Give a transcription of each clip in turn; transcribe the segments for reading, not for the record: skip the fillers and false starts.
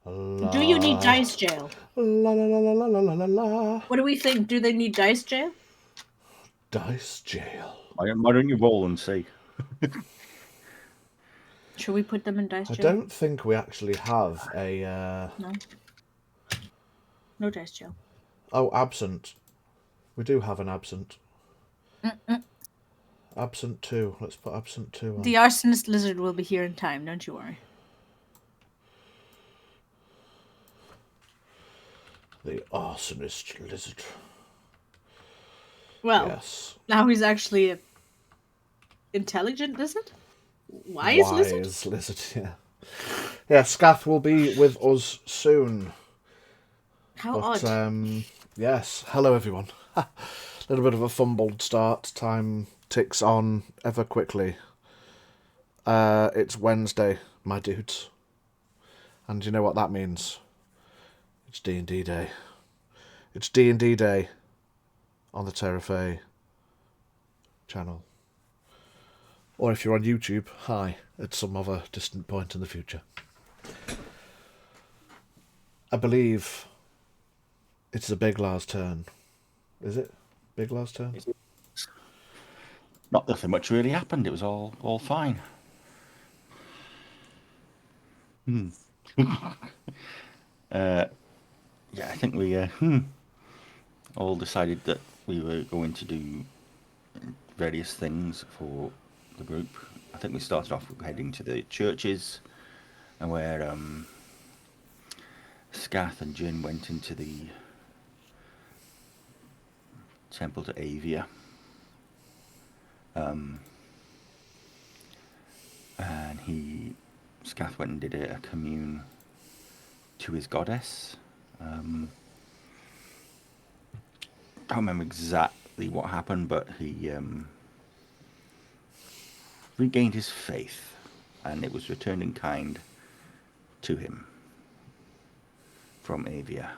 Do you need La dice jail? la la la la la la la la. What do we think? Do they need dice jail? Dice jail. Why don't you roll and see? Should we put them in dice I jail? don't think we actually have a. No. No dice jail. Oh, absent. We do have an absent. Mm-mm. Absent 2. Let's put absent 2 on. The arsonist lizard will be here in time, don't you worry. The arsonist lizard. Well, Yes. now he's actually a intelligent lizard? Wise lizard? Lizard, yeah. Yeah, Scath will be with us soon. How But, odd. yes. Hello, everyone. A little bit of a fumbled start. Time ticks on ever quickly. It's Wednesday, my dudes. And you know what that means? It's D&D Day. It's D&D Day on the Terrafae channel. Or if you're on YouTube, hi, at some other distant point in the future. I believe it's the Big Lars turn. Is it? Big Lars turn? Not nothing much really happened. It was all fine. Yeah, I think we all decided that we were going to do various things for the group. I think we started off with heading to the churches, and where Scath and Jin went into the temple to Avia. And Scath went and did a commune to his goddess. Don't remember exactly what happened, but he regained his faith, and it was returned in kind to him from Avia.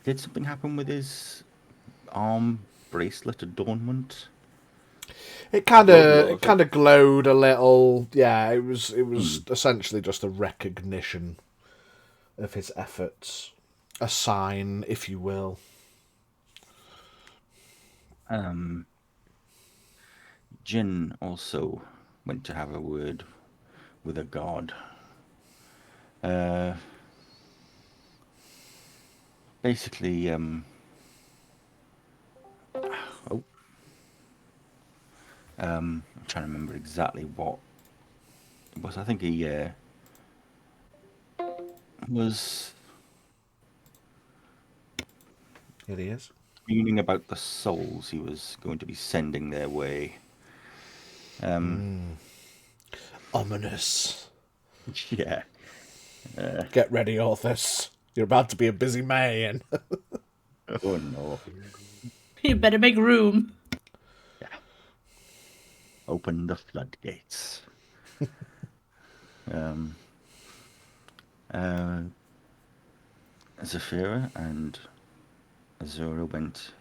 Did something happen with his arm bracelet adornment? It kind of glowed a little. Yeah, it was essentially just a recognition of his efforts, a sign, if you will. Jin also went to have a word with a god. Basically, I'm trying to remember exactly what it was. I think he was It is. meaning about the souls he was going to be sending their way. Ominous. Yeah. Get ready, Orthus. You're about to be a busy man. Oh no. You better make room. Yeah. Open the floodgates. Zafira and Azura went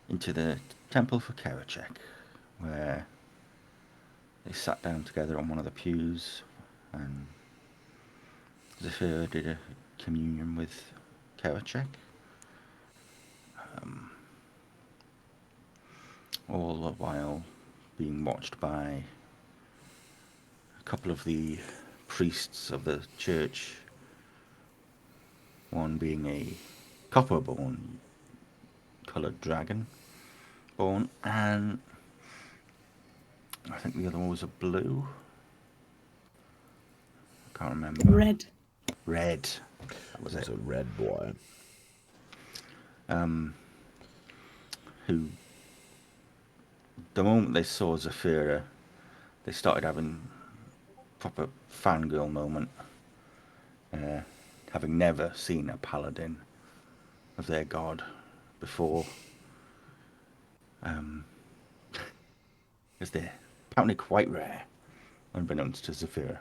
into the temple for Kerechek, where they sat down together on one of the pews, and Zafira did a communion with Kerechek. All the while being watched by a couple of the priests of the church, one being a copper-born coloured dragon born, and I think the other one was a blue. I can't remember. Red. That was it. It's a red boy. Who, the moment they saw Zafira, they started having proper fangirl moment, having never seen a paladin of their god before. Because they're apparently quite rare, unbeknownst to Zafira.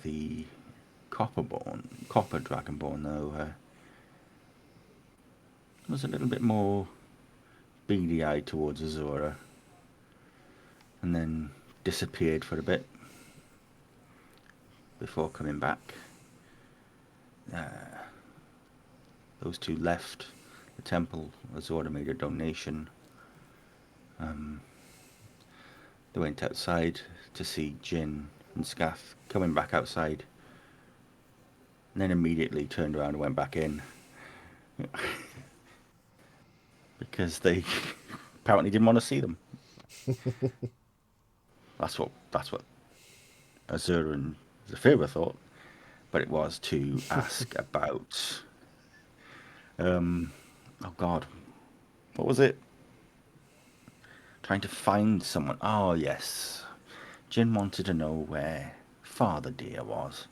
The copper dragonborn, though, was a little bit more beady-eyed towards Azura. and then disappeared for a bit before coming back. Those two left the temple. Azura made a donation. They went outside to see Jin and Scath coming back outside, and then immediately turned around and went back in. Because they apparently didn't want to see them. That's what Azura and Zafira thought, but it was to ask about oh god, what was it? Trying to find someone. Oh yes, Jin wanted to know where Father Deer was,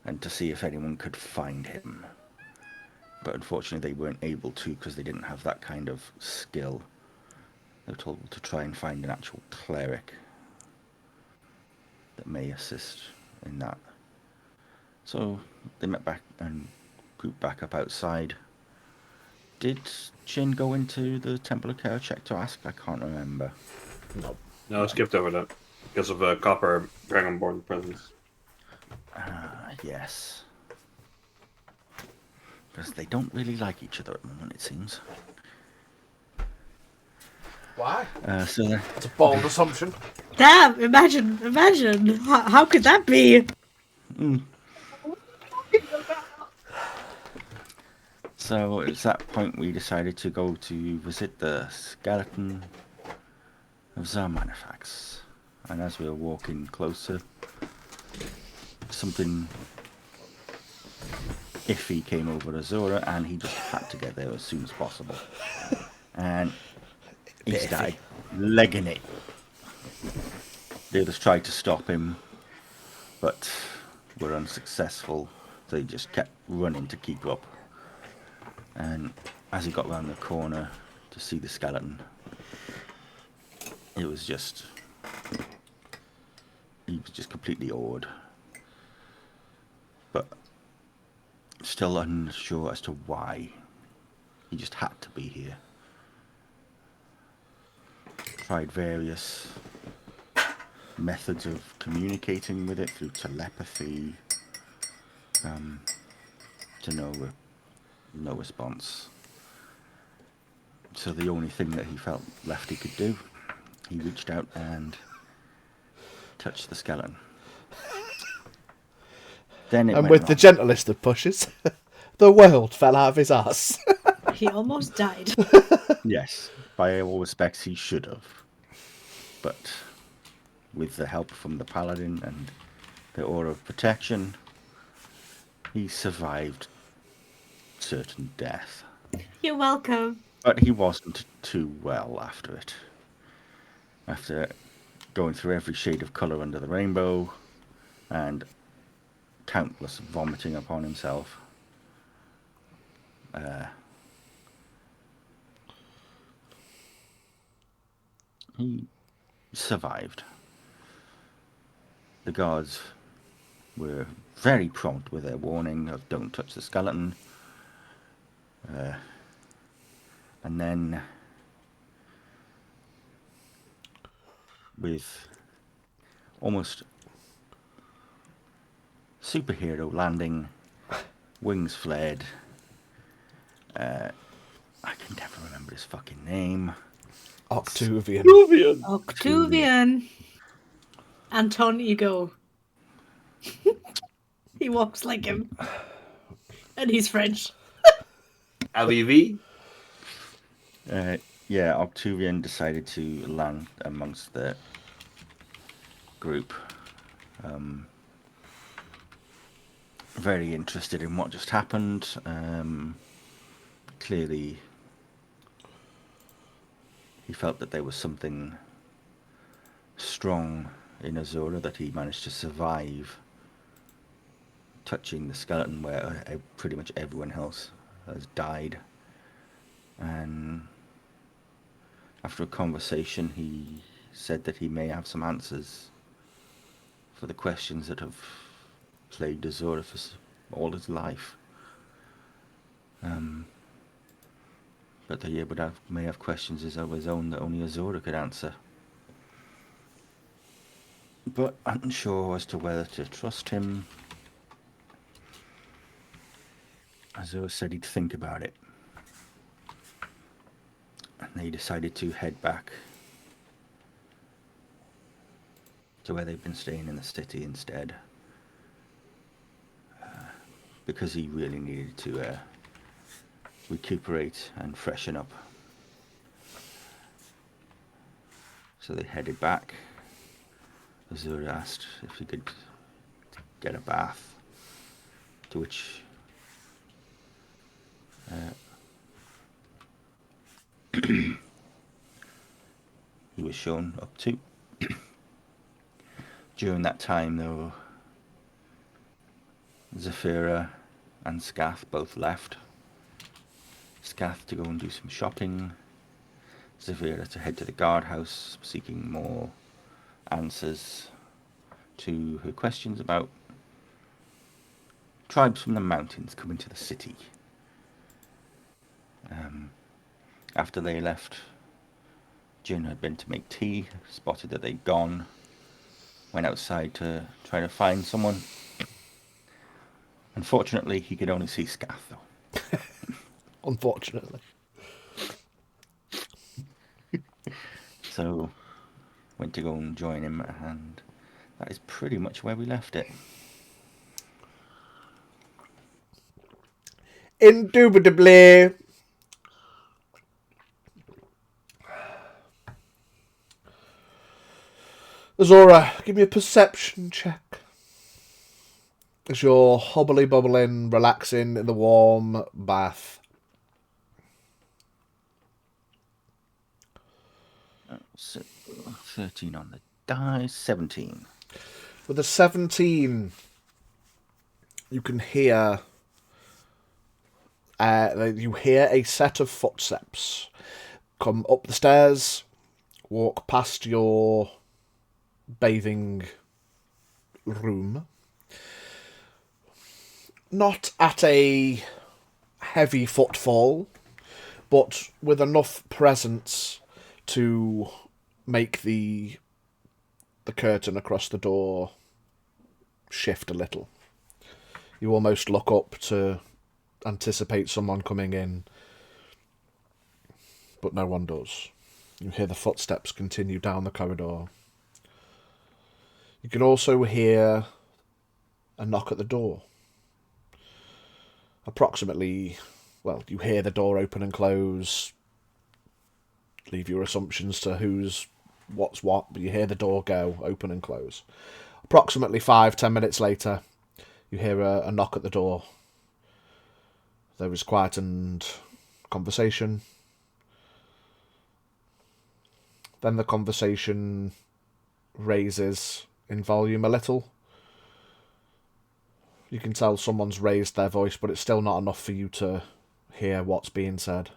and to see if anyone could find him. But unfortunately, they weren't able to because they didn't have that kind of skill. They were told to try and find an actual cleric that may assist in that. So they met back and grouped back up outside. Did Jin go into the Temple of Kerecekian to ask? I can't remember. No, I skipped over that because of Copper Dragonborn presence. Yes. Because they don't really like each other at the moment, it seems. Why? So That's a bold assumption. Damn! Imagine. How could that be? So it's that point we decided to go to visit the skeleton of Xarmanifax. And as we were walking closer, something iffy came over Azura, and he just had to get there as soon as possible. And he started legging it. The others tried to stop him, but were unsuccessful. So he just kept running to keep up. And as he got round the corner to see the skeleton, he was just completely awed. But still unsure as to why. He just had to be here. Tried various methods of communicating with it through telepathy, to no response. So the only thing that he felt left he could do, he reached out and touched the skeleton. Then And with the gentlest of pushes, the world fell out of his ass. He almost died. Yes, by all respects he should have. But with the help from the paladin and the aura of protection, he survived certain death. You're welcome. But he wasn't too well after it. After going through every shade of colour under the rainbow and countless vomiting upon himself, he survived. The guards were very prompt with their warning of don't touch the skeleton. And then, with almost superhero landing, wings flared. I can never remember his fucking name. Octavian. Octavian. Anton Ego. He walks like him. And he's French. LEV? Yeah, Octavian decided to land amongst the group. Very interested in what just happened. Clearly, he felt that there was something strong in Azura that he managed to survive touching the skeleton where pretty much everyone else has died. And after a conversation, he said that he may have some answers for the questions that have plagued Azura for all his life. But that he may have questions of his own that only Azura could answer. but unsure as to whether to trust him. Azura said he'd think about it. And they decided to head back to where they've been staying in the city instead. Because he really needed to recuperate and freshen up. So they headed back. Azura asked if he could get a bath, to which he was shown up to. During that time, though, Zephyra and Scath both left. Scath to go and do some shopping. Zephyra to head to the guardhouse, seeking more answers to her questions about tribes from the mountains coming to the city. After they left, Jin had been to make tea, spotted that they'd gone, went outside to try to find someone. Unfortunately, he could only see Scath, though. Unfortunately. So, went to go and join him, and that is pretty much where we left it. Indubitably. Azura, give me a perception check. As you're hobbly bubbling, relaxing in the warm bath. So, 13 on the die, 17. With a 17, you can hear a set of footsteps come up the stairs, walk past your bathing room. Not at a heavy footfall, but with enough presence to make the curtain across the door shift a little. You almost look up to anticipate someone coming in, but no one does. You hear the footsteps continue down the corridor. You can also hear a knock at the door. Approximately, well, you hear the door open and close. Leave your assumptions to who's what's what, but you hear the door go open and close. Approximately 5-10 minutes later, you hear a knock at the door. There is quietened conversation. Then the conversation raises in volume a little. You can tell someone's raised their voice, but it's still not enough for you to hear what's being said.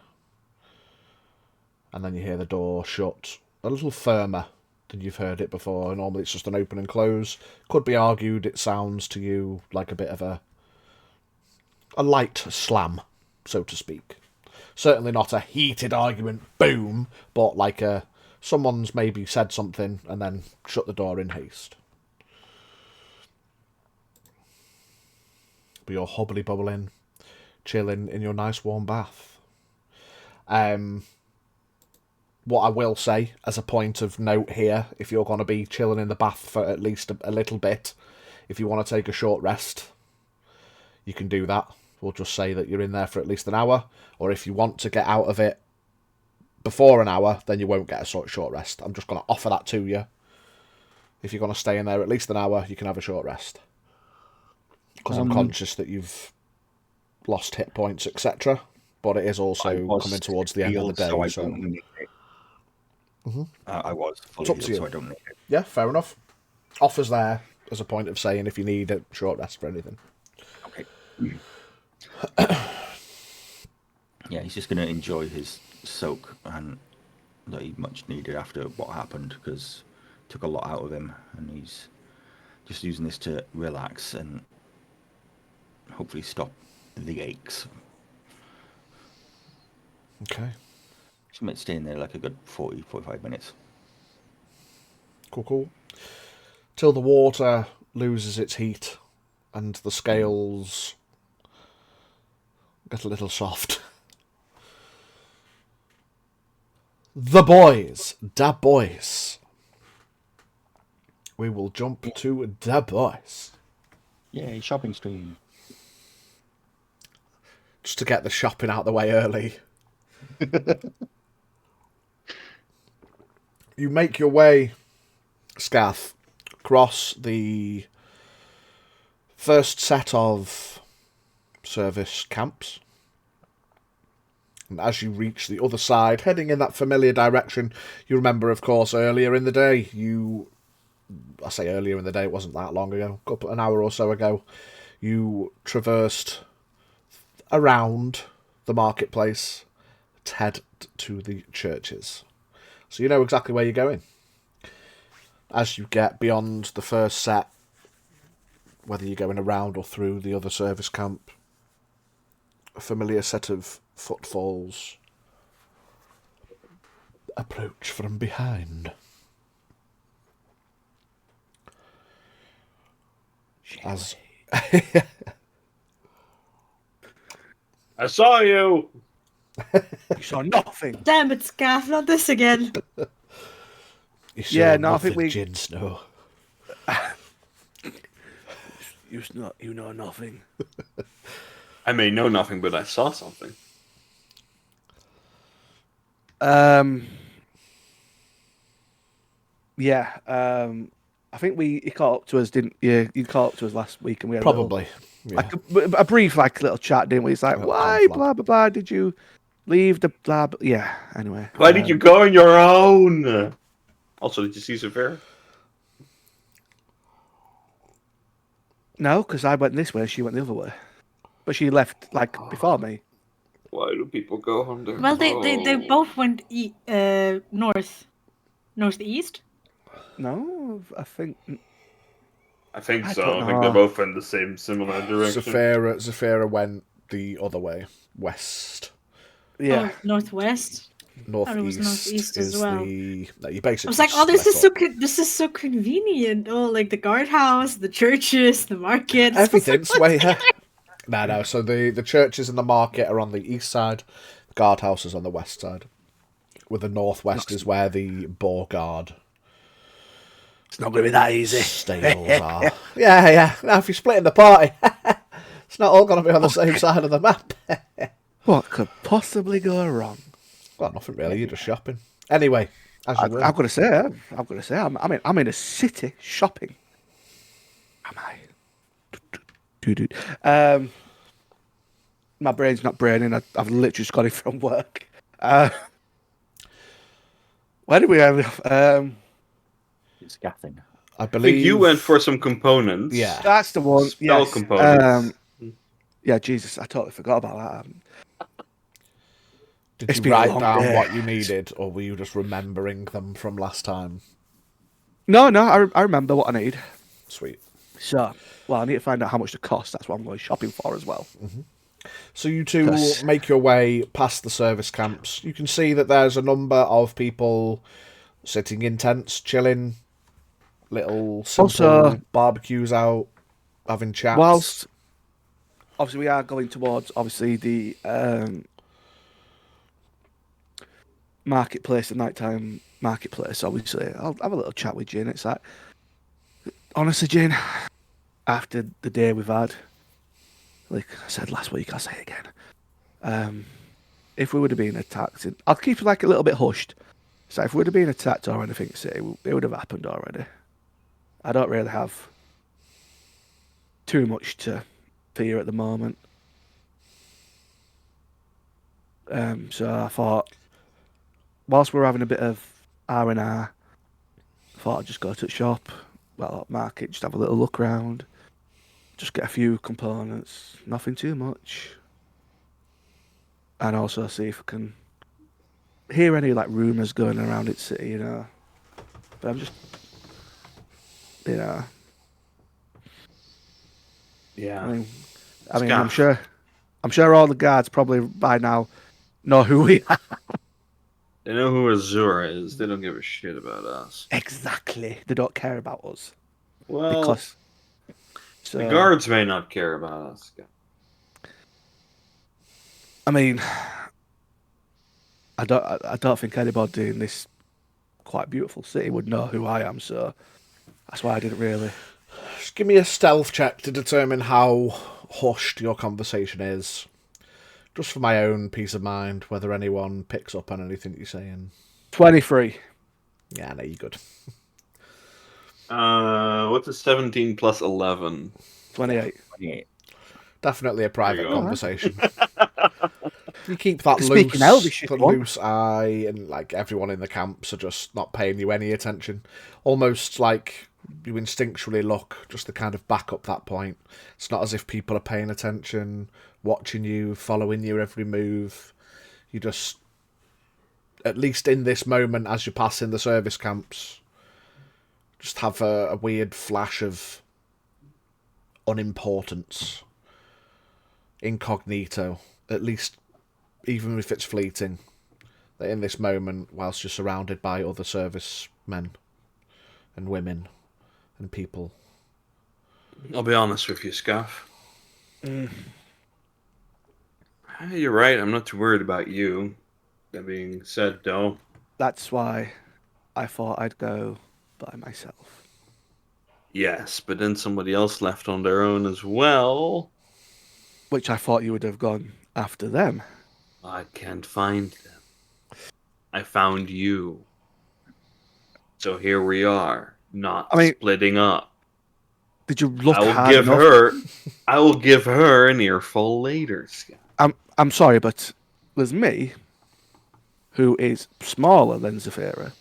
And then you hear the door shut a little firmer than you've heard it before. Normally it's just an open and close. Could be argued it sounds to you like a bit of a light slam, so to speak. Certainly not a heated argument, boom, but like someone's maybe said something and then shut the door in haste. But you're hobbly bubbling, chilling in your nice warm bath. What I will say as a point of note here, if you're going to be chilling in the bath for at least a little bit, if you want to take a short rest, you can do that. We'll just say that you're in there for at least an hour, or if you want to get out of it before an hour, then you won't get a short rest. I'm just going to offer that to you. If you're going to stay in there at least an hour, you can have a short rest. Because I'm conscious that you've lost hit points, etc. But it is also coming towards the end of the day. So I don't need it. I was fully It's up to healed, you. so I don't need it. Yeah, fair enough. Offers there as a point of saying if you need a short rest for anything. Okay. Yeah, he's just going to enjoy his soak, and that he much needed after what happened, because it took a lot out of him, and he's just using this to relax and hopefully stop the aches. Okay. So I might stay in there like a good 40-45 minutes. Cool. till the water loses its heat and the scales get a little soft. The boys, da boys. We will jump to da boys. Yay, shopping stream. Just to get the shopping out the way early. You make your way, Scath, across the first set of service camps. And as you reach the other side, heading in that familiar direction, you remember, of course, earlier in the day, I say earlier in the day, it wasn't that long ago, an hour or so ago, you traversed around the marketplace to head to the churches. So you know exactly where you're going. As you get beyond the first set, whether you're going around or through the other service camp, a familiar set of footfalls approach from behind. As I saw you. You saw nothing. Damn it, Scaff, not this again. you Yeah, saw no, I think nothing, we- Gin Snow. You know nothing. I may know nothing, but I saw something. Yeah. I think he caught up to us, didn't you? You caught up to us last week, and we had Probably. Yeah. like a brief little chat, didn't we? It's like, why, conflab. blah blah blah. Did you leave the blah? Yeah. Anyway. Why did you go on your own? Also, did you see Severe? No, because I went this way, she went the other way, but she left like before me. Why do people go on their Well, they own? both went northeast. No, I think. I think I so. don't I think know. they're both in the similar direction. Zafira went the other way, west. Yeah. Oh, northwest. Northeast, it was northeast as is well. the... You basically I was like, oh, split up. this is so convenient. Oh, like the guardhouse, the churches, the market. Everything's way here. No. So the churches and the market are on the east side. The guardhouse is on the west side. With the northwest is where the boar guard It's not going to be that easy. stables are. Yeah. Now, if you're splitting the party, it's not all going to be on the same side of the map. What could possibly go wrong? Well, nothing really. You're just shopping. Anyway, as you were. I've got to say, I'm in a city shopping. Am I? Dude. My brain's not braining. I've literally just got it from work. Where did we have? It's gaffing. I I believe think you went for some components. Yeah. That's the one. Spell Yes. components. Yeah, Jesus, I totally forgot about that. Did It's you been a write long down day. what you needed, or were you just remembering them from last time? No, I remember what I need. Sweet. So, well, I need to find out how much it costs. That's what I'm going shopping for as well. So you two Yes. make your way past the service camps. You can see that there's a number of people sitting in tents, chilling, little simple Also- barbecues out, having chats. Whilst, obviously, we are going towards, obviously, the marketplace, the nighttime marketplace, obviously. I'll have a little chat with Jane. It's like, honestly, Jane, after the day we've had, like I said last week, I'll say it again. If we would have been attacked, I'll keep it like a little bit hushed. So if we would have been attacked or anything, say it would have happened already. I don't really have too much to fear at the moment. So I thought, whilst we're having a bit of R&R, I thought I'd just go to the shop, well, market, just have a little look around, just get a few components, nothing too much, and also see if I can hear any like rumours going around its city, you know. But I'm just, you know, Yeah. I mean, Scaff. I'm sure all the guards probably by now know who we are. They know who Azura is. They don't give a shit about us. Exactly. They don't care about us. Well, because so, the guards may not care about us. I mean, I don't think anybody in this quite beautiful city would know who I am, so that's why I didn't really. Just give me a stealth check to determine how hushed your conversation is. Just for my own peace of mind, whether anyone picks up on anything you're saying. 23. Yeah, no, you're good. What's a 17 plus 11? 28. 28. Definitely a private go. conversation. You keep that Speaking Elvish, if you want. loose eye, and like everyone in the camps are just not paying you any attention. Almost like you instinctually look just to kind of back up that point. It's not as if people are paying attention, watching you, following your every move. You just, at least in this moment as you're passing the service camps, just have a weird flash of unimportance. Incognito, at least, even if it's fleeting, that in this moment, whilst you're surrounded by other servicemen and women and people. I'll be honest with you, Scaff. You're right, I'm not too worried about you. That being said, though, That's why I thought I'd go by myself. yes, but then somebody else left on their own as well. Which I thought you would have gone after them. I can't find them. I found you. So here we are, not splitting up. Did you look I will hard give enough? I will give her an earful later, Scott. I'm sorry, but there's me, who is smaller than Zafira.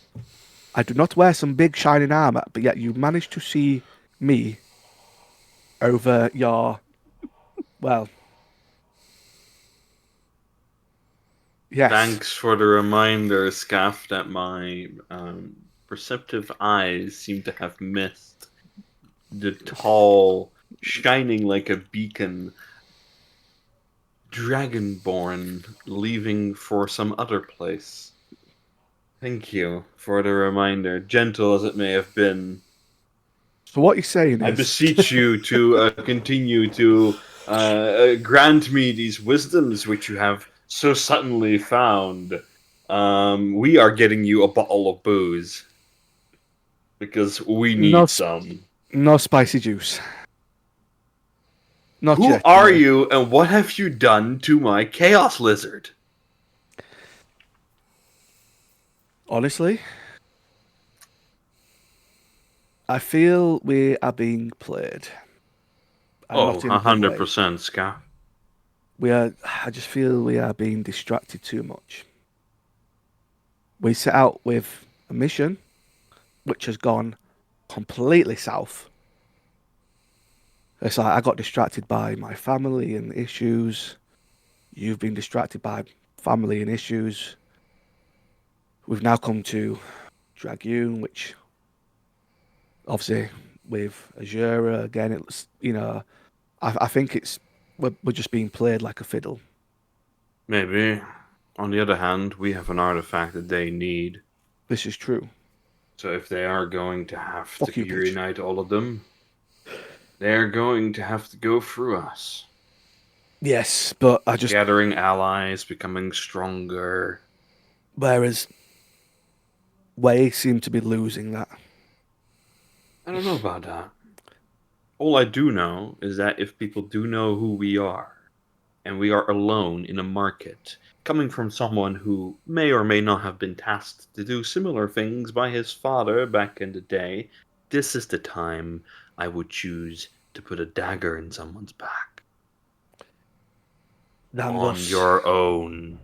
I do not wear some big shining armor, but yet you managed to see me over your, well, yes. Thanks for the reminder, Scaff, that my perceptive eyes seem to have missed the tall, shining like a beacon, dragonborn leaving for some other place. Thank you for the reminder, gentle as it may have been. So what you're saying is... I beseech you to continue to grant me these wisdoms which you have so suddenly found. We are getting you a bottle of booze. Because we need some. No spicy juice. Not Who yet. are you and what have you done to my chaos lizard? Honestly, I feel we are being played. Oh, 100%, Ska. I just feel we are being distracted too much. We set out with a mission, which has gone completely south. It's like I got distracted by my family and issues. You've been distracted by family and issues. We've now come to Dragoon, which obviously with Azura again, it's I think we're just being played like a fiddle. Maybe. On the other hand, we have an artifact that they need. This is true. So if they are going to have to reunite all of them, they're going to have to go through us. Yes, but I just... Gathering allies, becoming stronger. Whereas Way seem to be losing that. I don't know about that. All I do know is that if people do know who we are, and we are alone in a market, coming from someone who may or may not have been tasked to do similar things by his father back in the day, this is the time I would choose to put a dagger in someone's back. On your own.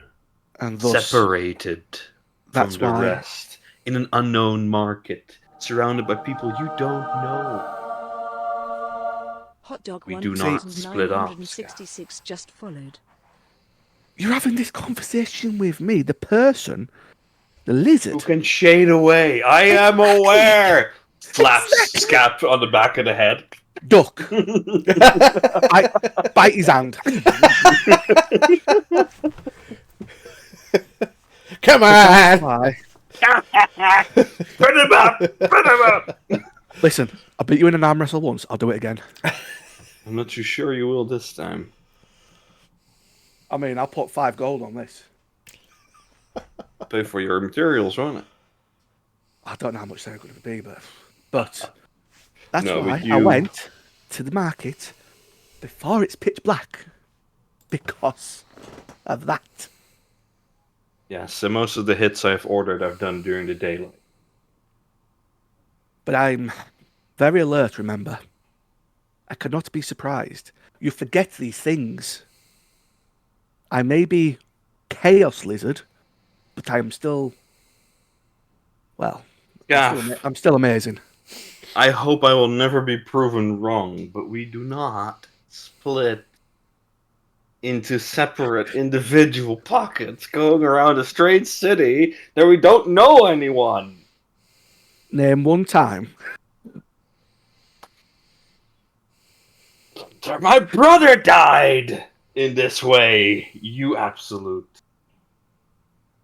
And thus, separated from the rest. In an unknown market. Surrounded by people you don't know. Hot dog we do not split up. 966 just followed. You're having this conversation with me, the person, the lizard. Who can shade away. I am aware. Slaps Scap on the back of the head. Duck. I bite his hand. Come on. Put him up. Put him up. Listen, I beat you in an arm wrestle once. I'll do it again. I'm not too sure you will this time. I mean, I'll put 5 gold on this. Pay for your materials, won't it? I don't know how much they're going to be, but that's No, why but I you- went to the market before it's pitch black because of that. Yes, so most of the hits I've ordered I've done during the daylight. But I'm very alert, remember. I cannot be surprised. You forget these things. I may be Chaos Lizard, but I am still... Well, Gaff, I'm still amazing. I hope I will never be proven wrong, but we do not split into separate individual pockets going around a strange city that we don't know anyone. Name one time. My brother died in this way, you absolute.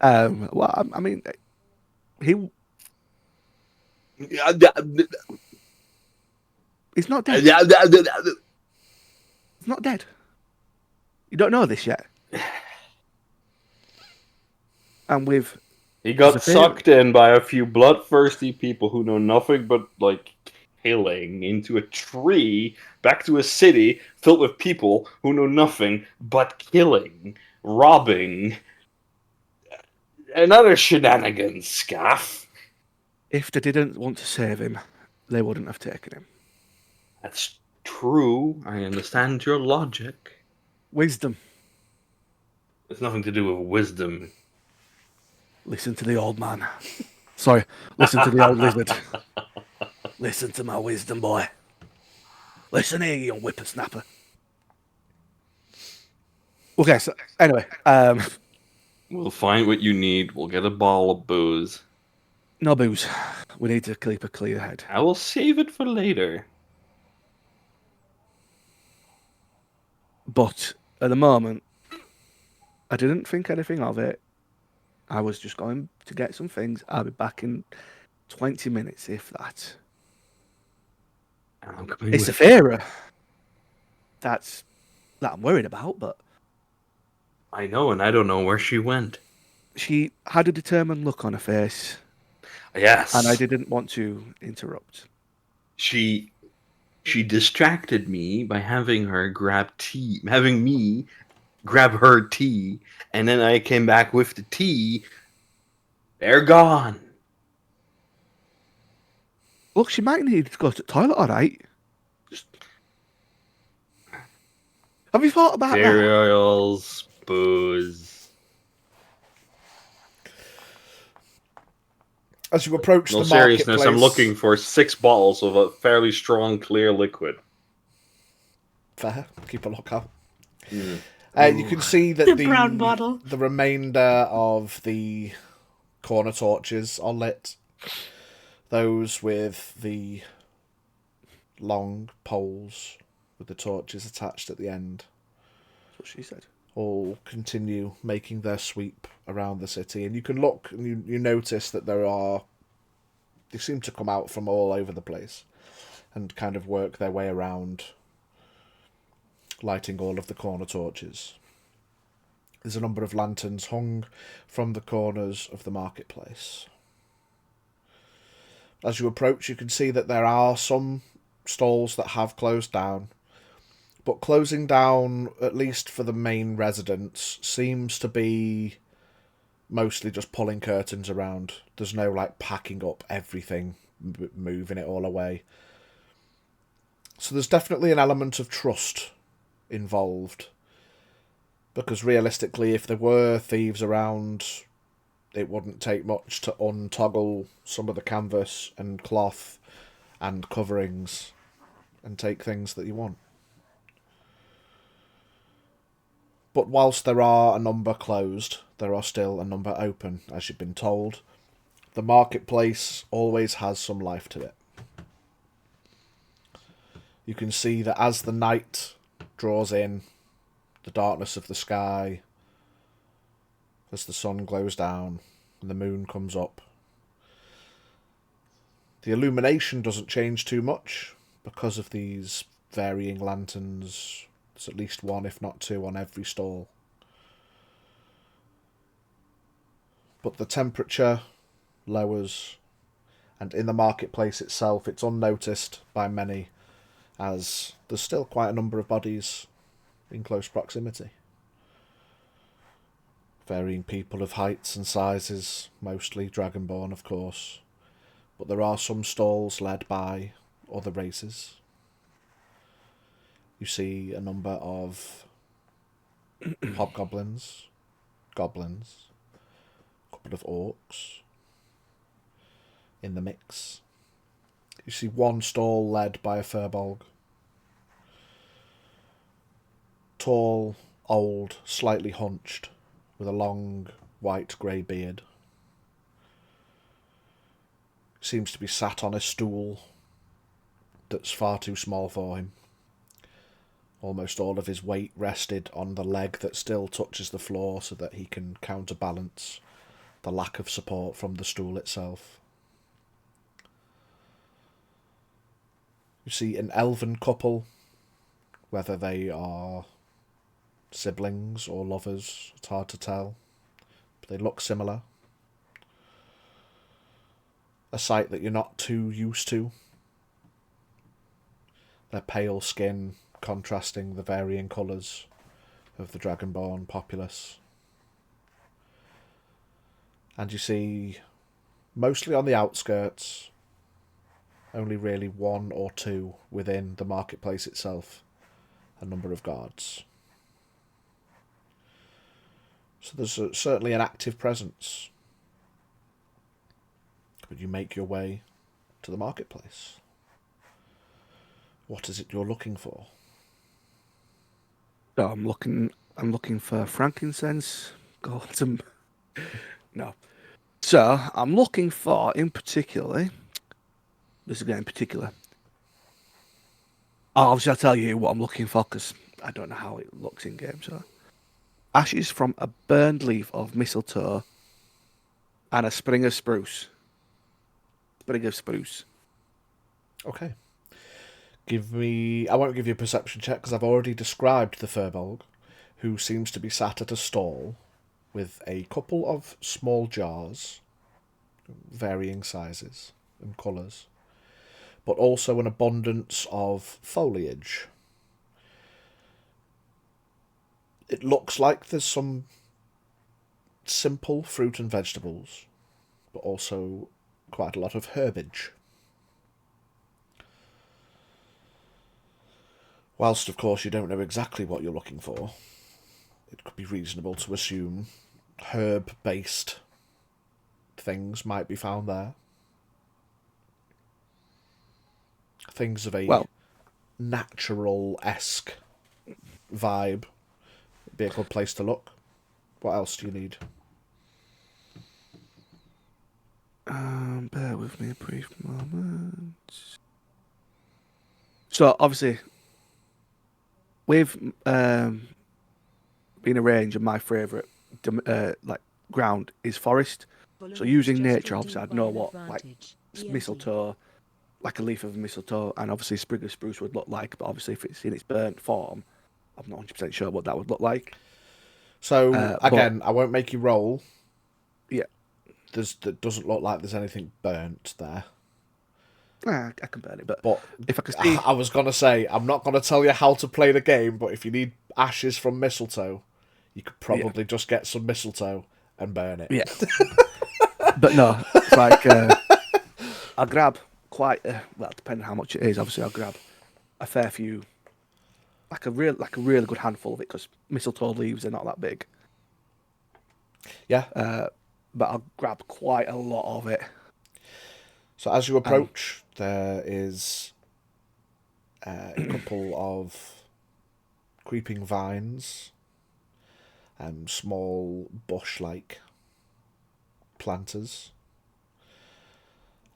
Well, I mean, he's not dead. He's not dead. You don't know this yet. And with He got Zafir- sucked in by a few bloodthirsty people who know nothing but, like, killing into a tree back to a city filled with people who know nothing but killing, robbing, and other shenanigans, Scaff. if they didn't want to save him, they wouldn't have taken him. That's true. I understand your logic. Wisdom. It's nothing to do with wisdom. Listen to the old man. Sorry, listen to the old lizard. Listen to my wisdom, boy. Listen here, you whippersnapper. Okay, so anyway, We'll find what you need. We'll get a bottle of booze. no booze. We need to keep a clear head. I will save it for later. But at the moment, I didn't think anything of it. I was just going to get some things. I'll be back in 20 minutes, if that. And I'm coming It's with Zafira that I'm worried about, but I know, and I don't know where she went. she had a determined look on her face, Yes. and I didn't want to interrupt. She distracted me by having me grab her tea, and then I came back with the tea. They're gone. Look, she might need to go to the toilet, all right? Have you thought about that? Cereals, booze. As you approach No the seriousness, marketplace, I'm looking for 6 bottles of a fairly strong, clear liquid. Fair. Keep a lookout. Mm. You can see that The brown bottle. the remainder of the corner torches are lit. Those with the long poles with the torches attached at the end That's what she said. all continue making their sweep around the city. And you can look and you notice that they seem to come out from all over the place and kind of work their way around, lighting all of the corner torches. There's a number of lanterns hung from the corners of the marketplace. As you approach, you can see that there are some stalls that have closed down, but closing down, at least for the main residence, seems to be mostly just pulling curtains around. There's no, like, packing up everything, moving it all away. So there's definitely an element of trust involved. Because realistically, if there were thieves around, it wouldn't take much to untoggle some of the canvas and cloth and coverings and take things that you want. But whilst there are a number closed, there are still a number open, as you've been told. The marketplace always has some life to it. You can see that as the night draws in, the darkness of the sky, as the sun glows down and the moon comes up, The illumination doesn't change too much because of these varying lanterns. There's at least one, if not two, on every stall. But the temperature lowers, and in the marketplace itself, it's unnoticed by many, as there's still quite a number of bodies in close proximity. Varying people of heights and sizes, mostly Dragonborn, of course. But there are some stalls led by other races. You see a number of hobgoblins, goblins, a couple of orcs in the mix. You see one stall led by a furbolg. Tall, old, slightly hunched, with a long, white grey beard. Seems to be sat on a stool that's far too small for him. Almost all of his weight rested on the leg that still touches the floor so that he can counterbalance the lack of support from the stool itself. You see an elven couple, whether they are siblings or lovers, it's hard to tell, but they look similar. A sight that you're not too used to. Their pale skin contrasting the varying colours of the Dragonborn populace. And you see, mostly on the outskirts, only really one or two within the marketplace itself, a number of guards. So there's certainly an active presence. But you make your way to the marketplace. What is it you're looking for? So I'm looking for frankincense, gold, and no. So I'm looking for, in particular, obviously I'll tell you what I'm looking for because I don't know how it looks in game. So ashes from a burned leaf of mistletoe and a sprig of spruce. Okay. I won't give you a perception check because I've already described the furbolg, who seems to be sat at a stall with a couple of small jars, varying sizes and colours, but also an abundance of foliage. It looks like there's some simple fruit and vegetables, but also quite a lot of herbage. Whilst, of course, you don't know exactly what you're looking for, it could be reasonable to assume herb-based things might be found there. Things of a natural-esque vibe. It'd be a good place to look. What else do you need? Bear with me a brief moment. So, obviously, with being a ranger, my favourite ground is forest. So using nature, obviously, I'd know what mistletoe, like a leaf of mistletoe, and obviously sprig of spruce would look like. But obviously, if it's in its burnt form, I'm not 100% sure what that would look like. So again, I won't make you roll. Yeah, That doesn't look like there's anything burnt there. I can burn it, but if I could see, I was gonna say I'm not gonna tell you how to play the game, but if you need ashes from mistletoe, you could probably just get some mistletoe and burn it. Yeah, but no, it's like I'll grab quite depending on how much it is. Obviously, I'll grab a fair few, like a really good handful of it because mistletoe leaves are not that big. Yeah, but I'll grab quite a lot of it. So as you approach, there is a couple of creeping vines and small bush-like planters.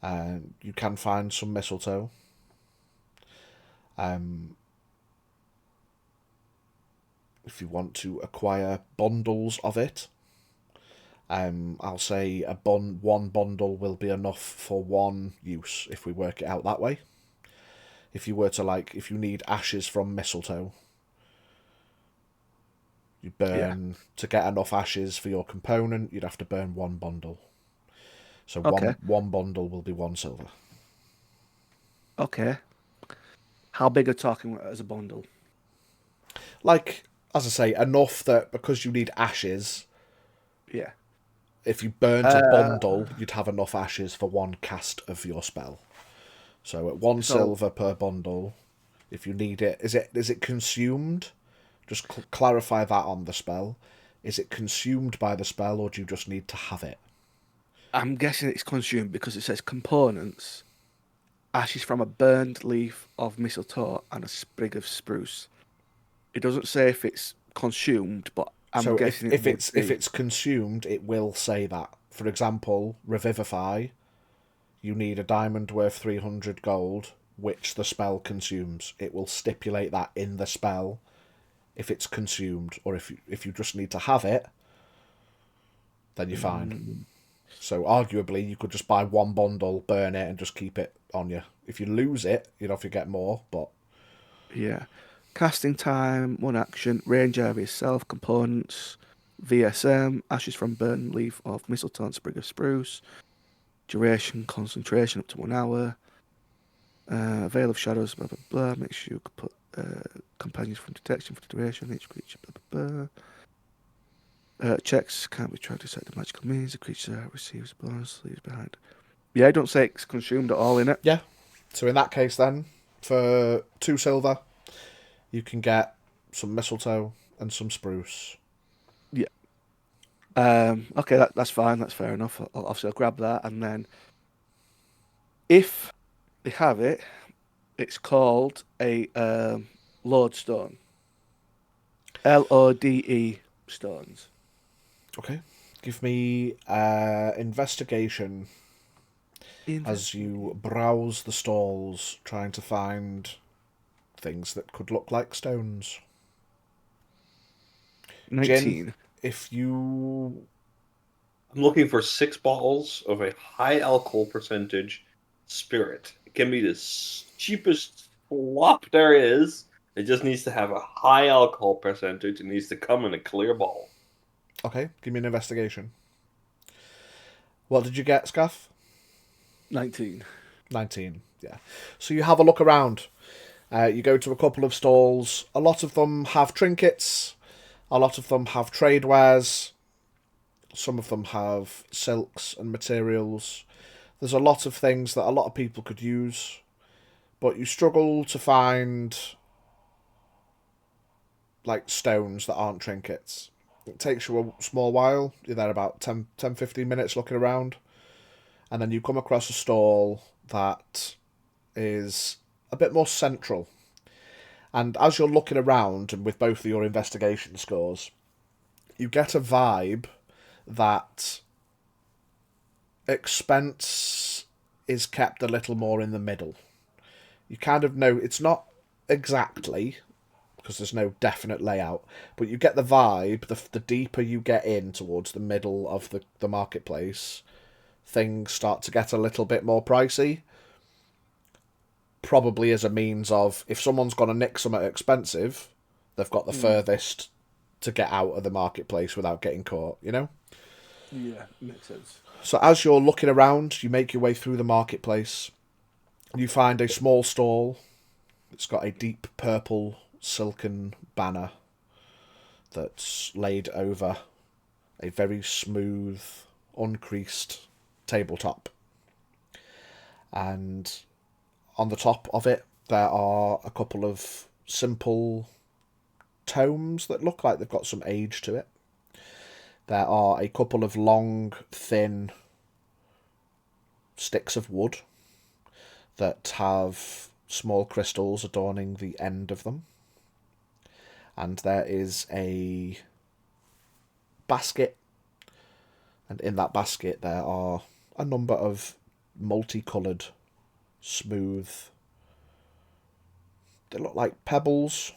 And you can find some mistletoe. If you want to acquire bundles of it, I'll say one bundle will be enough for one use if we work it out that way. If you were to if you need ashes from mistletoe, you burn to get enough ashes for your component. You'd have to burn one bundle. So Okay. one bundle will be 1 silver. Okay. How big are talking as a bundle? As I say, enough that because you need ashes, Yeah. if you burnt a bundle, you'd have enough ashes for 1 cast of your spell. So at 1 silver per bundle, if you need it, is it consumed? Just clarify that on the spell. Is it consumed by the spell, or do you just need to have it? I'm guessing it's consumed because it says components, ashes from a burned leaf of mistletoe and a sprig of spruce. It doesn't say if it's consumed, but I'm guessing if if it's consumed, it will say that. For example, Revivify, you need a diamond worth 300 gold, which the spell consumes. It will stipulate that in the spell if it's consumed, or if you just need to have it, then you're fine. So arguably, you could just buy 1 bundle, burn it, and just keep it on you. If you lose it, you'd have to get more, but... Yeah. Casting time, 1 action, range area itself, components, VSM, ashes from burned leaf of mistletoe and sprig of spruce, duration, concentration up to 1 hour, veil of shadows, blah blah blah. Make sure you put companions from detection for the duration, each creature, blah blah blah. Checks can't be tried to set the magical means. The creature receives a bonus, leaves behind. Yeah, don't say it's consumed at all in it. Yeah. So in that case then, for 2 silver, you can get some mistletoe and some spruce. Yeah. Okay, that's fine. That's fair enough. Obviously, I'll grab that, and then if they have it, it's called a lodestone. LODE stones. Okay. Give me investigation as you browse the stalls, trying to find things that could look like stones. 19. Jin, if you... I'm looking for 6 bottles of a high alcohol percentage spirit. It can be the cheapest flop there is. It just needs to have a high alcohol percentage. It needs to come in a clear bottle. Okay, give me an investigation. What did you get, Scaff? 19. 19, yeah. So you have a look around. You go to a couple of stalls. A lot of them have trinkets. A lot of them have trade wares. Some of them have silks and materials. There's a lot of things that a lot of people could use. But you struggle to find stones that aren't trinkets. It takes you a small while. You're there about 10-15 minutes looking around. And then you come across a stall that is a bit more central. And as you're looking around, and with both of your investigation scores, you get a vibe that expense is kept a little more in the middle. You kind of know, it's not exactly, because there's no definite layout, but you get the vibe, the deeper you get in towards the middle of the marketplace, things start to get a little bit more pricey. Probably as a means of, if someone's going to nick something expensive, they've got the furthest to get out of the marketplace without getting caught, you know? Yeah, makes sense. So as you're looking around, you make your way through the marketplace. You find a small stall. It's got a deep purple silken banner that's laid over a very smooth, uncreased tabletop. And on the top of it, there are a couple of simple tomes that look like they've got some age to it. There are a couple of long, thin sticks of wood that have small crystals adorning the end of them. And there is a basket. And in that basket there are a number of multicoloured, smooth... They look like pebbles.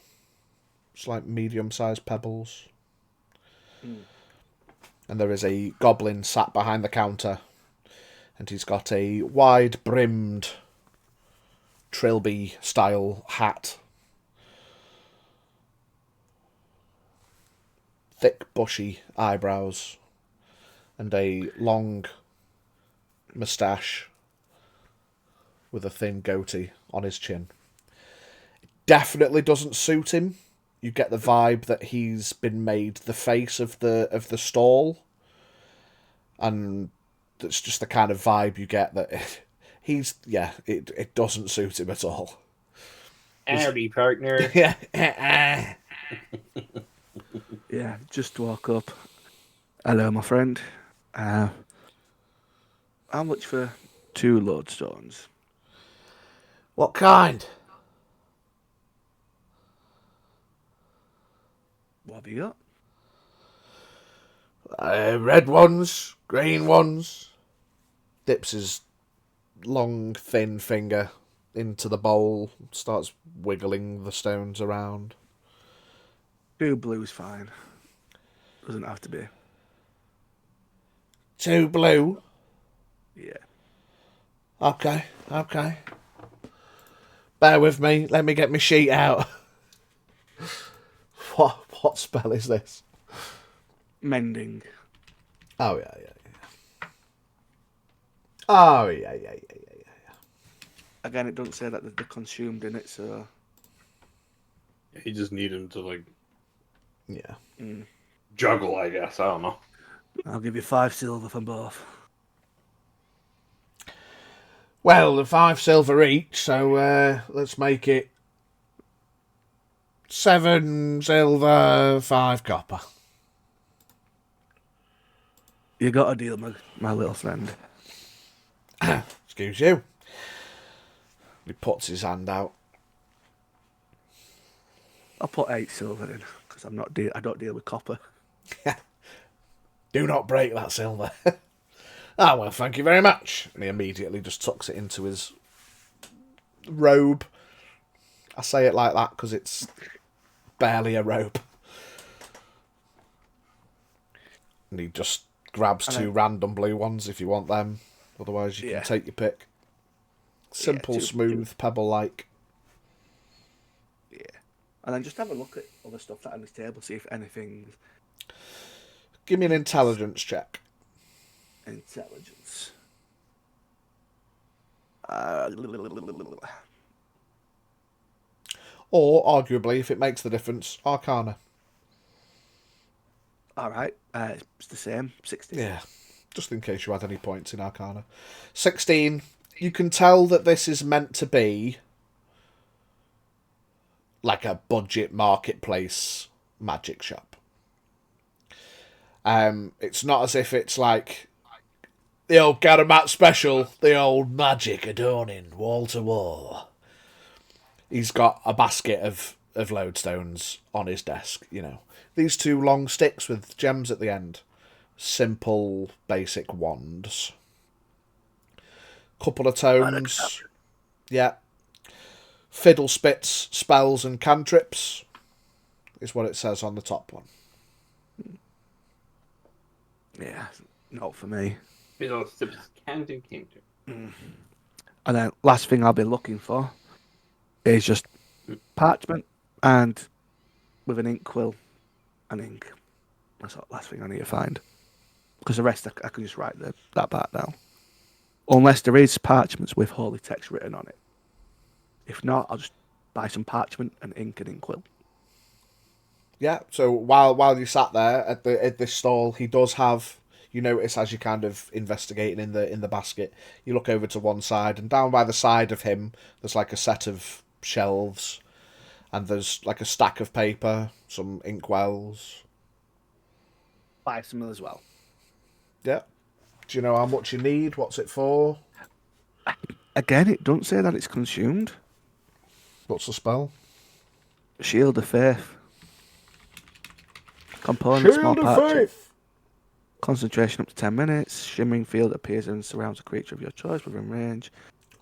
It's like medium-sized pebbles. and there is a goblin sat behind the counter, and he's got a wide-brimmed trilby-style hat. Thick, bushy eyebrows, and a long moustache with a thin goatee on his chin. It definitely doesn't suit him. You get the vibe that he's been made the face of the stall, and that's just the kind of vibe you get that it doesn't suit him at all. Howdy, partner. Yeah. Yeah, just woke up. Hello, my friend. How much for 2 lodestones? What kind? What have you got? Red ones, green ones. Dips his long, thin finger into the bowl, starts wiggling the stones around. 2 blue's fine. Doesn't have to be. 2 blue. Yeah. Okay. Bear with me. Let me get my sheet out. What spell is this? Mending. Oh yeah. Oh yeah. Again, it doesn't say that they're consumed in it, so... You just need him to, like, Yeah. juggle, I guess. I don't know. I'll give you 5 silver for both. Well, the 5 silver each, so let's make it 7 silver, 5 copper. You got a deal, my little friend. Excuse you. He puts his hand out. I'll put 8 silver in, because I don't deal with copper. Do not break that silver. Ah, well, thank you very much. And he immediately just tucks it into his robe. I say it like that because it's barely a robe. And he just grabs 2 random blue ones if you want them. Otherwise, you can take your pick. Simple, smooth, pebble-like. Yeah. And then just have a look at other stuff that's on this table, see if anything... Give me an intelligence check. Intelligence. Or, arguably, if it makes the difference, Arcana. Alright, it's the same, 16. Yeah, just in case you had any points in Arcana. 16. You can tell that this is meant to be like a budget marketplace magic shop. It's not as if it's like the old Garamat special, the old magic adorning wall to wall. He's got a basket of lodestones on his desk, you know. These 2 long sticks with gems at the end. Simple, basic wands. Couple of tomes. Yeah. Fiddle spits, spells and cantrips is what it says on the top one. Yeah, not for me. Canter. And then last thing I'll be looking for is just parchment and with an ink quill and ink. That's the last thing I need to find. Because the rest I can just write that part down. Unless there is parchments with holy text written on it. If not, I'll just buy some parchment and ink and ink quill. Yeah, so while you sat there at this stall, he does have, you notice as you're kind of investigating in the basket, you look over to one side, and down by the side of him, there's like a set of shelves, and there's like a stack of paper, some inkwells. Buy some as well. Yeah. Do you know how much you need? What's it for? Again, it don't say that it's consumed. What's the spell? Shield of Faith. Component small parchment. Concentration up to 10 minutes. Shimmering field appears and surrounds a creature of your choice within range.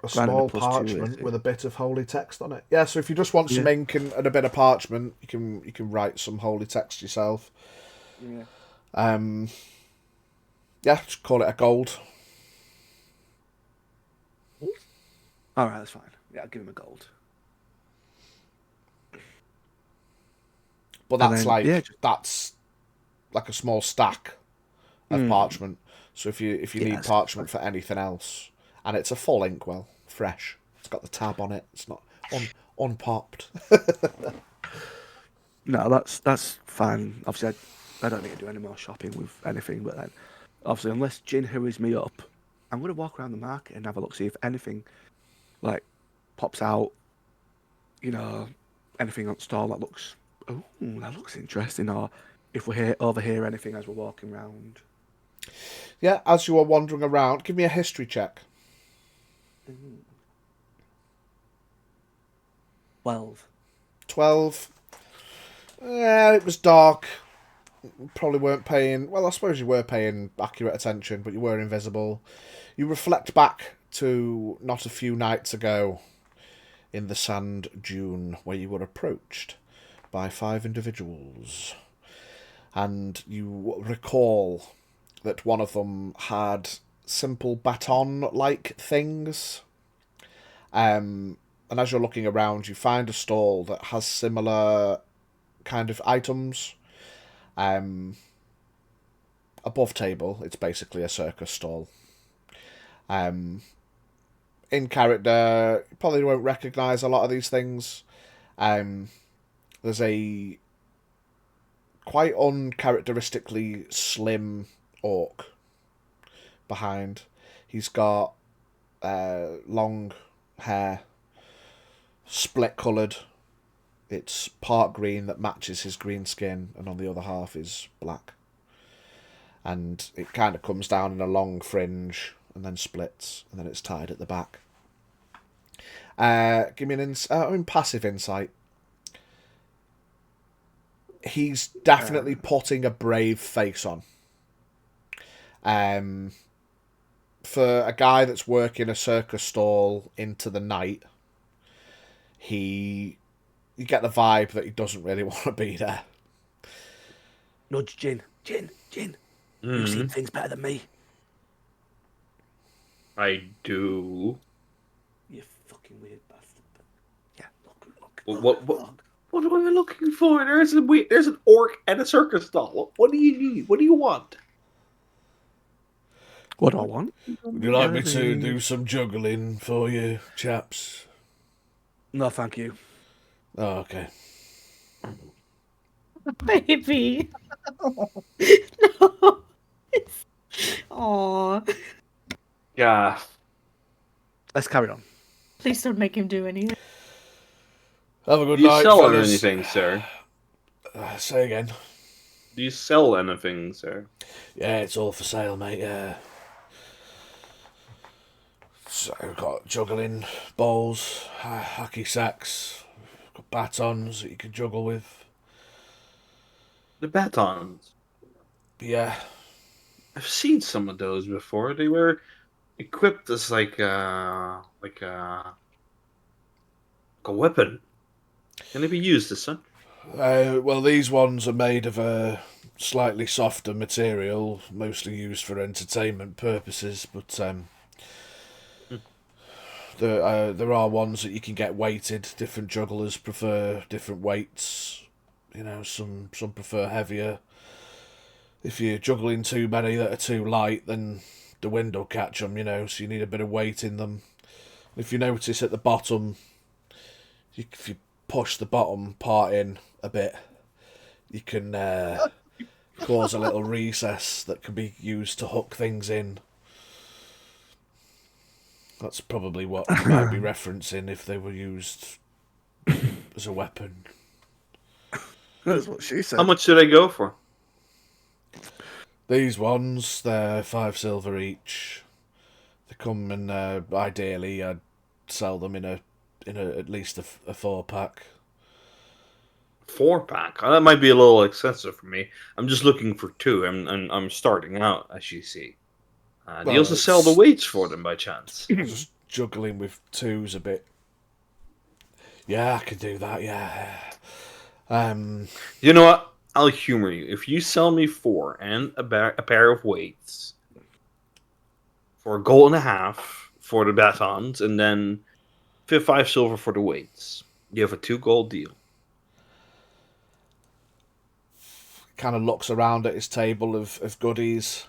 A small parchment with a bit of holy text on it. Yeah, so if you just want some ink and a bit of parchment, you can write some holy text yourself. Yeah. Yeah, just call it a gold. All right, that's fine. Yeah, I'll give him a gold. But And that's then, like yeah, that's like a small stack of parchment. So if you Yeah, need that's parchment for anything else, and it's a full inkwell, fresh. It's got the tab on it. It's not unpopped. No, that's fine. Obviously, I don't need to do any more shopping with anything. But then, obviously, unless Jin hurries me up, I'm going to walk around the market and have a look, see if anything like pops out. You know, anything on stall that looks, oh, that looks interesting. Or if we overhear anything as we're walking around. Yeah, as you are wandering around, give me a history check. 12. 12. Yeah, it was dark. Probably weren't paying... Well, I suppose you were paying accurate attention, but you were invisible. You reflect back to not a few nights ago in the sand dune where you were approached by 5 individuals. And you recall that one of them had simple baton-like things. And as you're looking around, you find a stall that has similar kind of items. Above table, it's basically a circus stall. In character, you probably won't recognise a lot of these things. There's a quite uncharacteristically slim orc behind. He's got long hair, split coloured. It's part green that matches his green skin, and on the other half is black. And it kind of comes down in a long fringe and then splits, and then it's tied at the back. Give me an passive insight. He's definitely putting a brave face on. For a guy that's working a circus stall into the night, you get the vibe that he doesn't really want to be there. Nudge Jin. Jin. You've seen things better than me. I do. You fucking weird bastard. Yeah, look. What am I looking for? There's an orc and a circus stall. What do you need? What do you want? What do I want? Would you like me to do some juggling for you, chaps? No, thank you. Oh, okay. Baby. No. Aww. Yeah. Let's carry on. Please don't make him do anything. Have a good Do you night, sell fellas. anything, sir? Say again. Do you sell anything, sir? Yeah, it's all for sale, mate, yeah. So, we've got juggling bowls, hacky sacks, got batons that you can juggle with. The batons. Yeah. I've seen some of those before. They were equipped as like a weapon. Can they be used as such? Well, these ones are made of a slightly softer material, mostly used for entertainment purposes, but there are ones that you can get weighted. Different jugglers prefer different weights. You know, some prefer heavier. If you're juggling too many that are too light, then the wind will catch them, you know, so you need a bit of weight in them. If you notice at the bottom, if you push the bottom part in a bit, you can cause a little recess that can be used to hook things in. That's probably what you might be referencing if they were used as a weapon. That's what she said. How much do they go for? These ones, they're 5 silver each. They come in, ideally, I'd sell them in at least a 4-pack. 4-pack? That might be a little excessive for me. I'm just looking for 2, and I'm starting out, as you see. Do you also sell the weights for them by chance? Just juggling with 2's a bit. Yeah, I could do that. Yeah. You know what? I'll humor you. If you sell me 4 and a pair of weights, for a gold and a half for the batons, and then 5 silver for the weights. You have a 2 gold deal. Kind of looks around at his table of goodies.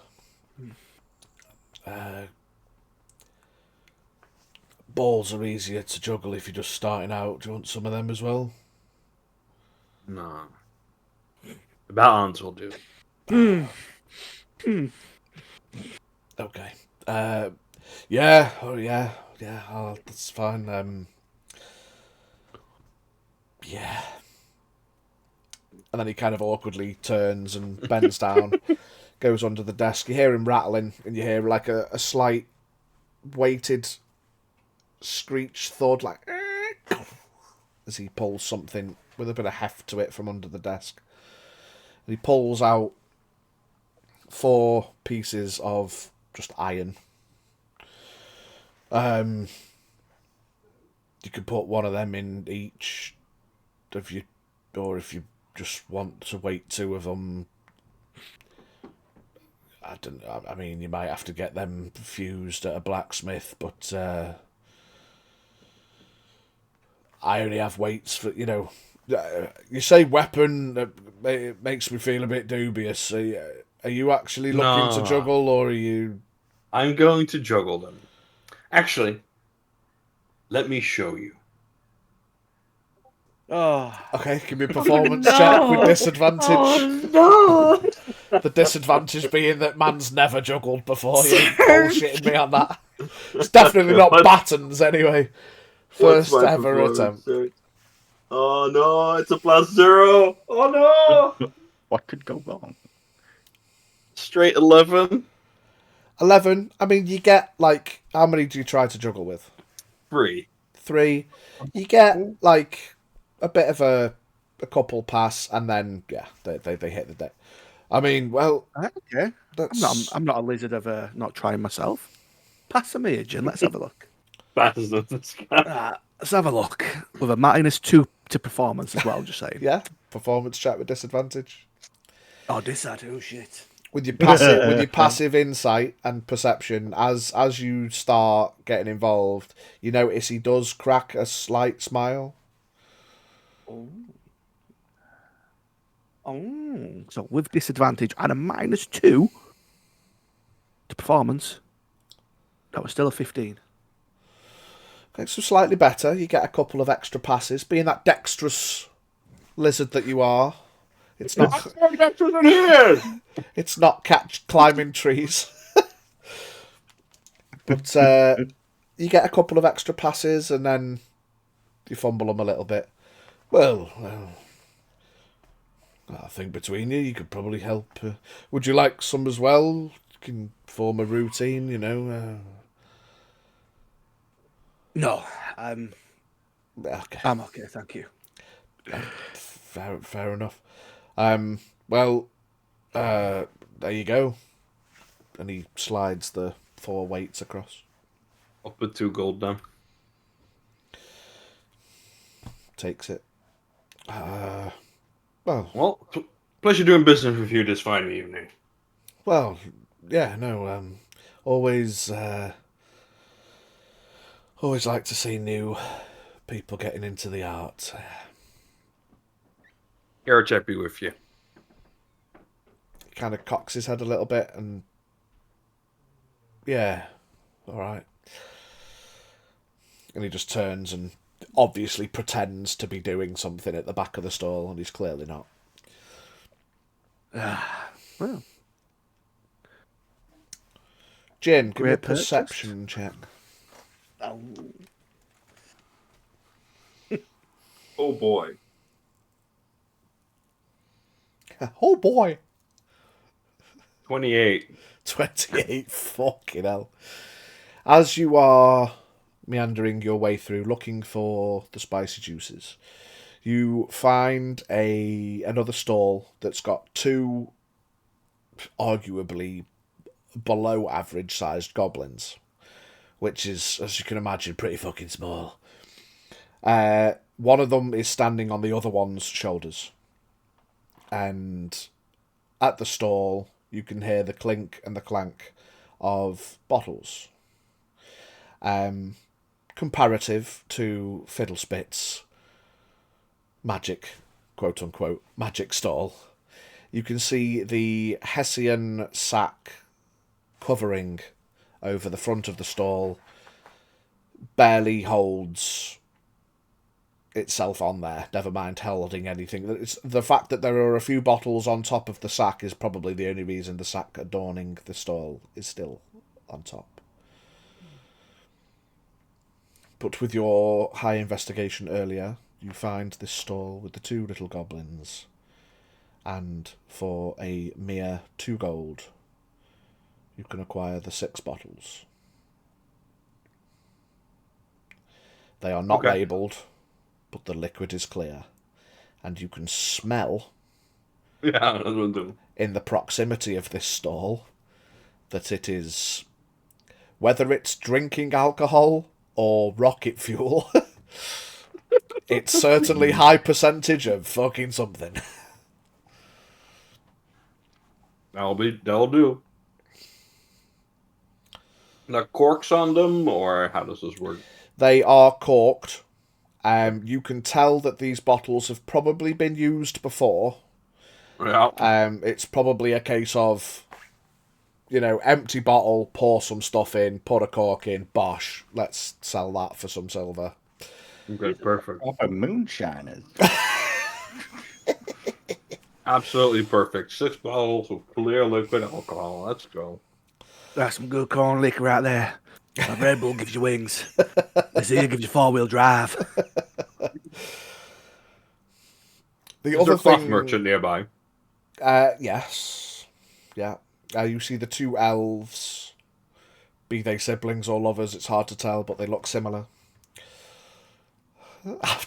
Balls are easier to juggle if you're just starting out. Do you want some of them as well? No. The batons will do. Okay. Yeah. Oh, yeah. Yeah. Oh, that's fine. Yeah. And then he kind of awkwardly turns and bends down, goes under the desk. You hear him rattling, and you hear like a slight weighted screech thud, like as he pulls something with a bit of heft to it from under the desk. And he pulls out 4 pieces of just iron. You could put one of them in each of you, or if you just want to weight 2 of them, I mean, you might have to get them fused at a blacksmith, but I only have weights for, you say weapon, it makes me feel a bit dubious. Are you actually looking to juggle, or are you... I'm going to juggle them. Actually, let me show you. Oh, Okay, give me a performance check with disadvantage. Oh no! The disadvantage being that man's never juggled before. You bullshitting me on that. It's definitely not battens anyway. First ever attempt. Oh no, it's a +0. Oh no! What could go wrong? Straight 11. 11. I mean, you get, like, how many do you try to juggle with? 3. 3. You get, like, a bit of a couple pass, and then, yeah, they hit the deck. I mean, well... okay. I'm not a lizard of not trying myself. Pass them here, Jin. Let's have a look. Let's Let's have a look. With a -2 to performance as well, just saying. Yeah, performance check with disadvantage. Oh, oh shit. With your passive insight and perception, as you start getting involved, you notice he does crack a slight smile. Oh. So with disadvantage and a -2 to performance, that was still a 15. Okay, so slightly better. You get a couple of extra passes. Being that dexterous lizard that you are, it's not. It's not climbing trees. But you get a couple of extra passes, and then you fumble them a little bit. Well, I think between you could probably help. Would you like some as well? You can form a routine, No, Okay. I'm okay, thank you. Fair enough. Well, there you go. And he slides the 4 weights across. I'll put 2 gold down. Takes it. Well, pleasure doing business with you this fine evening. Well, yeah, no, always like to see new people getting into the art. Kerecekian be with you. He kind of cocks his head a little bit and... Yeah, alright. And he just turns and obviously pretends to be doing something at the back of the stall, and he's clearly not. Well, Jin, give me a Great purchase. perception check. Oh boy. Oh boy! 28. 28, fucking hell. As you are meandering your way through, looking for the spicy juices, you find another stall that's got 2 arguably below average sized goblins, which is, as you can imagine, pretty fucking small. One of them is standing on the other one's shoulders, and at the stall you can hear the clink and the clank of bottles. Comparative to Fiddlespit's magic, quote unquote, magic stall, you can see the Hessian sack covering over the front of the stall barely holds itself on there, never mind holding anything. It's the fact that there are a few bottles on top of the sack is probably the only reason the sack adorning the stall is still on top. But with your high investigation earlier, you find this stall with the 2 little goblins, and for a mere 2 gold, you can acquire the 6 bottles. They are not labelled, but the liquid is clear, and you can smell in the proximity of this stall that it is, whether it's drinking alcohol or rocket fuel, it's certainly high percentage of fucking something. That'll do. Now, corks on them, or how does this work? They are corked. You can tell that these bottles have probably been used before. Yeah. It's probably a case of, empty bottle, pour some stuff in, put a cork in, bosh, let's sell that for some silver. Okay, perfect. Proper moonshiners. Absolutely perfect. 6 bottles of clear liquid alcohol. Let's go. That's some good corn liquor out there. A Red Bull gives you wings. This here gives you 4-wheel drive. The Is other there a cloth thing, merchant nearby? yes, yeah. You see the 2 elves, be they siblings or lovers, it's hard to tell, but they look similar.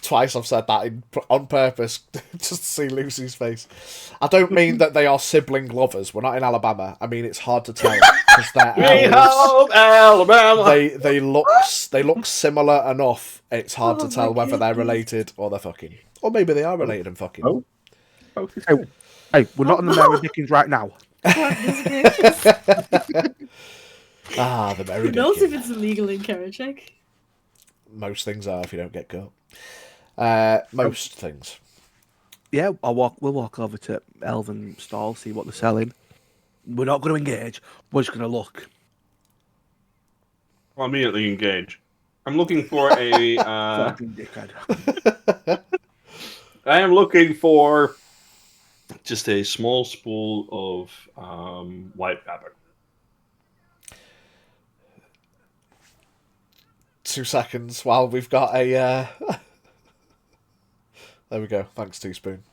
Twice I've said that on purpose, just to see Lucy's face. I don't mean that they are sibling lovers. We're not in Alabama. I mean, it's hard to tell because they're elves. Alabama. They look similar enough. It's hard to tell whether they're related or they're fucking, or maybe they are related and fucking. Oh. Hey, we're not on the Mary Dickens right now. The Merry Who knows if Dickens. it's illegal in Kerechek? Most things are if you don't get caught. Most things. Yeah, we'll walk over to Elven stall, see what they're selling. We're not going to engage. We're just going to look. I'll immediately engage. I'm looking for a. Fucking dickhead. I am looking for just a small spool of white fabric. 2 seconds while we've got a. There we go. Thanks, Teaspoon.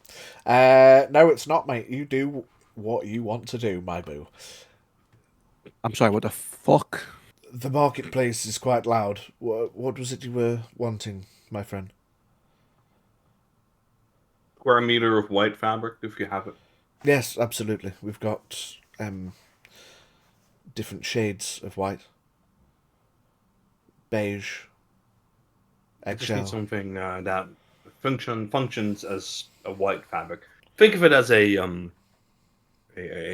No, it's not, mate. You do what you want to do, my boo. I'm sorry, what the fuck? The marketplace is quite loud. What was it you were wanting, my friend? Square meter of white fabric, if you have it. Yes, absolutely. We've got different shades of white. Beige. I just Eggshell. need something that functions as a white fabric. Think of it as a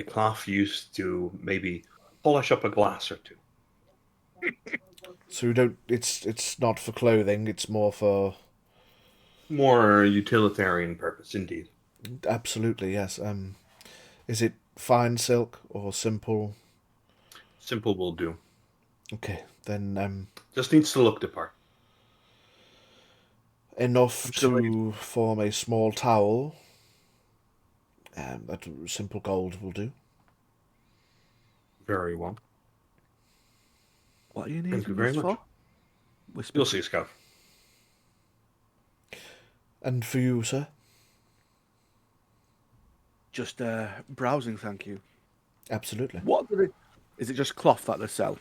cloth used to maybe polish up a glass or two. So we don't. It's not for clothing. It's more for. More utilitarian purpose, indeed. Absolutely, yes. Is it fine silk or simple? Simple will do. Okay, then Just needs to look the part. enough to form a small towel. That simple gold will do. Very well. What are you Thank you needing very this much. for? Whisper. You'll see, Scuff. And for you, sir? Just browsing, thank you. Absolutely. What do they... Is it just cloth that they sell?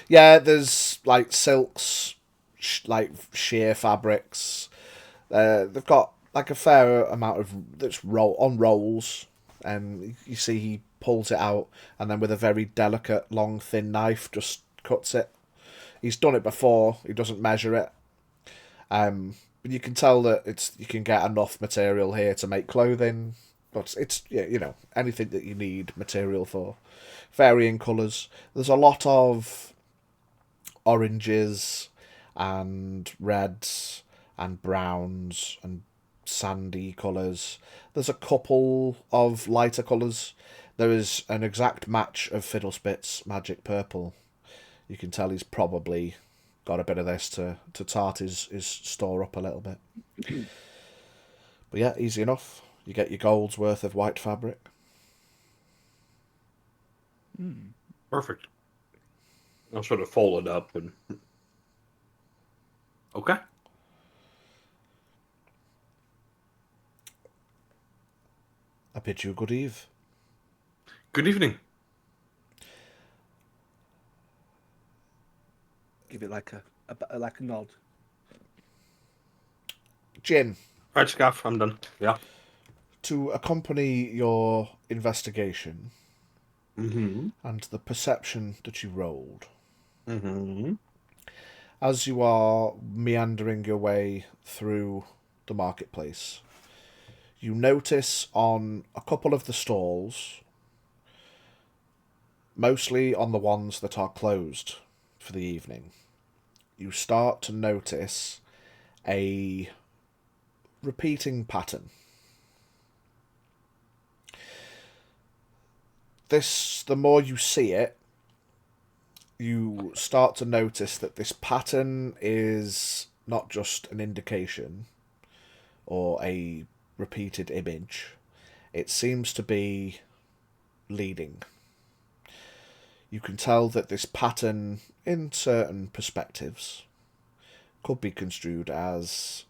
Yeah, there's like silks, like sheer fabrics. They've got like a fair amount of that's on rolls, and you see he pulls it out, and then with a very delicate, long, thin knife, just cuts it. He's done it before. He doesn't measure it. But you can tell that you can get enough material here to make clothing, but it's anything that you need material for. Varying colours. There's a lot of oranges and reds and browns and sandy colours. There's a couple of lighter colours. There is an exact match of Fiddlespit's magic purple. You can tell he's probably got a bit of this to tart his store up a little bit. But yeah, easy enough. You get your gold's worth of white fabric. Perfect. I'll sort of fold it up and. Okay. I bid you good eve. Good evening. Give it like a nod. Jin, Right, Scaff, I'm done. Yeah. to accompany your investigation Mm-hmm. and the perception that you rolled, Mm-hmm. as you are meandering your way through the marketplace, you notice on a couple of the stalls, mostly on the ones that are closed for the evening, you start to notice a repeating pattern. The more you see it, you start to notice that this pattern is not just an indication or a repeated image. It seems to be leading. You can tell that this pattern, in certain perspectives, could be construed as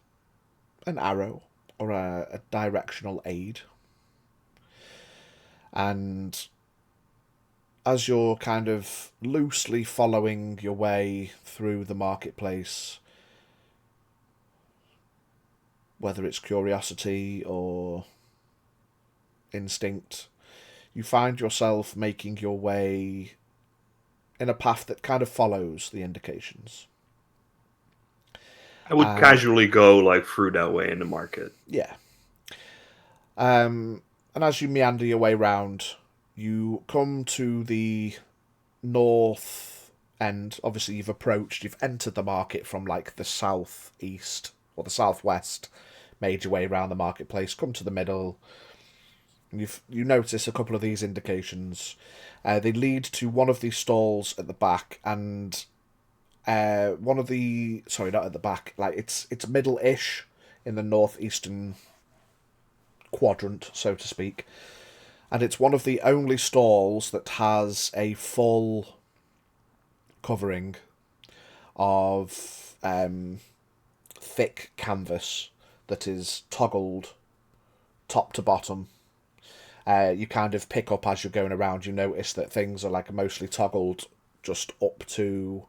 an arrow or a directional aid. And as you're kind of loosely following your way through the marketplace, whether it's curiosity or instinct, you find yourself making your way in a path that kind of follows the indications. I would casually go like through that way in the market. Yeah. And as you meander your way round, you come to the north end. Obviously, you've entered the market from like the southeast or the southwest, made your way around the marketplace, come to the middle. You notice a couple of these indications. They lead to one of these stalls at the back, and not at the back, like it's middle-ish in the northeastern quadrant, so to speak. And it's one of the only stalls that has a full covering of thick canvas that is toggled top to bottom. You kind of pick up as you're going around, you notice that things are like mostly toggled just up to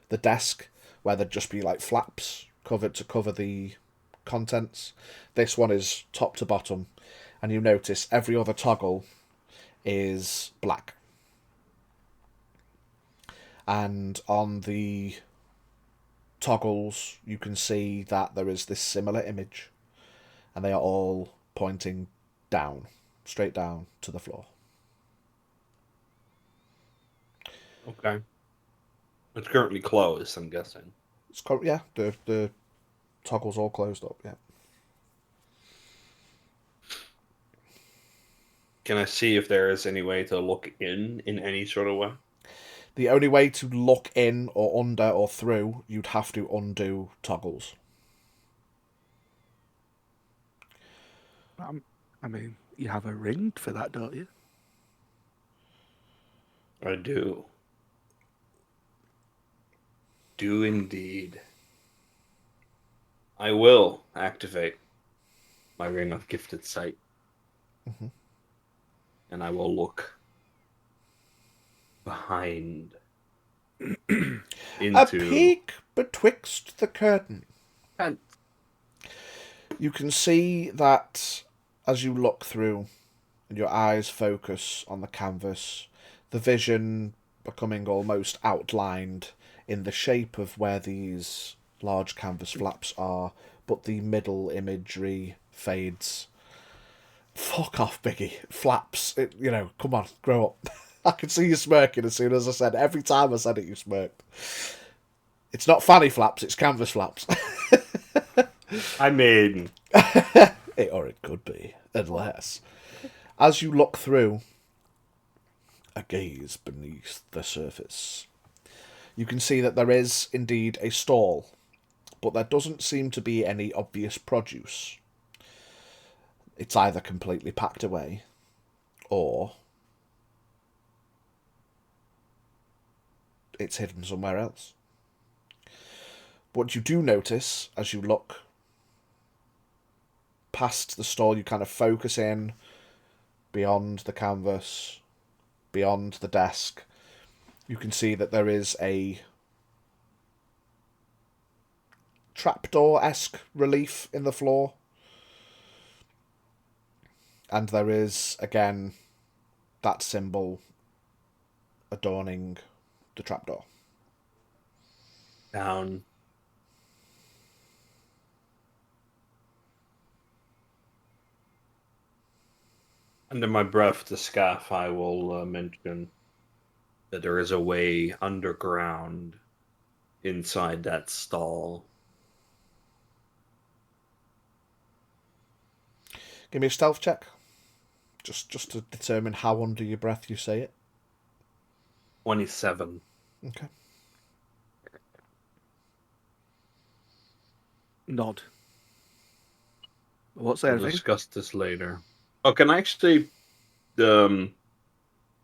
the desk, where there'd just be like flaps covered to cover the contents. This one is top to bottom, and you notice every other toggle is black. And on the toggles, you can see that there is this similar image, and they are all pointing down, straight down to the floor. Okay. It's currently closed, I'm guessing. Yeah, the toggle's all closed up, yeah. Can I see if there is any way to look in any sort of way? The only way to look in or under or through, you'd have to undo toggles. I mean, you have a ring for that, don't you? I do. Do indeed. I will activate my ring of gifted sight. Mm-hmm. And I will look behind into A peek betwixt the curtain. And You can see that as you look through and your eyes focus on the canvas, the vision becoming almost outlined in the shape of where these large canvas flaps are, but the middle imagery fades. Fuck off, Biggie. Flaps. Come on, grow up. I could see you smirking as soon as I said it. Every time I said it, you smirked. It's not fanny flaps, it's canvas flaps. I mean, Or it could be, unless. As you look through, a gaze beneath the surface, you can see that there is indeed a stall, but there doesn't seem to be any obvious produce. It's either completely packed away, or it's hidden somewhere else. What you do notice as you look past the stall, you kind of focus in beyond the canvas, beyond the desk, you can see that there is a trapdoor-esque relief in the floor. And there is, again, that symbol adorning the trapdoor. down. Under my breath to Scaff, I will mention that there is a way underground inside that stall. Give me a stealth check. Just to determine how under your breath you say it. 27. Okay. Nod. What's there? We'll discuss this later. Oh, can I actually the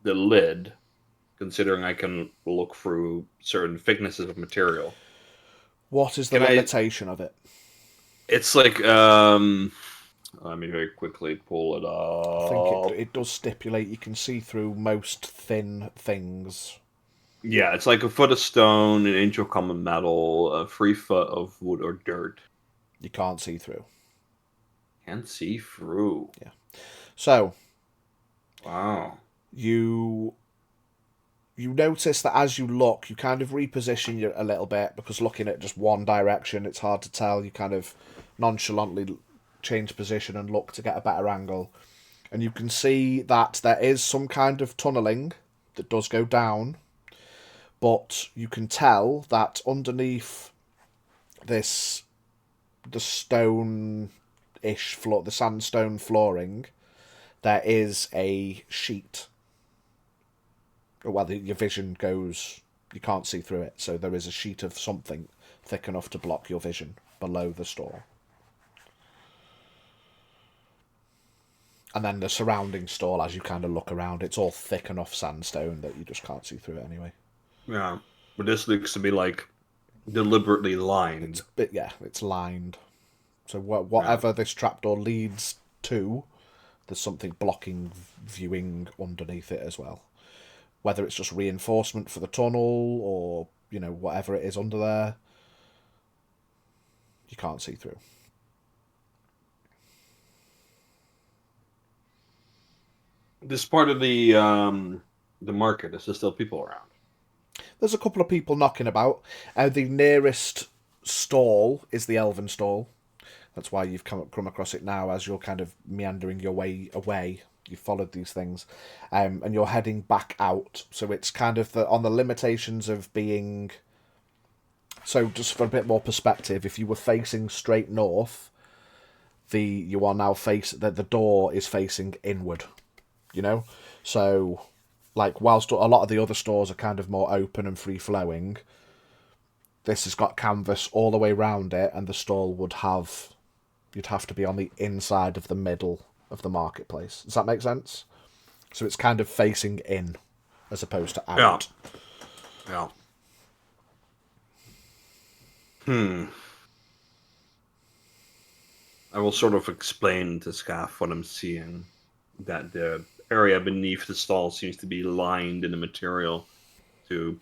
lid, considering I can look through certain thicknesses of material. What is the Can I- limitation of it? It's like let me very quickly pull it up. I think it does stipulate you can see through most thin things. Yeah, it's like a foot of stone, an inch of common metal, 3 foot of wood or dirt. You can't see through. Can't see through. Yeah. So Wow. you notice that as you look, you kind of reposition you a little bit, because looking at just one direction, it's hard to tell. You kind of nonchalantly change position and look to get a better angle. And you can see that there is some kind of tunnelling that does go down, but you can tell that underneath the stone-ish floor, the sandstone flooring, there is a sheet. Well, your vision goes, you can't see through it, so there is a sheet of something thick enough to block your vision below the store. And then the surrounding stall, as you kind of look around, it's all thick enough sandstone that you just can't see through it anyway. Yeah. But this looks to be like deliberately lined. It's lined. So whatever this trapdoor leads to, there's something blocking viewing underneath it as well. Whether it's just reinforcement for the tunnel or, whatever it is under there, you can't see through. This part of the market, is there still people around? There's a couple of people knocking about. The nearest stall is the Elven stall. That's why you've come across it now as you're kind of meandering your way away. You've followed these things. And you're heading back out. So it's kind of on the limitations of being... So just for a bit more perspective, if you were facing straight north, you are now the door is facing inward. So, like, whilst a lot of the other stores are kind of more open and free-flowing, this has got canvas all the way around it, and the stall you'd have to be on the inside of the middle of the marketplace. Does that make sense? So it's kind of facing in, as opposed to out. Yeah. I will sort of explain to Scaff what I'm seeing. That the area beneath the stall seems to be lined in the material to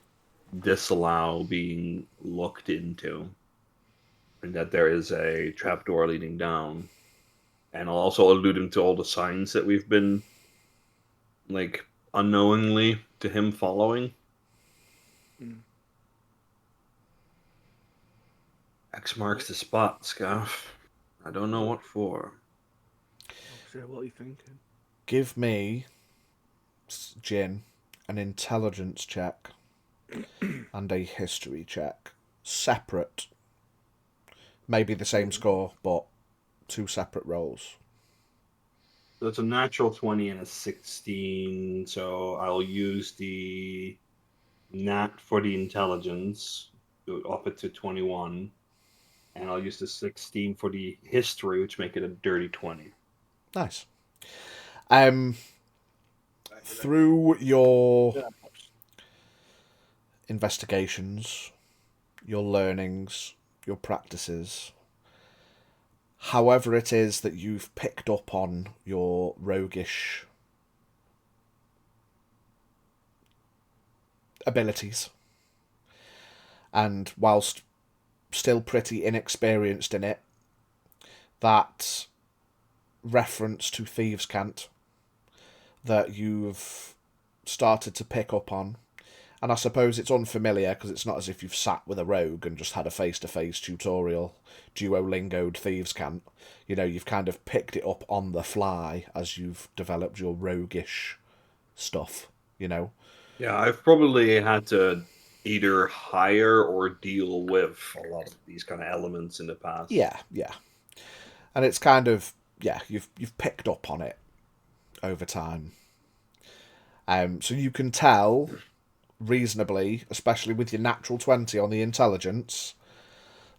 disallow being looked into. And that there is a trapdoor leading down. And I'll also allude him to all the signs that we've been, like, unknowingly to him following. X marks the spot, Scaff. I don't know what for. So what are you thinking? Give me, Jin, an intelligence check and a history check. Separate. Maybe the same score, but 2 separate rolls. So it's a natural 20 and a 16. So I'll use the nat for the intelligence, up it to 21. And I'll use the 16 for the history, which make it a dirty 20. Nice. Through your investigations, your learnings, your practices, however it is that you've picked up on your roguish abilities, and whilst still pretty inexperienced in it, that reference to thieves' cant that you've started to pick up on, and I suppose it's unfamiliar because it's not as if you've sat with a rogue and just had a face-to-face tutorial, Duolingo'd thieves' cant. You know, you've kind of picked it up on the fly as you've developed your roguish stuff, you know? Yeah, I've probably had to either hire or deal with a lot of these kind of elements in the past. Yeah. And it's kind of, you've picked up on it over time. So you can tell reasonably, especially with your natural 20 on the intelligence,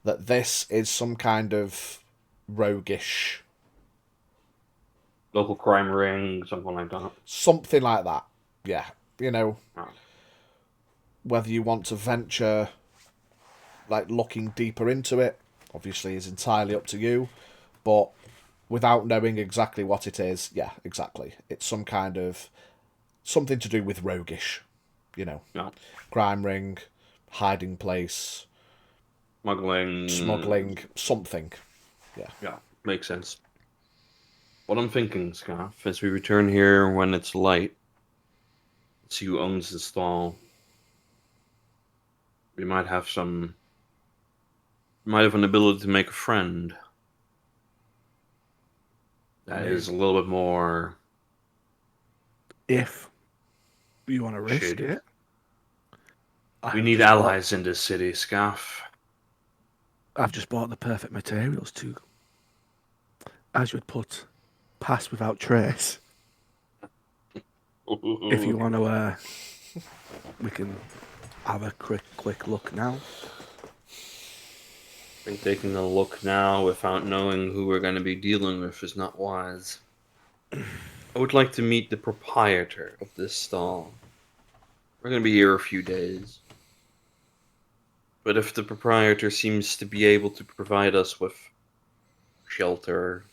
that this is some kind of roguish... Local crime ring, something like that. Something like that, yeah. You know, Oh. whether you want to venture, like, looking deeper into it, obviously is entirely up to you, but without knowing exactly what it is, yeah, exactly. It's some kind of... something to do with roguish, you know. Yeah. Crime ring, hiding place, smuggling, something. Yeah, makes sense. What I'm thinking, Scaff, as we return here when it's light, see who owns the stall. We might have an ability to make a friend. That is a little bit more... If you want to risk Shady. it. We need allies in this city, Scaff. I've just bought the perfect materials to, as you'd put, pass without trace. If you want to, we can have a quick look now. I think taking a look now without knowing who we're going to be dealing with is not wise. I would like to meet the proprietor of this stall. We're going to be here a few days. But if the proprietor seems to be able to provide us with shelter,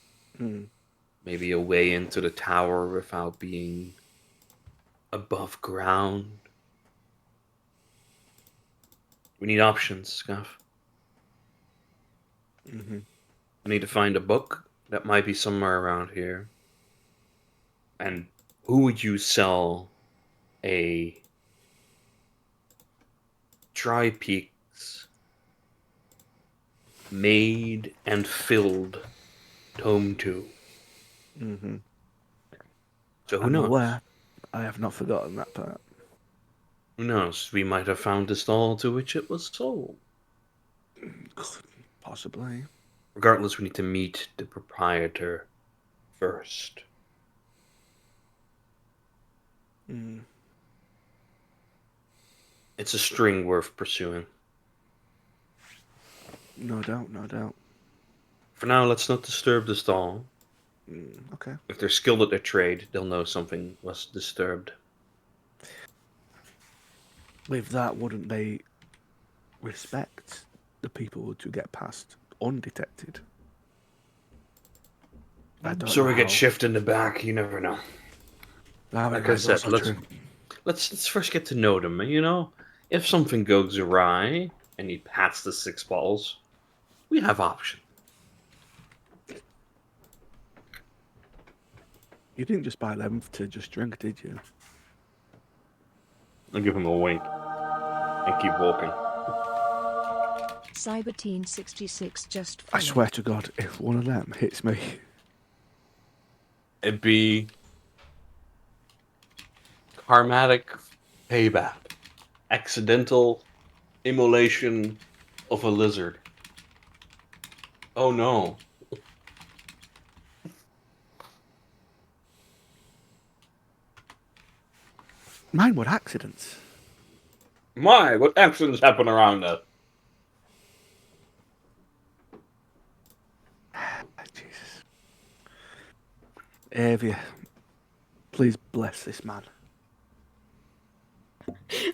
maybe a way into the tower without being above ground. We need options, Scuff. I need to find a book that might be somewhere around here. And who would you sell a Tri-Peaks made and filled tome to? So who knows? Aware. I have not forgotten that part. Who knows? We might have found the stall to which it was sold. Possibly. Regardless, we need to meet the proprietor first. It's a string worth pursuing. No doubt. For now, let's not disturb the stall. Okay. If they're skilled at their trade, they'll know something was disturbed. With that, wouldn't they respect the people to get past undetected? So we get shift in the back, you never know. Like I said, let's first get to know them, you know? If something goes awry and he pats the 6 balls, we have options. You didn't just buy them to just drink, did you? I'll give him a wink and keep walking. Cyberteen66 just I followed. swear to God, if one of them hits me, It'd be karmatic payback. Accidental immolation of a lizard. Oh no. Mine were accidents. My, what accidents happen around us? Jesus. Avia, please bless this man.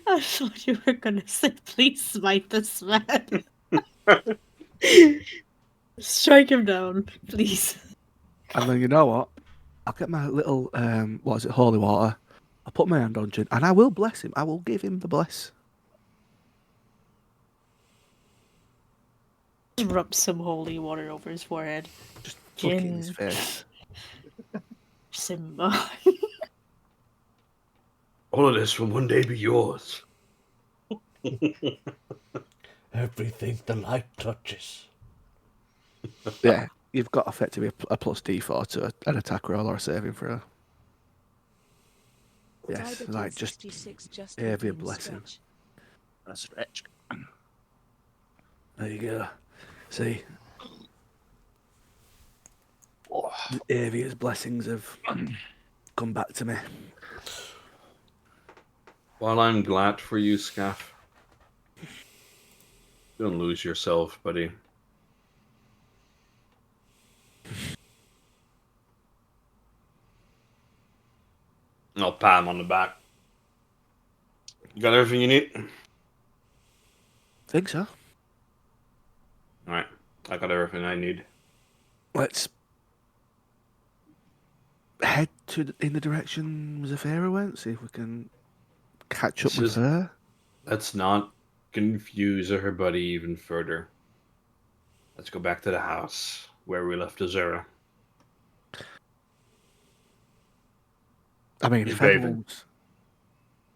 I thought you were gonna say, please smite this man. Strike him down, please. And then you know what? I'll get my little, what is it, holy water. I'll put my hand on Jin, and I will bless him. I will give him the bless. Just rub some holy water over his forehead. Just flick it in his Jin. face. Simba. All of this will one day be yours. Everything the light touches. Yeah, you've got effectively a plus D4 to an attack roll or a saving throw. Yes, Diabetes like just 66 just Avia within blessing. stretch. A stretch. There you go. See, Avia's blessings have come back to me. While I'm glad for you, Scaff, don't lose yourself, buddy. I'll pat him on the back. You got everything you need? Think so. Alright, I got everything I need. Let's head in the direction Zafira went. See if we can catch up This with is- her. Let's not confuse everybody even further. Let's go back to the house where we left Azura. I mean, He's if bathing. anyone's,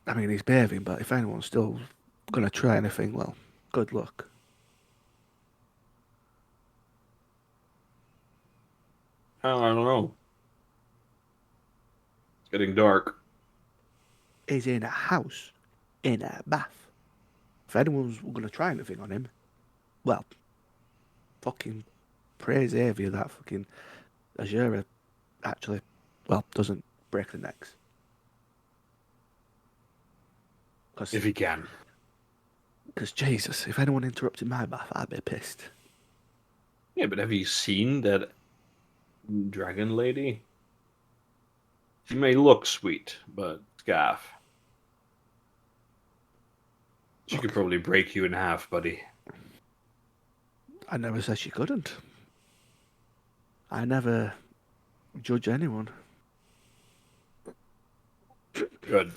I mean, he's bathing, but if anyone's still gonna try anything, well, good luck. Oh, I don't know. It's getting dark. He's in a house, in a bath. If anyone's gonna try anything on him, well, fucking praise Avia that fucking Azura actually, well, doesn't break the necks. If he can. Because Jesus, if anyone interrupted my bath, I'd be pissed. Yeah, but have you seen that dragon lady? She may look sweet, but Scaff. She could probably break you in half, buddy. I never said she couldn't. I never judge anyone. Good.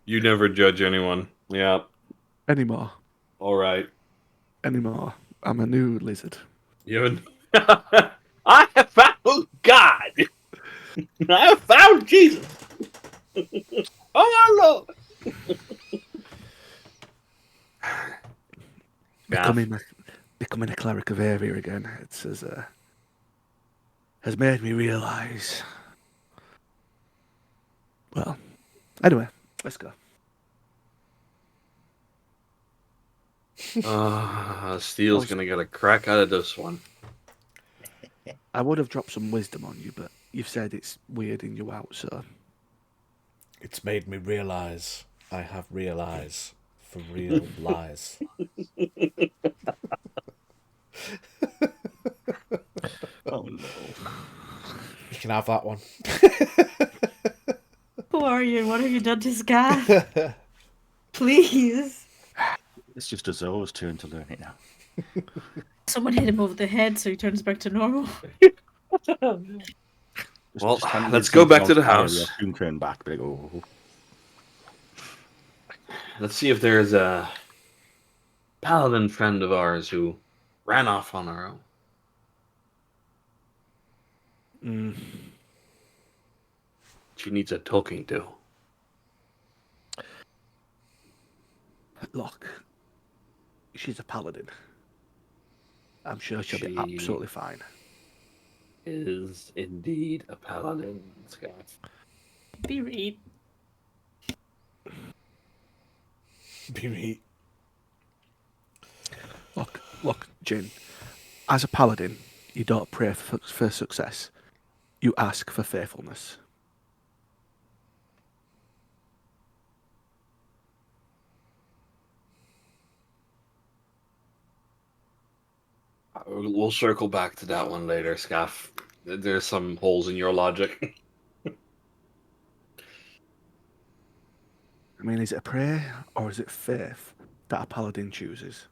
You never judge anyone. Yeah. Anymore. Alright. Anymore. I'm a new lizard. You haven't... I have found God! I have found Jesus! Oh my Lord! Becoming a cleric of Avia again. It's has made me realise. Well, anyway, let's go. Steele's gonna get a crack out of this one. I would have dropped some wisdom on you, but you've said it's weirding you out, so It's made me realise I have realise for real lies. Oh no. You can have that one. Who are you? What have you done to Scaff? Please. It's just Azura's turn to learn it now. Someone hit him over the head so he turns back to normal. Well, hand let's him go something back to on the fire, house. he'll soon turn back, but oh. Let's see if there's a paladin friend of ours who ran off on her own. She needs a talking to. look, she's a paladin. I'm sure she'll be She- absolutely fine. is indeed a paladin, Scott. Be read. Be me. Look, Jin. As a paladin, you don't pray for success. You ask for faithfulness. We'll circle back to that one later, Scaff. There's some holes in your logic. I mean, is it a prayer or is it faith that a paladin chooses?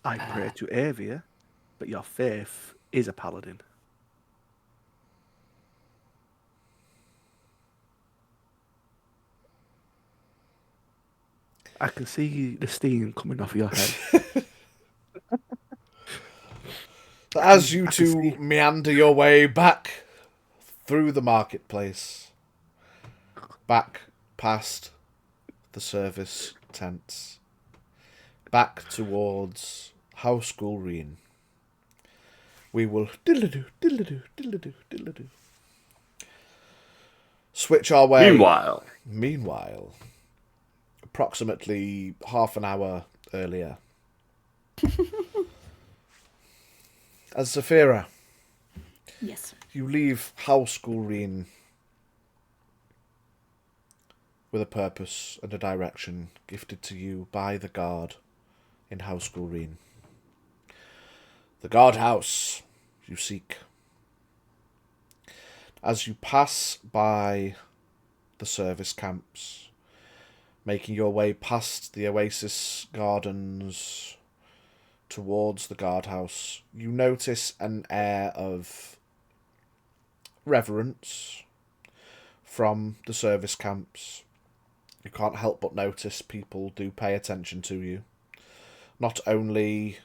I pray to Avia, but your faith is a paladin. I can see the steam coming off your head. As you I can two see- meander your way back through the marketplace, back past the service tents, back towards House Xarmanifax, we will diddle-a-doo, switch our way. Meanwhile, approximately half an hour earlier, as Zafira, Yes. you leave House Xarmanifax with a purpose and a direction gifted to you by the guard in House Xarmanifax. The guardhouse you seek. As you pass by the service camps, making your way past the Oasis Gardens towards the guardhouse, you notice an air of reverence from the service camps. You can't help but notice people do pay attention to you. Not only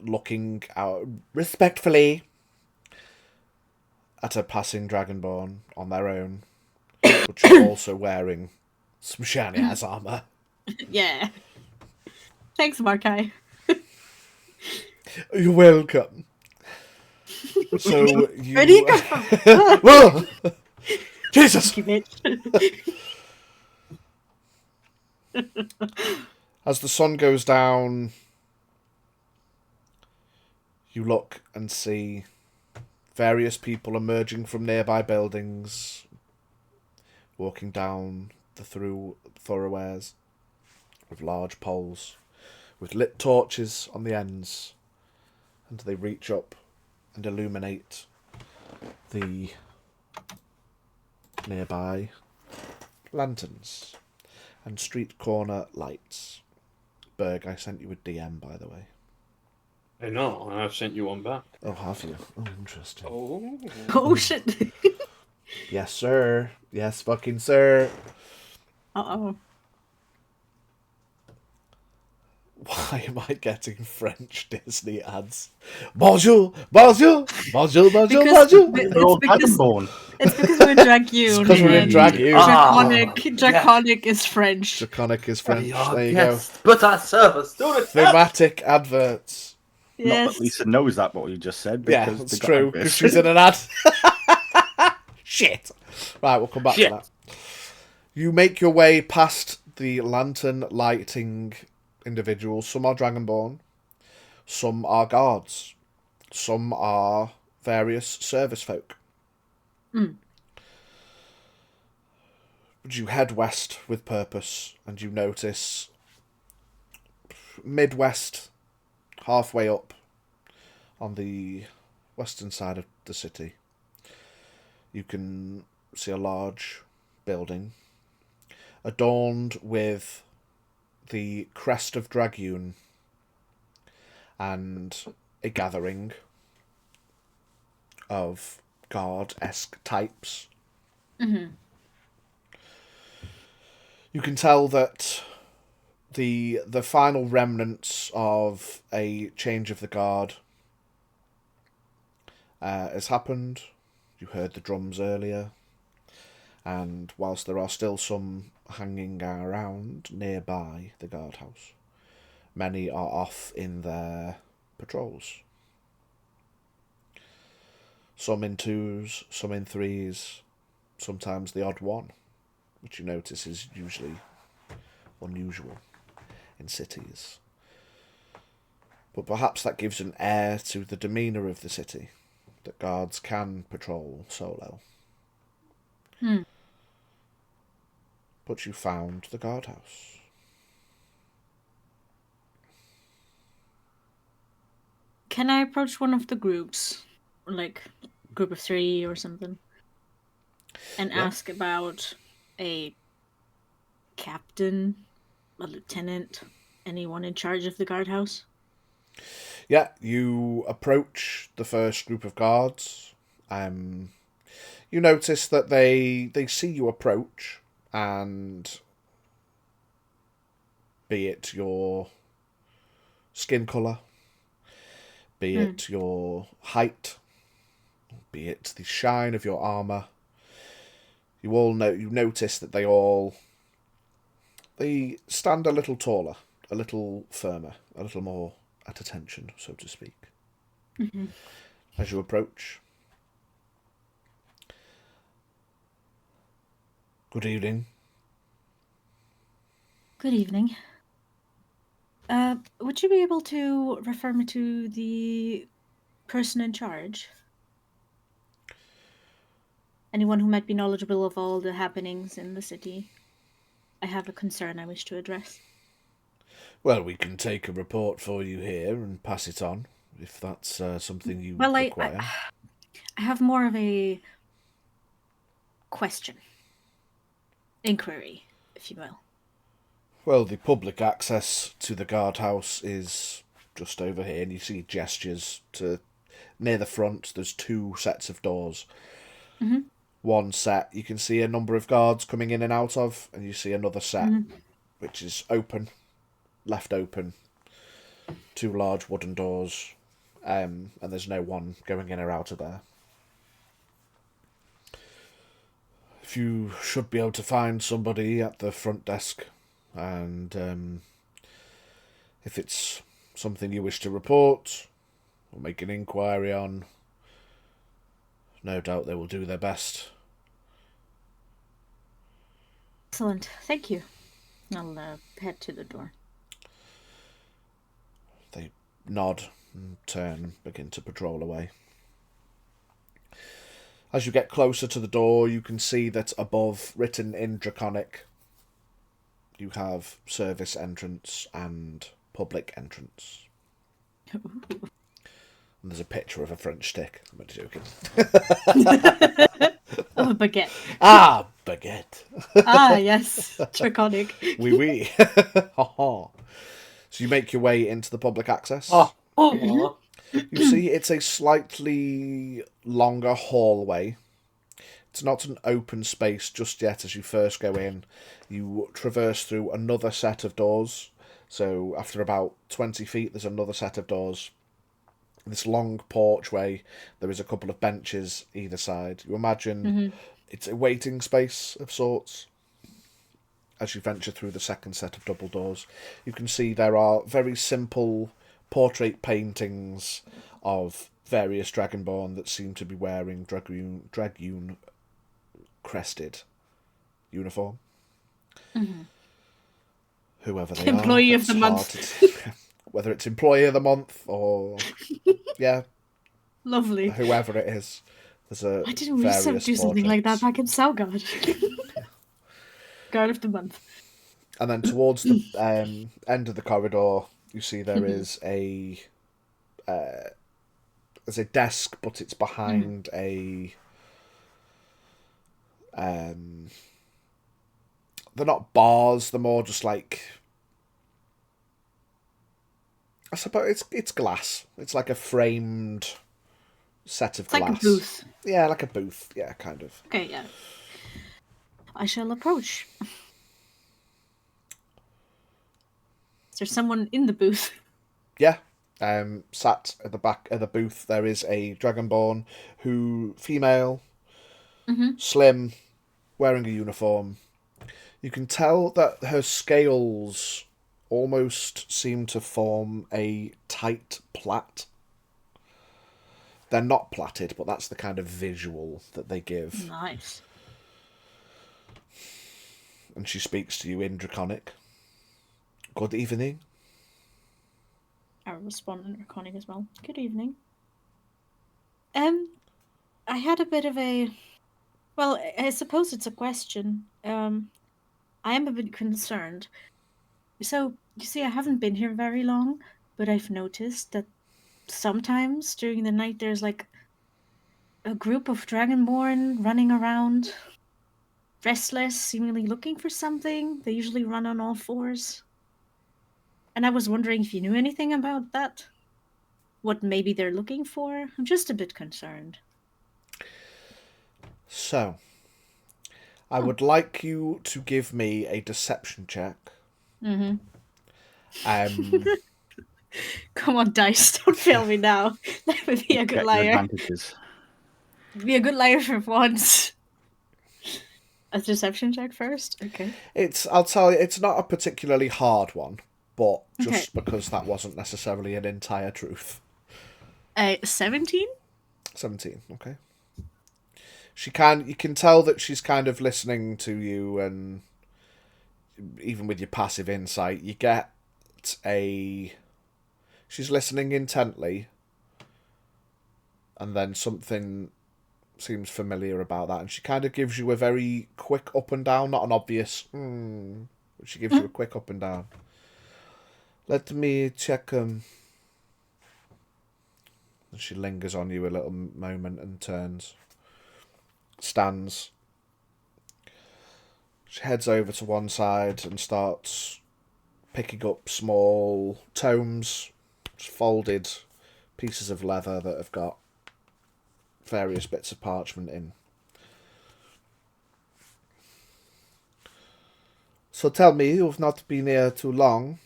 looking out respectfully at a passing Dragonborn on their own, but you're also wearing some shiny ass armour. Yeah. Thanks, Markai. You're welcome. So you... Where do you come from? Whoa! Jesus! You bitch. As the sun goes down, you look and see various people emerging from nearby buildings, walking down the thoroughfares with large poles, with lit torches on the ends, and they reach up and illuminate the nearby lanterns and street corner lights. Berg, I sent you a DM, by the way. I know, and I've sent you one back. Oh, have you? Oh, interesting. Oh. Oh shit. Yes, sir. Yes, fucking sir. Uh-oh. Why am I getting French Disney ads? Bonjour, bonjour, bonjour, bonjour, bonjour. They're all Dragonborn. It's because we're in Dragoon. Because we're in and Dragoon. Draconic is French. Draconic is French. Your There you guest, but I serve us. Do go. it. Thematic adverts. Not Yes. that Lisa knows that, what you just said. Yeah, Because it's they got true, because she's in an ad. Shit. Right, we'll come back to that. You make your way past the lantern lighting individuals. Some are Dragonborn. Some are guards. Some are various service folk. Mm. But you head west with purpose, and you notice Midwest, halfway up on the western side of the city, you can see a large building adorned with the crest of Dragoon and a gathering of guard-esque types. Mm-hmm. You can tell that the final remnants of a change of the guard has happened. You heard the drums earlier, and whilst there are still some hanging around nearby the guardhouse, Many are off in their patrols. Some in 2s, some in 3s, sometimes the odd one, which you notice is usually unusual in cities. But perhaps that gives an air to the demeanour of the city, that guards can patrol solo. But you found the guardhouse. Can I approach one of the groups, like group of 3 or something, and ask about a captain, a lieutenant, anyone in charge of the guardhouse? Yeah, you approach the first group of guards. You notice that they see you approach, and be it your skin colour, be it your height, be it the shine of your armour, you notice that they stand a little taller, a little firmer, a little more at attention, so to speak. As you approach. Good evening. Good evening. Would you be able to refer me to the person in charge? Anyone who might be knowledgeable of all the happenings in the city? I have a concern I wish to address. Well, we can take a report for you here and pass it on, if that's something you require. I have more of a question. Inquiry, if you will. Well, the public access to the guardhouse is just over here, and you see gestures to near the front. There's 2 sets of doors. One set you can see a number of guards coming in and out of, and you see another set which is open, left open. 2 large wooden doors, and there's no one going in or out of there. If you should be able to find somebody at the front desk, and if it's something you wish to report or make an inquiry on, no doubt they will do their best. Excellent. Thank you. I'll head to the door. They nod and turn and begin to patrol away. As you get closer to the door, you can see that above, written in Draconic, you have service entrance and public entrance. And there's a picture of a French stick. I'm only joking. Oh, baguette. Ah, baguette. Ah, yes. Draconic. Oui, oui. So you make your way into the public access. You see it's a slightly longer hallway. It's not an open space just yet as you first go in. You traverse through another set of doors. So after about 20 feet, there's another set of doors. This long porchway, there is a couple of benches either side. You imagine it's a waiting space of sorts. As you venture through the second set of double doors, you can see there are very simple portrait paintings of various Dragonborn that seem to be wearing Dragoon crested uniform. Whoever they Employee are. of the month. Whether it's employee of the month or Lovely. whoever it is. There's a Why didn't we do something like that back in Salgard? Guard of the month. And then towards the end of the corridor, you see there is a there's a desk, but it's behind a they're not bars, they're more just like, I suppose it's glass. It's like a framed set of glass. Like a booth. Yeah, like a booth. Yeah, kind of. Okay, yeah. I shall approach. Is there someone in the booth? Yeah. Sat at the back of the booth, there is a Dragonborn female, slim, wearing a uniform. You can tell that her scales almost seem to form a tight plait. They're not plaited, but that's the kind of visual that they give. Nice. And she speaks to you in Draconic. Good evening. I respond in Draconic as well. Good evening. I had a bit of a... Well, I suppose it's a question. I am a bit concerned. So, you see, I haven't been here very long, but I've noticed that sometimes during the night there's like a group of Dragonborn running around, restless, seemingly looking for something. They usually run on all fours. And I was wondering if you knew anything about that. What maybe they're looking for? I'm just a bit concerned. So, I would like you to give me a deception check. Mm-hmm. Um, Come on, dice, don't fail me now. Let me be a good Check your liar. advantages. Be a good liar for once. A deception check first? Okay. I'll tell you, it's not a particularly hard one, but Okay. just because that wasn't necessarily an entire truth. 17? 17, okay. You can tell that she's kind of listening to you, and even with your passive insight, you get she's listening intently, and then something seems familiar about that, and she kind of gives you a very quick up and down, not an obvious but she gives you a quick up and down. Let me check and she lingers on you a little moment and stands. She heads over to one side and starts picking up small tomes, folded pieces of leather that have got various bits of parchment in. So tell me, you've not been here too long.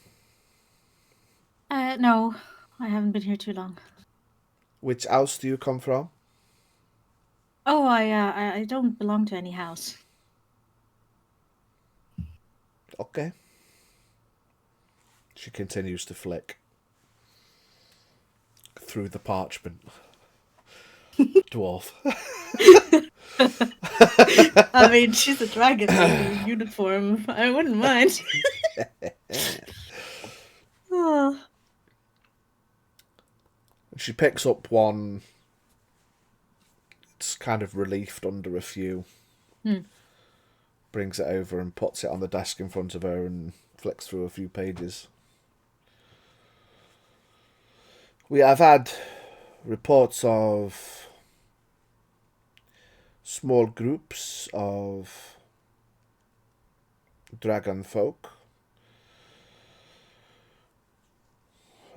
No, I haven't been here too long. Which house do you come from? Oh, I don't belong to any house. Okay. She continues to flick through the parchment. Dwarf. I mean, she's a dragon in uniform. I wouldn't mind. Oh. She picks up one. It's kind of relieved under a few. Brings it over and puts it on the desk in front of her and flicks through a few pages. We have had reports of small groups of dragon folk,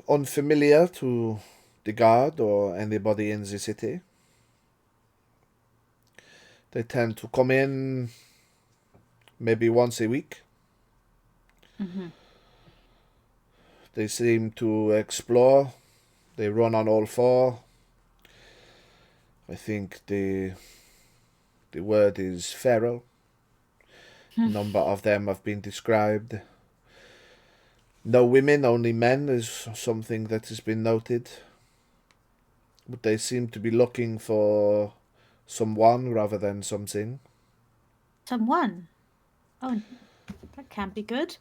unfamiliar to the guard or anybody in the city. They tend to come in maybe once a week. Mm-hmm. They seem to explore. They run on all four. I think the word is feral. A number of them have been described. No women, only men is something that has been noted. But they seem to be looking for someone rather than something. Someone? Oh, that can't be good.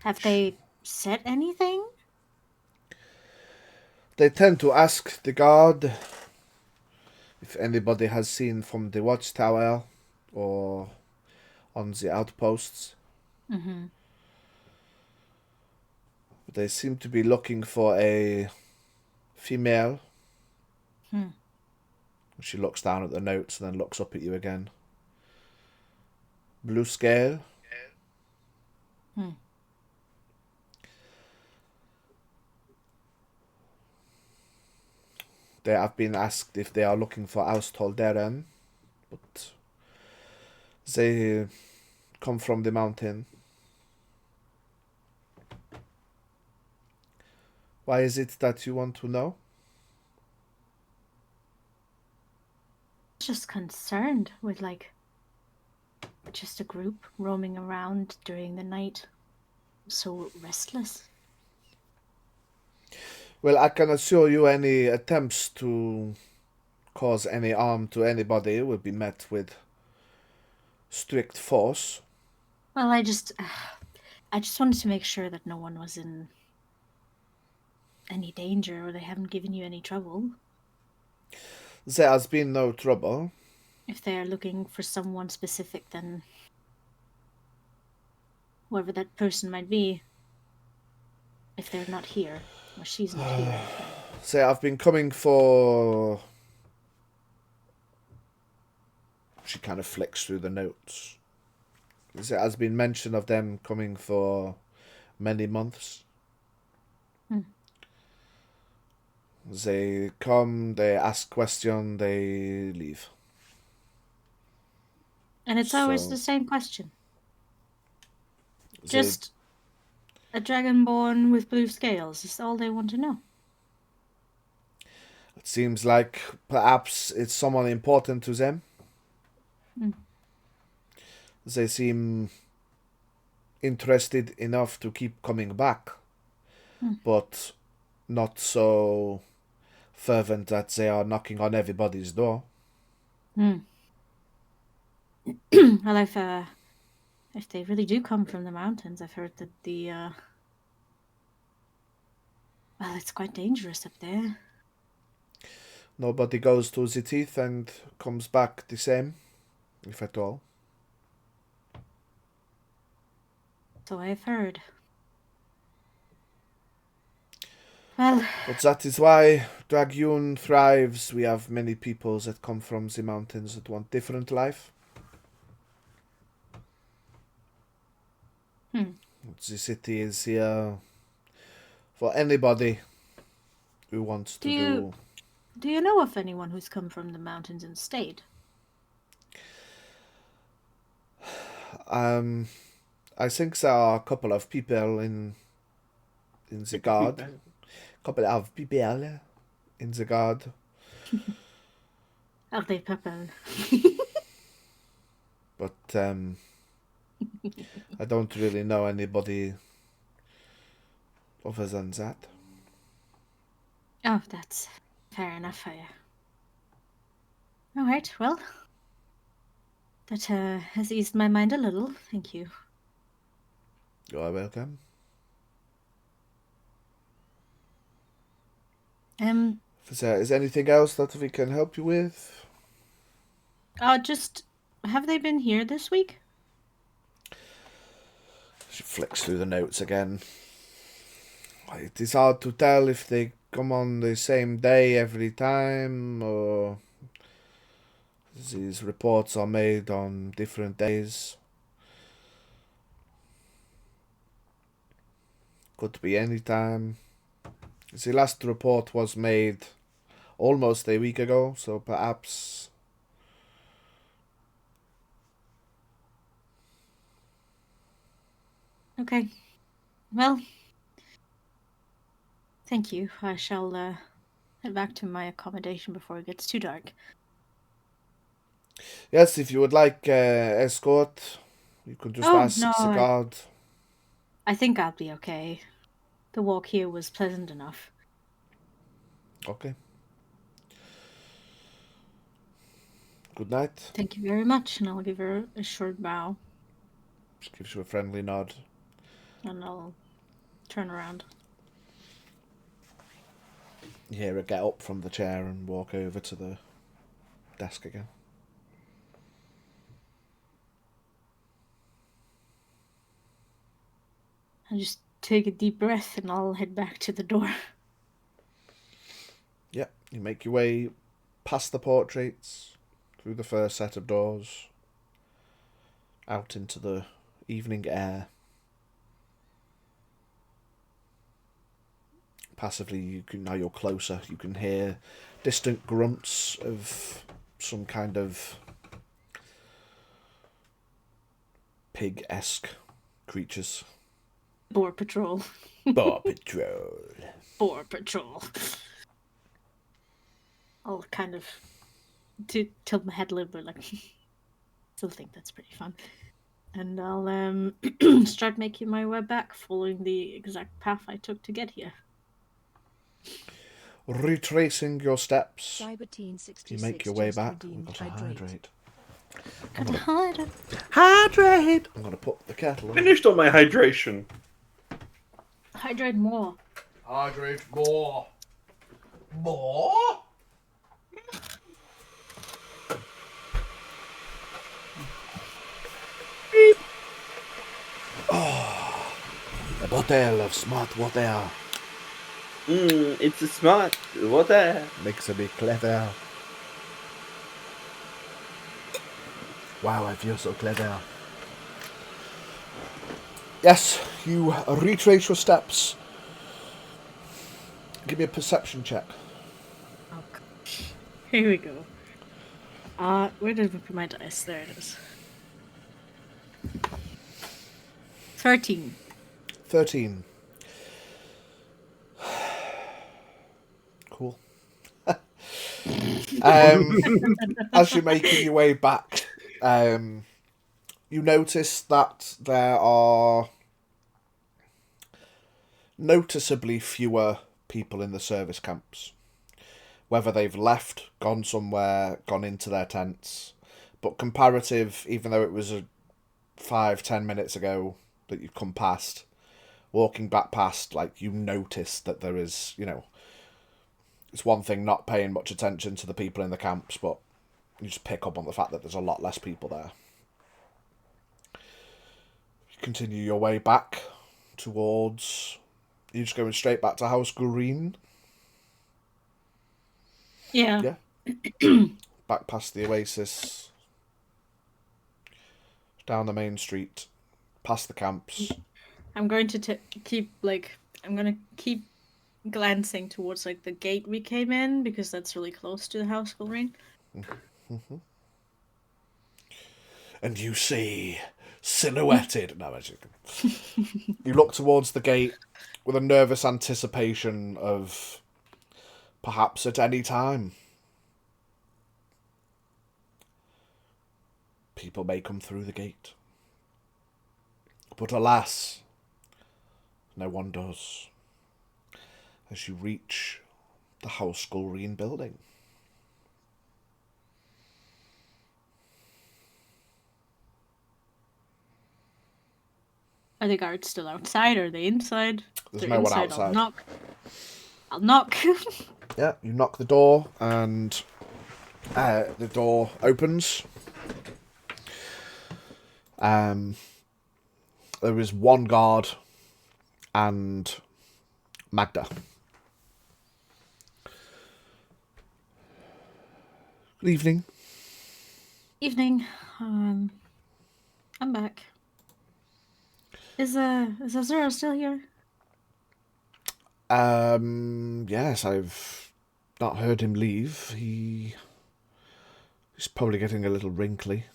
Have they said anything? They tend to ask the guard if anybody has seen from the watchtower or on the outposts. Mm-hmm. They seem to be looking for a female. She looks down at the notes and then looks up at you again. Blue scale. They have been asked if they are looking for Austalderan, but they come from the mountain. Why is it that you want to know? Just concerned with, like, just a group roaming around during the night. So restless. Well, I can assure you any attempts to cause any harm to anybody will be met with strict force. Well, I just wanted to make sure that no one was in any danger or they haven't given you any trouble. There has been no trouble. If they are looking for someone specific, then whoever that person might be, if they're not here, or she's not here, then... They have been coming for... She kind of flicks through the notes. There has been mention of them coming for many months. They come, they ask question, they leave. And it's always So- the same question. They- Just a dragonborn with blue scales is all they want to know. It seems like perhaps it's someone important to them. They seem interested enough to keep coming back, but not so fervent that they are knocking on everybody's door. Well, if they really do come from the mountains, I've heard that well, it's quite dangerous up there. Nobody goes to the teeth and comes back the same, if at all. So I've heard. Well, But that is why Dragoon thrives. We have many peoples that come from the mountains that want different life. The city is here for anybody who wants to do... do you know of anyone who's come from the mountains and stayed? I think there are a couple of people in the guard. Couple of people in the guard. Are they purple? But I don't really know anybody other than that. Oh, that's fair enough. All right, well, that has eased my mind a little. Thank you. You are welcome. If there is anything else that we can help you with? Just have they been here this week? She flicks through the notes again. It is hard to tell if they come on the same day every time, or these reports are made on different days. Could be any time. The last report was made almost a week ago, so perhaps... Okay. Well, thank you. I shall head back to my accommodation before it gets too dark. Yes, if you would like escort, you could just ask no, the guard. I think I'll be okay. The walk here was pleasant enough. Okay. Good night. Thank you very much, and I'll give her a short bow, She gives you a friendly nod. and I'll turn around. You hear her get up from the chair and walk over to the desk again. I just take a deep breath, and I'll head back to the door. Yep, you make your way past the portraits, through the first set of doors, out into the evening air. Passively, now you're closer, you can hear distant grunts of some kind of pig-esque creatures. Boar patrol. Boar Patrol. Boar patrol. I'll kind of tilt my head a little bit, like still think that's pretty fun. And I'll start making my way back, following the exact path I took to get here. Retracing your steps, Cyberteen66 you make your way just back. We've redeemed got to hydrate. hydrate. Hydrate! I'm going to put the kettle on. Finished on my hydration. Hydrate more. Hydrate more. More? Oh, a bottle of smart water It's a smart water. makes me clever. Wow, I feel so clever. Yes, you retrace your steps. Give me a perception check. Oh, gosh. Here we go. Where did we put my dice? There it is. 13. 13. Cool. As you're making your way back, you notice that there are noticeably fewer people in the service camps. Whether they've left, gone somewhere, gone into their tents. But comparative, even though it was 5-10 minutes ago that you've come past, walking back past, like, you notice that there is, you know, it's one thing not paying much attention to the people in the camps, but you just pick up on the fact that there's a lot less people there. You continue your way back towards... You're just going straight back to House Green? Yeah. Yeah. Back past the Oasis. Down the main street. Past the camps. I'm going to I'm going to keep glancing towards, like, the gate we came in, because that's really close to the House Green. Mm-hmm. And you see, silhouetted... No, as you look towards the gate with a nervous anticipation of perhaps at any time people may come through the gate. But alas, no one does. As you reach the House Green building. Are the guards still outside? Or are they inside? There's They're no one inside, outside. I'll knock. Yeah, you knock the door and the door opens. There is one guard and Magda. Good evening. Evening. I'm back. Is Azura still here? Yes, I've not heard him leave. He's probably getting a little wrinkly.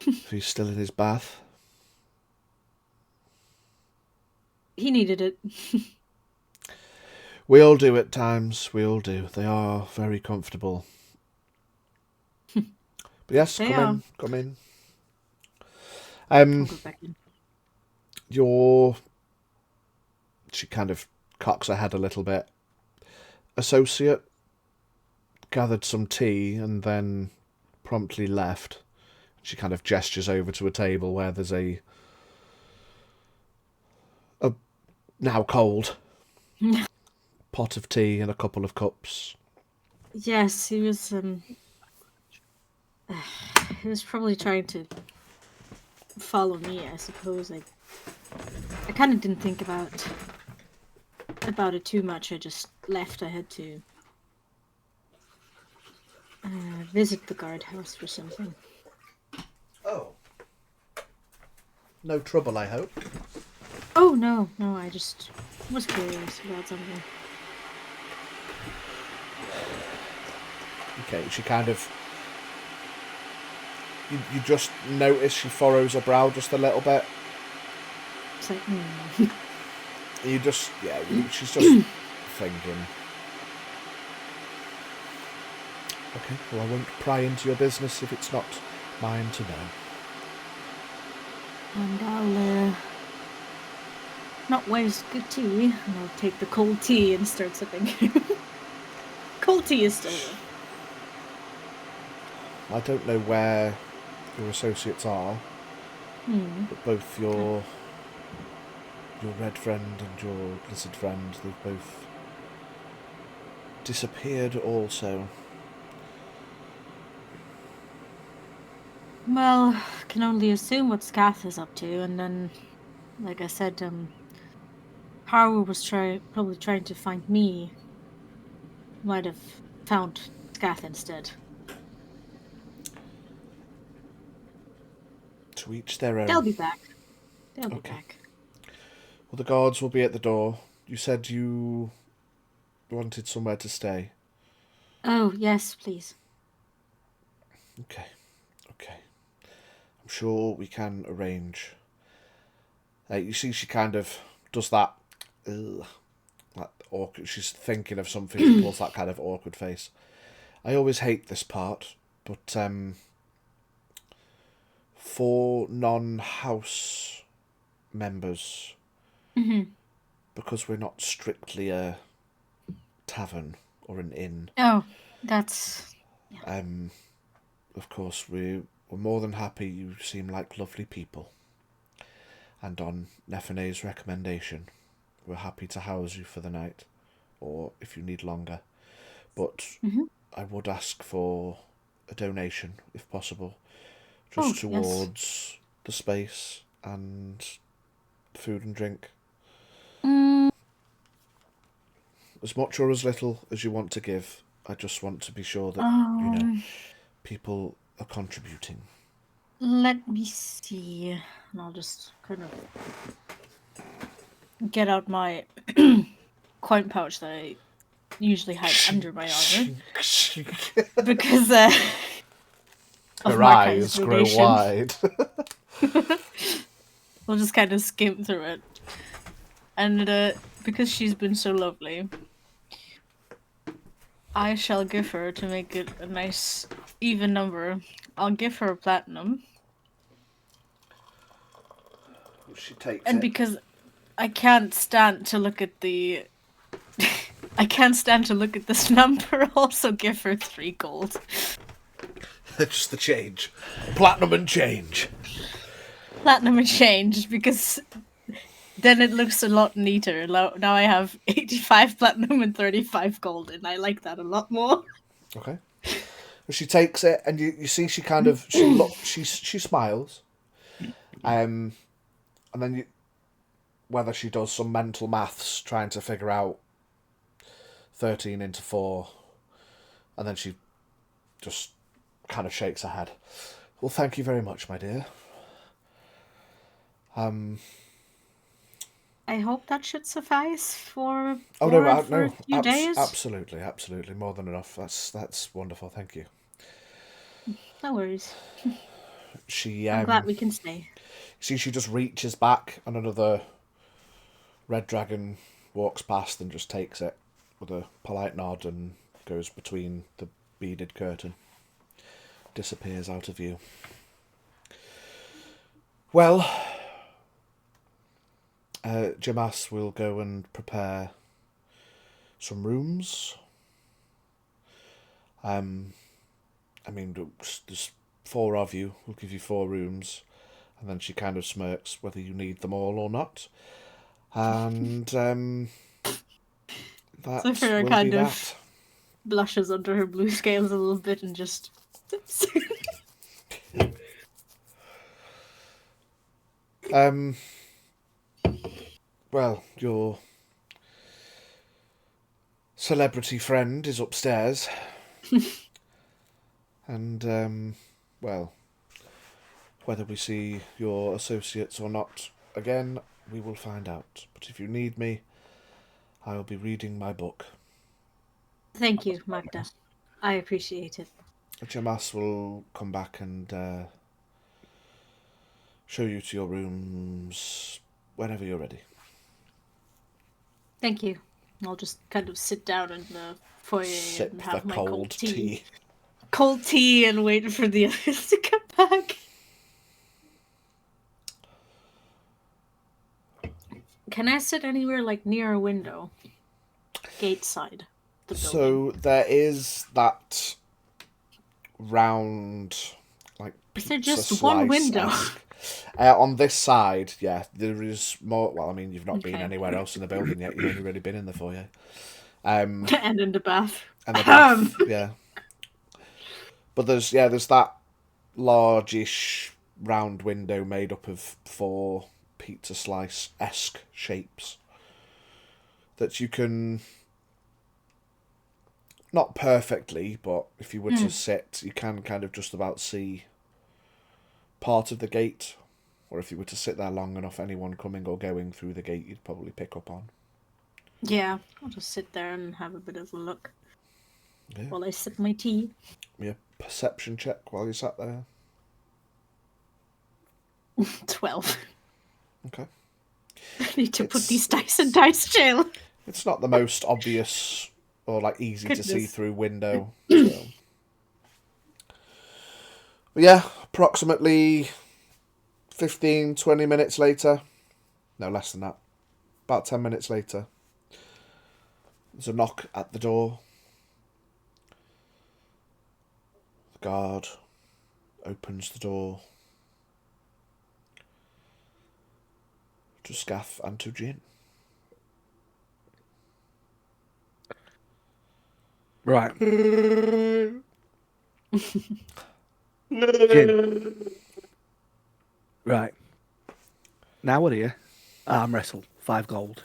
If he's still in his bath. He needed it. We all do at times. We all do. They are very comfortable. But yes, They come are. in. Come in. I'll go back in. She kind of cocks her head a little bit. Associate gathered some tea and then promptly left. She kind of gestures over to a table where there's a now cold pot of tea and a couple of cups. Yes, he was probably trying to follow me, I suppose. I kind of didn't think about it too much. I just left. I had to visit the guardhouse for something. Oh. No trouble, I hope. Oh, no, I just was curious about something. Okay, she kind of... You just notice she furrows her brow just a little bit. It's like, You just... Yeah, she's just thinking. Okay, well, I won't pry into your business if it's not mine to know. And I'll not waste good tea, and I'll take the cold tea and start sipping. Cold tea is still good. I don't know where your associates are, but both your red friend and your lizard friend, they've both disappeared also. Well, can only assume what Scath is up to, and then, like I said, Haru was probably trying to find me. Might have found Scath instead. To each their own. They'll be back. They'll be Okay. back. Well, the guards will be at the door. You said you wanted somewhere to stay. Oh, yes, please. Okay. I'm sure we can arrange. You see, she kind of does that. That awkward. She's thinking of something. She pulls that kind of awkward face. I always hate this part, but for non-house members, because we're not strictly a tavern or an inn. Oh, that's... Of course, we're more than happy. You seem like lovely people. And on Nephine's recommendation, we're happy to house you for the night, or if you need longer. But I would ask for a donation, if possible, just towards the space and food and drink. As much or as little as you want to give. I just want to be sure that, people are contributing. Let me see. And I'll just kind of get out my coin pouch that I usually hide under my armor. Because of Her Markheim's eyes grow relation. wide. We'll just kind of skim through it. And because she's been so lovely, I shall give her, to make it a nice even number, I'll give her a platinum. She takes And it. because I can't stand to look at the... I can't stand to look at this number, I'll also give her 3 gold. Just the change. Platinum and change. Platinum and change, because then it looks a lot neater. Now I have 85 platinum and 35 gold, and I like that a lot more. Okay. She takes it, and you see she kind of she smiles, and then whether she does some mental maths trying to figure out 13 into 4, and then she just kind of shakes her head. Well, thank you very much, my dear. I hope that should suffice for a few days. Absolutely, more than enough. That's wonderful. Thank you. No worries. She I'm glad we can stay. see, she just reaches back, and another red dragon walks past and just takes it with a polite nod and goes between the beaded curtain, disappears out of view. Well, Jamas will go and prepare some rooms. I mean, there's 4 of you. We'll give you 4 rooms. And then she kind of smirks whether you need them all or not. And that So Farrah will kind be of that. blushes under her blue scales a little bit and just... Well, your celebrity friend is upstairs. And, well, whether we see your associates or not again, we will find out. But if you need me, I'll be reading my book. Thank you, Magda. I appreciate it. Jamas will come back and show you to your rooms whenever you're ready. Thank you. I'll just kind of sit down in the foyer Sip and the have my cold tea. cold tea and wait for the others to come back. Can I sit anywhere like near a window? Gate side. The building. So there is that round, like Is there pizza just one window? slice-esque. On this side, yeah, there is more. Well, I mean, you've not been Okay. anywhere else in the building yet. You've only really been in the foyer. And in the bath. And the bath, yeah. But there's that largish round window made up of 4 pizza slice-esque shapes that you can, not perfectly, but if you were to sit, you can kind of just about see part of the gate. Or if you were to sit there long enough, anyone coming or going through the gate, you'd probably pick up on. Yeah, I'll just sit there and have a bit of a look Yeah. while I sip my tea. Yeah, perception check while you sat there. 12. Okay. I need to put these dice in dice jail. It's not the most obvious or like easy to see Goodness. through window. So. But yeah, approximately 15, 20 minutes later. No, less than that. About 10 minutes later. There's a knock at the door. The guard opens the door to Scaff and to Jin. Right. Right. Now we're here. Arm wrestle. 5 gold.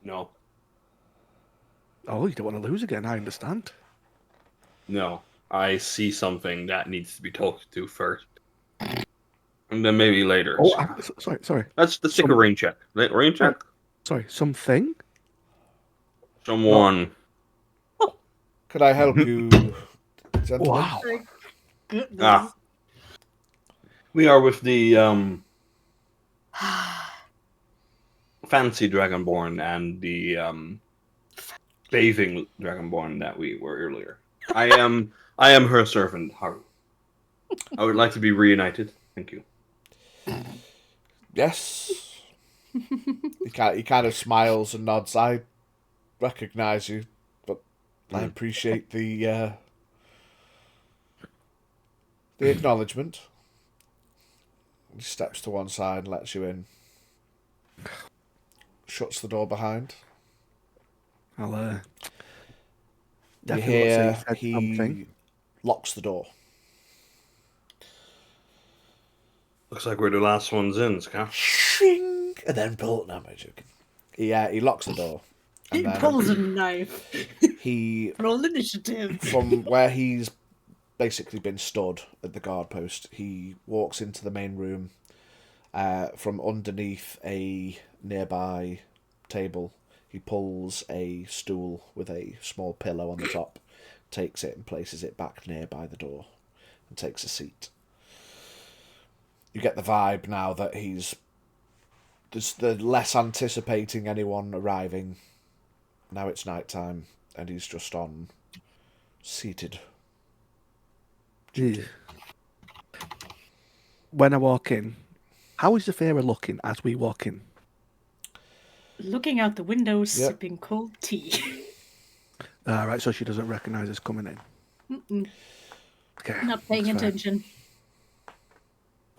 No. Oh, you don't want to lose again, I understand. No. I see something that needs to be talked to first. And then maybe later. Oh, sorry. Let's stick a rain check. Rain check? Sorry, something? Someone. Could I help you, gentlemen? Wow. Goodness. We are with the fancy Dragonborn and the bathing Dragonborn that we were earlier. I am her servant, Haru. I would like to be reunited. Thank you. Yes. He kind of smiles and nods. I recognise you, but I appreciate the acknowledgement. He steps to one side and lets you in. Shuts the door behind. I'll You definitely hear said he something. locks the door. Looks like we're the last ones in, Scaff. Shing! And then pull. No, I'm joking. He locks the door. He And then pulls a knife. he, Roll initiative. from where he's basically been stood at the guard post, he walks into the main room. From underneath a nearby table, he pulls a stool with a small pillow on the top, takes it and places it back nearby the door, and takes a seat. You get the vibe now that there's less anticipating anyone arriving. Now it's night time, and he's just seated. Jeez. When I walk in, how is the Pharaoh looking as we walk in? Looking out the window, sipping cold tea. Right, so she doesn't recognise us coming in. Mm-mm. Okay, Not paying that's fair. attention.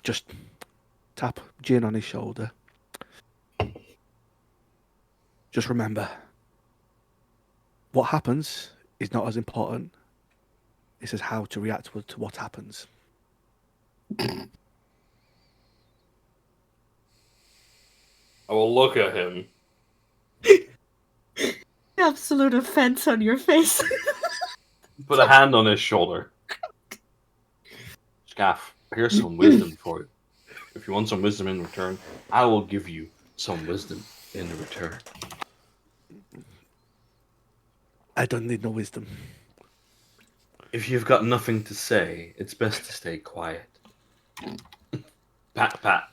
Just tap Jin on his shoulder. Just remember, what happens is not as important. It's as how to react to what happens. I will look at him. Absolute offense on your face. Put a hand on his shoulder. Scaff, here's some wisdom for you. If you want some wisdom in return, I will give you some wisdom in return. I don't need no wisdom. If you've got nothing to say, it's best to stay quiet. Pat, pat.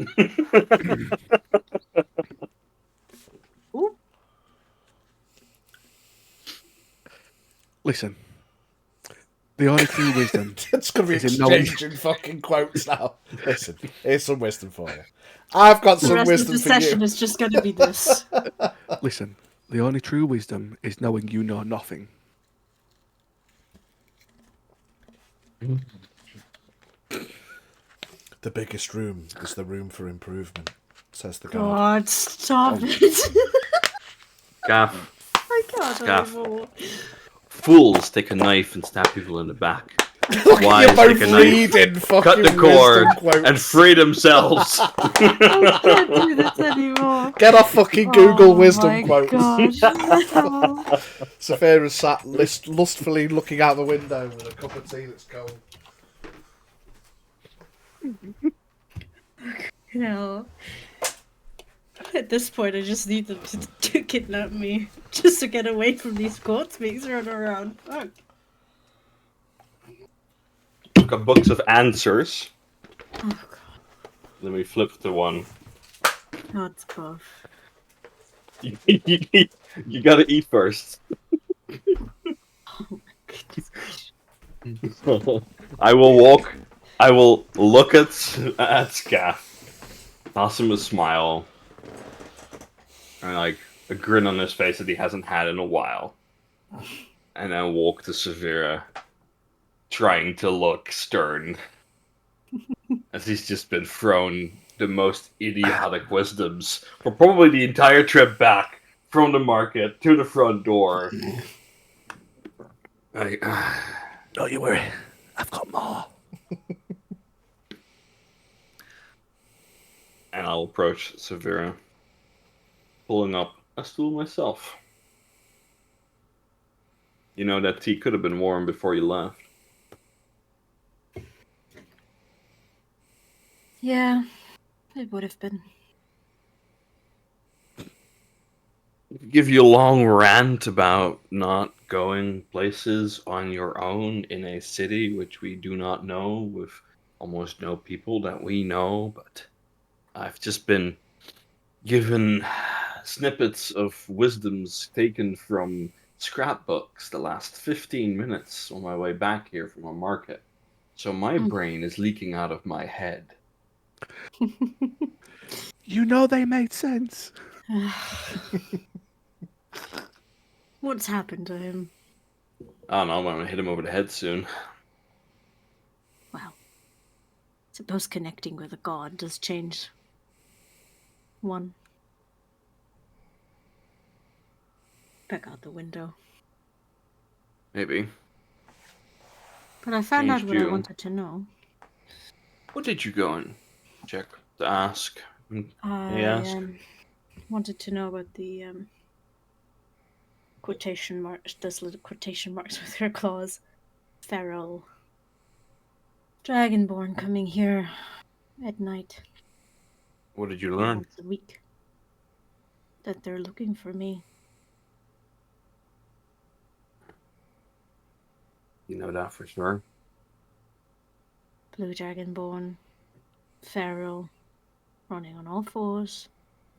Listen, the only true wisdom It's going to be is in knowing. exchanging fucking quotes now. Listen, here's some wisdom for you. I've got The some rest of wisdom the for session you. is just going to be this. Listen, the only true wisdom is knowing you know nothing. The biggest room is the room for improvement, says the guard. God, stop it. Gaff. I can't Scaff. anymore. Fools take a knife and stab people in the back. Look, Wise you're take both a knife, reading fucking cut the cord, wisdom quotes. and free themselves. I can't do this anymore. Get off fucking Google Oh wisdom my quotes. God. No. Saphira sat lustfully looking out the window with a cup of tea that's cold. No. At this point, I just need them to kidnap me. Just to get away from these court beings running around. Fuck. I've got books of answers. Oh God. Let me flip to one. God's cough. You gotta eat first. I will look at Scaff, toss him a smile, and like a grin on his face that he hasn't had in a while, and then walk to Severa, trying to look stern, as he's just been thrown the most idiotic wisdoms for probably the entire trip back from the market to the front door. Don't you worry, I've got more. And I'll approach Severa, pulling up a stool myself. You know, that tea could have been warm before you left. Yeah, it would have been. Give you a long rant about not going places on your own in a city which we do not know, with almost no people that we know, but I've just been given snippets of wisdoms taken from scrapbooks the last 15 minutes on my way back here from a market. So my brain is leaking out of my head. You know they made sense. What's happened to him? I don't know, I'm gonna hit him over the head soon. Well, suppose connecting with a god does change one. Back out the window. Maybe. But I found out Changed what I you. wanted to know. What did you go and check to ask? I asked. wanted to know about the quotation marks, those little quotation marks with her claws. Feral dragonborn coming here at night What did you learn? once a week. That they're looking for me. You know that for sure. Blue dragonborn, feral, running on all fours,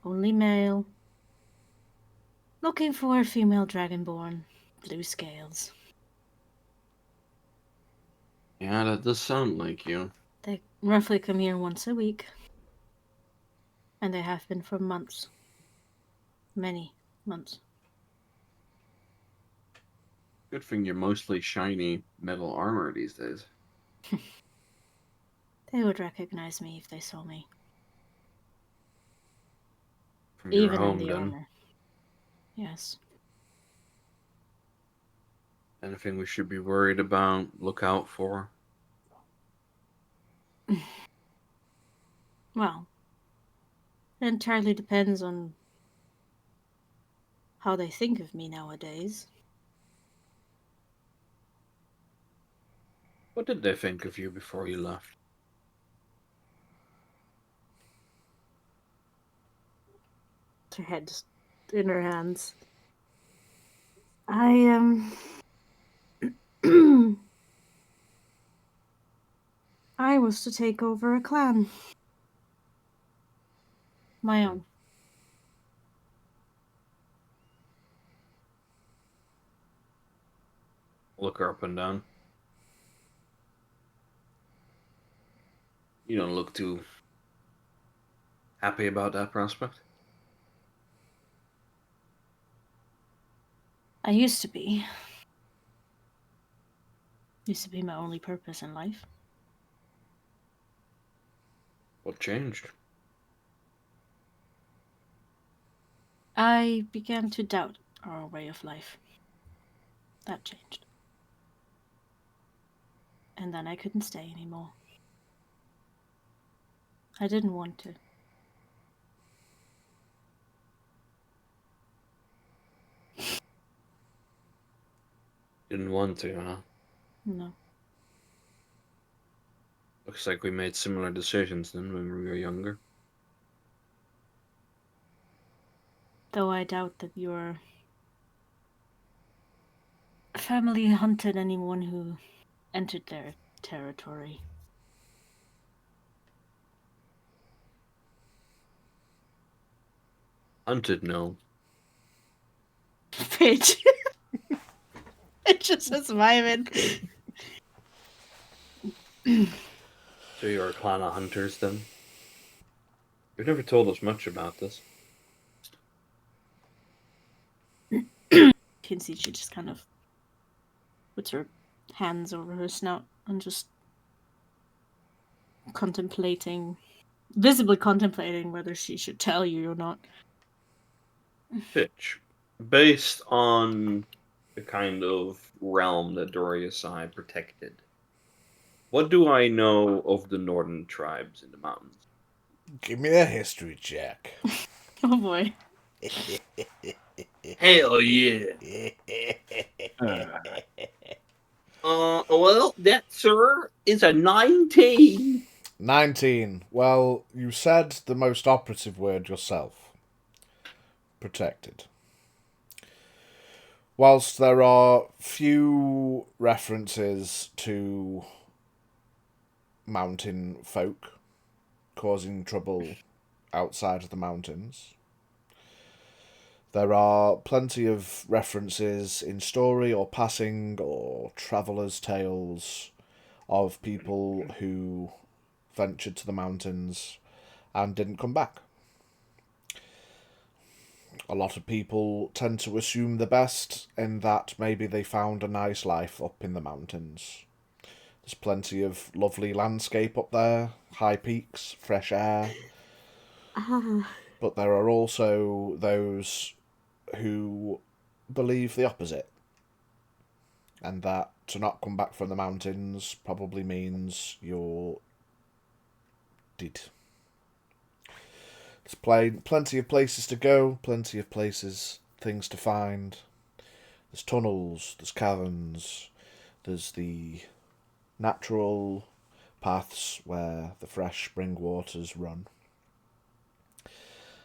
only male. Looking for a female dragonborn, blue scales. Yeah, that does sound like you. They roughly come here once a week. And they have been for months. Many months. Good thing you're mostly shiny metal armor these days. They would recognize me if they saw me. From your Even home, in the then. armor. Yes. Anything we should be worried about, look out for? Well, it entirely depends on how they think of me nowadays. What did they think of you before you left? Her head in her hands. I I was to take over a clan. My own. look her up and down. You don't look too happy about that prospect. I used to be. Used to be my only purpose in life. What changed? I began to doubt our way of life. That changed. And then I couldn't stay anymore. I didn't want to. Didn't want to, huh? No. Looks like we made similar decisions then when we were younger. Though I doubt that your family hunted anyone who entered their territory. Hunted, no. Bitch. It just says vibing. So you're a clan of hunters then? You've never told us much about this. You can see she just kind of puts her hands over her snout and just visibly contemplating whether she should tell you or not. Pitch. Based on the kind of realm that Dorius I protected, what do I know of the northern tribes in the mountains? Give me a history check. Oh boy. Hell yeah! Well, that, sir, is a 19. 19. Well, you said the most operative word yourself. Protected. Whilst there are few references to mountain folk causing trouble outside of the mountains, there are plenty of references in story or passing or travellers' tales of people who ventured to the mountains and didn't come back. A lot of people tend to assume the best in that maybe they found a nice life up in the mountains. There's plenty of lovely landscape up there, high peaks, fresh air. But there are also those who believe the opposite. And that to not come back from the mountains probably means you're dead. There's plenty of places to go, plenty of things to find. There's tunnels, there's caverns, there's the natural paths where the fresh spring waters run.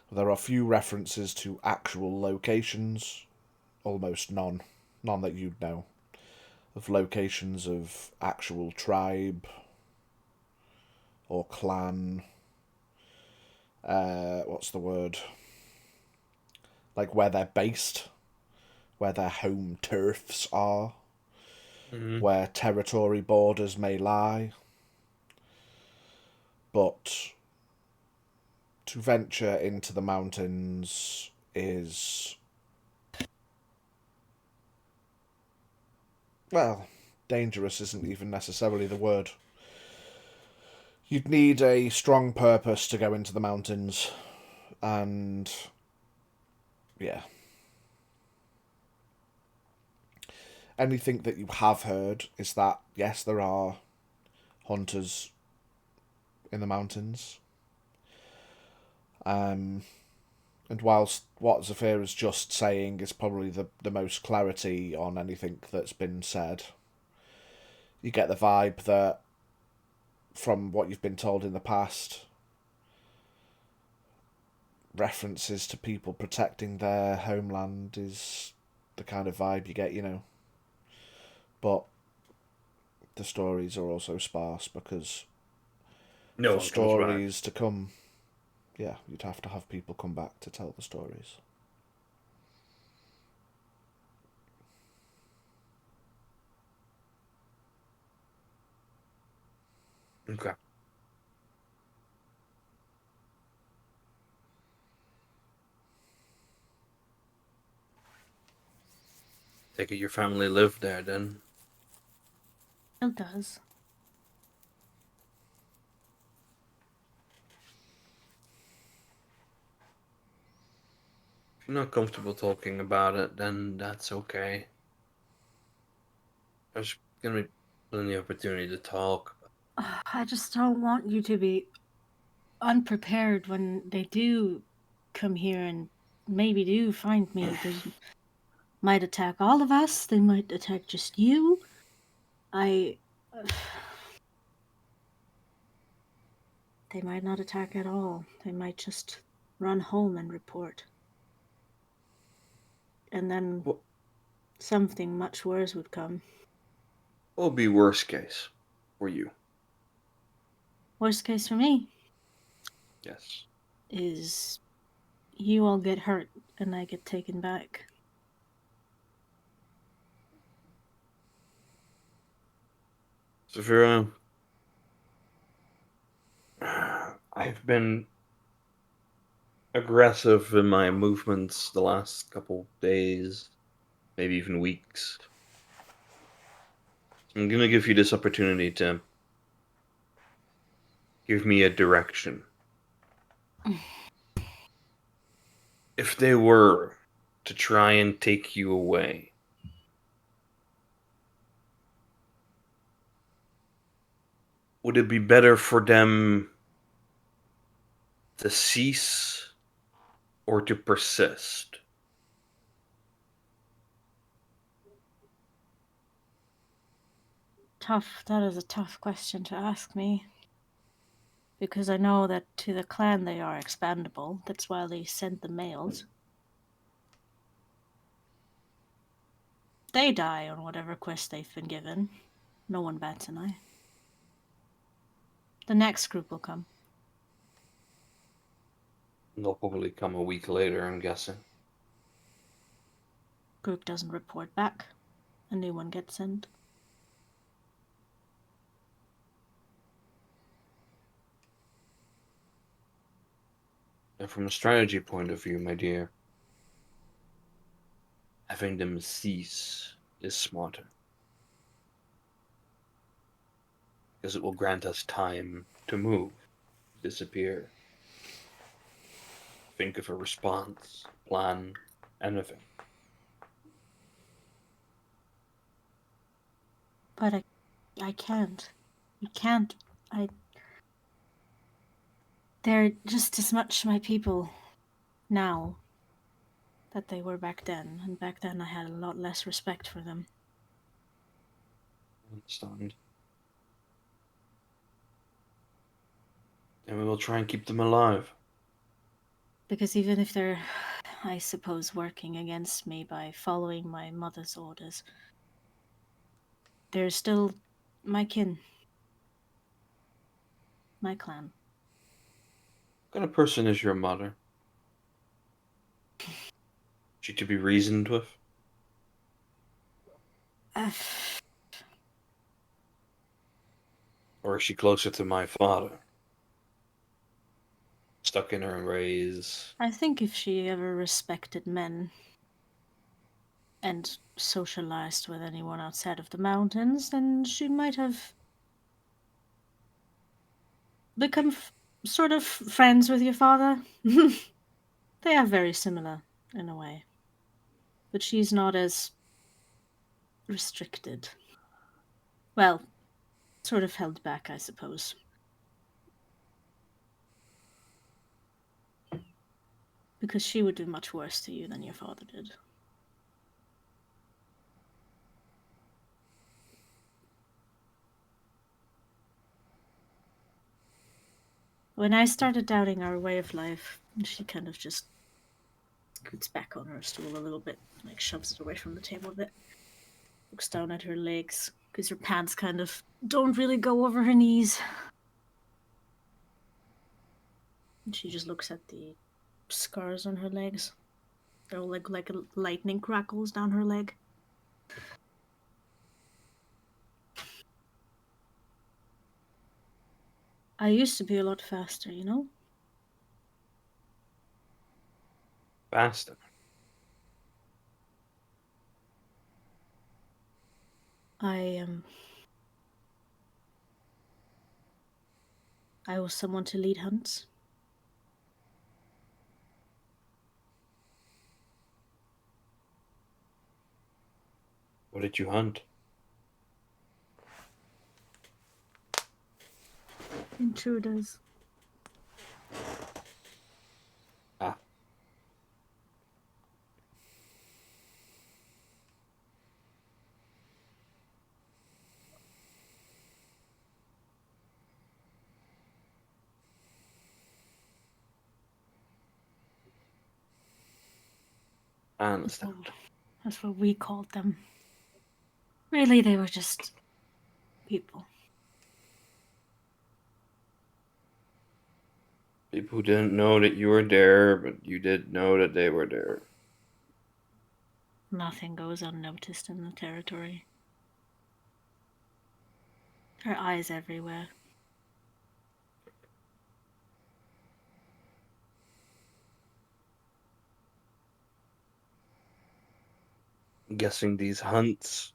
There are few references to actual locations, almost none that you'd know, of locations of actual tribe or clan. What's the word? Like where they're based, where their home turfs are, where territory borders may lie. But to venture into the mountains is, well, dangerous isn't even necessarily the word. You'd need a strong purpose to go into the mountains, and yeah. Anything that you have heard is that, yes, there are hunters in the mountains. And whilst what Zafir is just saying is probably the most clarity on anything that's been said, you get the vibe that from what you've been told in the past, references to people protecting their homeland is the kind of vibe you get, you know. But the stories are also sparse because for stories to come, yeah, you'd have to have people come back to tell the stories. Okay. Take it your family lived there then. It does. If you're not comfortable talking about it, then that's okay. There's gonna be plenty of opportunity to talk. I just don't want you to be unprepared when they do come here and maybe do find me. They might attack all of us. They might attack just you. They might not attack at all. They might just run home and report. And then What something much worse would come. will be worst case for you? Worst case for me Yes. is you all get hurt and I get taken back. Saphira, I've been aggressive in my movements the last couple days, maybe even weeks. I'm gonna give you this opportunity to give me a direction. If they were to try and take you away, would it be better for them to cease or to persist? Tough. That is a tough question to ask me. Because I know that to the clan they are expandable. That's why they sent the males. They die on whatever quest they've been given. No one bats an eye. The next group will come. They'll probably come a week later, I'm guessing. Group doesn't report back. A new one gets sent. And from a strategy point of view, my dear, having them cease is smarter. Because it will grant us time to move, disappear. Think of a response, plan, anything. But I can't. You can't. They're just as much my people now that they were back then. And back then I had a lot less respect for them. I understand. And we will try and keep them alive. Because even if they're, I suppose, working against me by following my mother's orders, they're still my kin. My clan. What kind of person is your mother? She to be reasoned with? Or is she closer to my father? Stuck in her ways. I think if she ever respected men and socialized with anyone outside of the mountains, then she might have become sort of friends with your father. They are very similar in a way. But she's not as restricted. Well, sort of held back, I suppose. Because she would do much worse to you than your father did. When I started doubting our way of life, she kind of just scoots back on her stool a little bit, like shoves it away from the table a bit. Looks down at her legs, because her pants kind of don't really go over her knees. And she just looks at the scars on her legs. They're all like lightning crackles down her leg. I used to be a lot faster, you know? Faster. I was someone to lead hunts. What did you hunt? Intruders. Ah. I understand. That's what we called them. Really, they were just people. People who didn't know that you were there, but you did know that they were there. Nothing goes unnoticed in the territory. There are eyes everywhere. I'm guessing these hunts,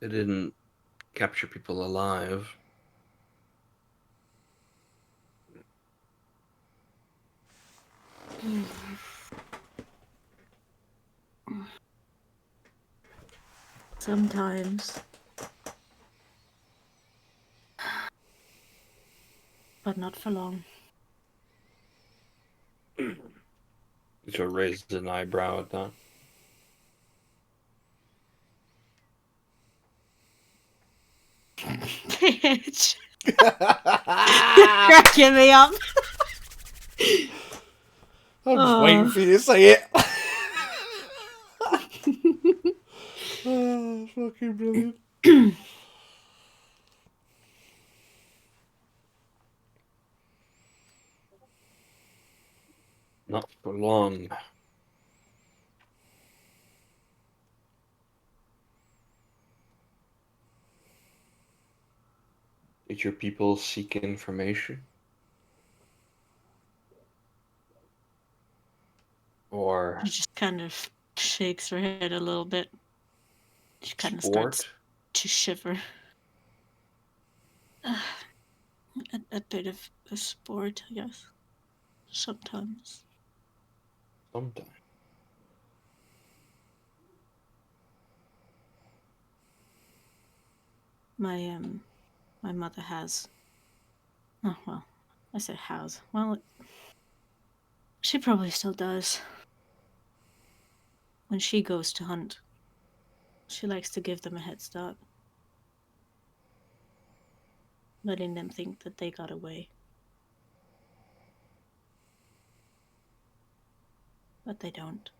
they didn't capture people alive. Sometimes. But not for long. So raised an eyebrow at that. Bitch. Cracking me up. I'm just waiting for you to say it. Oh, fucking brilliant. Not for long. Did your people seek information? Or She just kind of shakes her head a little bit. She kind of starts sport? to shiver. A bit of a sport, I guess. Sometimes. Sometimes. My mother has. Oh well, I said has. Well, she probably still does. When she goes to hunt, she likes to give them a head start, letting them think that they got away. But they don't.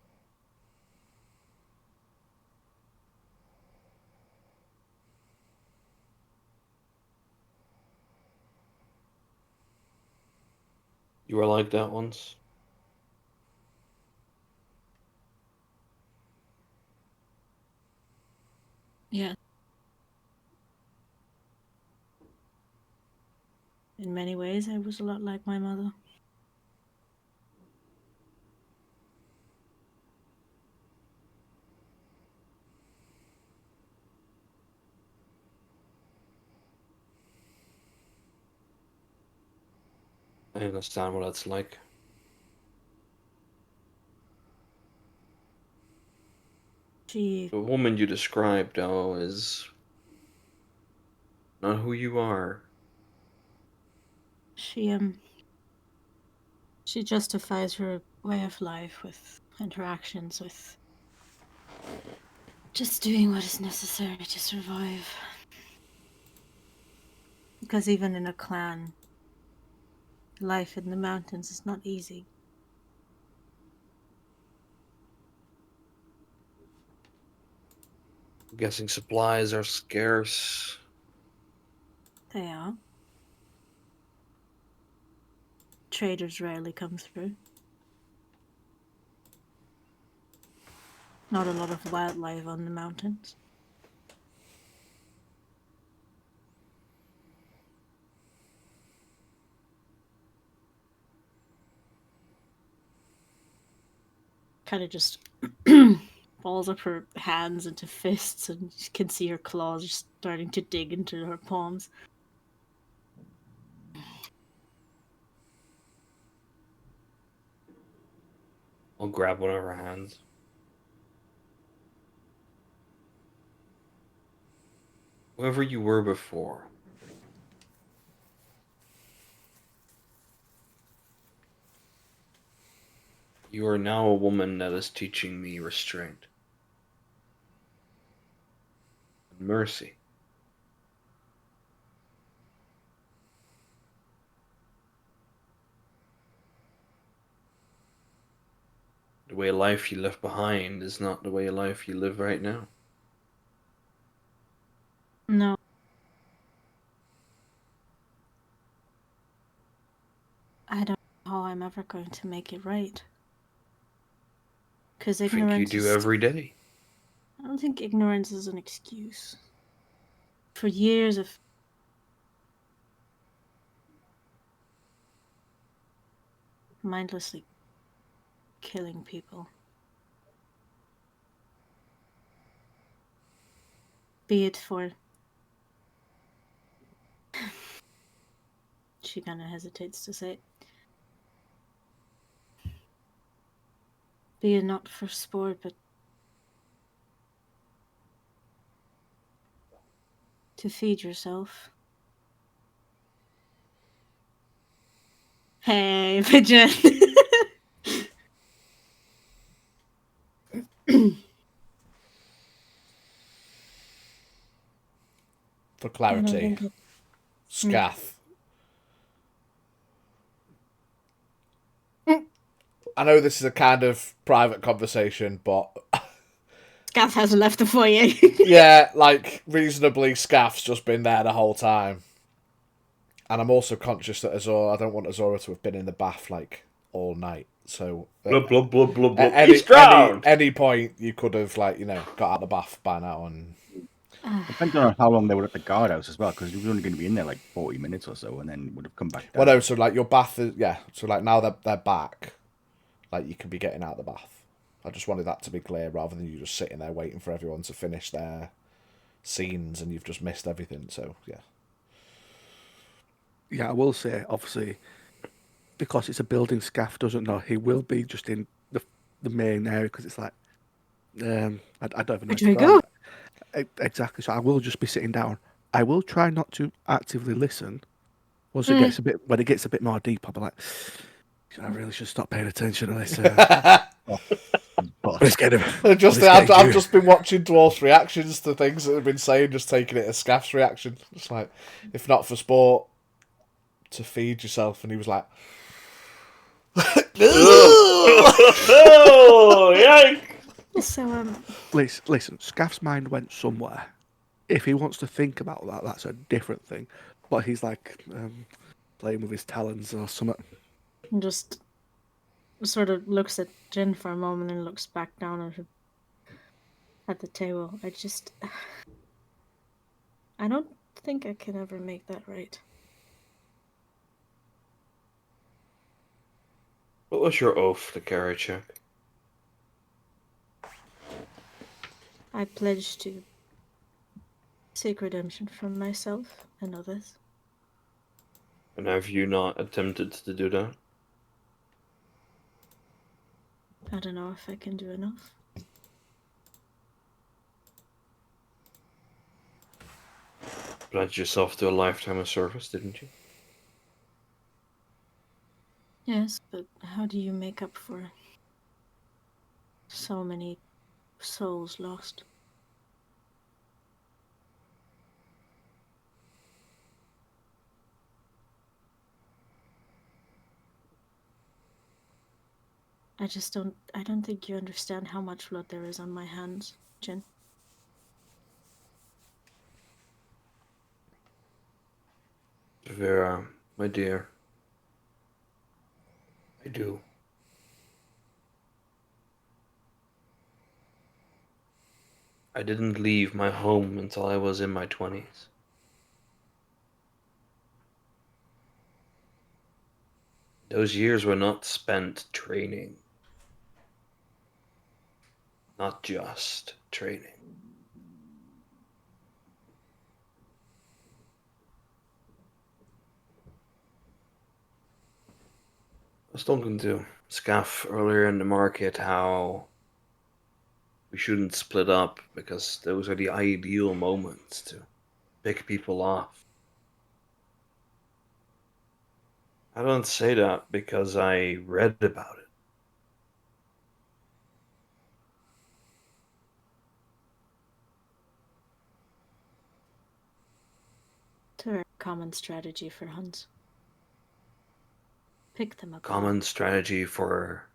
You were like that once? Yeah. In many ways, I was a lot like my mother. I understand what that's like. She The woman you described, though, is not who you are. she she justifies her way of life with interactions with just doing what is necessary to survive. Because even in a clan, life in the mountains is not easy. I'm guessing supplies are scarce. They are. Traders rarely come through. Not a lot of wildlife on the mountains. kind of just balls up her hands into fists, and you can see her claws just starting to dig into her palms. I'll grab one of her hands. Whoever you were before, you are now a woman that is teaching me restraint and mercy. The way of life you left behind is not the way of life you live right now. No. I don't know how I'm ever going to make it right. Because I think you ignorance do is... every day. I don't think ignorance is an excuse. For years of mindlessly killing people. Be it for... She kind of hesitates to say it. Be it not for sport, but to feed yourself. Hey, Pigeon! For I don't clarity, think it... Scath. I know this is a kind of private conversation, but Scath hasn't left the foyer. yeah, like, reasonably, Scath's just been there the whole time. And I'm also conscious that Azura, I don't want Azura to have been in the bath, like, all night. So, Blub, blub, blub, blub, blub. at He's drowned! any point, you could have, like, you know, got out of the bath by now. And Depends on how long they were at the guardhouse as well, because we were only going to be in there like 40 minutes or so, and then would have come back down. well, no, so, like, your bath is, yeah. So, like, now they're back, like, you can be getting out of the bath. I just wanted that to be clear, rather than you just sitting there waiting for everyone to finish their scenes and you've just missed everything. So, yeah. Yeah, I will say, obviously, because it's a building Scaff doesn't know, he will be just in the main area, because it's like, I don't even know. Where do I go? Exactly. So I will just be sitting down. I will try not to actively listen. Once it gets when it gets a bit more deep, I'll be like, I really should stop paying attention to this. But it's getting, I've just been watching Dwarf's reactions to things that have been saying, just taking it as Scaff's reaction. It's like, if not for sport, to feed yourself. And he was like, Oh, yikes! So, listen, Scaff's mind went somewhere. If he wants to think about that, that's a different thing. But he's like playing with his talons or something. just sort of looks at Jen for a moment and looks back down at the table. I don't think I can ever make that right. What was your oath to Kerechek? I pledge to seek redemption from myself and others. And have you not attempted to do that? I don't know if I can do enough. Pledged yourself to a lifetime of service, didn't you? Yes, but how do you make up for so many souls lost? I don't think you understand how much blood there is on my hands, Jin. Vera, my dear. I do. I didn't leave my home until I was in my 20s. Those years were not spent training. not just training. I was talking to Scaff earlier in the market how we shouldn't split up because those are the ideal moments to pick people off. I don't say that because I read about it. It's a very common strategy for hunts. Pick them up. Common strategy for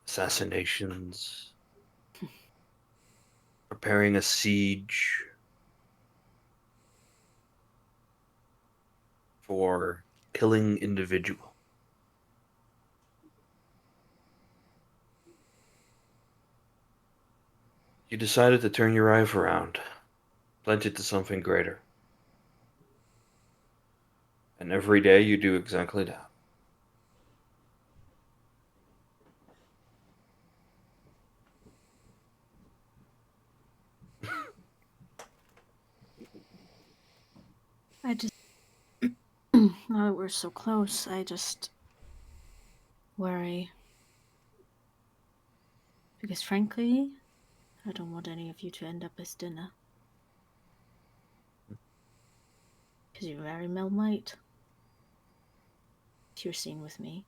assassinations, preparing a siege, for killing individual. You decided to turn your life around, pledge it to something greater. And every day you do exactly that. I just. Now that we're so close, I just worry. Because frankly, I don't want any of you to end up as dinner. Because you very well might. If you're seen with me.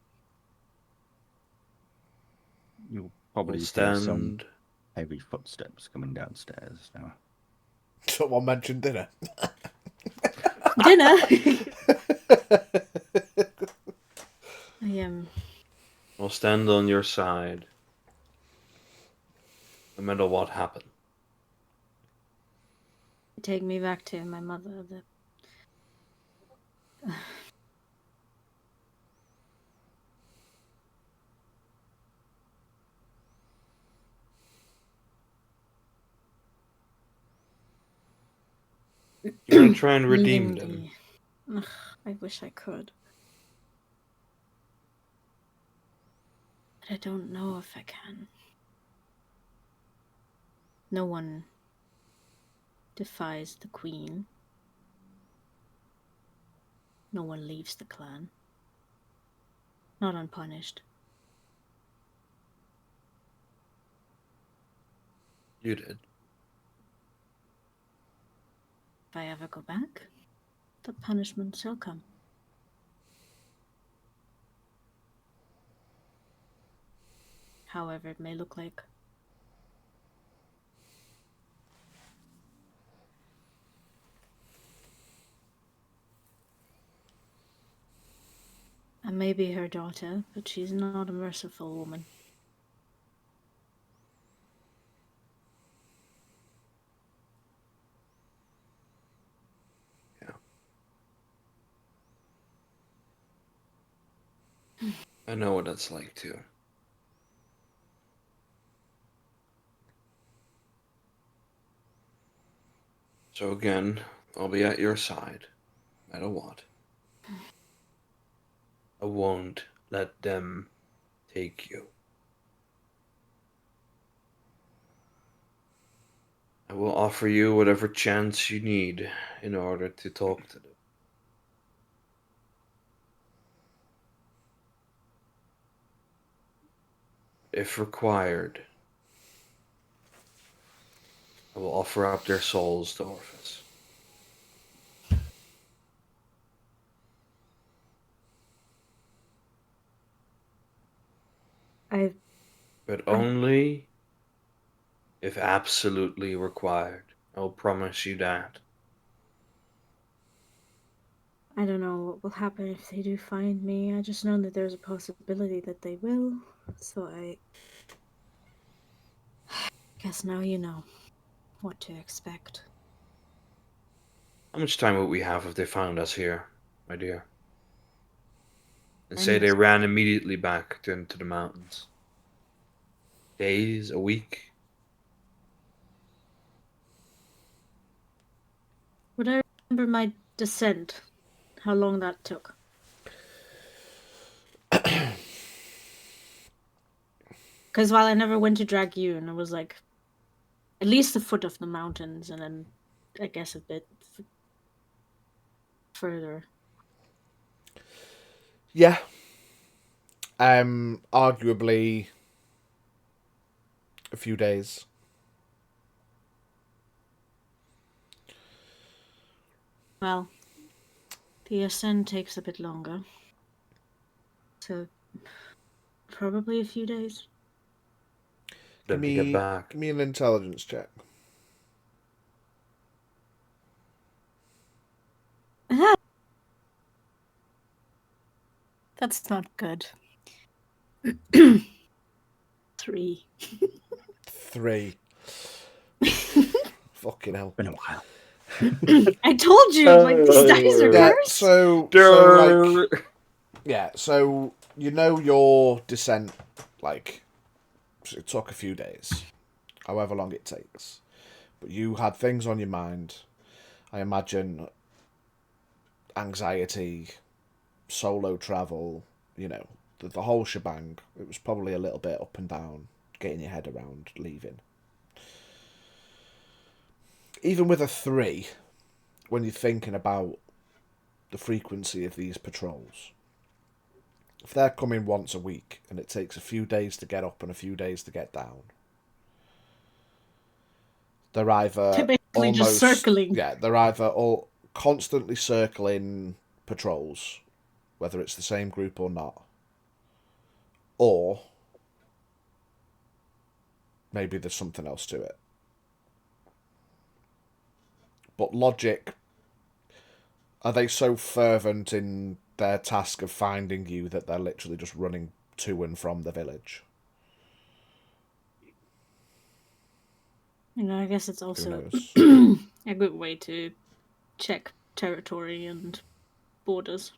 You'll probably We'll hear some stand. heavy footsteps coming downstairs now. Someone mentioned dinner. Dinner? I am. We'll stand on your side, no matter what happens. Take me back to my mother. You're gonna try and redeem Leaving them. Ugh, I wish I could. But I don't know if I can. No one defies the queen. No one leaves the clan. Not unpunished. You did. If I ever go back, the punishment shall come. However it may look like. I may be her daughter, but she's not a merciful woman. I know what that's like too. So again, I'll be at your side, no matter what. I won't let them take you. I will offer you whatever chance you need in order to talk to them. If required, I will offer up their souls to Orphis. But only if absolutely required. I'll promise you that. I don't know what will happen if they do find me. I just know that there's a possibility that they will. So I guess now you know what to expect. How much time would we have if they found us here, my dear? And say Endless. they ran immediately back into the mountains. Days, a week? Would I remember my descent? How long that took? Because while I never went to Dragoon, it was like at least the foot of the mountains, and then I guess a bit further. Yeah. Arguably a few days. Well, the ascent takes a bit longer. So probably a few days. Give Then to get back. me an intelligence check. That's not good. 3. 3. Fucking hell. Been a while. I told you, like, these dice are Yeah, cursed. so like, yeah, so you know your descent, like, it took a few days, however long it takes, but you had things on your mind. I imagine anxiety, solo travel, you know, the whole shebang. It was probably a little bit up and down, getting your head around leaving. Even with a 3, when you're thinking about the frequency of these patrols, if they're coming once a week and it takes a few days to get up and a few days to get down, they're either Typically just circling. Yeah, they're either all constantly circling patrols, whether it's the same group or not, or maybe there's something else to it. But logic, are they so fervent in their task of finding you that they're literally just running to and from the village? You know, I guess it's also a good way to check territory and borders.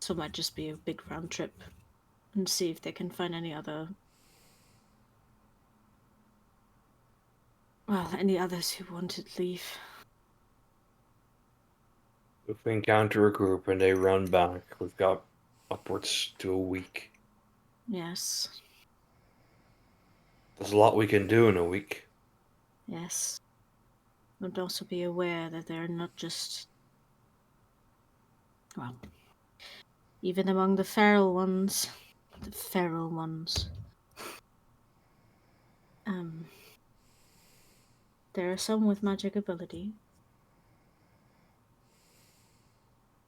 So it might just be a big round trip and see if they can find any other... Well, any others who wanted leave. If we encounter a group and they run back, we've got upwards to a week. Yes. There's a lot we can do in a week. Yes. But also be aware that they're not just... Well, even among the feral ones... there are some with magic ability.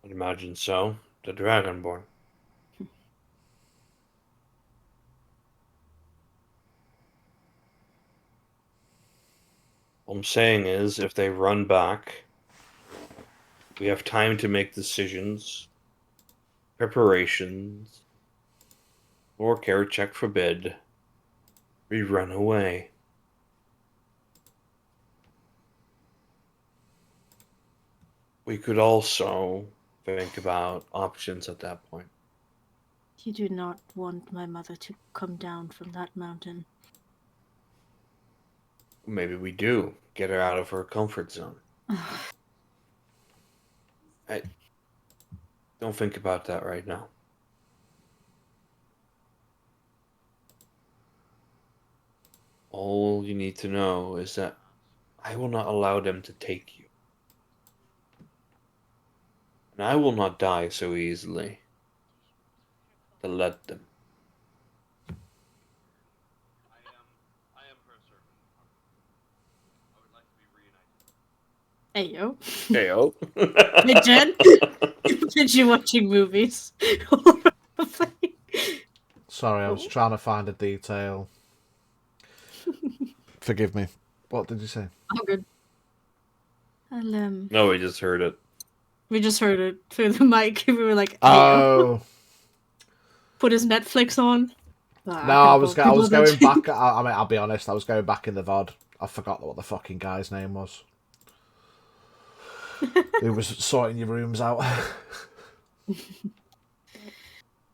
I'd imagine so. The Dragonborn. All I'm saying is, if they run back, we have time to make decisions, preparations, or Kerecekian forbid, we run away. We could also think about options at that point. You do not want my mother to come down from that mountain. Maybe we do. Get her out of her comfort zone. Don't think about that right now. All you need to know is that I will not allow them to take you. And I will not die so easily to let them. Hey, yo. Heyo. Hey, Jen. Did you watching movies? Sorry, I was trying to find a detail. Forgive me. What did you say? Oh, good. No, we just heard it. We just heard it through the mic. We were like, hey, Oh. put his Netflix on. No, I was going back. I mean, I'll be honest. I was going back in the VOD. I forgot what the fucking guy's name was. Who was sorting your rooms out?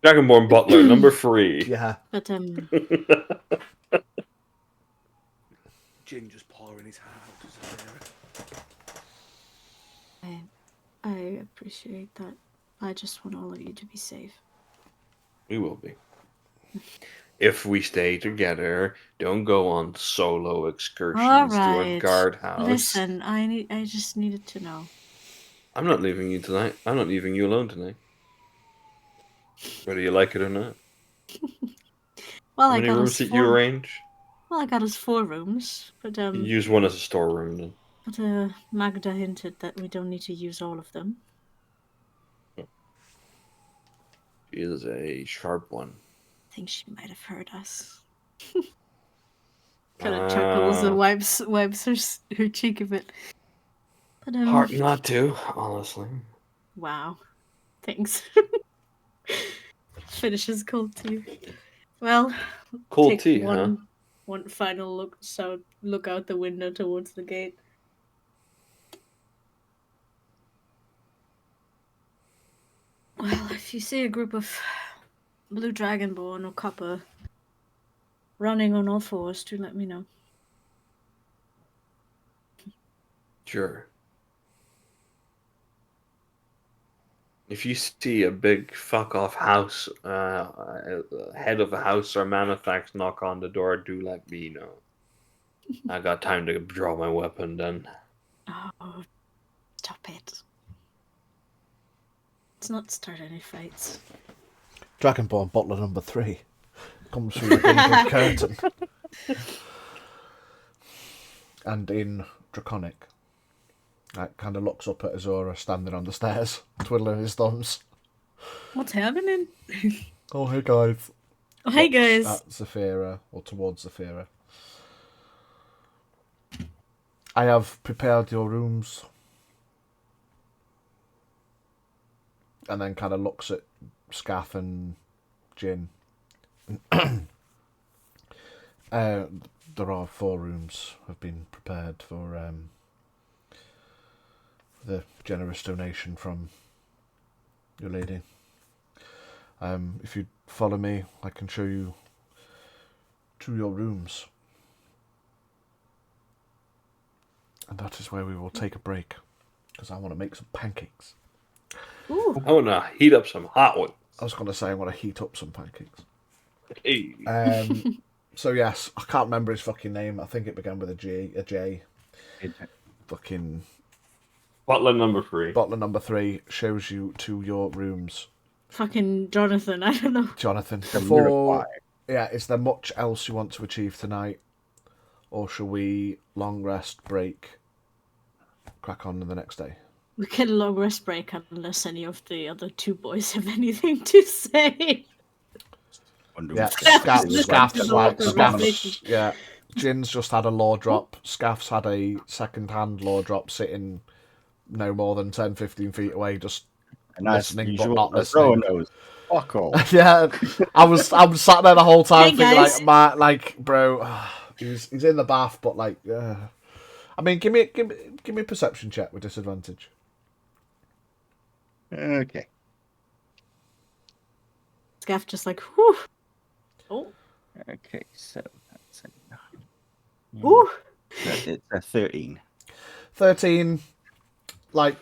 Dragonborn Butler, number 3. Yeah. But Jing just pouring his heart out. I appreciate that. I just want all of you to be safe. We will be. If we stay together, don't go on solo All excursions to a right. guardhouse. Listen, I just needed to know. I'm not leaving you tonight. I'm not leaving you alone tonight. Whether you like it or not. Well, How I many got rooms us did you 4. arrange? Well, I got us 4 rooms, but You use one as a storeroom then. Magda hinted that we don't need to use all of them. She is a sharp one. I think she might have heard us. Kind of chuckles and wipes her cheek a bit. But Hard not to, honestly. wow, thanks. Finishes cold tea. Well, Cold take tea, huh? one final look out the window towards the gate. Well, if you see a group of blue dragonborn or copper running on all fours, do let me know. Sure. If you see a big fuck off house, head of a House Xarmanifax knock on the door, do let me know. I got time to draw my weapon then. Oh, stop it. Let's not start any fights. Dragonborn bottler number 3 comes through the gilded curtain. And in Draconic, kind of looks up at Azura standing on the stairs, twiddling his thumbs. What's happening? Oh, hey guys. Oh, hey Looks guys. at Zafira, or towards Zafira. I have prepared your rooms. And then kind of looks at Scaff and Jin. There are 4 rooms have been prepared for the generous donation from your lady. If you follow me, I can show you to your rooms. And that is where we will take a break, because I want to make some pancakes. Ooh. I want to heat up some hot ones. I was going to say I want to heat up some pancakes. Hey. So yes, I can't remember his fucking name. I think it began with a J. Fucking Butler number 3. bottler number 3 shows you to your rooms. Fucking Jonathan, I don't know. Jonathan, is there much else you want to achieve tonight? Or shall we long rest, break, crack on the next day? We get a long rest break unless any of the other 2 boys have anything to say. Yeah, Scaff's. Yeah, Jin's just had a law drop. Scaff's had a second-hand law drop sitting no more than 10, 15 feet away, just listening but not listening. Fuck off. Yeah, I was sat there the whole time Hey, thinking guys. bro, he's in the bath, but I mean, give me a perception check with disadvantage. Okay. Scaff just like, whew. Oh. Okay, so that's a 9. Ooh. It's a 13. 13.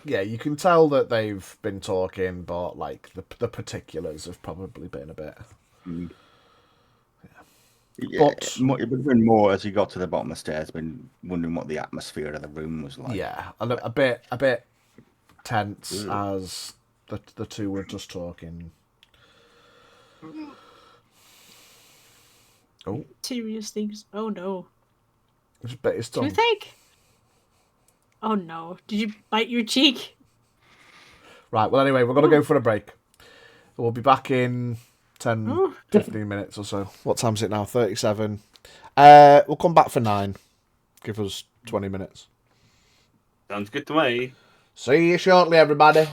You can tell that they've been talking, but the particulars have probably been a bit. Yeah, But it would have been more as you got to the bottom of the stairs, been wondering what the atmosphere of the room was like. Yeah, a bit tense as the 2 were just talking. Oh, Serious things. Oh no. just bit his tongue. Toothache? Oh no. Did you bite your cheek? Right, well anyway, we're going to go for a break. We'll be back in 10, 15 minutes or so. What time is it now? 37. We'll come back for 9. Give us 20 minutes. Sounds good to me. See you shortly, everybody.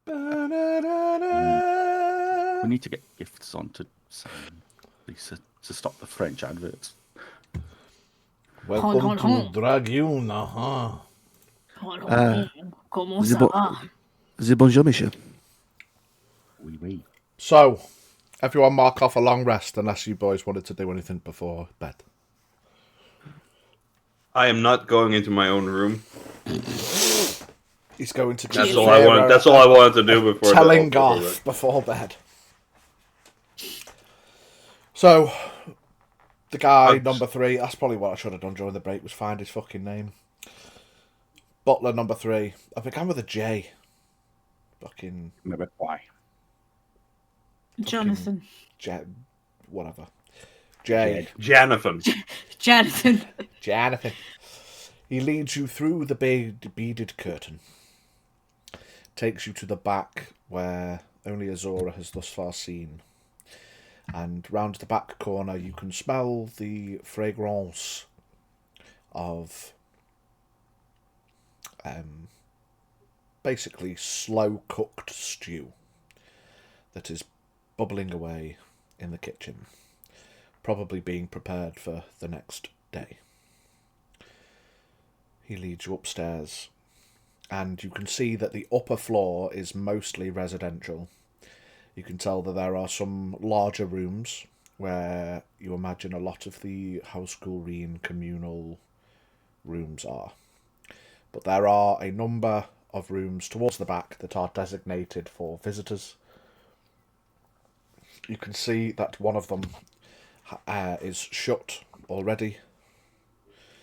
We need to get gifts onto Sam, Lisa, to stop the French adverts. Welcome Hon, to hon. Dragoon, huh? Comment the ça bo- va? The bonjour, monsieur. Oui, oui. So, everyone mark off a long rest unless you boys wanted to do anything before bed. I am not going into my own room. He's going to That's give all I wanted. That's all I wanted to do before telling before off before bed. So, the guy, number 3, that's probably what I should have done during the break, was find his fucking name. Butler number 3. I began with a J. Fucking Maybe why? Jonathan. whatever. J. Jonathan. Jonathan. Jonathan. He leads you through the beaded curtain. Takes you to the back where only Azura has thus far seen. And round the back corner you can smell the fragrance of basically slow cooked stew that is bubbling away in the kitchen, probably being prepared for the next day. He leads you upstairs, and you can see that the upper floor is mostly residential. You can tell that there are some larger rooms where you imagine a lot of the House Xarmanifax communal rooms are. But there are a number of rooms towards the back that are designated for visitors. You can see that one of them is shut already.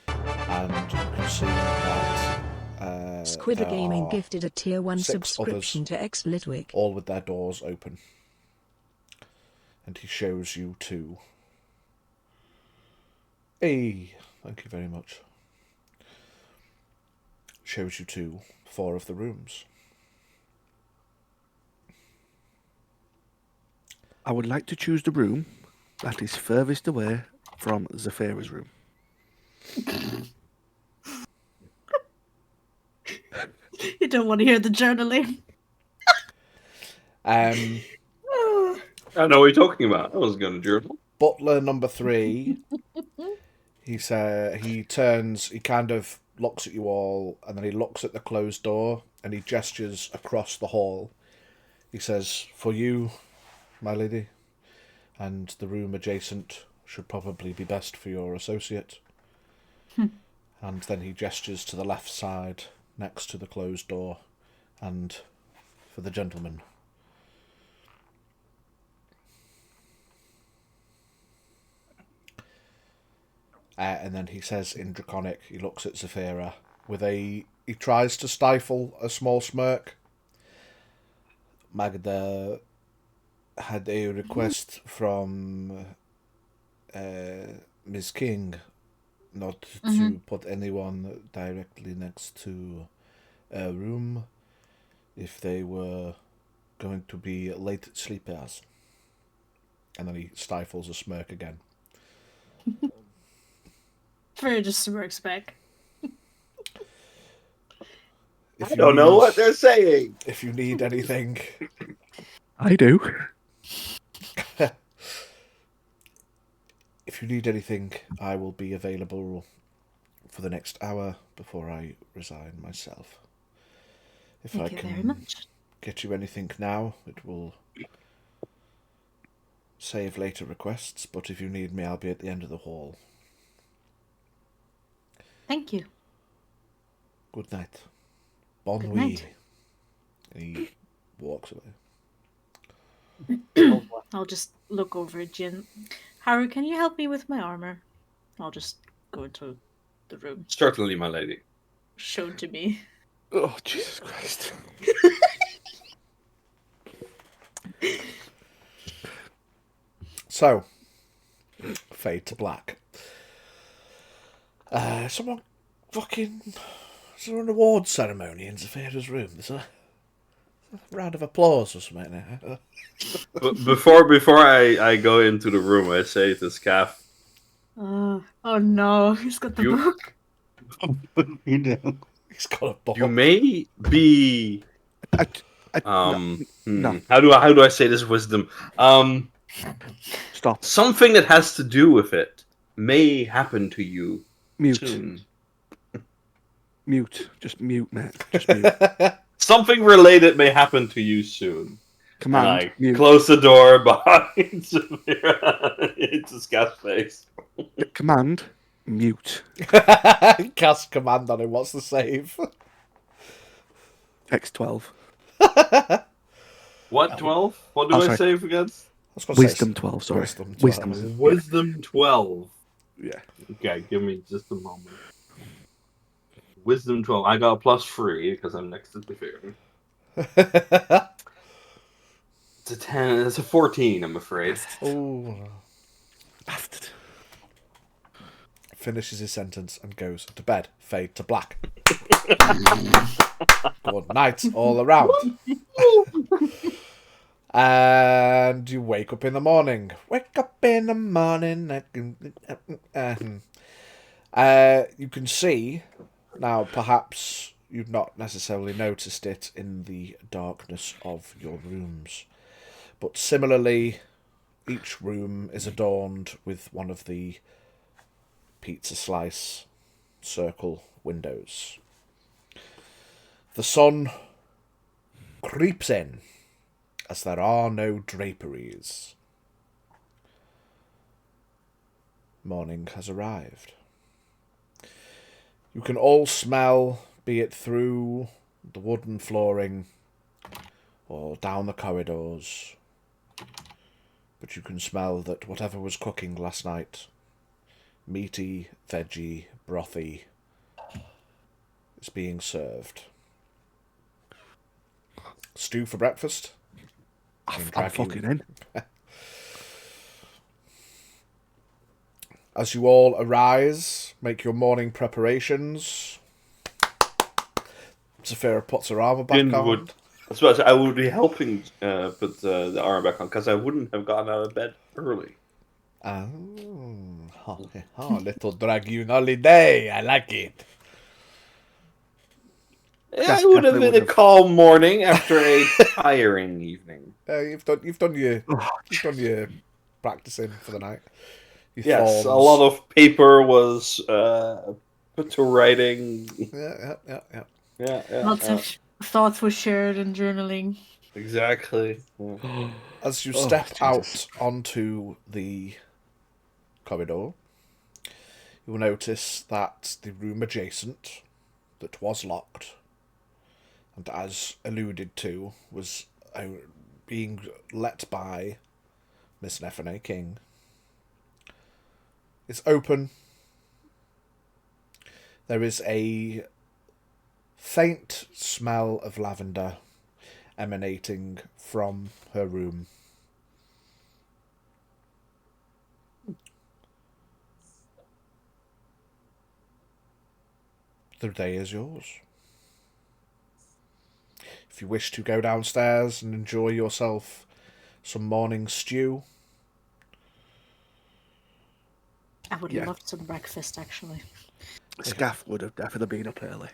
And you can see that Squidder there Gaming are gifted a tier 1 6 subscription others, to Midweek. all with their doors open. And he shows you to... Hey, thank you very much. Shows you to 4 of the rooms. I would like to choose the room that is furthest away from Zafira's room. You don't want to hear the journaling. Um, I know what you're talking about. I was going to journal. Butler number 3, he turns, he kind of looks at you all, and then he looks at the closed door, and he gestures across the hall. He says, "For you, my lady, and the room adjacent should probably be best for your associate." And then he gestures to the left side, next to the closed door, and for the gentleman. And then he says in Draconic, he looks at Zafira with he tries to stifle a small smirk. Magda had a request from Miss King not to put anyone directly next to a room if they were going to be late sleepers. And then he stifles a smirk again. Fur just smirks back. If I don't know what they're saying. If you need anything, I do. if you need anything, I will be available for the next hour before I resign myself. If Thank I you can very much. get you anything now, it will save later requests, but if you need me, I'll be at the end of the hall. Thank you. Good night. Bon Good nuit. night. And he walks away. I'll just look over at Jin. Haru, can you help me with my armor? I'll just go into the room. Certainly, my lady. Shown to me. Oh, Jesus Christ. So, fade to black. Someone fucking... Is there an awards ceremony in Zafira's room? There's a round of applause or something there. But before I go into the room, I say to Scaff, Oh no, he's got the You- book. You know. He's got a book. you may be No. How do I say this wisdom? Stop. Something that has to do with it may happen to you Mute. soon. Mute. Just mute, mate. Just mute. Something related may happen to you soon. Command. And I Mute. close the door behind into Scott's face. Command. Mute. Cast command on him. What's the save? X12. What, 12? What do Oh, I sorry. save against? I was gonna say Wisdom 12, sorry. Wisdom 12. Wisdom. Wisdom 12. Yeah. Okay, give me just a moment. Wisdom 12. I got a +3 because I'm next to the fairy. It's a 10. It's a 14, I'm afraid. Oh. Bastard. Finishes his sentence and goes to bed. Fade to black. Good night all around. And you wake up in the morning. Wake up in the morning. You can see, now perhaps you've not necessarily noticed it in the darkness of your rooms, but similarly, each room is adorned with one of the pizza slice circle windows. The sun creeps in as there are no draperies. Morning has arrived. You can all smell, be it through the wooden flooring or down the corridors, but you can smell that whatever was cooking last night, meaty, veggie, brothy, is being served. Stew for breakfast. I'm fucking in. As you all arise, make your morning preparations. Saphira puts her armor back Jin on. would. That's what I would be helping put the armor back on because I wouldn't have gotten out of bed early. Little dragoon holiday. I like it. It would have been a calm morning after a tiring evening. You've done your practicing for the night. Your Yes, forms. a lot of paper was put to writing. Yeah. Lots of thoughts were shared and journaling. Exactly. As you step Jesus. out onto the corridor, you will notice that the room adjacent, that was locked, and as alluded to, was being let by Miss Nephane King, is open. There is a faint smell of lavender emanating from her room. The day is yours. If you wish to go downstairs and enjoy yourself some morning stew. I would Yeah. love some breakfast, actually. Scaff would have definitely been up early.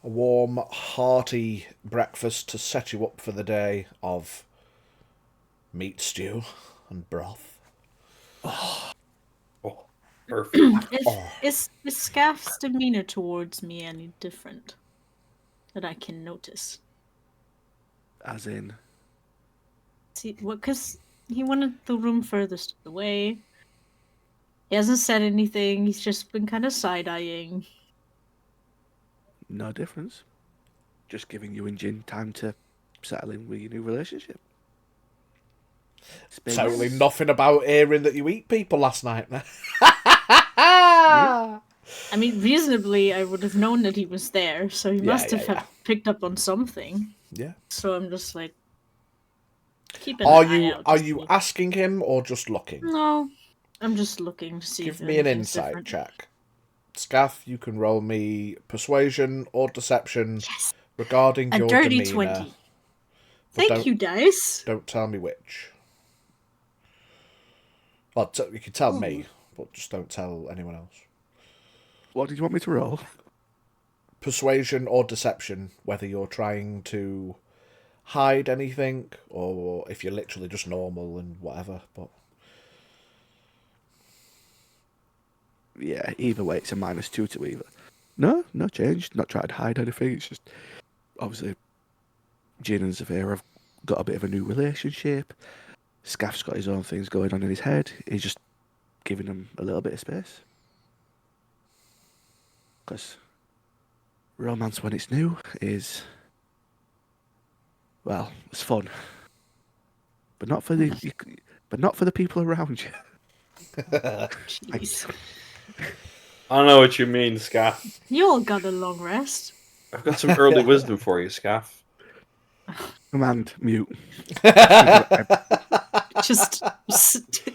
A warm, hearty breakfast to set you up for the day of meat stew and broth. Oh, perfect. Is Scaff's demeanor towards me any different that I can notice? As in, See, because he wanted the room furthest away. He hasn't said anything. He's just been kind of side-eyeing. no difference. Just giving you and Jin time to settle in with your new relationship. Space. Totally nothing about hearing that you eat people last night. I mean, reasonably, I would have known that he was there, so he Yeah, must have yeah. picked up on something. Yeah. So I'm just like, keep an Are eye out. you to see. asking him or just looking? No, I'm just looking to see. Give if me an anything's insight different. check. Scaff, you can roll me persuasion or deception Yes, regarding a your dirty demeanour. 20. But Thank you, dice. Don't tell me which. Well, you can tell me, but just don't tell anyone else. What did you want me to roll? Persuasion or deception, whether you're trying to hide anything, or if you're literally just normal and whatever. But Yeah, either way, it's a -2 to either. No change. Not trying to hide anything. It's just obviously Jin and Zafira have got a bit of a new relationship. Scaff's got his own things going on in his head. He's just giving them a little bit of space. Because romance when it's new is, well, it's fun, but not for the people around you. Jeez. I don't know what you mean, Scaff. You all got a long rest. I've got some early wisdom for you, Scaff. Command mute. Just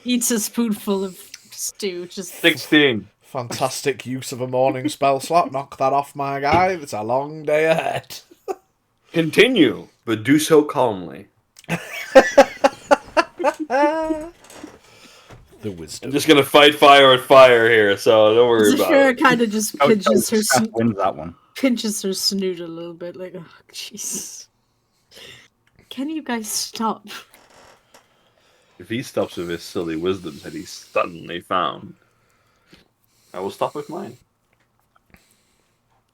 eats a spoonful of stew. Just 16. fantastic use of a morning spell slot. Knock that off, my guy. It's a long day ahead. Continue, but do so calmly. The wisdom. I'm just gonna fight fire with fire here, so don't worry about Zafira it. kind of just pinches her Scaff wins that one. snoot a little bit, like, oh, jeez. Can you guys stop? If he stops with his silly wisdom that he's suddenly found, I will stop with mine.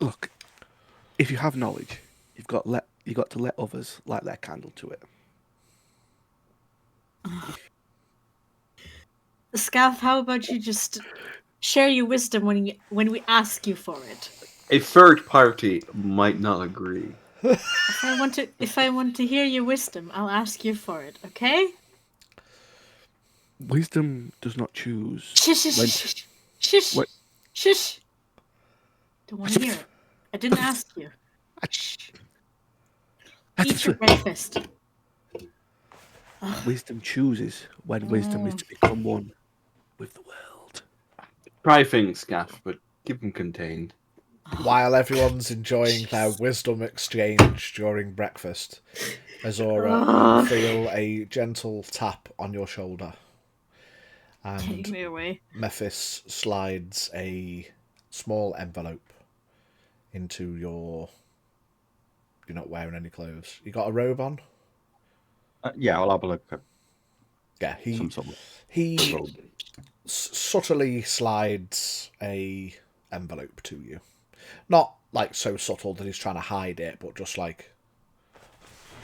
Look, if you have knowledge, you got to let others light their candle to it. Scaff, how about you just share your wisdom when we ask you for it? A third party might not agree. If I want to hear your wisdom, I'll ask you for it, okay? Wisdom does not choose. Shush, shush, when- shush, shush, What? shush. Don't want to hear it. I didn't ask you. Shh. Eat your breakfast. Wisdom chooses when wisdom is to become one with the world. Try things, Scaff, but keep them contained. While everyone's enjoying their wisdom exchange during breakfast, Azura, you feel a gentle tap on your shoulder. Take And me away. Mephis slides a small envelope into your... You're not wearing any clothes. You got a robe on? Yeah, I'll have a look at Yeah, some sort of he robe. subtly slides a envelope to you. Not like so subtle that he's trying to hide it, but just like,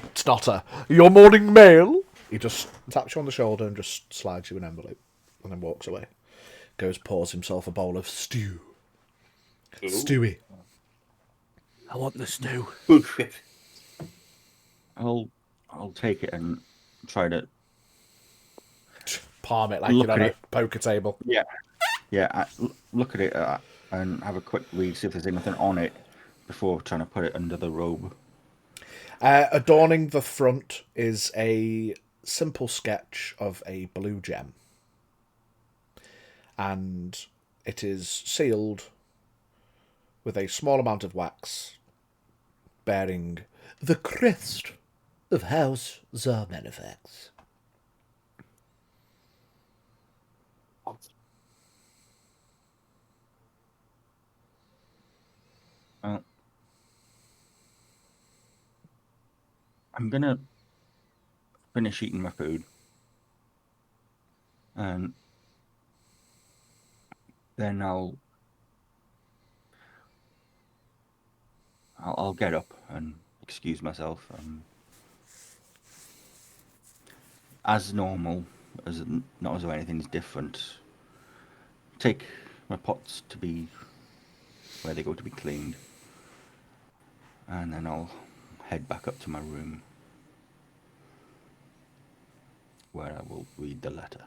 it's not your morning mail. He just taps you on the shoulder and just slides you an envelope and then walks away. Goes, pours himself a bowl of stew. Ooh. Stewie. I want the stew. I'll take it and try to Palm it like Look you're on at a it. poker table. look at it and have a quick read, see if there's anything on it before trying to put it under the robe. Adorning the front is a simple sketch of a blue gem. And it is sealed with a small amount of wax bearing the crest of House Xarmanifax. I'm gonna finish eating my food, and then I'll get up and excuse myself. As normal, not as though anything's different. Take my pots to be where they go to be cleaned, and then I'll head back up to my room, where I will read the letter.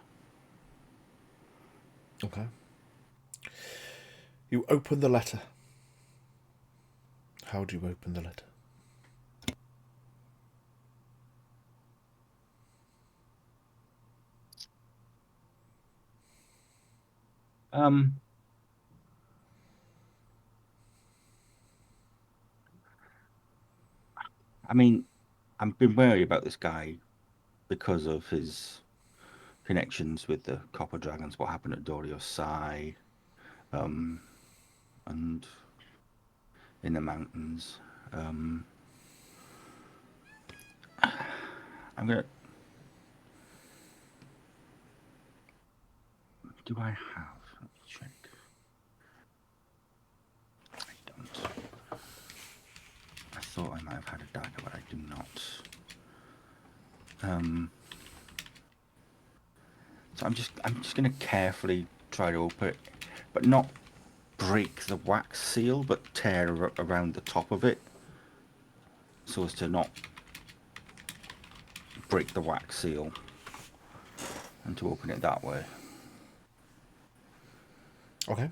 Okay. You open the letter. How do you open the letter? I mean, I've been wary about this guy because of his connections with the Copper Dragons, what happened at Dorios Sai, and in the mountains. I'm gonna. Do I have? Let me check. I don't. I thought I might have had a dagger, but I do not. So I'm just gonna carefully try to open it, but not break the wax seal, but tear around the top of it, so as to not break the wax seal, and to open it that way. Okay.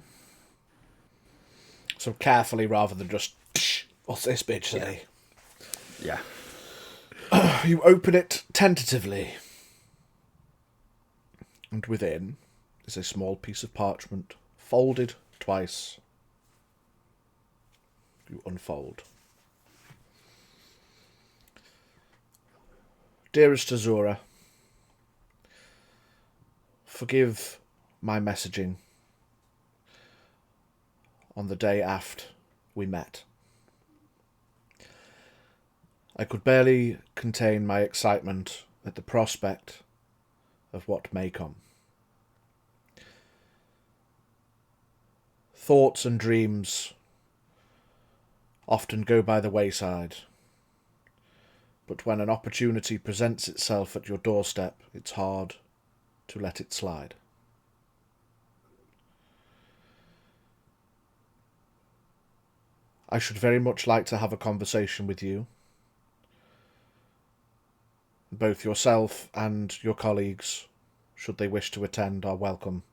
So carefully rather than just, what's this bitch say? Yeah. You open it tentatively. And within is a small piece of parchment, folded twice. You unfold. Dearest Azura, forgive my messaging on the day after we met. I could barely contain my excitement at the prospect of what may come. Thoughts and dreams often go by the wayside, but when an opportunity presents itself at your doorstep, it's hard to let it slide. I should very much like to have a conversation with you. Both yourself and your colleagues, should they wish to attend, are welcome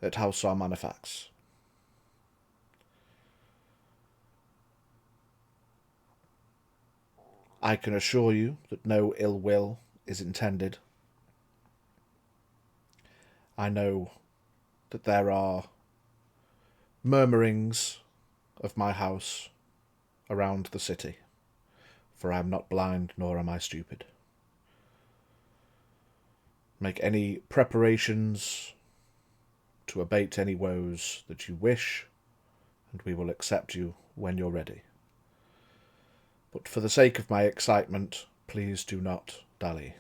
at House Xarmanifax. I can assure you that no ill will is intended. I know that there are murmurings of my house around the city, for I am not blind nor am I stupid. Make any preparations to abate any woes that you wish, and we will accept you when you're ready. But for the sake of my excitement, please do not dally,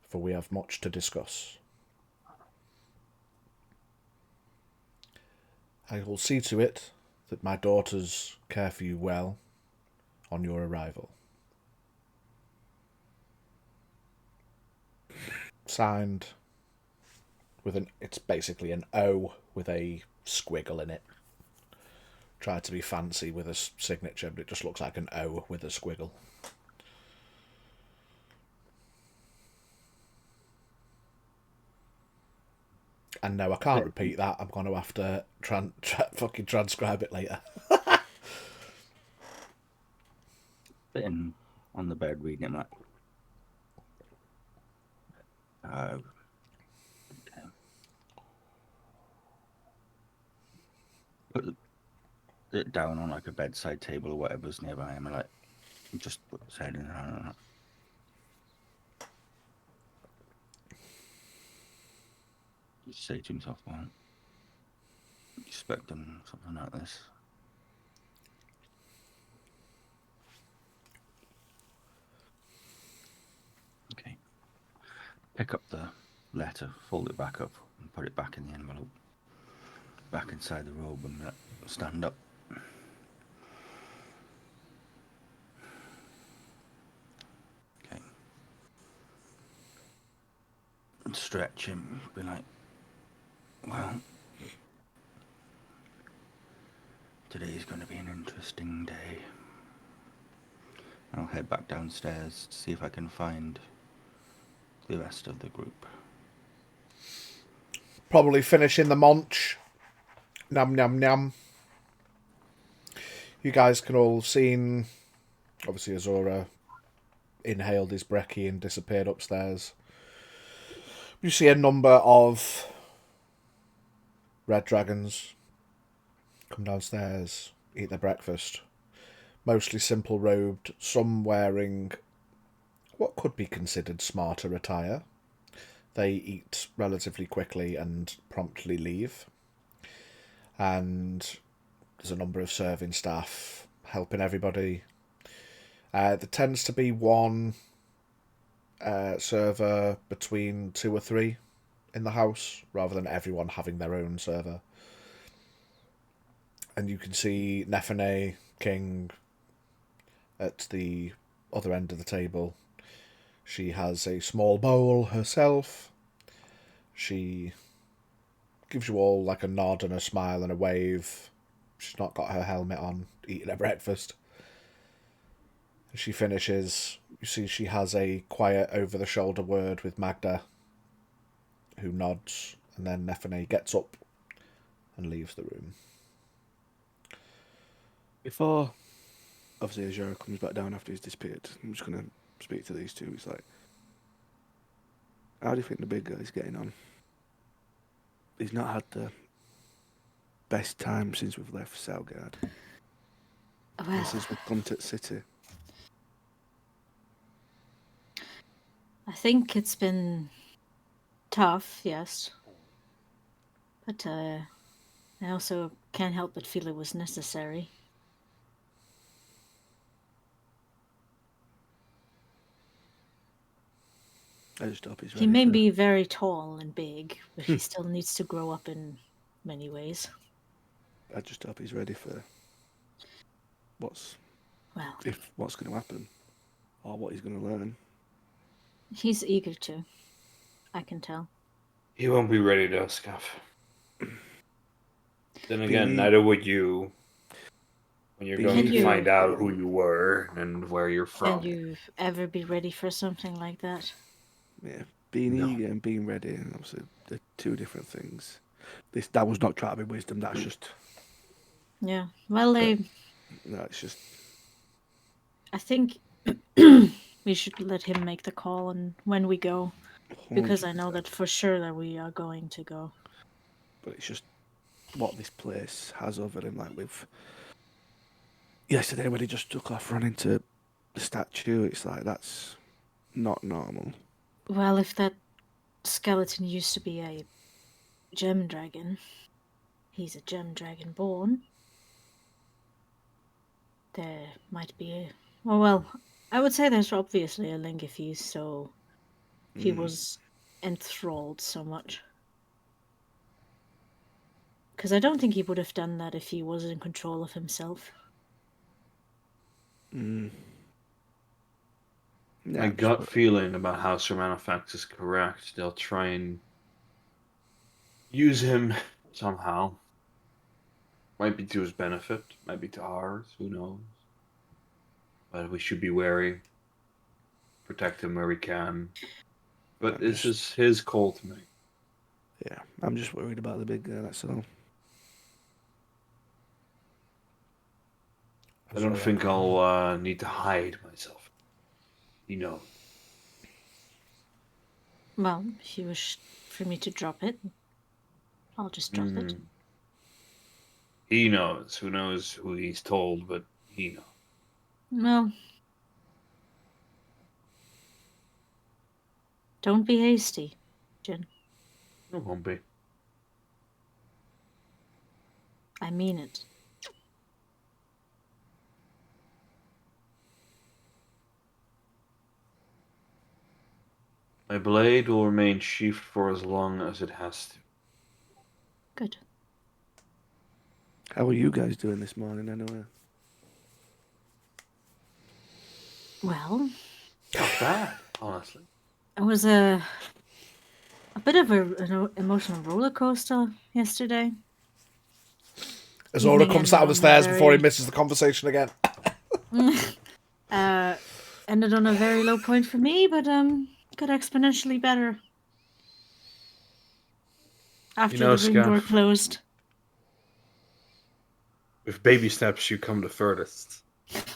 for we have much to discuss. I will see to it that my daughters care for you well on your arrival. Signed with it's basically an O with a squiggle in it. Tried to be fancy with a signature, but it just looks like an O with a squiggle. And no, I can't repeat that. I'm going to have to fucking transcribe it later. Sitting on the bed reading it, like, okay. Put it down on like a bedside table or whatever's nearby, and like just put his head in there. I don't know. Just say to himself, well, expecting something like this. Okay. Pick up the letter, fold it back up, and put it back in the envelope. Back inside the robe and stand up. Okay. And stretch him, be like, well, today's going to be an interesting day. I'll head back downstairs to see if I can find the rest of the group. Probably finishing the munch. Num num num. You guys can all have seen, obviously Azura inhaled his brekkie and disappeared upstairs. You see a number of red dragons come downstairs, eat their breakfast. Mostly simple robed, some wearing what could be considered smarter attire. They eat relatively quickly and promptly leave. And there's a number of serving staff helping everybody. There tends to be one server between 2 or 3 in the house, rather than everyone having their own server. And you can see Nefene King at the other end of the table. She has a small bowl herself. She gives you all like a nod and a smile and a wave. She's not got her helmet on, eating her breakfast. As she finishes, you see she has a quiet over-the-shoulder word with Magda, who nods, and then Nefene gets up and leaves the room. Before, obviously, Azura comes back down after he's disappeared, I'm just going to speak to these two. He's like, how do you think the big guy's getting on? He's not had the best time since we've left Salgard. Well, Since we've come to the city. I think it's been tough, yes. But I also can't help but feel it was necessary. I just hope he's He ready may for... be very tall and big, but he still needs to grow up in many ways. I just hope he's ready for what's Well, going to happen, or what he's going to learn. he's eager to. I can tell. He won't be ready though, Scuff. Then again, Beanie- neither would you. When you're going Can to you- find out who you were and where you're from. Can you ever be ready for something like that? Yeah, being No. eager and being ready, and obviously they're two different things. That was not trying to be wisdom. That's just Yeah. Well, it's just I think we should let him make the call and when we go, because I know 100%. that for sure that we are going to go. But it's just what this place has over him. Like with yesterday when he just took off running to the statue, it's like that's not normal. Well, if that skeleton used to be a gem dragon, he's a gem dragon born. There might be a... well, I would say there's obviously a link if he's so... he was enthralled so much. Because I don't think he would have done that if he was in control of himself. Yeah, My gut feeling about House Xarmanifax is correct. They'll try and use him somehow. Might be to his benefit, might be to ours, who knows. But we should be wary. Protect him where we can. But this is his call to make. Yeah, I'm just worried about the big guy. That's all. I don't think I'll need to hide myself. You know. Well, if you wish for me to drop it, I'll just drop it. He knows. Who knows who he's told, but he knows. No. Don't be hasty, Jin. It won't be. I mean it. My blade will remain sheathed for as long as it has to. Good. How are you guys doing this morning, anyway? Well, Not bad, honestly. it was a bit of an emotional roller coaster yesterday. Azura comes down the stairs before he very- misses the conversation again. Ended on a very low point for me, but got exponentially better after You know, the ring door Scaff. closed. With baby steps, you come the furthest.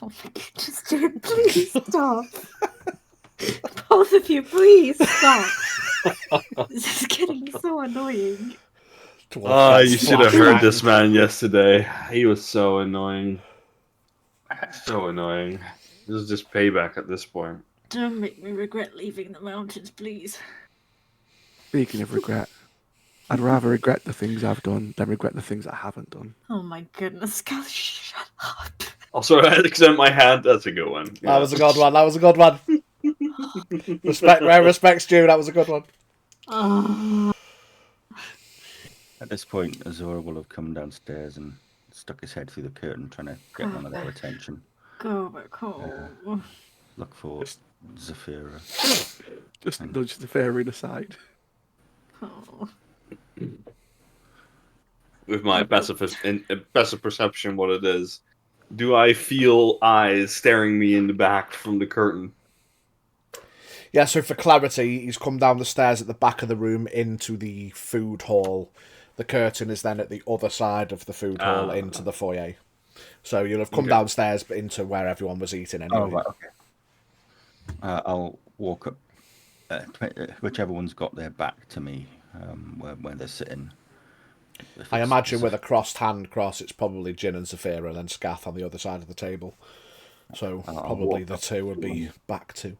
Oh my goodness, Jin, please stop. Both of you, please stop. This is getting so annoying. Ah, you should have heard this man yesterday. He was so annoying. So annoying. This is just payback at this point. Don't make me regret leaving the mountains, please. Speaking of regret, I'd rather regret the things I've done than regret the things I haven't done. Oh my goodness, Scully, shut up. Also, I extend my hand. That's a good one. That was a good one. That was a good one. Respect where respect's due. That was a good one. Oh, At this point, Azura will have come downstairs and stuck his head through the curtain, trying to get one of their attention. go back home. Look for Zafira. Just nudge the fairy aside. Oh. With my best of perception, what it is, do I feel eyes staring me in the back from the curtain? Yeah, so for clarity, he's come down the stairs at the back of the room into the food hall. The curtain is then at the other side of the food hall into the foyer. So you'll have come downstairs, but into where everyone was eating anyway. Oh, right, okay. I'll walk up, whichever one's got their back to me, where they're sitting. I imagine with a crossed hand cross, it's probably Jin and Zafira and then Scath on the other side of the table. So probably the two would be back to.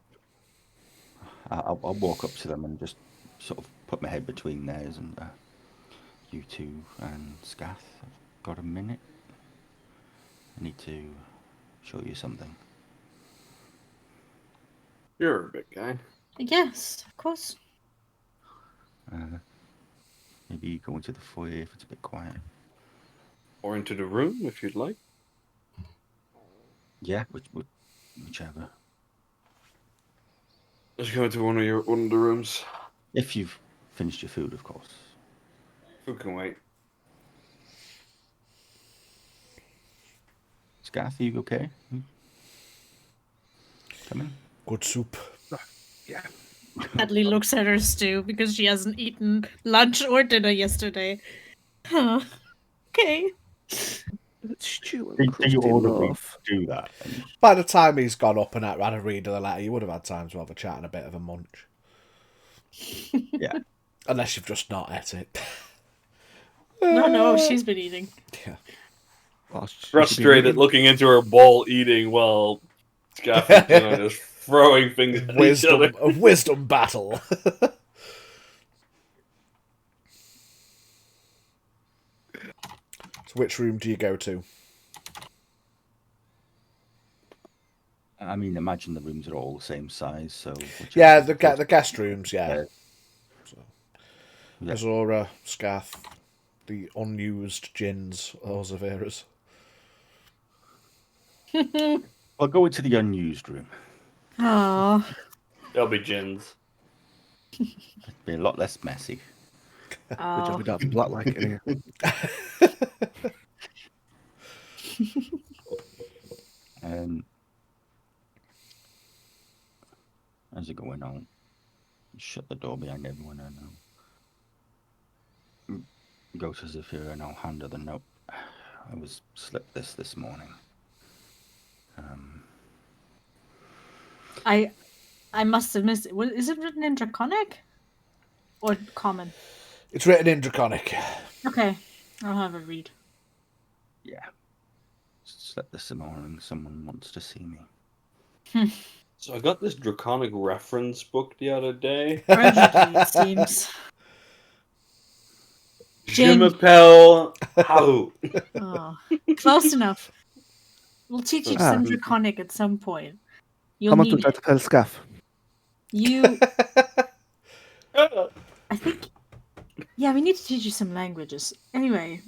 I'll walk up to them and just sort of put my head between theirs and you two and Scath. I've got a minute. I need to show you something. You're a big guy. Yes, of course. Maybe go into the foyer if it's a bit quiet. Or into the room, if you'd like. Yeah, whichever. Let's go into one of the rooms. If you've finished your food, of course. Food can wait. Scath, are you okay? Come in. Good soup. Yeah. Hadley looks at her stew because she hasn't eaten lunch or dinner yesterday. Huh. Okay. Stew and Do you crusty order loaf. do that? By the time he's gone up and had a read of the letter, you would have had time to have a chat and a bit of a munch. Yeah. Unless you've just not ate it. No, she's been eating. Yeah. Well, she should be Frustrated, eating. looking into her bowl, eating while Scaff and Jin are just throwing things at each other. A wisdom battle. So which room do you go to? I mean, imagine the rooms are all the same size, so... Yeah, the guest rooms, yeah. So, Yeah. Azura, Scath, the unused gins, or Zaviras. I'll go into the unused room. Oh, They'll be Jin's. It'll be a lot less messy. Good job we don't have black like it here. As you go in, I'll shut the door behind everyone and I'll go to Zafira and I'll hand her the note. I was slipped this morning. I must have missed it. Is it written in Draconic or Common? It's written in Draconic. Okay, I'll have a read. Yeah. Slept this morning. Someone wants to see me. So I got this Draconic reference book the other day. Urgently, it seems. Je Jin. m'appelle How. Oh, close enough. We'll teach you some Draconic at some point. You'll Comment need on it. tell Scaff. You. I think. Yeah, we need to teach you some languages. Anyway,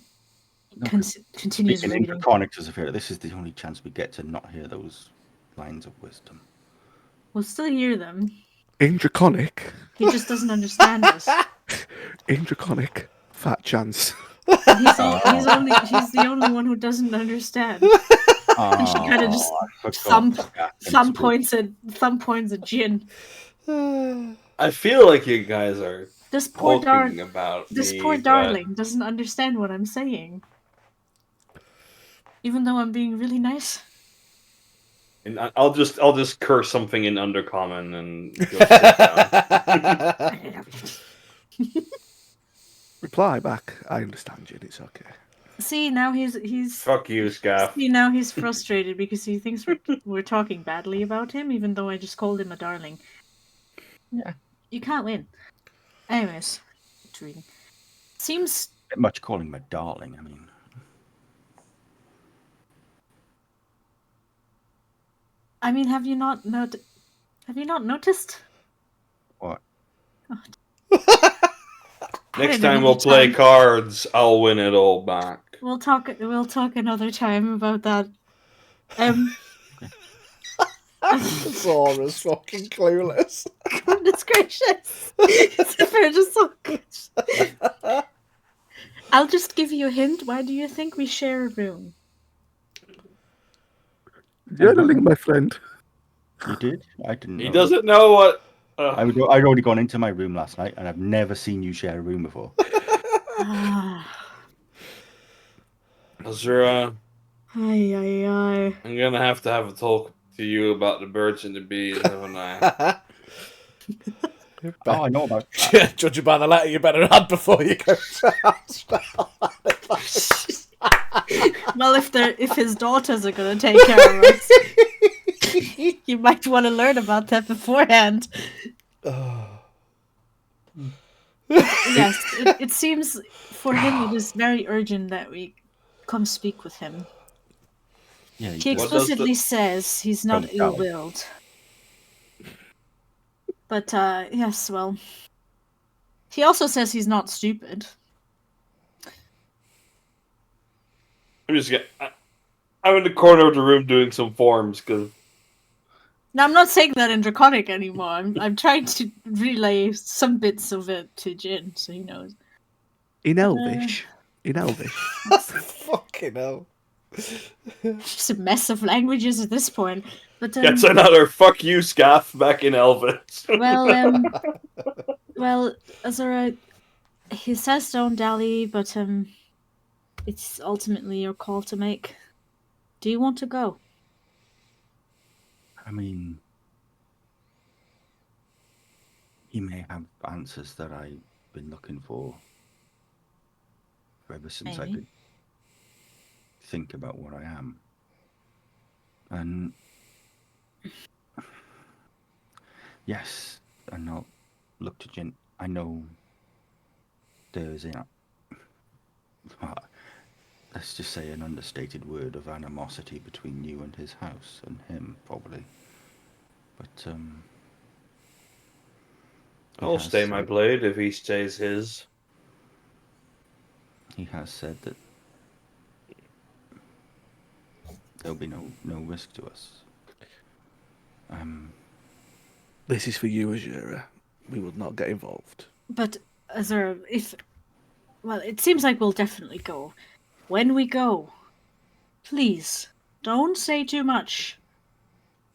continues Speaking in reading. Draconic to Zafira, this is the only chance we get to not hear those lines of wisdom. We'll still hear them. In Draconic. He just doesn't understand us. In Draconic. Fat chance. He's the only one who doesn't understand. And she kind of just thumb points at Jin. I feel like you guys are This poor talking about This me, poor but- darling doesn't understand what I'm saying. Even though I'm being really nice. And I'll just curse something in Undercommon and go sit down. Reply back. I understand, Jin. It's okay. See, now he's Fuck you, Scaff. See, now he's frustrated because he thinks we're talking badly about him, even though I just called him a darling. Yeah. You can't win. Anyways, it's reading. Seems Much calling him a darling, I mean. I mean, have you not noticed? What? Next don't know, time we'll play anytime- cards, I'll win it all back. We'll talk another time about that. Zora's fucking clueless. Goodness gracious. We're just so good. I'll just give you a hint. Why do you think we share a room? Journaling, my friend. You did? I didn't know. He doesn't know what. I'd already gone into my room last night, and I've never seen you share a room before. Azura, Ay. I'm gonna have to have a talk to you about the birds and the bees, haven't I? Oh, I know about that. Judging by the letter you better add before you go to House Well, if his daughters are gonna take care of us, you might want to learn about that beforehand. Yes, it seems for him it is very urgent that we come speak with him. Yeah, He What does explicitly says he's not Don't tell him. ill-willed. But yes, well, he also says he's not stupid. I'm in the corner of the room doing some forms because Now, I'm not saying that in Draconic anymore. I'm trying to relay some bits of it to Jin, so he knows. In Elvish. Fucking hell. Just a mess of languages at this point. But gets another fuck you scaff back in Elvis. well, Azura, he says don't dally, but it's ultimately your call to make. Do you want to go? I mean, he may have answers that I've been looking for ever since I Maybe. could think about what I am. And yes, and I'll look to Jin. I know there's let's just say an understated word of animosity between you and his house and him, probably. But I'll stay my blade if he stays his. he has said that there'll be no risk to us. This is for you, Azura. We will not get involved. But Azura, it seems like we'll definitely go. When we go, please don't say too much.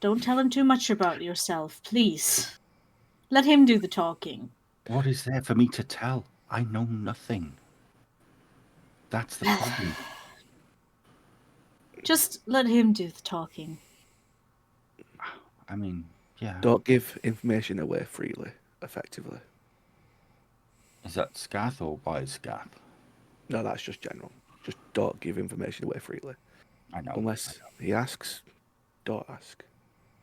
Don't tell him too much about yourself, please. Let him do the talking. What is there for me to tell? I know nothing. That's the problem. Just let him do the talking. I mean, yeah. Don't give information away freely, effectively. Is that Scath or why Scath? No, that's just general. Just don't give information away freely. I know. Unless he asks, don't ask.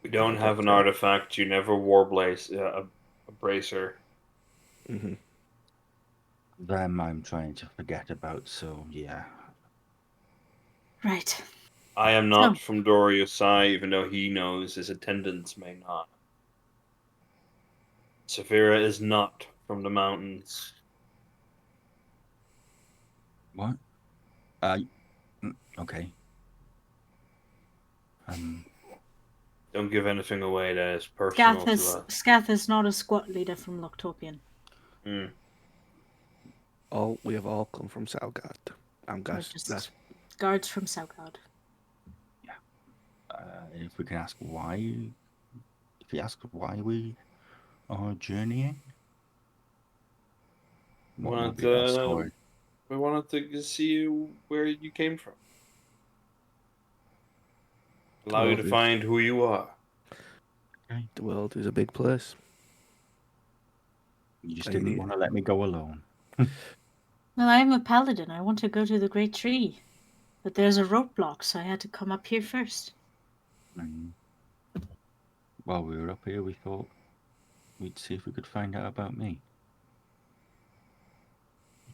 We don't have an artifact. You never wore a bracer. Mm-hmm. Them I'm trying to forget about, so yeah. Right. I am not from Doriosai, even though he knows his attendants may not. Saphira is not from the mountains. What? Okay. Don't give anything away that is personal to us. Scath is not a squat leader from Loctopian. We have all come from Salgard. I'm guessing that's guards from Salgard. Yeah. If we can ask why, if you ask why we are journeying, We wanted to see where you came from. Allow you to find who you are. Okay. The world is a big place. You just didn't want to let me go alone. Well, I'm a paladin. I want to go to the Great Tree. But there's a roadblock, so I had to come up here first. While we were up here, we thought we'd see if we could find out about me.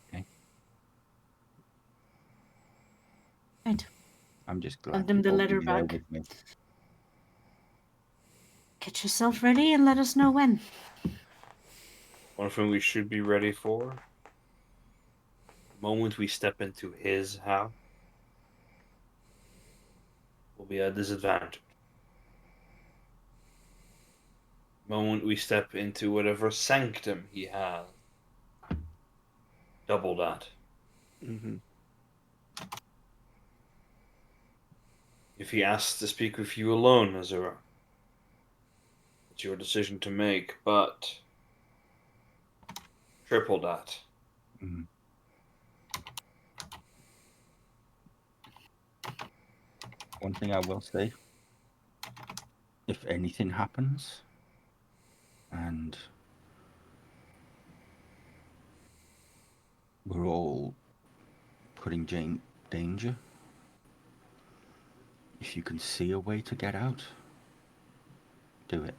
Okay. Right. I'm just glad Send them the letter back. With me. get yourself ready and let us know when. One thing we should be ready for, the moment we step into his house, will be a disadvantage. The moment we step into whatever sanctum he has, double that. Mm-hmm. If he asks to speak with you alone, Azura, it's your decision to make, but triple that. Mm. One thing I will say, if anything happens, and we're all putting Jane danger, if you can see a way to get out, do it.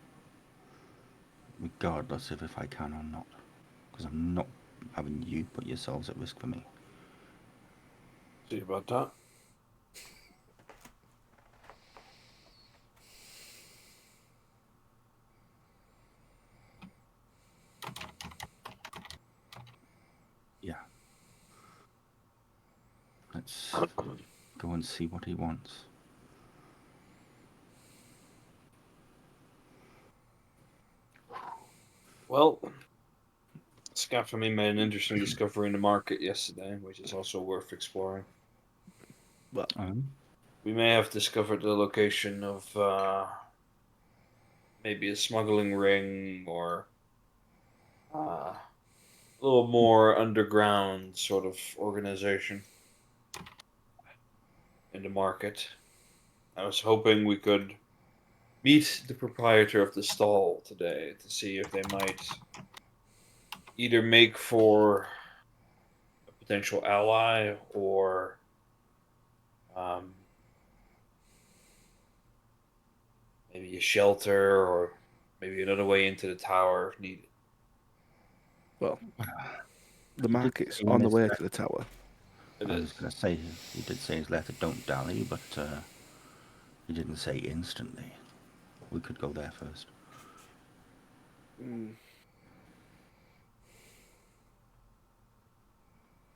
Regardless of if I can or not. Because I'm not having you put yourselves at risk for me. See about that. Yeah. Let's go and see what he wants. Well, Scott for me made an interesting discovery in the market yesterday, which is also worth exploring. Well, We may have discovered the location of maybe a smuggling ring or a little more underground sort of organization in the market. I was hoping we could meet the proprietor of the stall today to see if they might either make for a potential ally or um, maybe a shelter or maybe another way into the tower if needed. well, the He did market's say in on the his way letter- to the tower. It I is. was going to say, he did say in his letter, don't dally, but he didn't say instantly. We could go there first.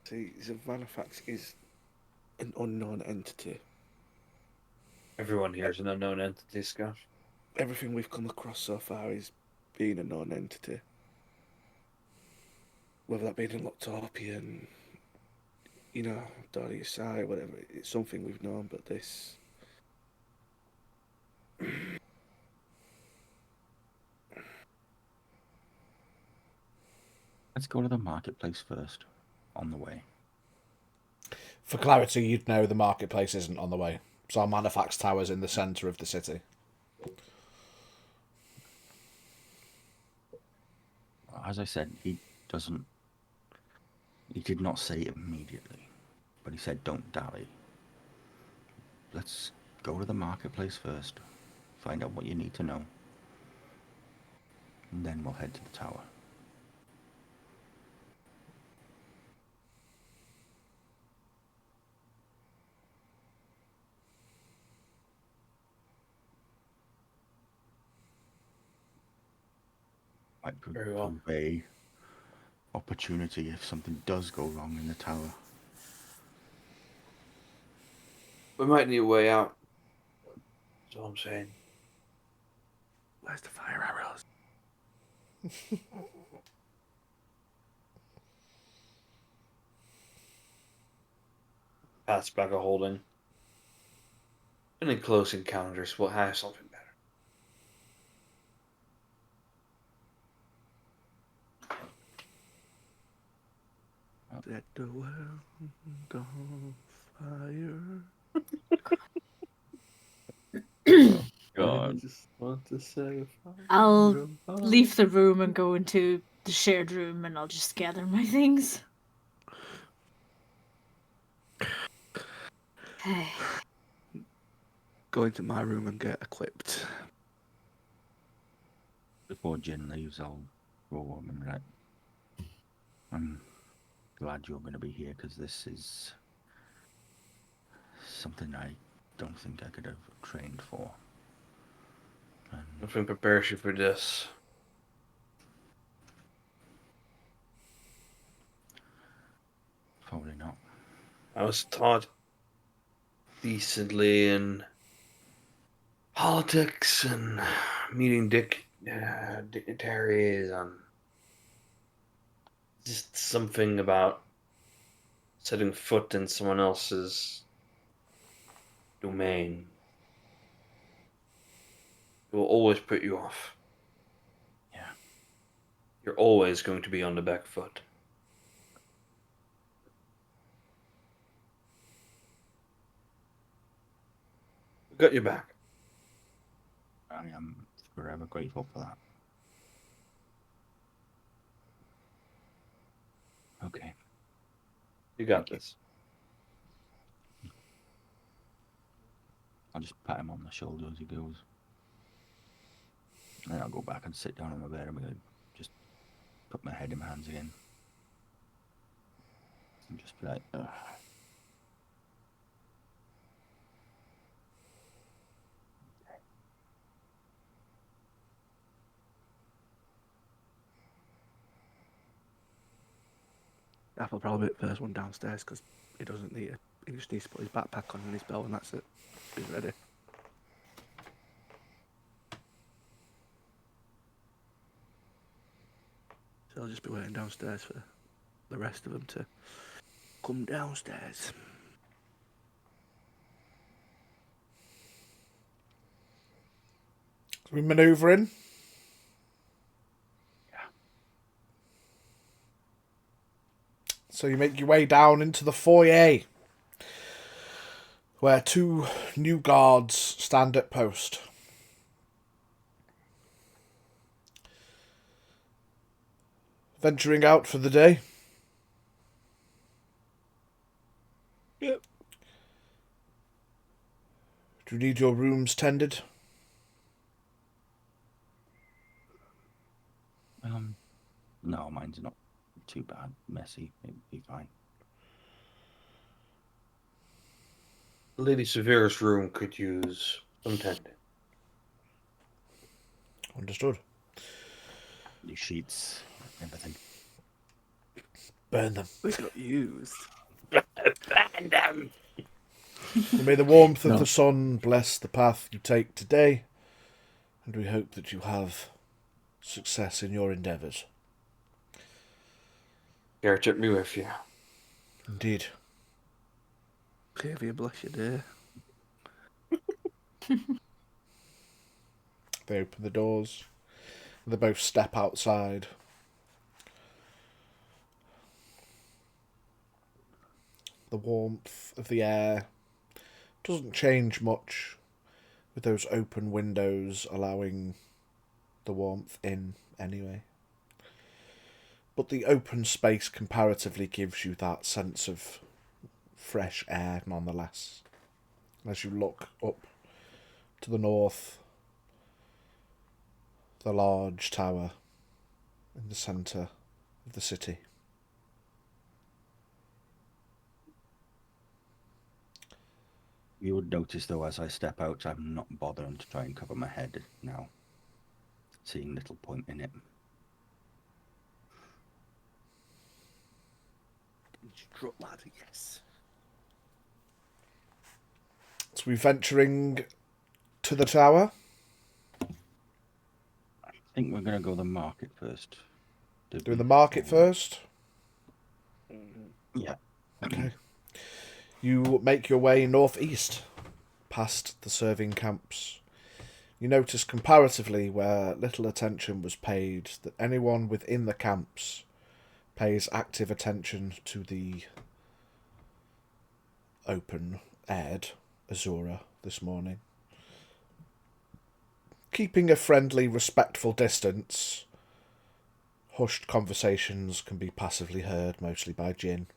See, Xarmanifax is an unknown entity. Everyone here is an unknown entity, Scott. Everything we've come across so far is being a known entity. Whether that be in Loctopian, Dorius Sai, whatever, it's something we've known, but this. Let's go to the marketplace first, on the way. For clarity, you'd know the marketplace isn't on the way. Xarmanifax Tower's in the centre of the city. As I said, he did not say it immediately, but he said don't dally. Let's go to the marketplace first, find out what you need to know, and then we'll head to the tower. Might Very well. a opportunity if something does go wrong in the tower. We might need a way out. That's all I'm saying. Where's the fire arrows? Pass back a holding. And in close encounters, we'll have something better. Set the world on fire. God. I just want to say I'll leave the room and go into the shared room and I'll just gather my things. Hey. Go into my room and get equipped. Before Jin leaves, I'll roll him and like, I'm glad you're going to be here because this is something I don't think I could have trained for. Nothing prepares you for this. Probably not. I was taught decently in politics and meeting dignitaries and just something about setting foot in someone else's domain. It will always put you off. Yeah. You're always going to be on the back foot. We got your back. I am forever grateful for that. Okay. You got Thank you. this. I'll just pat him on the shoulder as he goes. And then I'll go back and sit down on my bed and we'll just put my head in my hands again. And just be like, ugh. Apple probably be the first one downstairs because he doesn't need it. He just needs to put his backpack on and his belt and that's it. He's ready. So I'll just be waiting downstairs for the rest of them to come downstairs. So we manoeuvring. So you make your way down into the foyer, where 2 new guards stand at post. Venturing out for the day. Yep. Do you need your rooms tended? No, mine's not too bad. Messy. It'll be fine. Lady Severe's room could use some tending. Understood. New sheets, everything. Burn them. They got used. Burn them! May the warmth of No. the sun bless the path you take today, and we hope that you have success in your endeavours. Garrett took me with you. Indeed. Xavier, bless you, dear. They open the doors. They both step outside. The warmth of the air doesn't change much with those open windows allowing the warmth in anyway. But the open space comparatively gives you that sense of fresh air nonetheless. As you look up to the north, the large tower in the centre of the city. You would notice, though, as I step out, I'm not bothering to try and cover my head now. Seeing little point in it. Strut lad, yes. So we're venturing to the tower. I think we're going to go to the market first. Do the market first. Yeah. Okay. You make your way northeast, past the serving camps. You notice comparatively where little attention was paid that anyone within the camps pays active attention to the open-aired Azura this morning. Keeping a friendly, respectful distance, hushed conversations can be passively heard, mostly by Jin.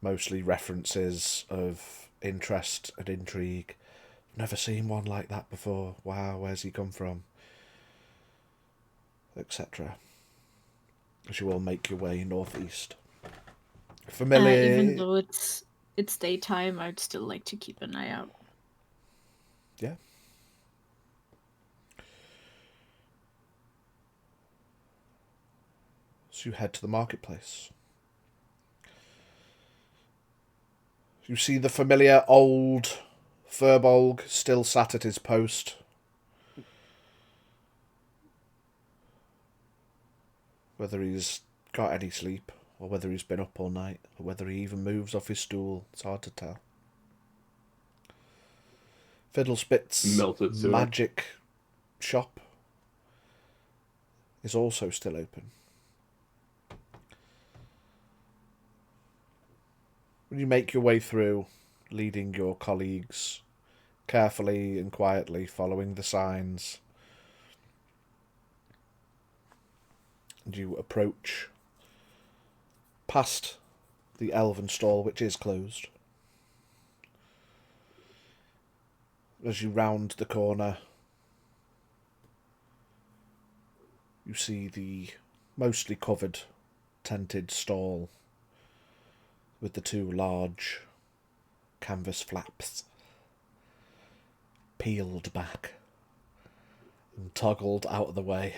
Mostly references of interest and intrigue. Never seen one like that before. Wow, where's he come from? Etc. As you all make your way northeast. Familiar. Even though it's daytime, I'd still like to keep an eye out. Yeah. as you head to the marketplace. You see the familiar old Furbolg still sat at his post. Whether he's got any sleep, or whether he's been up all night, or whether he even moves off his stool, it's hard to tell. Fiddlespit's Melted sewer. magic shop is also still open. When you make your way through, leading your colleagues, carefully and quietly following the signs, and you approach past the elven stall, which is closed. As you round the corner, you see the mostly covered, tented stall with the two large canvas flaps peeled back and toggled out of the way.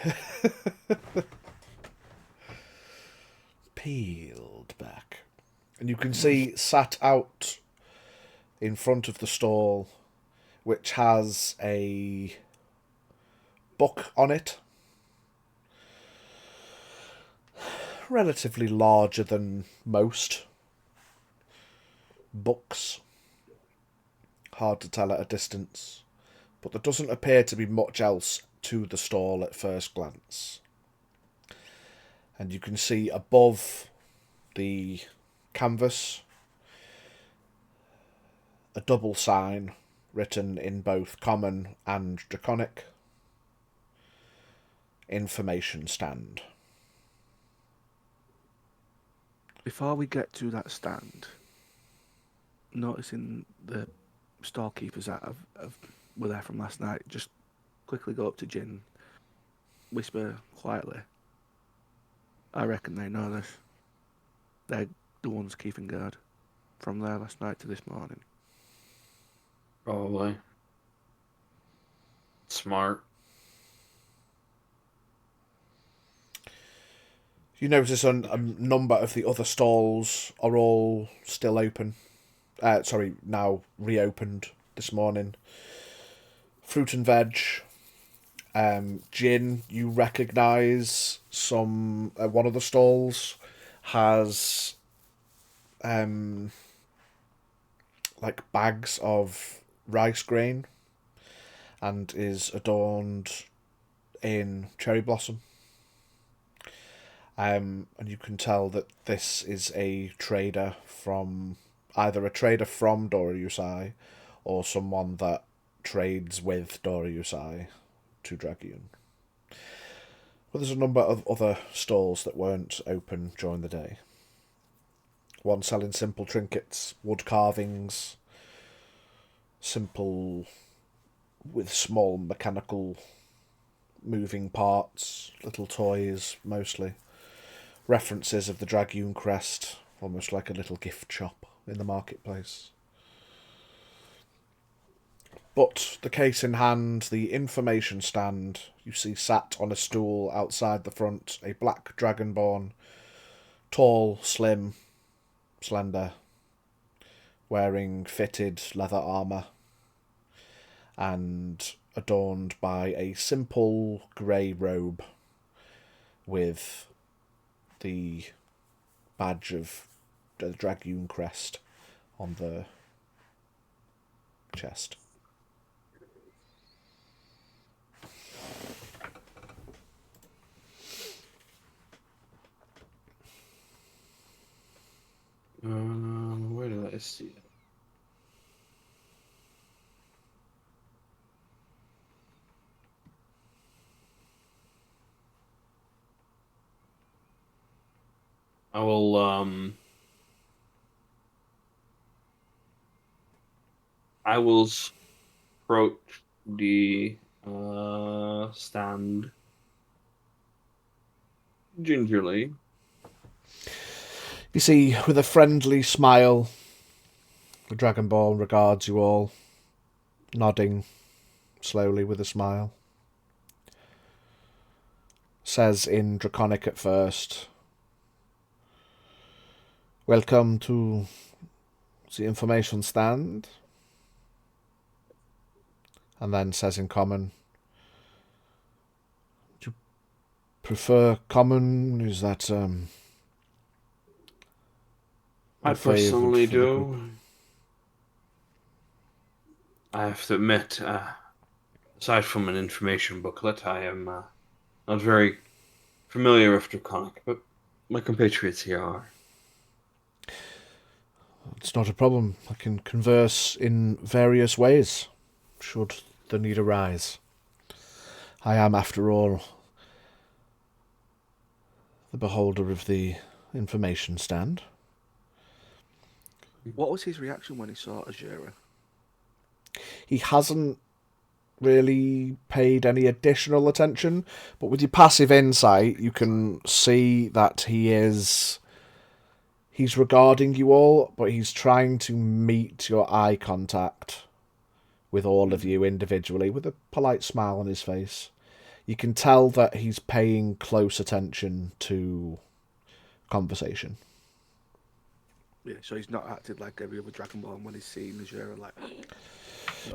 Peeled back. And you can see sat out in front of the stall, which has a book on it, relatively larger than most books. Hard to tell at a distance, but there doesn't appear to be much else to the stall at first glance. And you can see above the canvas a double sign written in both Common and Draconic. Information stand. Before we get to that stand, noticing the storekeepers that were there from last night, just quickly go up to Jin, whisper quietly. I reckon they know this. They're the ones keeping guard from there last night to this morning. Probably. Smart. You notice a number of the other stalls are all still open. Now reopened this morning. Fruit and veg. Gin, you recognise some... one of the stalls has like bags of rice grain and is adorned in cherry blossom. And you can tell that this is a trader from... either a trader from Dora Yusai or someone that trades with Dora Yusai to Dragoon. But there's a number of other stalls that weren't open during the day. One selling simple trinkets, wood carvings, simple with small mechanical moving parts, little toys mostly. References of the Dragoon crest, almost like a little gift shop in the marketplace. But the case in hand, the information stand, you see sat on a stool outside the front, a black dragonborn, tall, slim, slender, wearing fitted leather armour, and adorned by a simple grey robe with the badge of the Dragoon crest on the chest. Where did I see it? I will approach the stand gingerly. You see, with a friendly smile, the Dragonborn regards you all, nodding slowly with a smile. Says in Draconic at first, Welcome to the information stand. And then says in common, do you prefer common? Is that I your favourite personally for the group? do. I have to admit, aside from an information booklet, I am not very familiar with Draconic, but my compatriots here are. It's not a problem. I can converse in various ways, should the need arise. I am, after all, the beholder of the information stand. What was his reaction when he saw Azura? He hasn't really paid any additional attention, but with your passive insight, you can see that he's regarding you all, but he's trying to meet your eye contact with all of you individually with a polite smile on his face. You can tell that he's paying close attention to conversation. Yeah, so he's not acted like every other Dragonborn when he's seen Azura, like...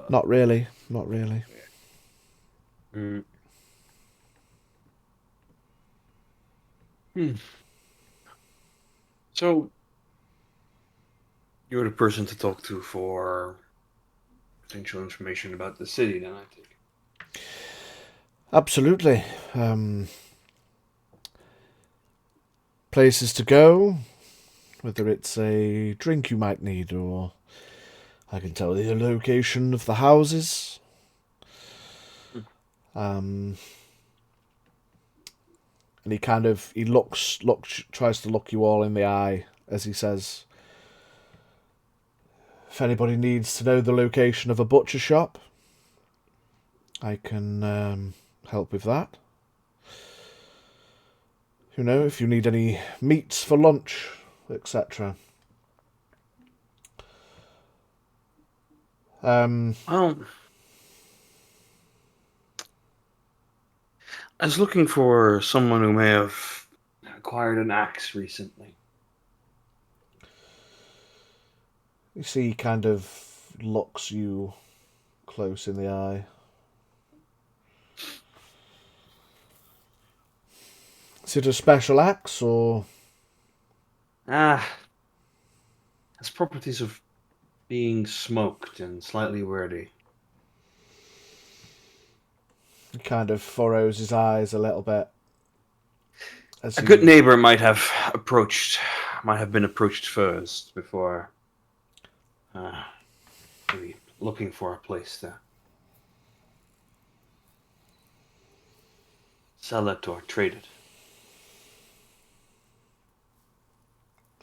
Not really. Not really. Mm. So, you're the person to talk to for potential information about the city, then, I think. Absolutely. Places to go, whether it's a drink you might need, or I can tell you the location of the houses. And he tries to look you all in the eye as he says, if anybody needs to know the location of a butcher shop, I can help with that. You know, if you need any meats for lunch, etc. Well, I was looking for someone who may have acquired an axe recently. You see, he kind of looks you close in the eye. Is it a special axe, or... Has properties of being smoked and slightly wordy. He kind of furrows his eyes a little bit. A good neighbor might have been approached first before maybe looking for a place to sell it or trade it.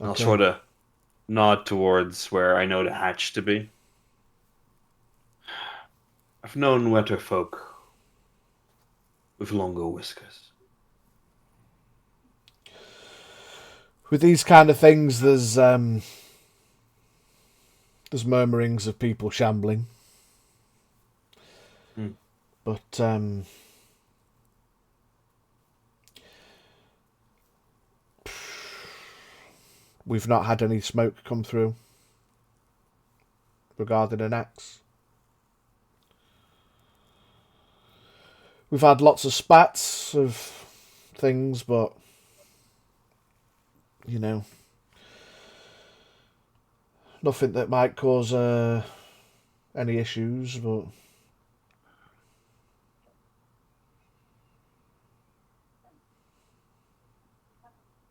Okay. I'll sort of nod towards where I know the hatch to be. I've known wetter folk with longer whiskers. With these kind of things, there's murmurings of people shambling. But we've not had any smoke come through regarding an axe. We've had lots of spats of things, but you know, nothing that might cause any issues, but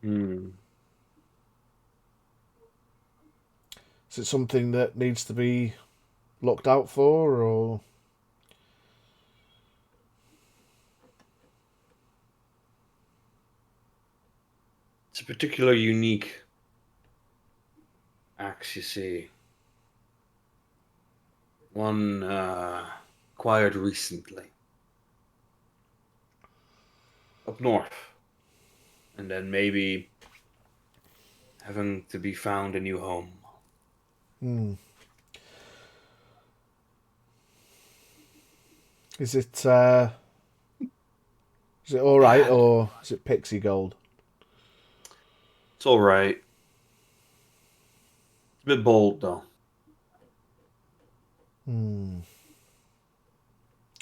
is it something that needs to be looked out for, or... It's a particular unique axe, you see. One acquired recently. Up north. And then maybe having to be found a new home. Is it all right, or is it pixie gold? It's all right. a bit bold, though. And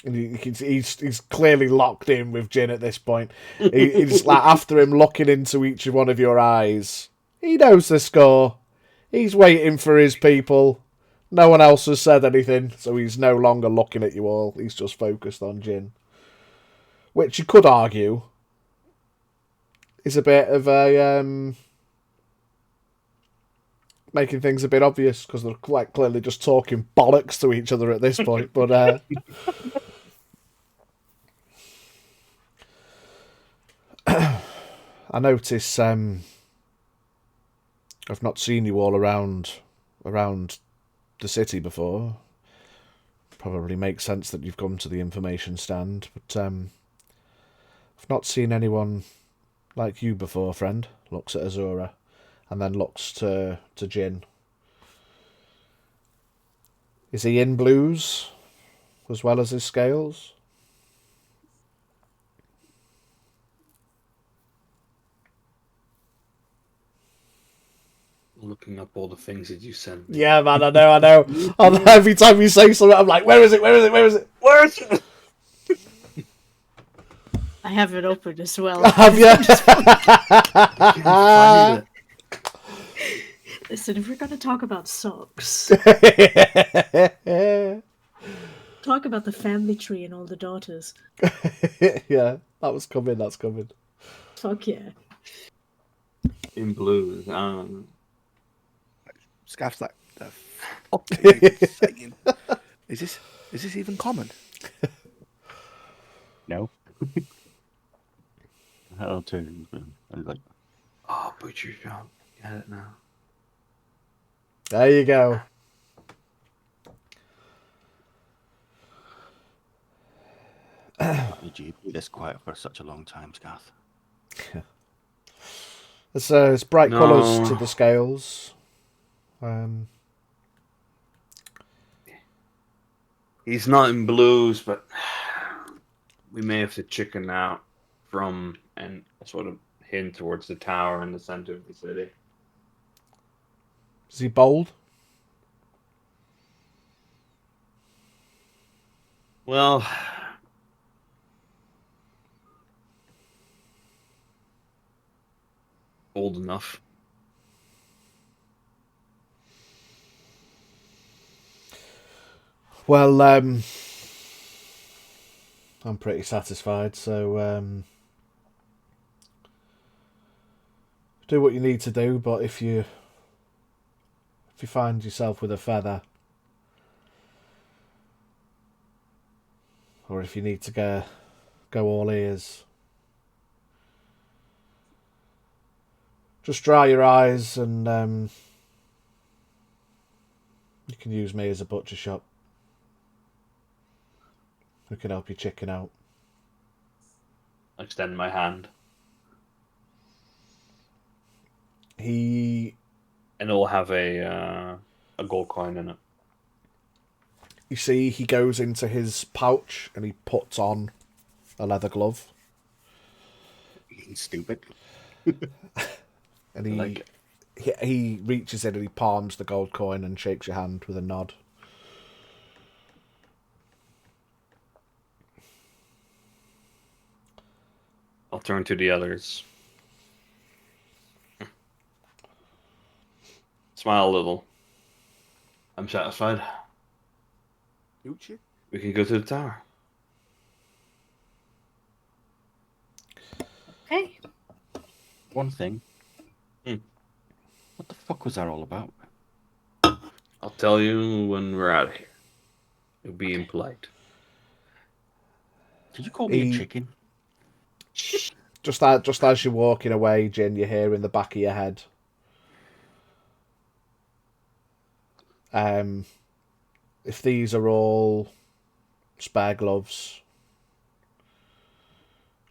he's clearly locked in with Jin at this point. He's like after him, looking into each one of your eyes. He knows the score. He's waiting for his people. No one else has said anything, so he's no longer looking at you all. He's just focused on Jin. Which you could argue is a bit of a making things a bit obvious because they're quite clearly just talking bollocks to each other at this point. But I notice I've not seen you all around the city before. Probably makes sense that you've come to the information stand, but I've not seen anyone like you before, friend. Looks at Azura, and then looks to Jin. Is he in blues as well as his scales? Looking up all the things that you sent me. Yeah, man, I know. Every time you say something, I'm like, where is it? Where is it? I have it open as well. Have you? Find it. Listen, if we're gonna talk about socks, talk about the family tree and all the daughters. Yeah, that's coming. Fuck yeah. In blues. Scaff's like, the fuck are you saying? Is this even common? No. I'll turn. I'm like, Oh, butcher shop. Get it now. There you go. why did you be this quiet for such a long time, Scath? It's bright No. colours to the scales. He's not in blues, but we may have to chicken out from and sort of hint towards the tower in the center of the city. Is he bold? Well, old enough. Well, I'm pretty satisfied, so do what you need to do, but if you find yourself with a feather, or if you need to go all ears, just dry your eyes and you can use me as a butcher shop. We can help you chicken out. I extend my hand. And it'll have a gold coin in it. You see, he goes into his pouch and he puts on a leather glove. He's stupid. And he reaches in and he palms the gold coin and shakes your hand with a nod. I'll turn to the others. Smile a little. I'm satisfied. Uchi? We can go to the tower. Okay. One thing. What the fuck was that all about? I'll tell you when we're out of here. You're being polite. Did you call me a chicken? Just as you're walking away, Jin, you hear in the back of your head. If these are all spare gloves,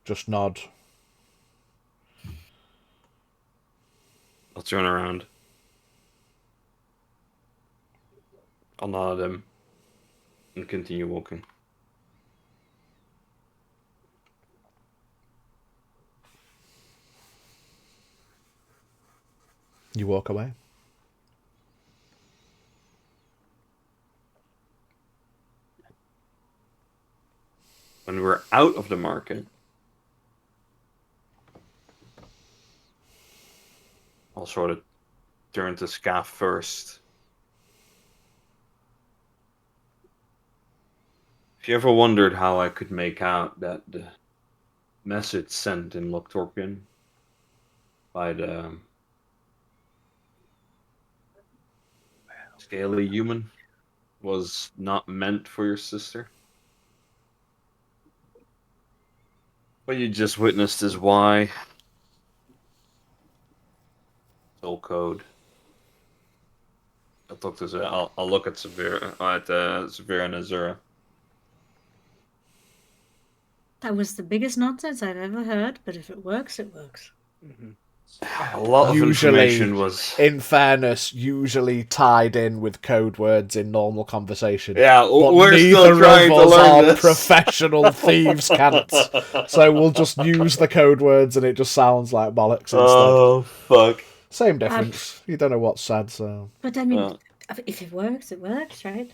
just nod. I'll turn around. I'll nod at him and continue walking. You walk away. when we're out of the market, I'll sort of turn to Scaff first. If you ever wondered how I could make out that the message sent in Loktorpian by the scaly human was not meant for your sister, what you just witnessed is why. Soul code. I'll talk to I'll look at Severe Severe and Azura. That was the biggest nonsense I've ever heard, but if it works, it works. A lot of information was. in fairness, usually tied in with code words in normal conversation. Yeah, but we're still neither trying of to us learn are this. professional thieves, can't. So we'll just use the code words, and it just sounds like bollocks instead. Oh fuck! Same difference. You don't know what's said, so. But I mean, if it works, right?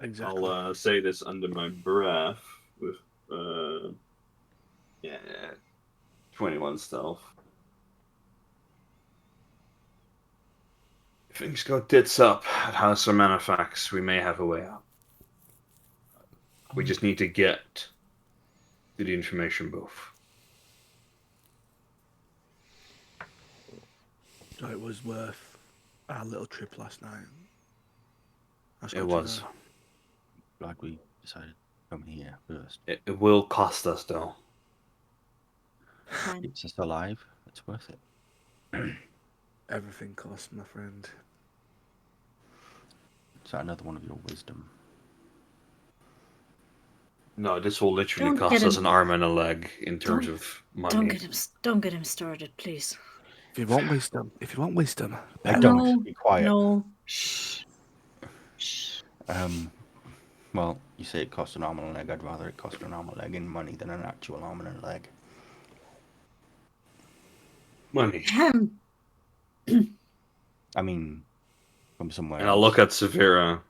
Exactly. I'll say this under my breath with 21 stealth. If things go tits up at House Xarmanifax, we may have a way out. We just need to get to the information booth. So it was worth our little trip last night. That's It good to was. know. Glad we decided to come here first. It will cost us, though. Fine. Keeps us alive. It's worth it. Everything costs, my friend. Is that another one of your wisdom? No, this will literally Don't cost get us him- an arm and a leg in terms of money. Don't get him started, please. If you want wisdom, I bet. don't. No, Be quiet. no. Shh. Shh. Well, you say it costs an arm and a leg. I'd rather it cost an arm and a leg in money than an actual arm and a leg. Money. I mean, from somewhere And else. I'll look at Severa.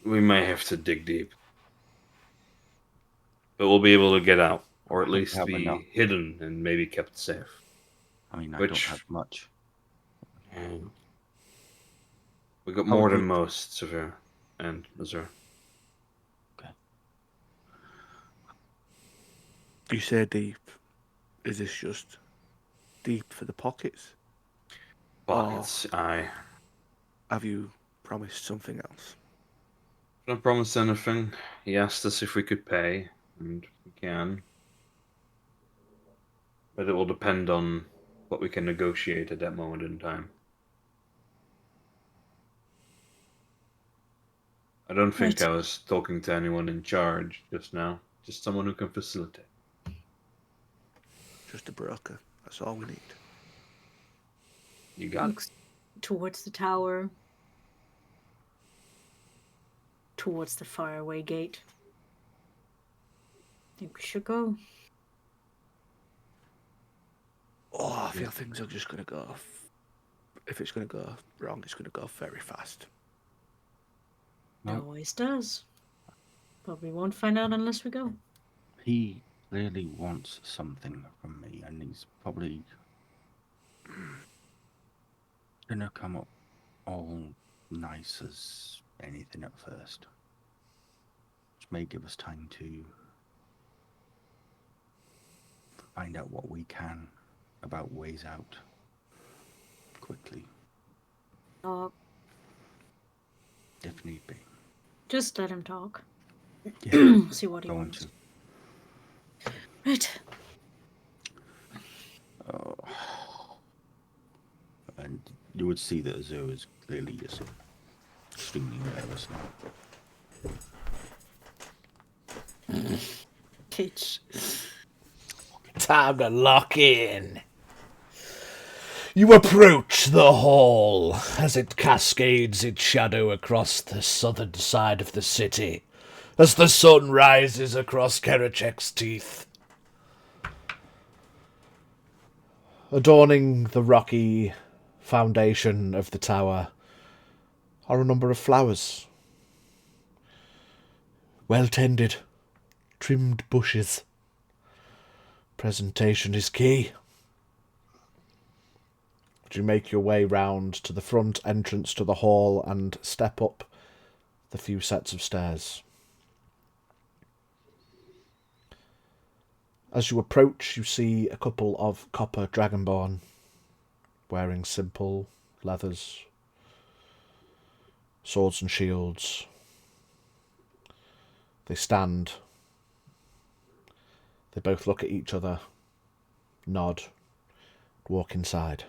We may have to dig deep. But we'll be able to get out. Or at I hope least we have be enough. hidden and maybe kept safe. I mean, I Which- don't have much. We got How more would than we- most, Severa and Azura. You say deep. Is this just deep for the pockets? Pockets, aye. Have you promised something else? Don't promise anything. He asked us if we could pay, and we can. But it will depend on what we can negotiate at that moment in time. I don't think Right. I was talking to anyone in charge just now. Just someone who can facilitate. Just a broker. That's all we need. You got it. Looks towards the tower. Towards the faraway gate. Think we should go. Oh, I feel things are just going to go. If it's going to go wrong, it's going to go very fast. It No. always does. But we won't find out unless we go. He clearly wants something from me, and he's probably gonna come up all nice as anything at first. Which may give us time to find out what we can about ways out quickly, if need be. Just let him talk. Yeah, See what he going wants. to. Right. And you would see that Azura is clearly just extremely nervous now. Kitsch. Time to lock in. You approach the hall as it cascades its shadow across the southern side of the city, as the sun rises across Kerecek's teeth. Adorning the rocky foundation of the tower are a number of flowers. Well tended, trimmed bushes. Presentation is key. You make your way round to the front entrance to the hall and step up the few sets of stairs. As you approach, you see a couple of copper dragonborn wearing simple leathers, swords and shields. They stand. They both look at each other, nod, walk inside.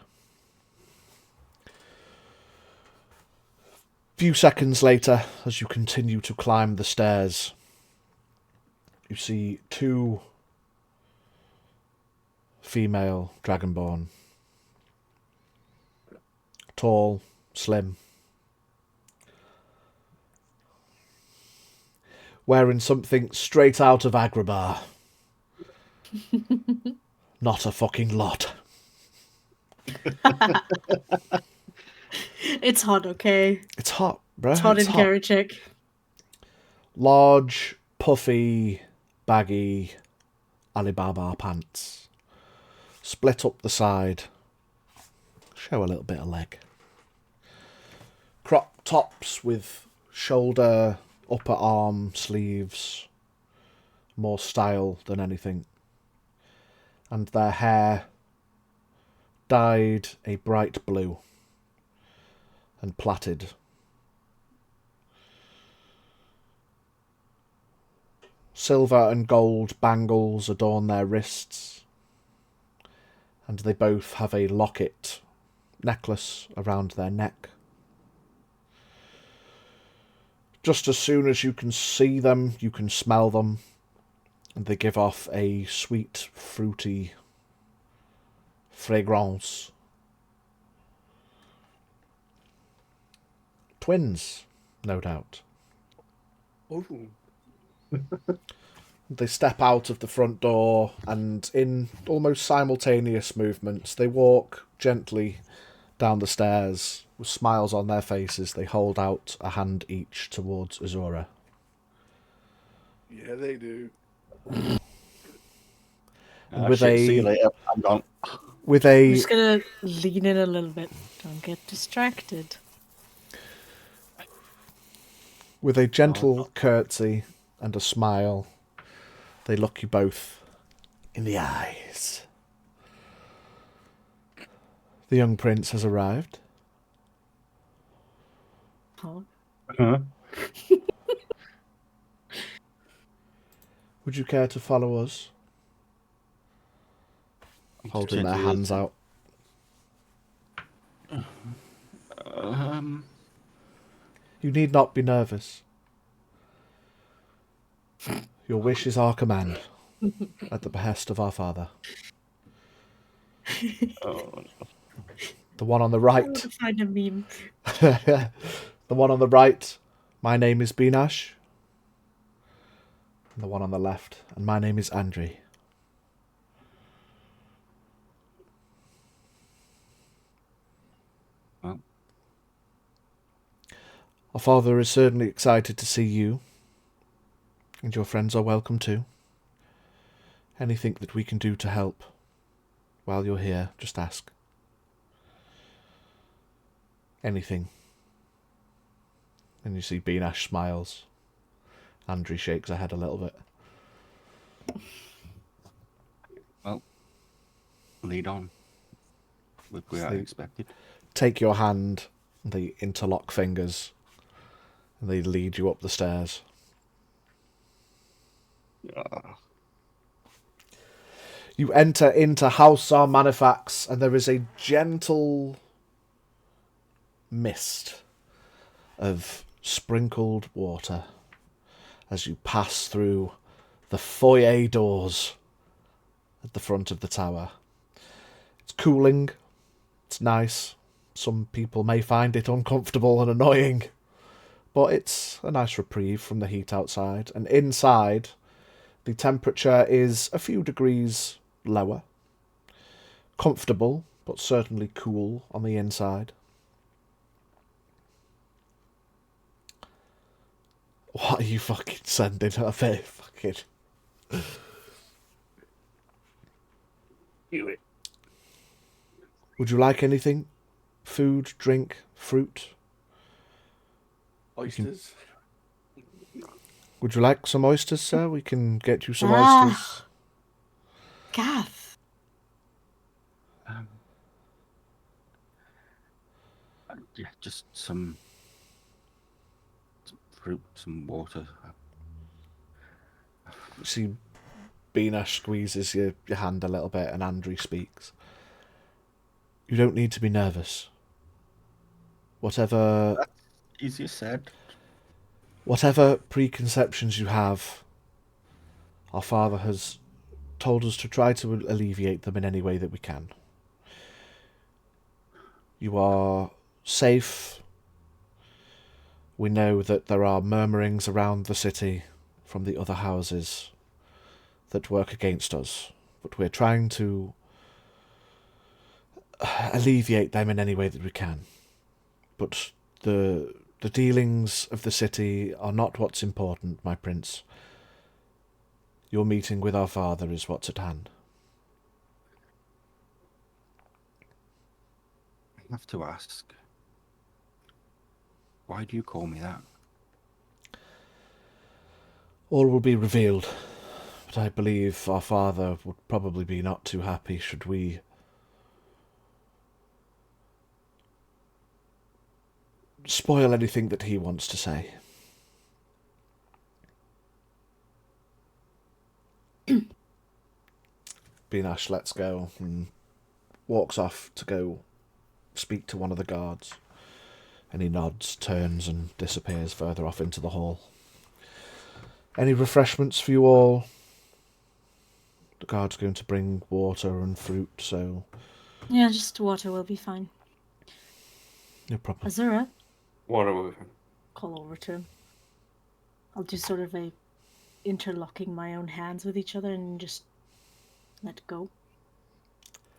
Few seconds later, as you continue to climb the stairs, you see two female dragonborn. Tall, slim, wearing something straight out of Agrabah. Not a fucking lot. It's hot, okay? It's hot, bruh. It's hot in Kerechek. Large, puffy, baggy Alibaba pants. Split up the side. Show a little bit of leg. Crop tops with shoulder, upper arm sleeves. More style than anything. And their hair dyed a bright blue and plaited. Silver and gold bangles adorn their wrists, and they both have a locket necklace around their neck. Just as soon as you can see them, you can smell them, and they give off a sweet, fruity fragrance. Twins, no doubt. Ooh. They step out of the front door and in almost simultaneous movements, they walk gently down the stairs with smiles on their faces. They hold out a hand each towards Azura. Yeah, they do. With See you a later. I'm gone. with I'm a just gonna lean in a little bit. Don't get distracted. with a gentle curtsy and a smile, they look you both in the eyes. The young prince has arrived. Oh, Huh? Would you care to follow us? Holding their hands out. You need not be nervous. Your wish is our command, at the behest of our father. Oh, The one on the I right. want to find a meme. The one on the right, my name is Binash. And the one on the left, and my name is Andri. well, Our father is certainly excited to see you, and your friends are welcome too. Anything that we can do to help while you're here, just ask. Anything. And you see Binash smiles. Andri shakes her head a little bit. well, lead on. We are Sleep. expected. Take your hand, and they interlock fingers, and they lead you up the stairs. You enter into House Xarmanifax, and there is a gentle mist of sprinkled water as you pass through the foyer doors at the front of the tower. It's cooling. It's nice. Some people may find it uncomfortable and annoying, but it's a nice reprieve from the heat outside. And inside, the temperature is a few degrees lower. Comfortable, but certainly cool on the inside. What are you fucking sending her there? Fucking. Do it. Would you like anything? Food, drink, fruit? Oysters. Would you like some oysters, sir? We can get you some Ah. oysters. Gath. Yeah, just some fruit, some water. See, Beana squeezes your hand a little bit and Andrew speaks. You don't need to be nervous. Whatever Easier said. Whatever preconceptions you have, our father has told us to try to alleviate them in any way that we can. You are safe. We know that there are murmurings around the city from the other houses that work against us, but we're trying to alleviate them in any way that we can. But the dealings of the city are not what's important, my prince. Your meeting with our father is what's at hand. I have to ask, why do you call me that? All will be revealed, but I believe our father would probably be not too happy should we spoil anything that he wants to say. Beanash lets go and walks off to go speak to one of the guards. And he nods, turns, and disappears further off into the hall. Any refreshments for you all? The guard's going to bring water and fruit, so Yeah, just water will be fine. no problem. Azura, What are we? call over to him. I'll do sort of a interlocking my own hands with each other and just let go.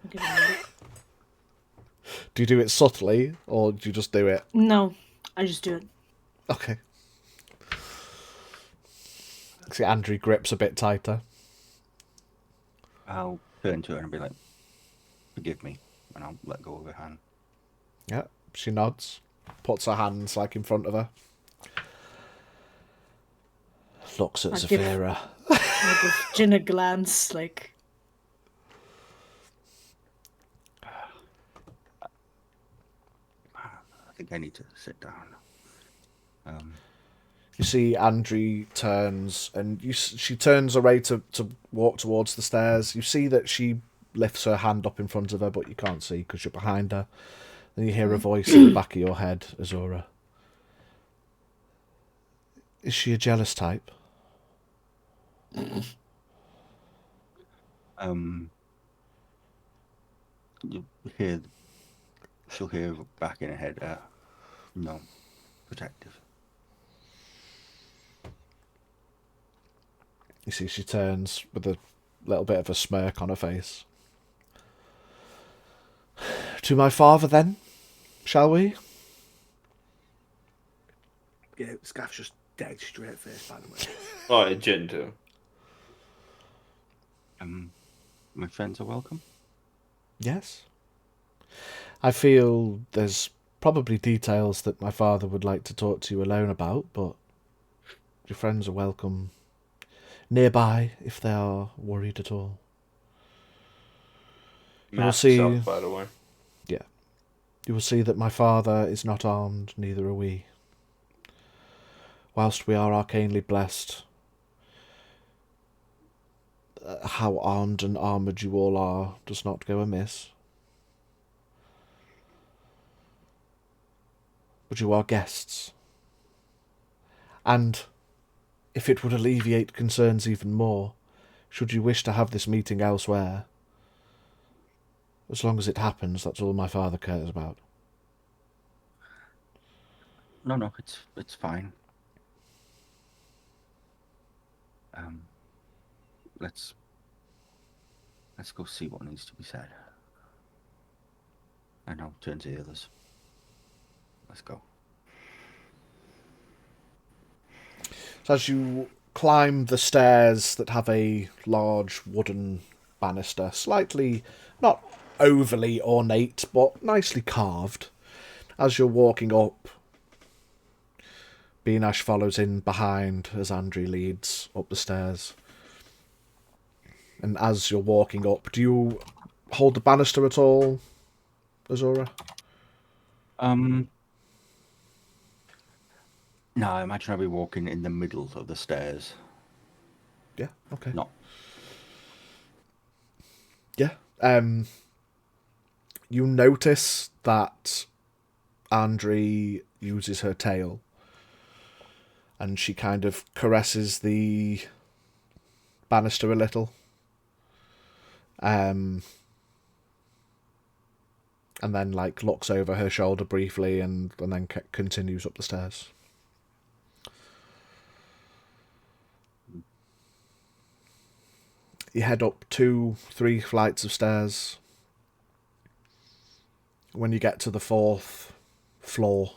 I'll give him a look. Do you do it subtly, or do you just do it? No, I just do it. Okay. See, Andrew grips a bit tighter. I'll turn to her and be like, forgive me, and I'll let go of her hand. Yeah, she nods, puts her hands like in front of her. Looks at I'll give- Zafira. I give Jin a glance, like, I think I need to sit down. You see Andrew turns, and she turns away to walk towards the stairs. You see that she lifts her hand up in front of her, but you can't see because you're behind her. Then you hear a voice in the back of your head, Azura. Is she a jealous type? You'll hear, she'll hear back in her head, no, protective. You see she turns with a little bit of a smirk on her face. To my father, then, shall we? Yeah, Scaff's just dead straight face, by the way. Oh, yeah, Jin too. My friends are welcome. Yes. I feel there's probably details that my father would like to talk to you alone about, but your friends are welcome nearby if they are worried at all. You will Masks see. up, by the way. Yeah. You will see that my father is not armed, neither are we. Whilst we are arcanely blessed, how armed and armoured you all are does not go amiss. But you are guests. And if it would alleviate concerns even more, should you wish to have this meeting elsewhere, as long as it happens, that's all my father cares about. No, it's fine. Let's go see what needs to be said. And I'll turn to the others. Let's go. So as you climb the stairs that have a large wooden banister, slightly, not overly ornate, but nicely carved, as you're walking up, Beanash follows in behind as Andrew leads up the stairs. And as you're walking up, do you hold the banister at all, Azura? No, I imagine I'll be walking in the middle of the stairs. Yeah, okay. Not. Yeah. You notice that Andre uses her tail and she kind of caresses the banister a little. And then like looks over her shoulder briefly and then continues up the stairs. You head up 2-3 flights of stairs. When you get to the 4th floor,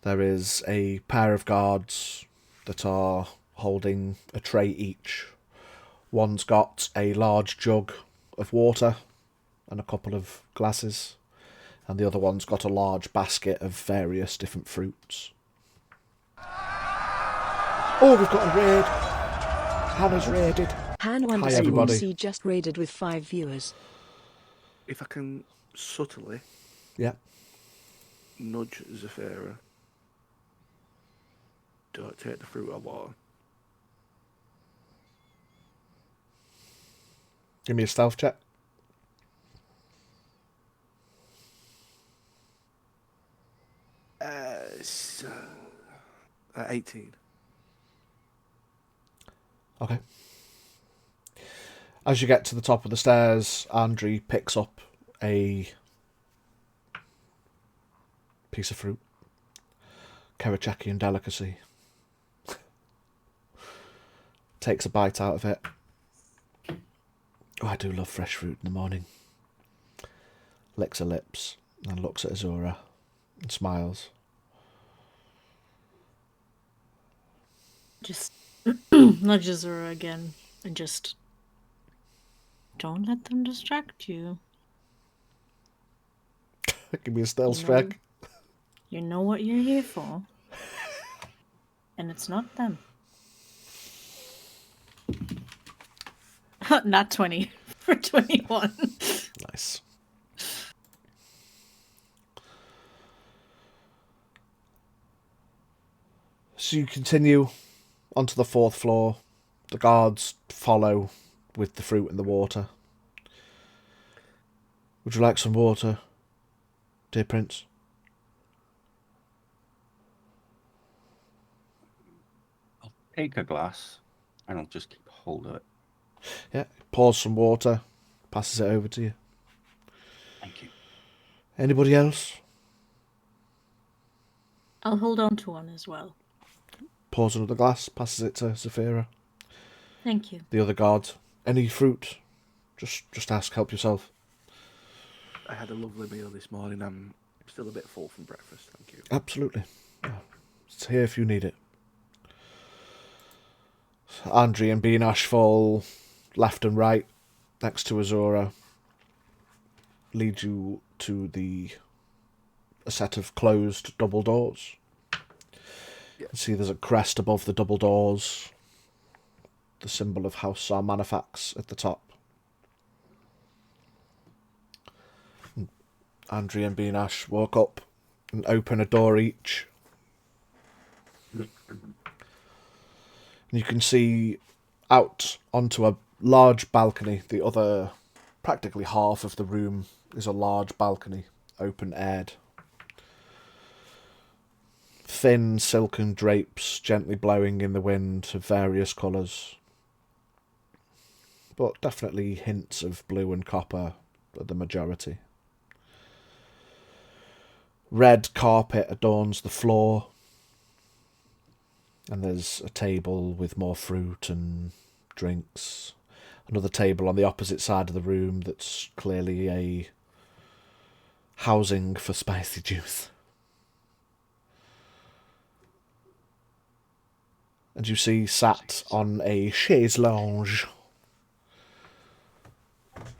there is a pair of guards that are holding a tray each. One's got a large jug of water and a couple of glasses, and the other one's got a large basket of various different fruits. Oh, we've got a raid! Hannah's raided. Han Hi, everybody. C just raided with 5 viewers. If I can subtly Yeah. nudge Zafira, don't take the fruit or water. Give me a stealth check. 18. Okay. As you get to the top of the stairs, Andre picks up a piece of fruit. Kerecekian delicacy. Takes a bite out of it. Oh, I do love fresh fruit in the morning. Licks her lips and looks at Azura and smiles. Just nudges her again and just don't let them distract you. Give me a stealth You know- check. You know what you're here for. And it's not them. Not 20 for 21. Nice. So you continue onto the 4th floor. The guards follow with the fruit and the water. Would you like some water, dear Prince? I'll take a glass and I'll just keep hold of it. Yeah, pours some water, passes it over to you. Thank you. Anybody else? I'll hold on to one as well. Pours another glass, passes it to Zafira. Thank you. The other guard. Any fruit? Just ask, help yourself. I had a lovely meal this morning. I'm still a bit full from breakfast, thank you. Absolutely. Yeah. It's here if you need it. Andre and Beanash fall left and right next to Azura. Lead you to a set of closed double doors. You can see there's a crest above the double doors. The symbol of House Xarmanifax at the top. Andre and Beanash walk up and open a door each. And you can see out onto a large balcony. The other, practically half of the room is a large balcony, open-aired. Thin silken drapes gently blowing in the wind of various colours. But definitely hints of blue and copper are the majority. Red carpet adorns the floor. And there's a table with more fruit and drinks. Another table on the opposite side of the room that's clearly a housing for spicy juice. And you see sat on a chaise lounge,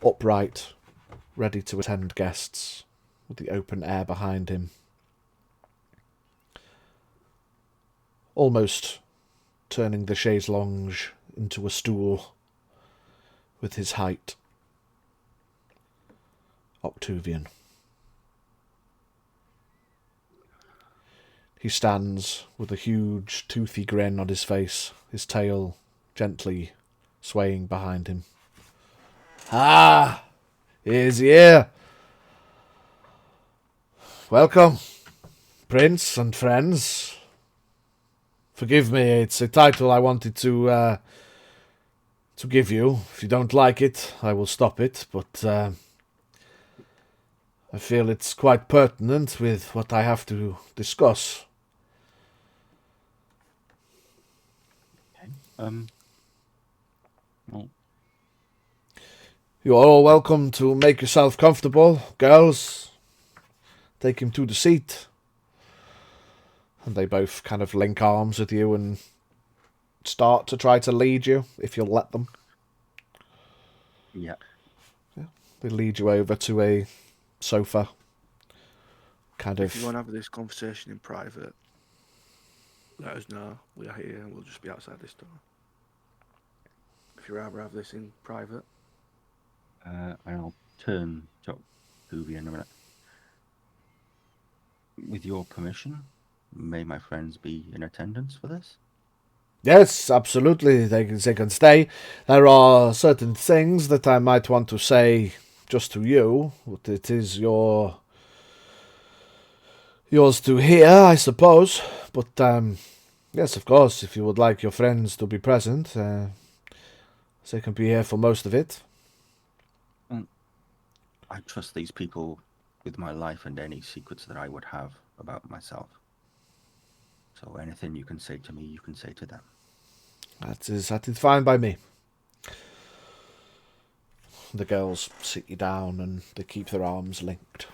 upright, ready to attend guests, with the open air behind him. Almost turning the chaise lounge into a stool with his height. Octavian. He stands with a huge, toothy grin on his face, his tail gently swaying behind him. Ah! He's here! Welcome, Prince and friends. Forgive me, it's a title I wanted to give you. If you don't like it, I will stop it, but I feel it's quite pertinent with what I have to discuss. Well, You are all welcome to make yourself comfortable. Girls, take him to the seat. And they both kind of link arms with you and start to try to lead you, if you'll let them. yeah. They lead you over to a sofa. Kind If you of... want to have this conversation in private, let us know. We are here and we'll just be outside this door. If you'd rather have this in private. And I'll turn to Hoovy in a minute. With your permission, may my friends be in attendance for this? Yes, absolutely. They can stay. There are certain things that I might want to say just to you. But it is yours to hear, I suppose. But yes, of course, if you would like your friends to be present, they can be here for most of it. I trust these people with my life and any secrets that I would have about myself. So anything you can say to me, you can say to them. That is fine by me. The girls sit you down and they keep their arms linked.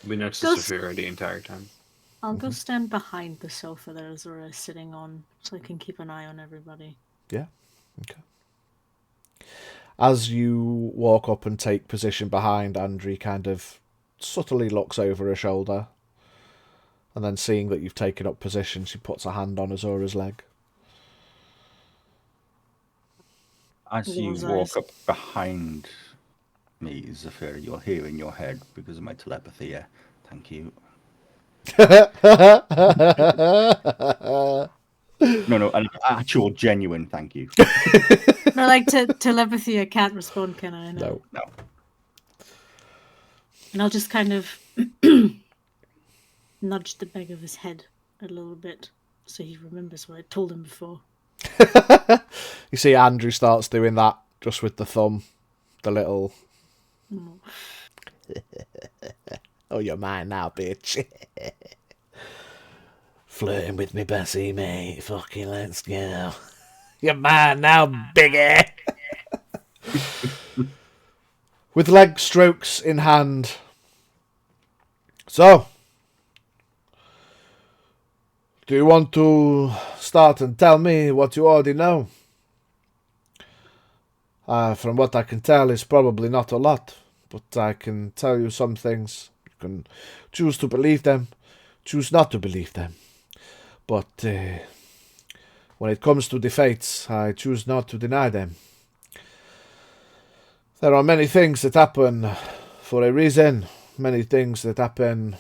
I'll be next to Does- Saphira the entire time. I'll go stand behind the sofa that Azura is sitting on so I can keep an eye on everybody. Yeah, okay. As you walk up and take position behind, Andri kind of subtly looks over her shoulder. And then seeing that you've taken up position, she puts a hand on Azura's leg. As you Rolls walk eyes. up behind me, Zafira, you'll hear in your head, because of my telepathy, thank you. No, an actual genuine thank you. No, like telepathy, I can't respond, can I? No. No. And I'll just kind of nudge the back of his head a little bit so he remembers what I told him before. You see Andrew starts doing that just with the thumb. The little... Oh. Oh, you're mine now, bitch. Flirting with me, Bessie, mate. Fucking let's go. You're mine now, biggie. With leg strokes in hand. So, do you want to start and tell me what you already know? From what I can tell, it's probably not a lot, but I can tell you some things. You can choose to believe them, choose not to believe them. But when it comes to the fates, I choose not to deny them. There are many things that happen for a reason, many things that happen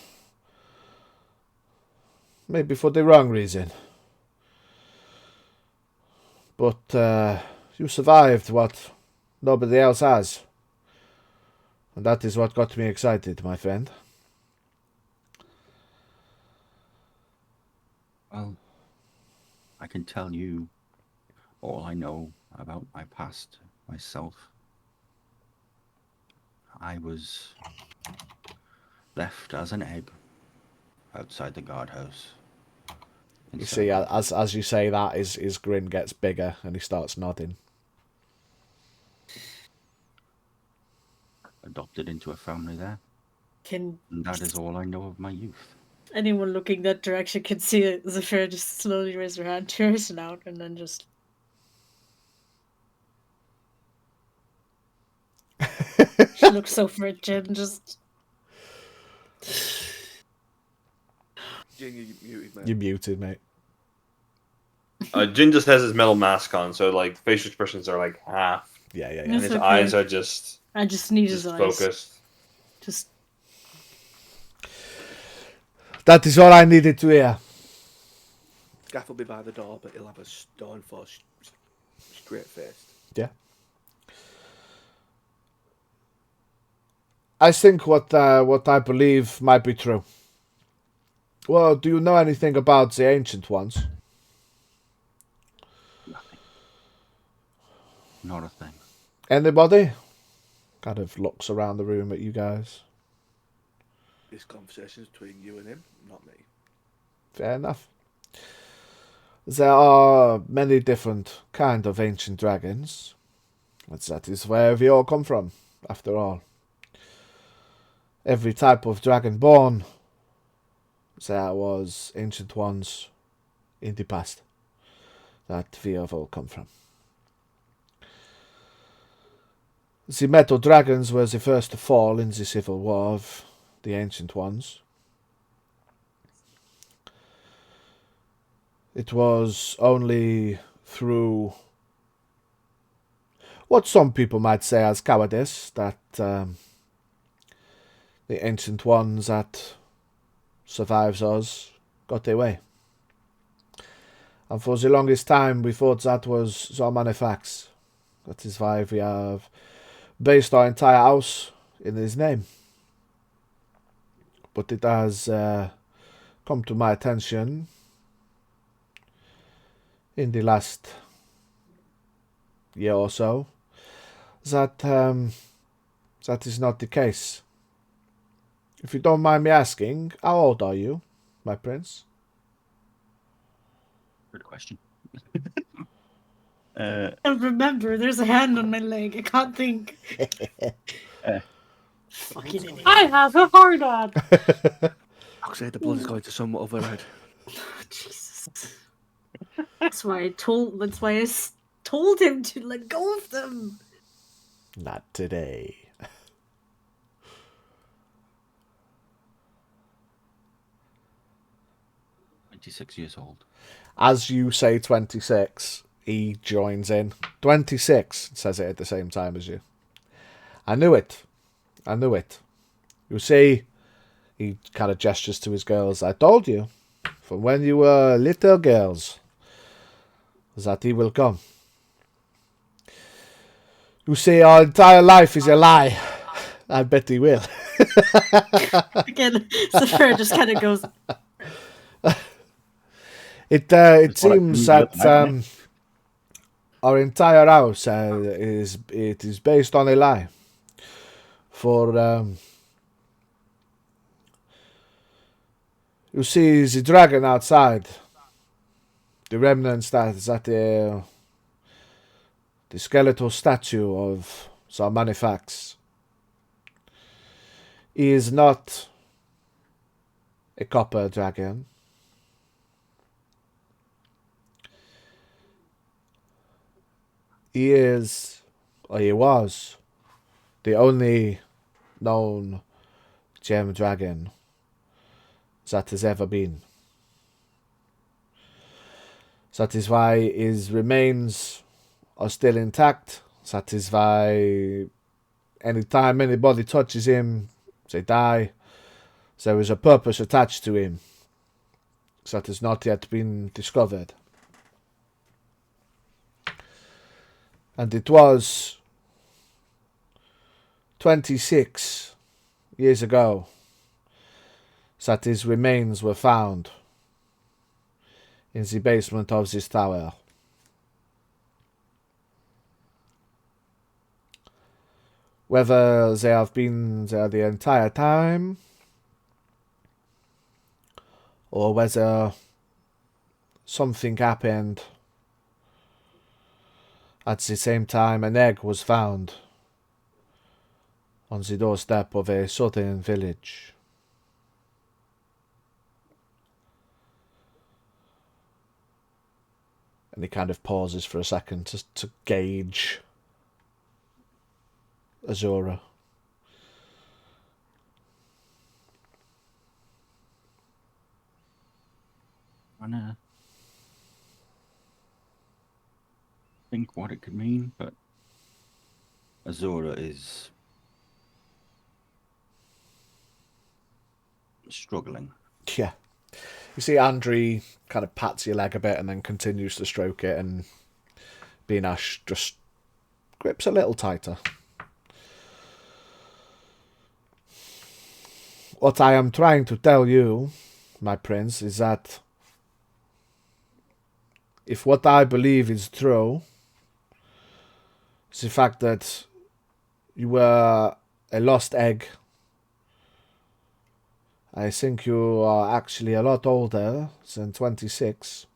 maybe for the wrong reason. But you survived what nobody else has. And that is what got me excited, my friend. Well, I can tell you all I know about my past myself. I was left as an egg outside the guardhouse. You see, as you say that, his grin gets bigger and he starts nodding. adopted into a family there. Can And that is all I know of my youth. anyone looking that direction can see it? Zafira just slowly raise her hand, tears it out, and then just. She looks so frigid and just. Jin, you muted, mate. You're muted, mate. Jin just has his metal mask on, so like facial expressions are like half, Yeah. and It's his okay. eyes are just I just need his eyes. focused. Just. That is all I needed to hear. Gaff will be by the door, but he'll have a stone face, straight faced. Yeah. I think what I believe might be true. Well, do you know anything about the ancient ones? Nothing. Not a thing. Anybody? Kind of looks around the room at you guys. This conversation's between you and him, not me. Fair enough. There are many different kind of ancient dragons. But that is where we all come from, after all. Every type of dragon born, there was ancient ones in the past that we have all come from. The metal dragons were the first to fall in the civil war of the ancient ones. It was only through what some people might say as cowardice that the ancient ones that survives us got their way. And for the longest time we thought that was Xarmanifax. That is why we have based our entire house in his name. But it has come to my attention in the last year or so that that is not the case. If you don't mind me asking, how old are you, my prince? Good question. And remember, there's a hand on my leg. I can't think. Fucking idiot. I have a hard on. I'll say the blood is going to somewhat overhead. Jesus. That's why I told him to let go of them. Not today. 26 years old. As you say 26, he joins in. 26, says it at the same time as you. I knew it. You see, he kind of gestures to his girls. I told you, from when you were little girls, that he will come. You see, our entire life is a lie. I bet he will. Again, Zafira just kind of goes. It seems that our entire house is based on a lie. For you see the dragon outside, the remnants that the skeletal statue of Xarmanifax is not a copper dragon. He is, or he was, the only known gem dragon that has ever been. That is why his remains are still intact. That is why anytime anybody touches him, they die. There is a purpose attached to him that has not yet been discovered. And it was 26 years ago that his remains were found in the basement of this tower. Whether they have been there the entire time, or whether something happened at the same time an egg was found on the doorstep of a southern village. And he kind of pauses for a second to gauge Azura. I know. Think what it could mean, but Azura is struggling. Yeah. You see Andrew kind of pats your leg a bit and then continues to stroke it, and Beanash just grips a little tighter. What I am trying to tell you, my prince, is that if what I believe is true, is the fact that you were a lost egg, I think you are actually a lot older than 26.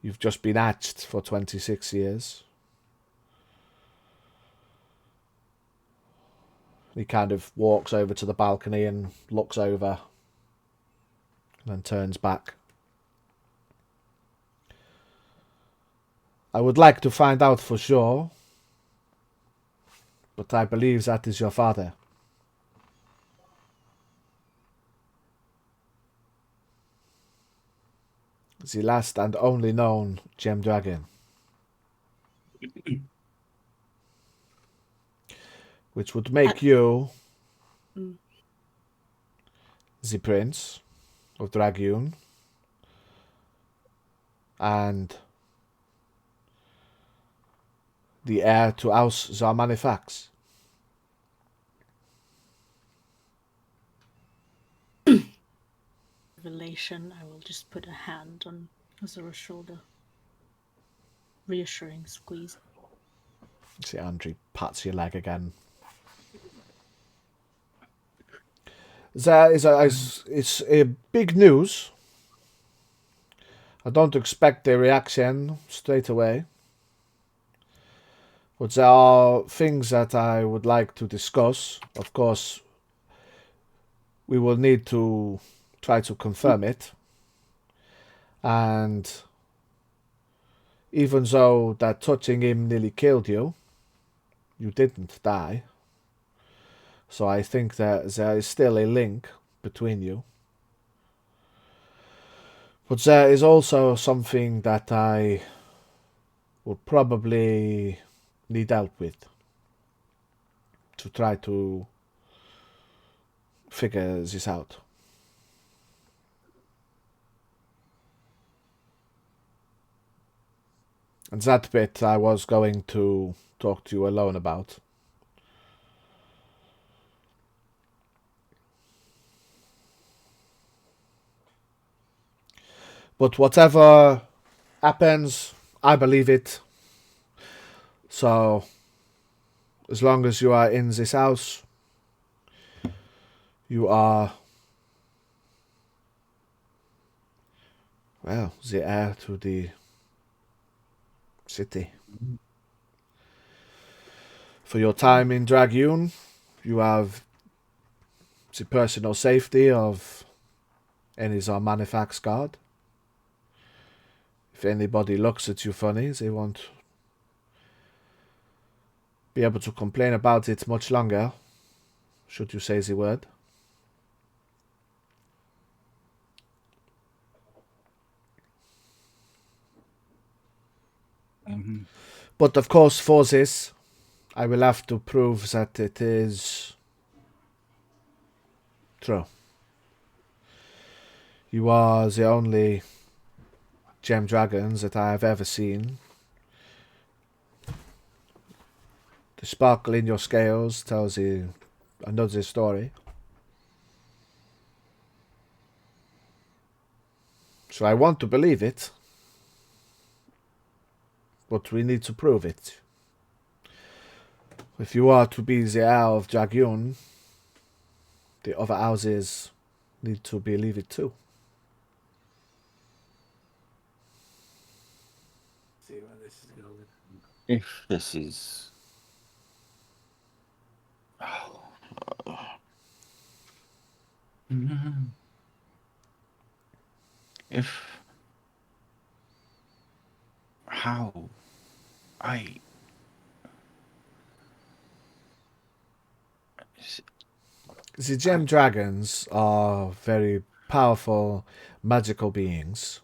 You've just been hatched for 26 years. He kind of walks over to the balcony and looks over and then turns back. I would like to find out for sure, but I believe that is your father. The last and only known gem dragon. Which would make you the prince of Dragoon and the heir to House Xarmanifax. Revelation, I will just put a hand on Azura's shoulder. Reassuring squeeze. See, Andrew pats your leg again. It's a big news. I don't expect a reaction straight away. But there are things that I would like to discuss. Of course, we will need to try to confirm it. And even though that touching him nearly killed you, you didn't die. So I think that there is still a link between you. But there is also something that I would probably need help with to try to figure this out. And that bit I was going to talk to you alone about. But whatever happens, I believe it. So, as long as you are in this house, you are, well, the heir to the city. For your time in Dragoon, you have the personal safety of any Xarmanifax guard. If anybody looks at you funny, they won't be able to complain about it much longer, should you say the word. But of course, for this, I will have to prove that it is true. You are the only gem dragons that I have ever seen. The sparkle in your scales tells you another story. So I want to believe it, but we need to prove it. If you are to be the heir of Dragoon, the other houses need to believe it too. See where this is going. If this is... If how I The gem dragons are very powerful magical beings.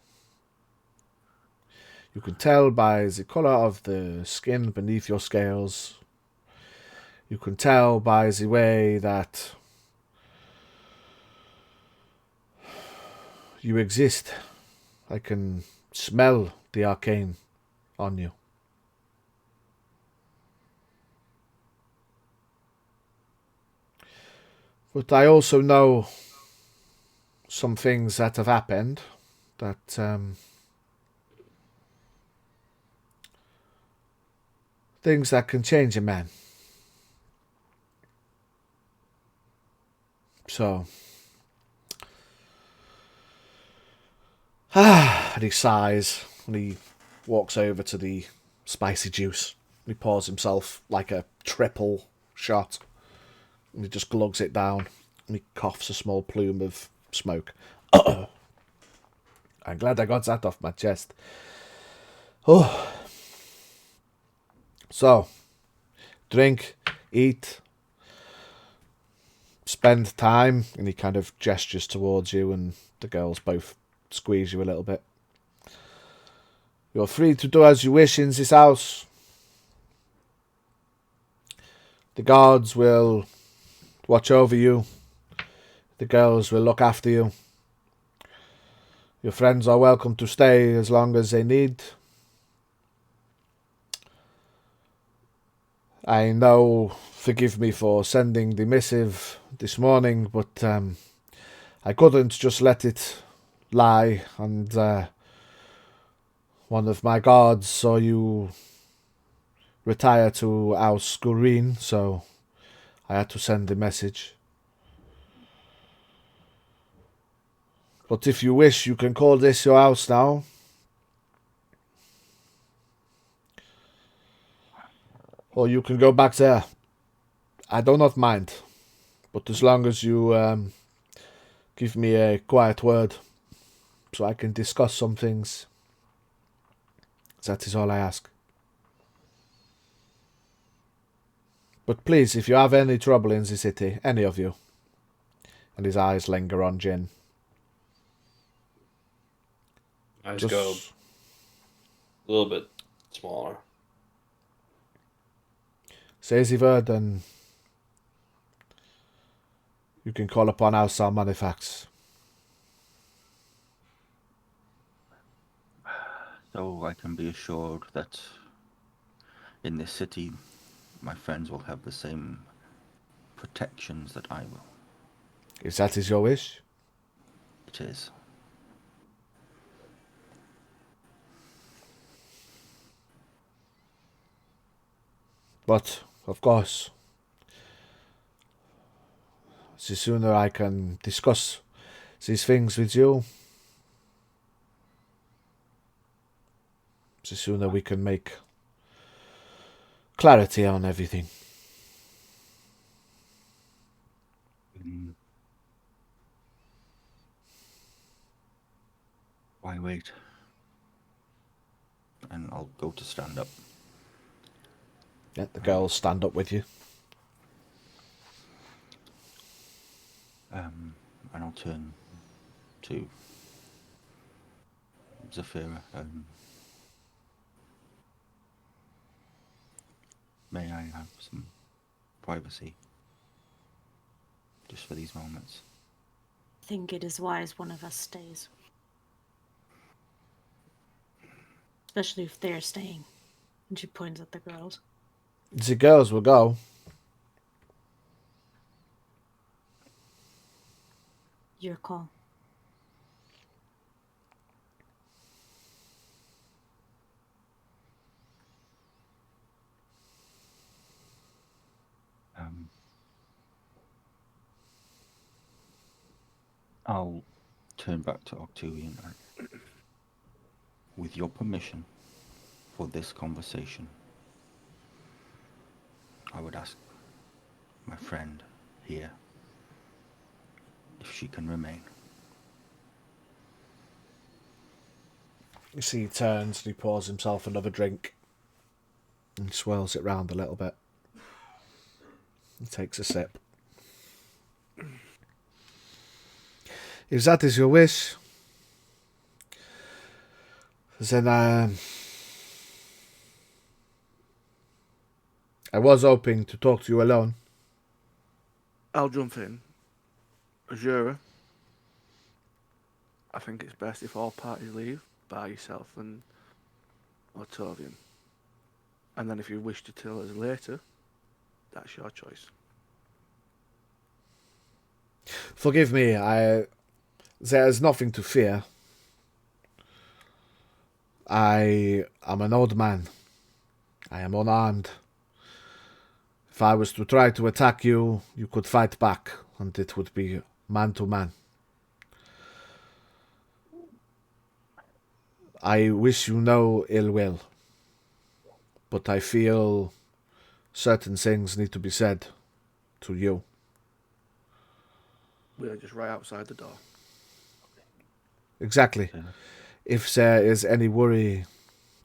You can tell by the colour of the skin beneath your scales. You can tell by the way that you exist. I can smell the arcane on you. But I also know some things that have happened that things that can change a man. So, and he sighs and he walks over to the spicy juice. He pours himself like a triple shot. And he just glugs it down. And he coughs a small plume of smoke. I'm glad I got that off my chest. Oh. So, drink, eat, spend time. And he kind of gestures towards you, and the girls both squeeze you a little bit. You're free to do as you wish in this house. The guards will watch over you. The girls will look after you. Your friends are welcome to stay as long as they need. I know, forgive me for sending the missive this morning, but I couldn't just let it lie, and one of my guards saw you retire to House Xarmanifax, so I had to send the message. But if you wish, you can call this your house now. Or you can go back there. I do not mind. But as long as you give me a quiet word so I can discuss some things, that is all I ask. But please, if you have any trouble in the city, any of you, and his eyes linger on Jin, I just go a little bit smaller. say the word and you can call upon House Xarmanifax. so I can be assured that in this city my friends will have the same protections that I will. If that is your wish. It is. But, of course, the sooner I can discuss these things with you, the sooner we can make clarity on everything. Why wait? And I'll go to stand up. Yeah, the girls stand up with you. And I'll turn to Zafira. May I have some privacy just for these moments? I think it is wise one of us stays. Especially if they're staying. And she points at the girls. The girls will go. Your call. I'll turn back to Octavian. With your permission for this conversation, I would ask my friend here if she can remain. You see he turns and he pours himself another drink and swirls it round a little bit. He takes a sip. If that is your wish, then I was hoping to talk to you alone. I'll jump in. Azura, I think it's best if all parties leave, bar yourself and Octavian. And then if you wish to tell us later, that's your choice. Forgive me, there is nothing to fear. I am an old man. I am unarmed. If I was to try to attack you, you could fight back, and it would be man to man. I wish you no ill will, but I feel certain things need to be said to you. We are just right outside the door. Exactly. If there is any worry,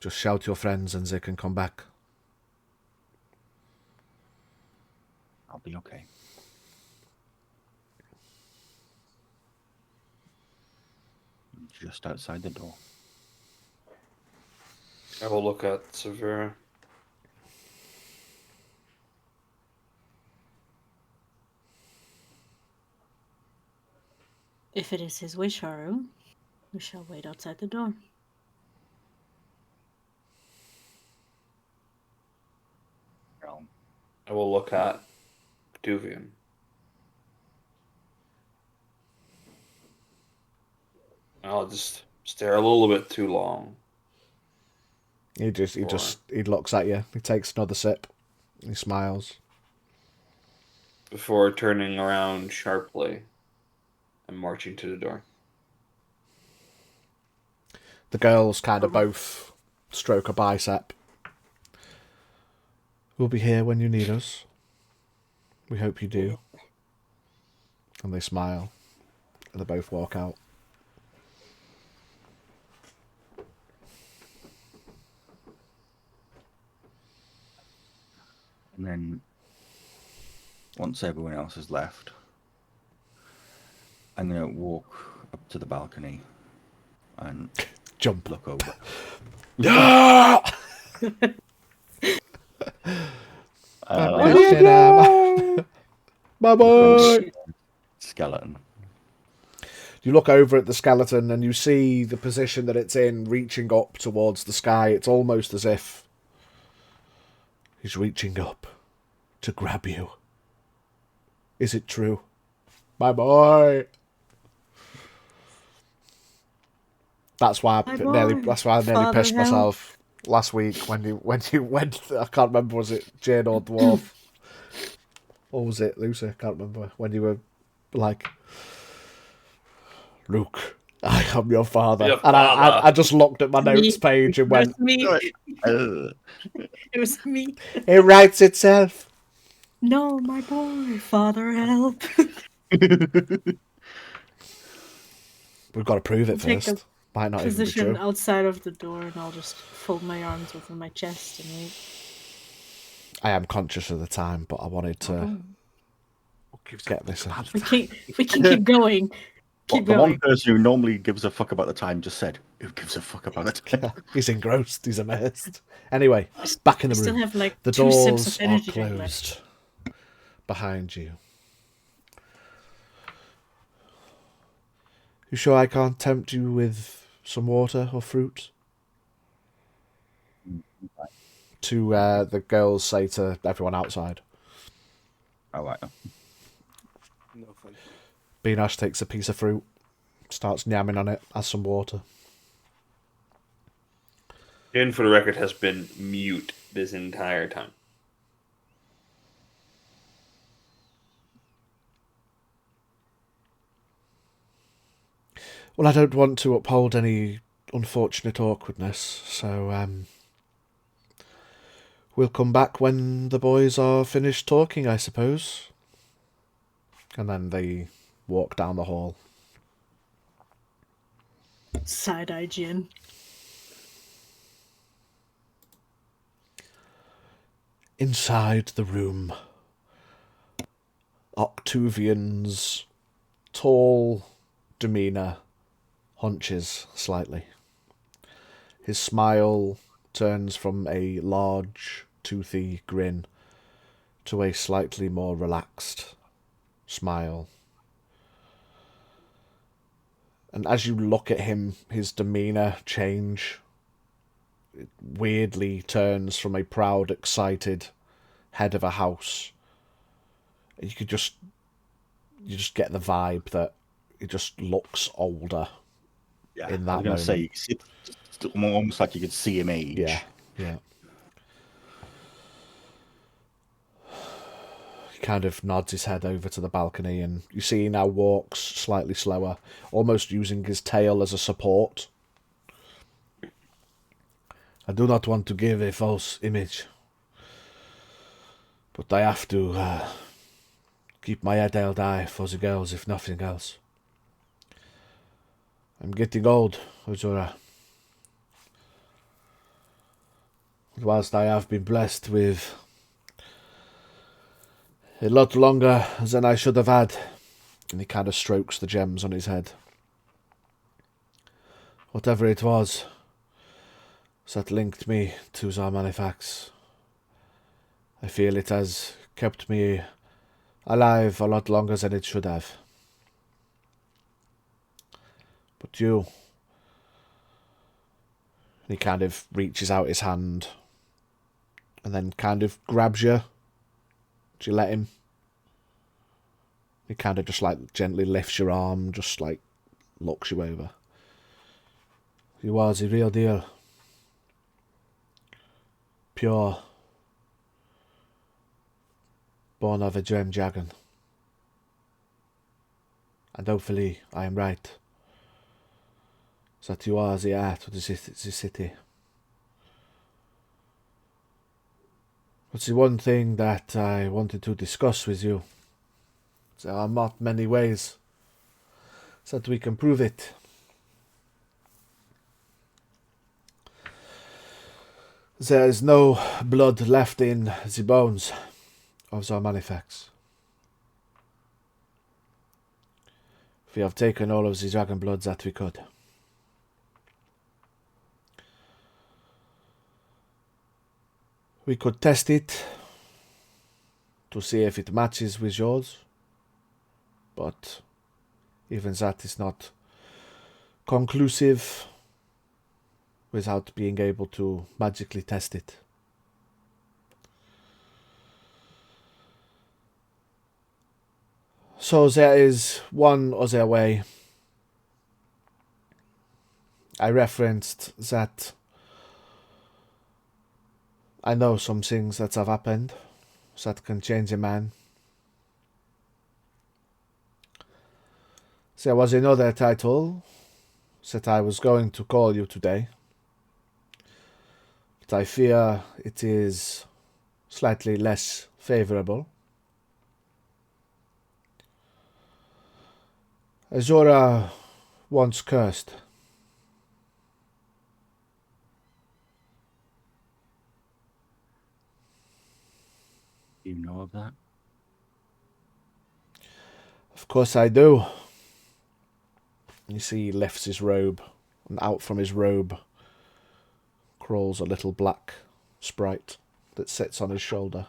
just shout your friends and they can come back. I'll be okay. Just outside the door. I will look at Severa. If it is his wish, Haru, we shall wait outside the door. I will look at Duvian. I'll just stare a little bit too long. He looks at you. He takes another sip. He smiles. Before turning around sharply and marching to the door. The girls kind of both stroke a bicep. We'll be here when you need us. We hope you do. And they smile. And they both walk out. And then, once everyone else has left, I'm going to walk up to the balcony and Jump. look over. My boy! Skeleton. You look over at the skeleton and you see the position that it's in, reaching up towards the sky. It's almost as if he's reaching up to grab you. Is it true? My boy! That's why I nearly pissed myself last week when you went. I can't remember, was it Jane or Dwarf? Or was it Lucy? I can't remember. When you were like, Luke, I am your father. Your And father. I just looked at my notes page and went, It was me. it writes itself. No, my boy. Father, help. We've got to prove it Take first. Might not even be Position true. outside of the door, and I'll just fold my arms over my chest and wait. I am conscious of the time, but I wanted to get this in. We can keep going. Keep The going. one person who normally gives a fuck about the time just said, "Who gives a fuck about the time?" He's engrossed. He's immersed. Anyway, back in the I still room. have like The 2 sips doors of are energy drink left. closed behind you. You sure I can't tempt you with some water or fruit? To the girls say to everyone outside. All right. No, thank you. Beanosh takes a piece of fruit, starts yamming on it, has some water. Jane, for the record, has been mute this entire time. Well, I don't want to uphold any unfortunate awkwardness, so we'll come back when the boys are finished talking, I suppose. And then they walk down the hall. Side-eye Jin. Inside the room, Octavian's tall demeanour hunches slightly. His smile turns from a large, toothy grin to a slightly more relaxed smile. And as you look at him, his demeanour change. It weirdly turns from a proud, excited head of a house. You just get the vibe that he just looks older Yeah, in I that was going to moment. say, it's almost like you could see him age. Yeah, yeah. He kind of nods his head over to the balcony, and you see he now walks slightly slower, almost using his tail as a support. I do not want to give a false image, but I have to keep my head held high for the girls, if nothing else. I'm getting old, Azura. Whilst I have been blessed with a lot longer than I should have had, and he kind of strokes the gems on his head. Whatever it was that linked me to Xarmanifax, I feel it has kept me alive a lot longer than it should have. But you... He kind of reaches out his hand and then kind of grabs you. Do you let him? He kind of just like gently lifts your arm, just like looks you over. He was the real deal. Pure. Born of a gem dragon. And hopefully I am right. That you are the heart of the city. But the one thing that I wanted to discuss with you, there are not many ways that we can prove it. There is no blood left in the bones of Xarmanifax. We have taken all of the dragon blood that we could. We could test it to see if it matches with yours, but even that is not conclusive without being able to magically test it. So there is one other way. I referenced that I know some things that have happened that can change a man. There was another title that I was going to call you today, but I fear it is slightly less favourable. Azura once cursed. You know of that? Of course I do. You see he lifts his robe, and out from his robe crawls a little black sprite that sits on his shoulder.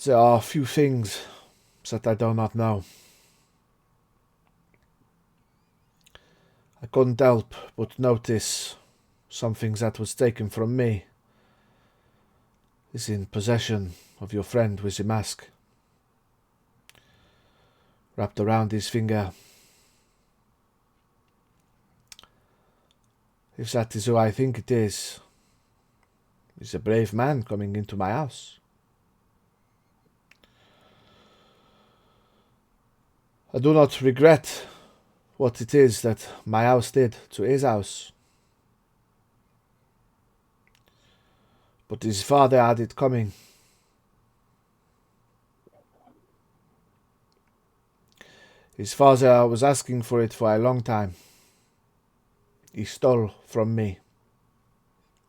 There are a few things that I do not know. I couldn't help but notice something that was taken from me is in possession of your friend with the mask. Wrapped around his finger. If that is who I think it is, he's a brave man coming into my house. I do not regret what it is that my house did to his house. But his father had it coming. His father was asking for it for a long time. He stole from me.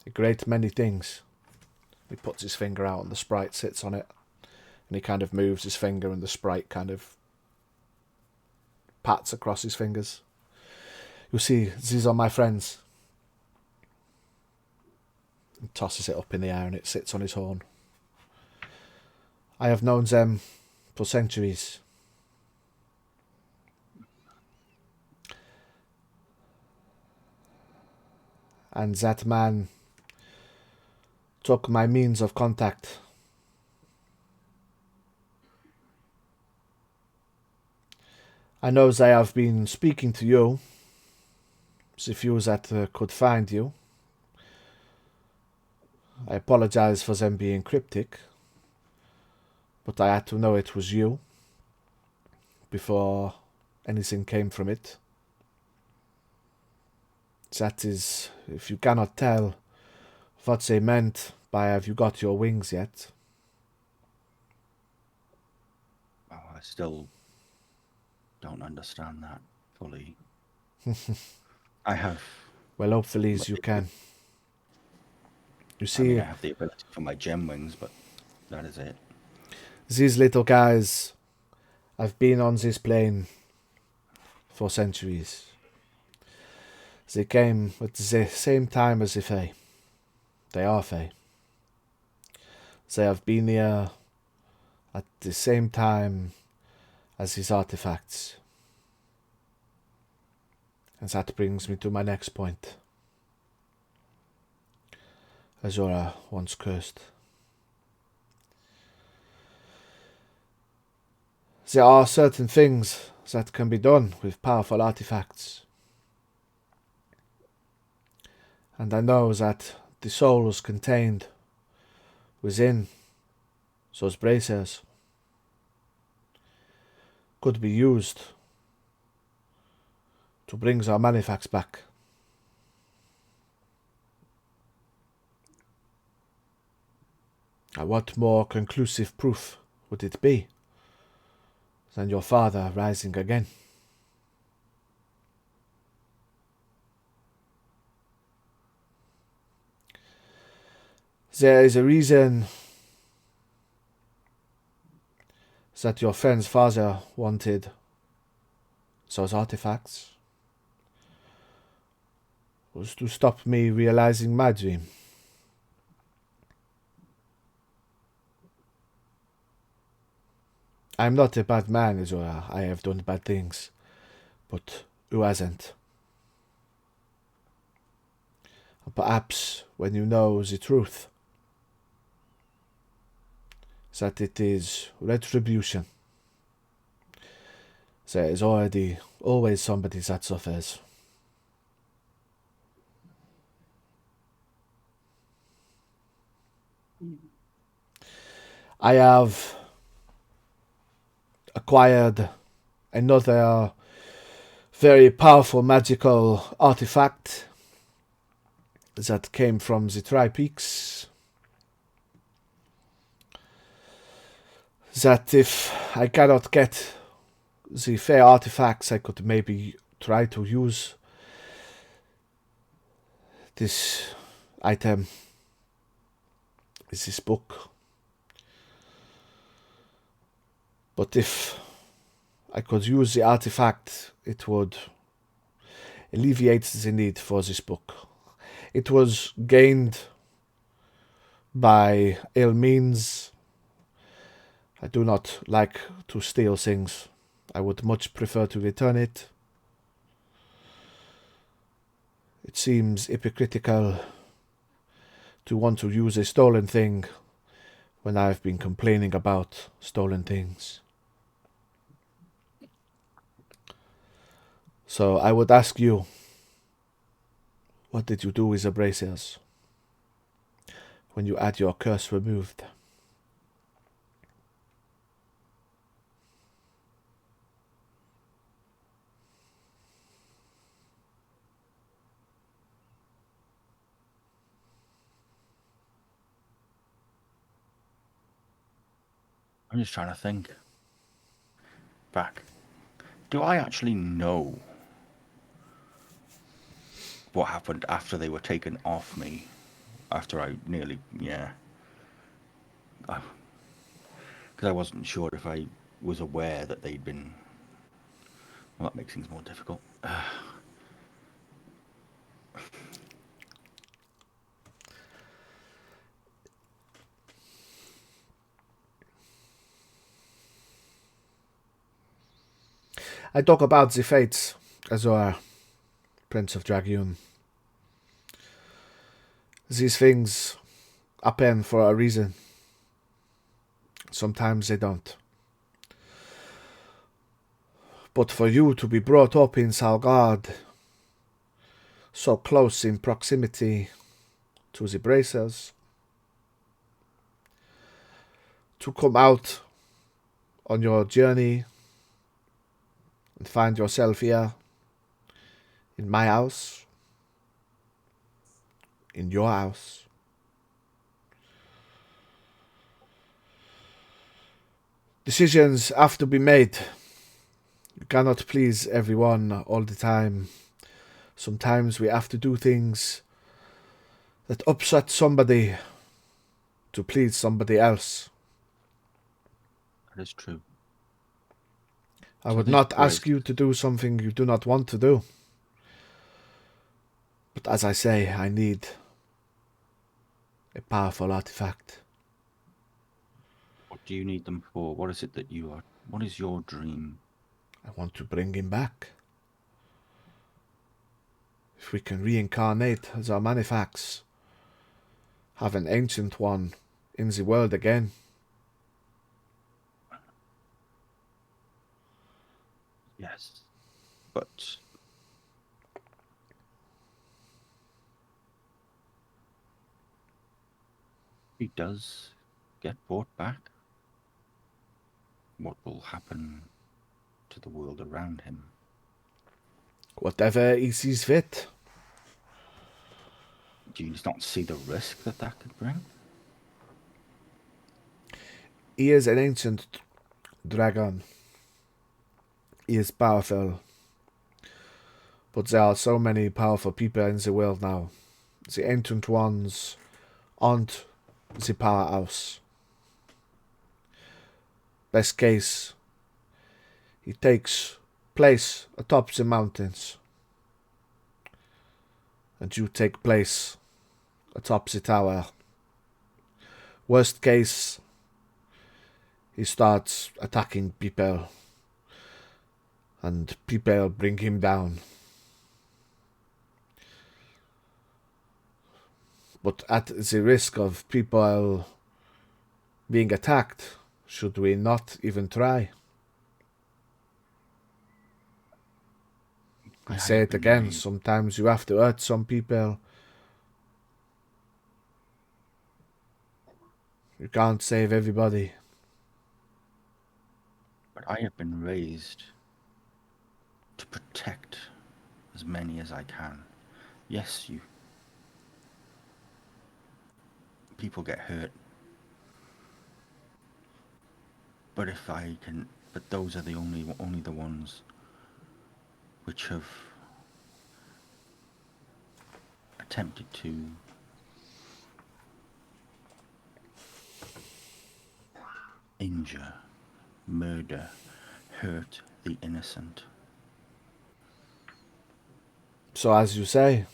A great many things. He puts his finger out and the sprite sits on it. And he kind of moves his finger and the sprite kind of pats across his fingers. You see, these are my friends. He tosses it up in the air and it sits on his horn. I have known them for centuries. And that man took my means of contact. I know they have been speaking to you, the few that could find you. I apologize for them being cryptic, but I had to know it was you before anything came from it. That is, if you cannot tell what they meant by have you got your wings yet. Oh, I still don't understand that fully. I have. Well, hopefully you can. You I see, mean, I have the ability for my gem wings, but that is it. these little guys have been on this plane for centuries. They came at the same time as the Fae. They are Fae. They have been here at the same time as these artifacts. And that brings me to my next point. Azura once cursed. There are certain things that can be done with powerful artifacts. And I know that the souls contained within those bracers could be used to bring Xarmanifax back. And what more conclusive proof would it be than your father rising again? There is a reason that your friend's father wanted those artifacts. Was to stop me realizing my dream. I'm not a bad man, Azura. I have done bad things. But who hasn't? Perhaps when you know the truth, that it is retribution, there is always somebody that suffers. I have acquired another very powerful magical artifact that came from the Tri-Peaks. That if I cannot get the fair artifacts, I could maybe try to use this item, this book. But if I could use the artifact, it would alleviate the need for this book. It was gained by ill means. I do not like to steal things. I would much prefer to return it. It seems hypocritical to want to use a stolen thing when I have been complaining about stolen things. So I would ask you, what did you do with the bracers when you had your curse removed? I'm just trying to think back. Do I actually know what happened after they were taken off me after I nearly, yeah. Because I wasn't sure if I was aware that they'd been. Well, that makes things more difficult. I talk about the fates, Azura, Prince of Dragoon. These things happen for a reason. Sometimes they don't. But for you to be brought up in Salgard, so close in proximity to the bracers, to come out on your journey and find yourself here in my house, in your house. Decisions have to be made. You cannot please everyone all the time. Sometimes we have to do things that upset somebody to please somebody else. That is true. I So would these not boys- ask you to do something you do not want to do. But as I say, I need a powerful artifact. What do you need them for? What is it that you are? What is your dream? I want to bring him back. If we can reincarnate Xarmanifax, have an ancient one in the world again. Yes, but he does get brought back. What will happen to the world around him? Whatever he sees fit. Do you not see the risk that that could bring? He is an ancient dragon. He is powerful. But there are so many powerful people in the world now. The ancient ones aren't the powerhouse. Best case, he takes place atop the mountains. And you take place atop the tower. Worst case, he starts attacking people. And people bring him down. But at the risk of people being attacked, should we not even try? I say have it been again, raised- sometimes you have to hurt some people. You can't save everybody. But I have been raised to protect as many as I can. Yes, you. People get hurt. But if I can, but those are the only the ones which have attempted to injure, murder, hurt the innocent. So as you say,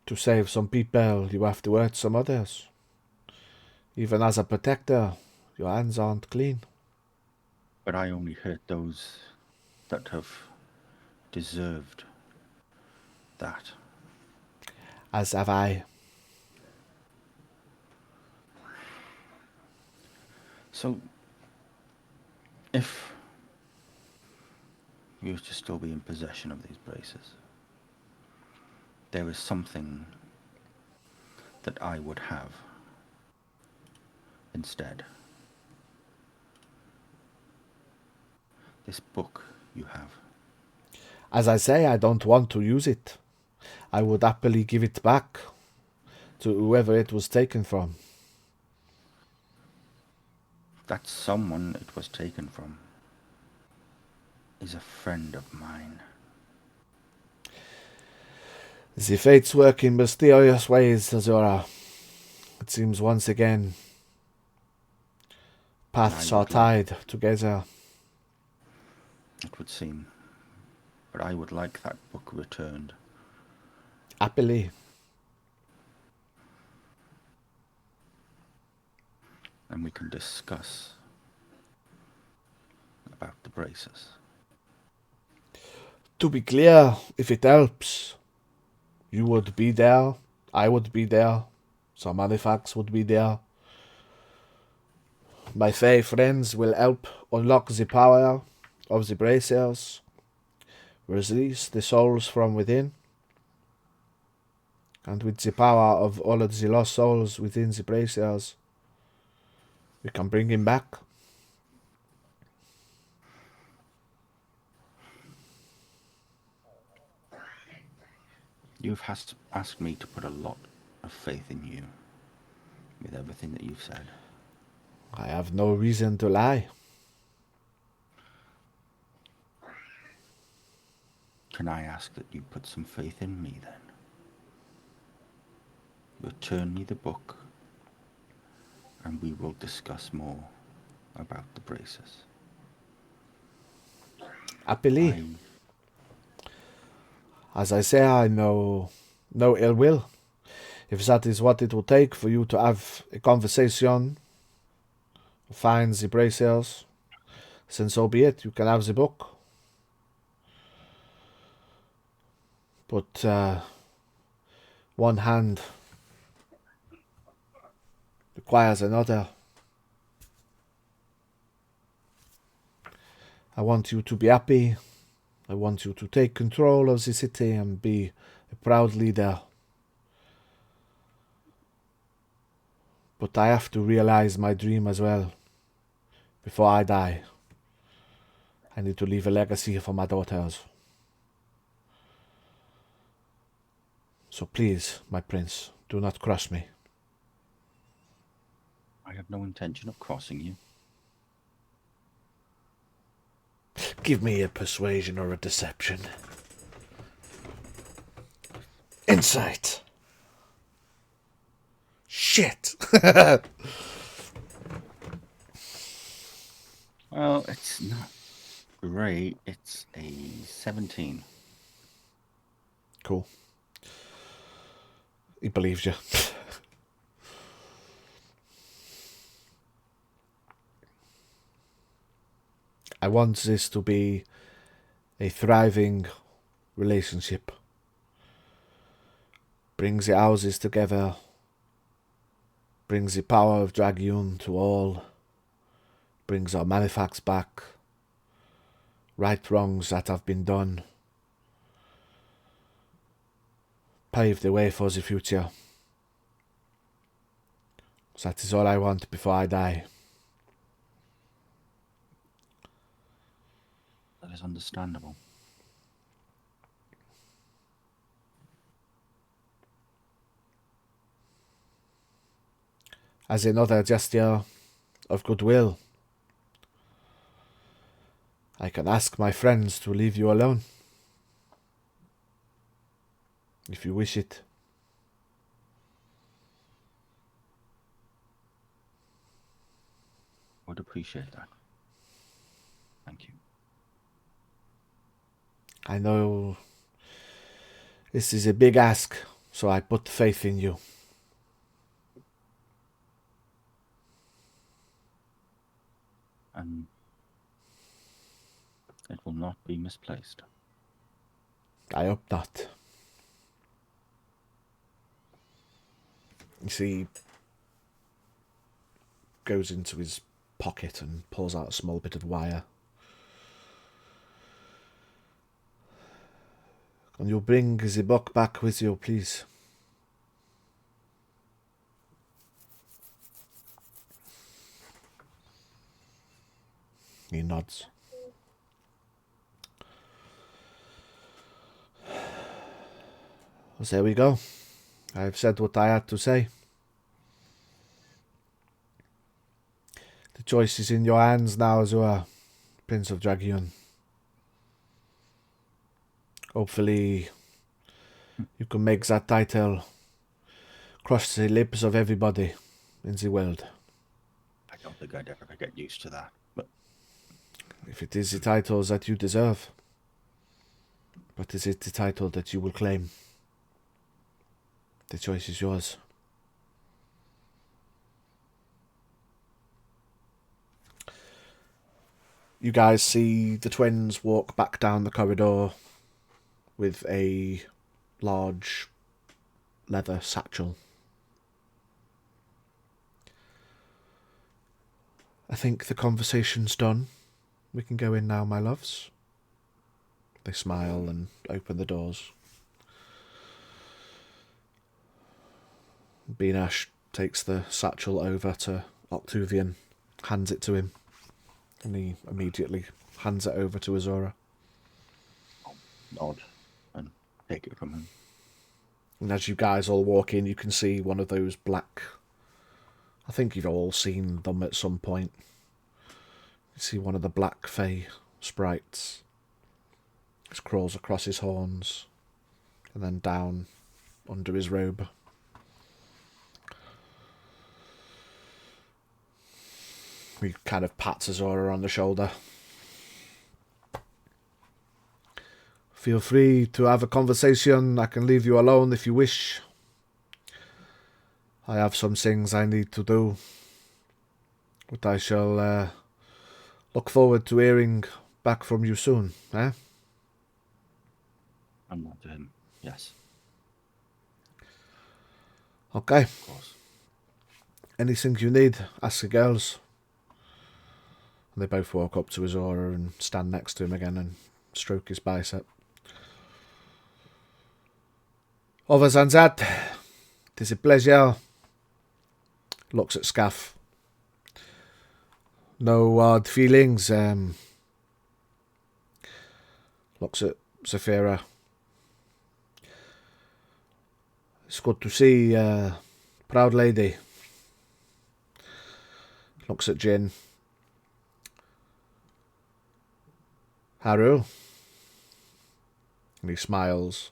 to save some people, you have to hurt some others. Even as a protector, your hands aren't clean. But I only hurt those that have deserved that. As have I. So, if you were to still be in possession of these braces, there is something that I would have instead. This book you have. As I say, I don't want to use it. I would happily give it back to whoever it was taken from. That someone it was taken from is a friend of mine. The fates work in mysterious ways, Azura. It seems once again paths are tied together. It would seem. But I would like that book returned. Happily. And we can discuss about the braces. To be clear, if it helps, you would be there, I would be there, Xarmanifax would be there. My fae friends will help unlock the power of the bracers, release the souls from within, and with the power of all of the lost souls within the bracers, we can bring him back. You've asked me to put a lot of faith in you with everything that you've said. I have no reason to lie. Can I ask that you put some faith in me then? Return me the book, and we will discuss more about the braces. Happily. As I say, I know no ill will. If that is what it will take for you to have a conversation, find the bracers, then so be it. You can have the book. But one hand requires another. I want you to be happy. I want you to take control of the city and be a proud leader. But I have to realize my dream as well. Before I die, I need to leave a legacy for my daughters. So please, my prince, do not cross me. I have no intention of crossing you. Give me a persuasion or a deception. Insight. Shit. Well, it's not great. It's a 17. Cool. He believes you. I want this to be a thriving relationship. Brings the houses together. Brings the power of Dragoon to all. Brings our Xarmanifax back. Right wrongs that have been done. Pave the way for the future. That is all I want before I die. That is understandable. As another gesture of goodwill, I can ask my friends to leave you alone. If you wish it. Would appreciate that. Thank you. I know this is a big ask, so I put faith in you. And it will not be misplaced. I hope not. You see, goes into his pocket and pulls out a small bit of wire. Can you bring the book back with you, please? He nods. Well, there we go. I've said what I had to say. The choice is in your hands now, Azura, Prince of Dragoon. Hopefully, You can make that title cross the lips of everybody in the world. I don't think I'd ever get used to that. But If it is the title that you deserve, but is it the title that you will claim? The choice is yours. You guys see the twins walk back down the corridor with a large leather satchel. I think the conversation's done. We can go in now, my loves. They smile and open the doors. Beanash takes the satchel over to Octavian, hands it to him, and he immediately hands it over to Azura. nod and take it from him. And as you guys all walk in, you can see one of those black... I think you've all seen them at some point. You see one of the black Fey sprites. Just crawls across his horns and then down under his robe. He kind of pats Azura on the shoulder. Feel free to have a conversation. I can leave you alone if you wish. I have some things I need to do. But I shall look forward to hearing back from you soon, eh? And nod to him. Yes, Okay. of course. Anything you need, ask the girls. And they both walk up to Azura and stand next to him again and stroke his bicep. Other than that, it is a pleasure. Looks at Scaff. No hard feelings. Looks at Zafira. It's good to see proud lady. Looks at Jin. Haru. And he smiles.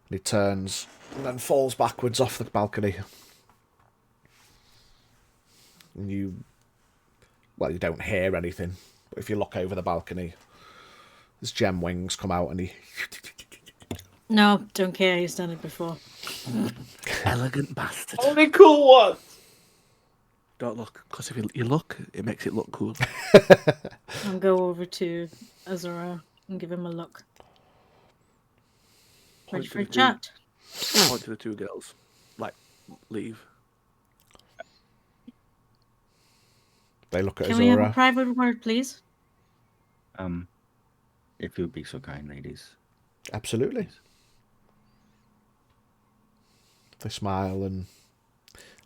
And he turns and then falls backwards off the balcony. And you don't hear anything. But if you look over the balcony, his gem wings come out and he... No, don't care. He's done it before. Elegant bastard. Only cool ones. Don't look, because if you look, it makes it look cool. I'll go over to Azura and give him a look. Ready Point for a to the chat? Point to the two girls. Like, leave. They look at Can we have a Azura. private word, please? If you'd be so kind, ladies. Absolutely. They smile and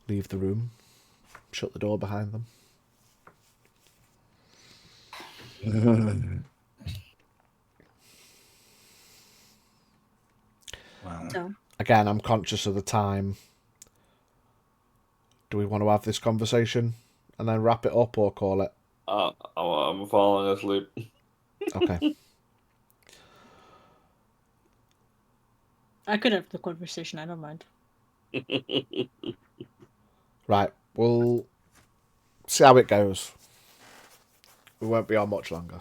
leave the room. Shut the door behind them. Well, So, Again, I'm conscious of the time. Do we want to have this conversation and then wrap it up or call it? I'm falling asleep. Okay. I could have the conversation. I don't mind. Right. We'll see how it goes. We won't be on much longer.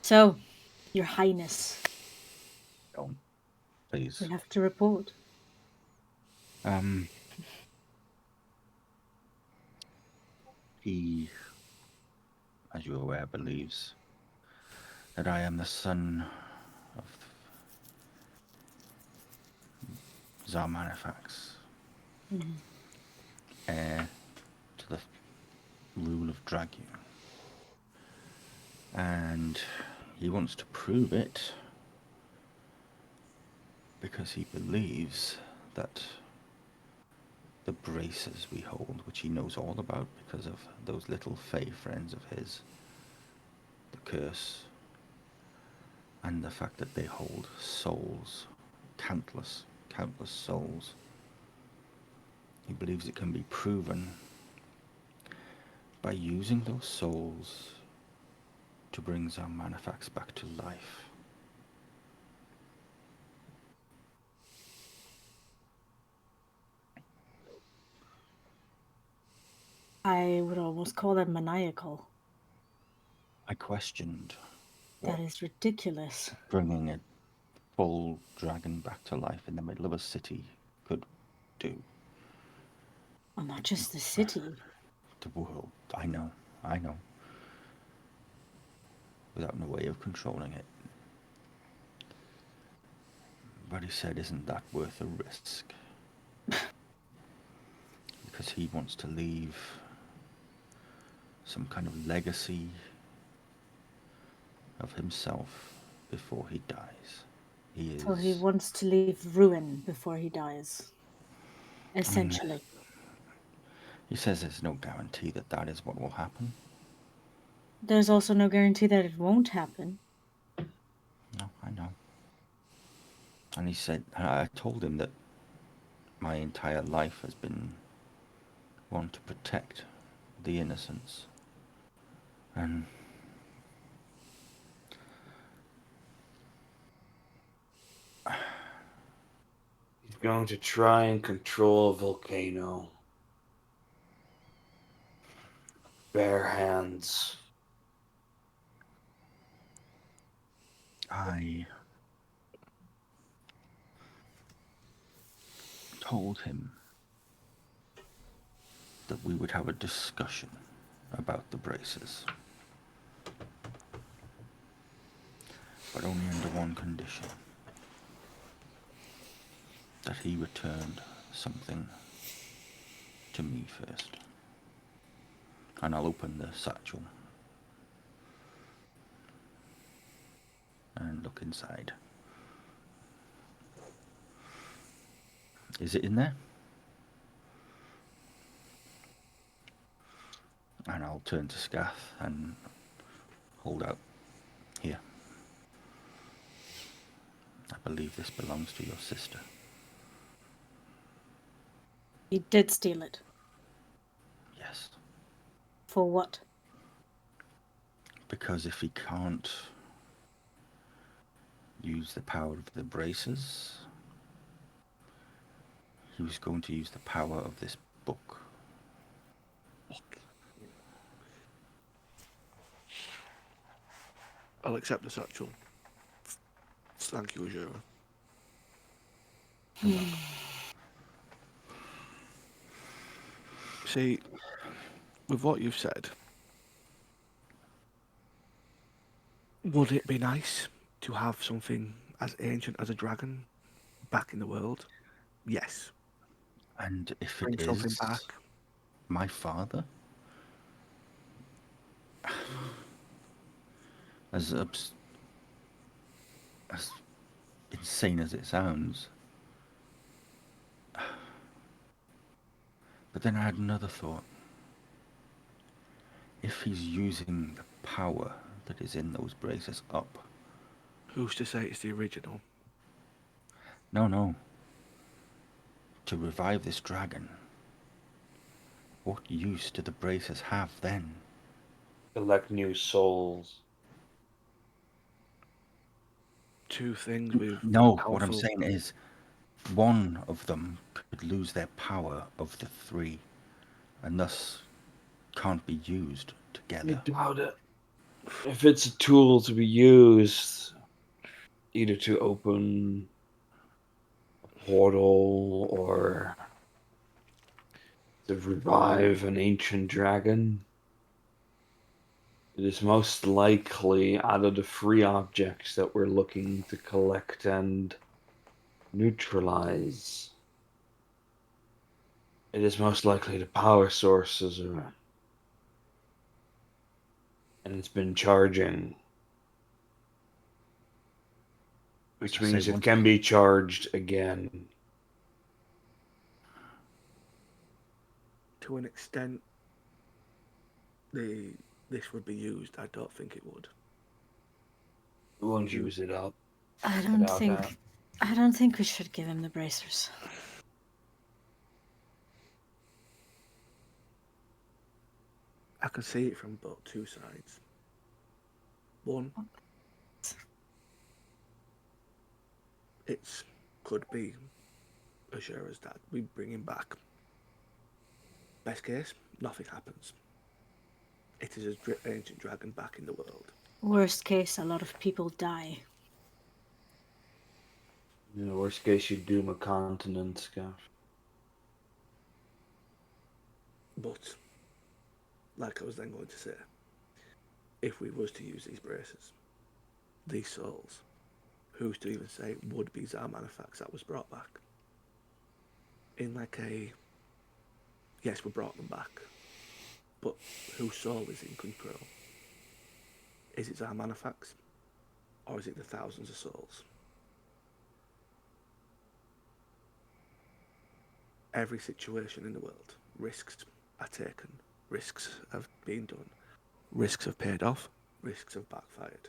So, Your Highness, don't, please. we have to report. He, as you're aware, believes that I am the son of Xarmanifax, heir to the rule of Dragu. And he wants to prove it because he believes that the braces we hold, which he knows all about because of those little fey friends of his, the curse, and the fact that they hold souls, countless souls. He believes it can be proven by using those souls to bring Xarmanifax back to life. I would almost call that maniacal. I questioned That is ridiculous. bringing a full dragon back to life in the middle of a city could do. Well, not just the city. The world. I know. Without no way of controlling it. But he said, isn't that worth a risk? Because he wants to leave some kind of legacy of himself before he dies. So he wants to leave ruin before he dies. I mean, Essentially. he says there's no guarantee that that is what will happen. There's also no guarantee that it won't happen. No, I know. And he said, I told him that my entire life has been one to protect the innocents. And He's going to try and control a volcano. Bare hands. I told him that we would have a discussion about the braces. But only under one condition. That he returned something to me first. And I'll open the satchel and look inside. Is it in there? And I'll turn to Scath and hold out. Here. I believe this belongs to your sister. He did steal it. Yes. For what? Because if he can't use the power of the braces, he was going to use the power of this book. I'll accept the satchel. Thank you, Azura. See, with what you've said, would it be nice to have something as ancient as a dragon back in the world? Yes. And if Bring it something is back. my father, as insane as it sounds, but then I had another thought. If he's using the power that is in those braces up. Who's to say it's the original? No. To revive this dragon, what use do the braces have then? Collect new souls. Two things with No, powerful... what I'm saying is one of them could lose their power of the three, and thus can't be used together. I doubt it. If it's a tool to be used, either to open a portal or to revive an ancient dragon, it is most likely out of the free objects that we're looking to collect and neutralize. It is most likely the power sources are. And it's been charging. Which means it can be charged again. To an extent, this would be used. I don't think it would. We won't use it up. I don't think we should give him the bracers. I can see it from both two sides. One, it could be Azura's dad. We bring him back. Best case, nothing happens. It is an ancient dragon back in the world. Worst case, a lot of people die. In the worst case, you doom a continent, Gav. But, like I was then going to say, if we was to use these braces, these souls, who's to even say it would be Xarmanifax that was brought back? In like a... Yes, we brought them back. But whose soul is in control? Is it Xarmanifax? Or is it the thousands of souls? Every situation in the world, risks are taken, risks have been done, risks have paid off, risks have backfired.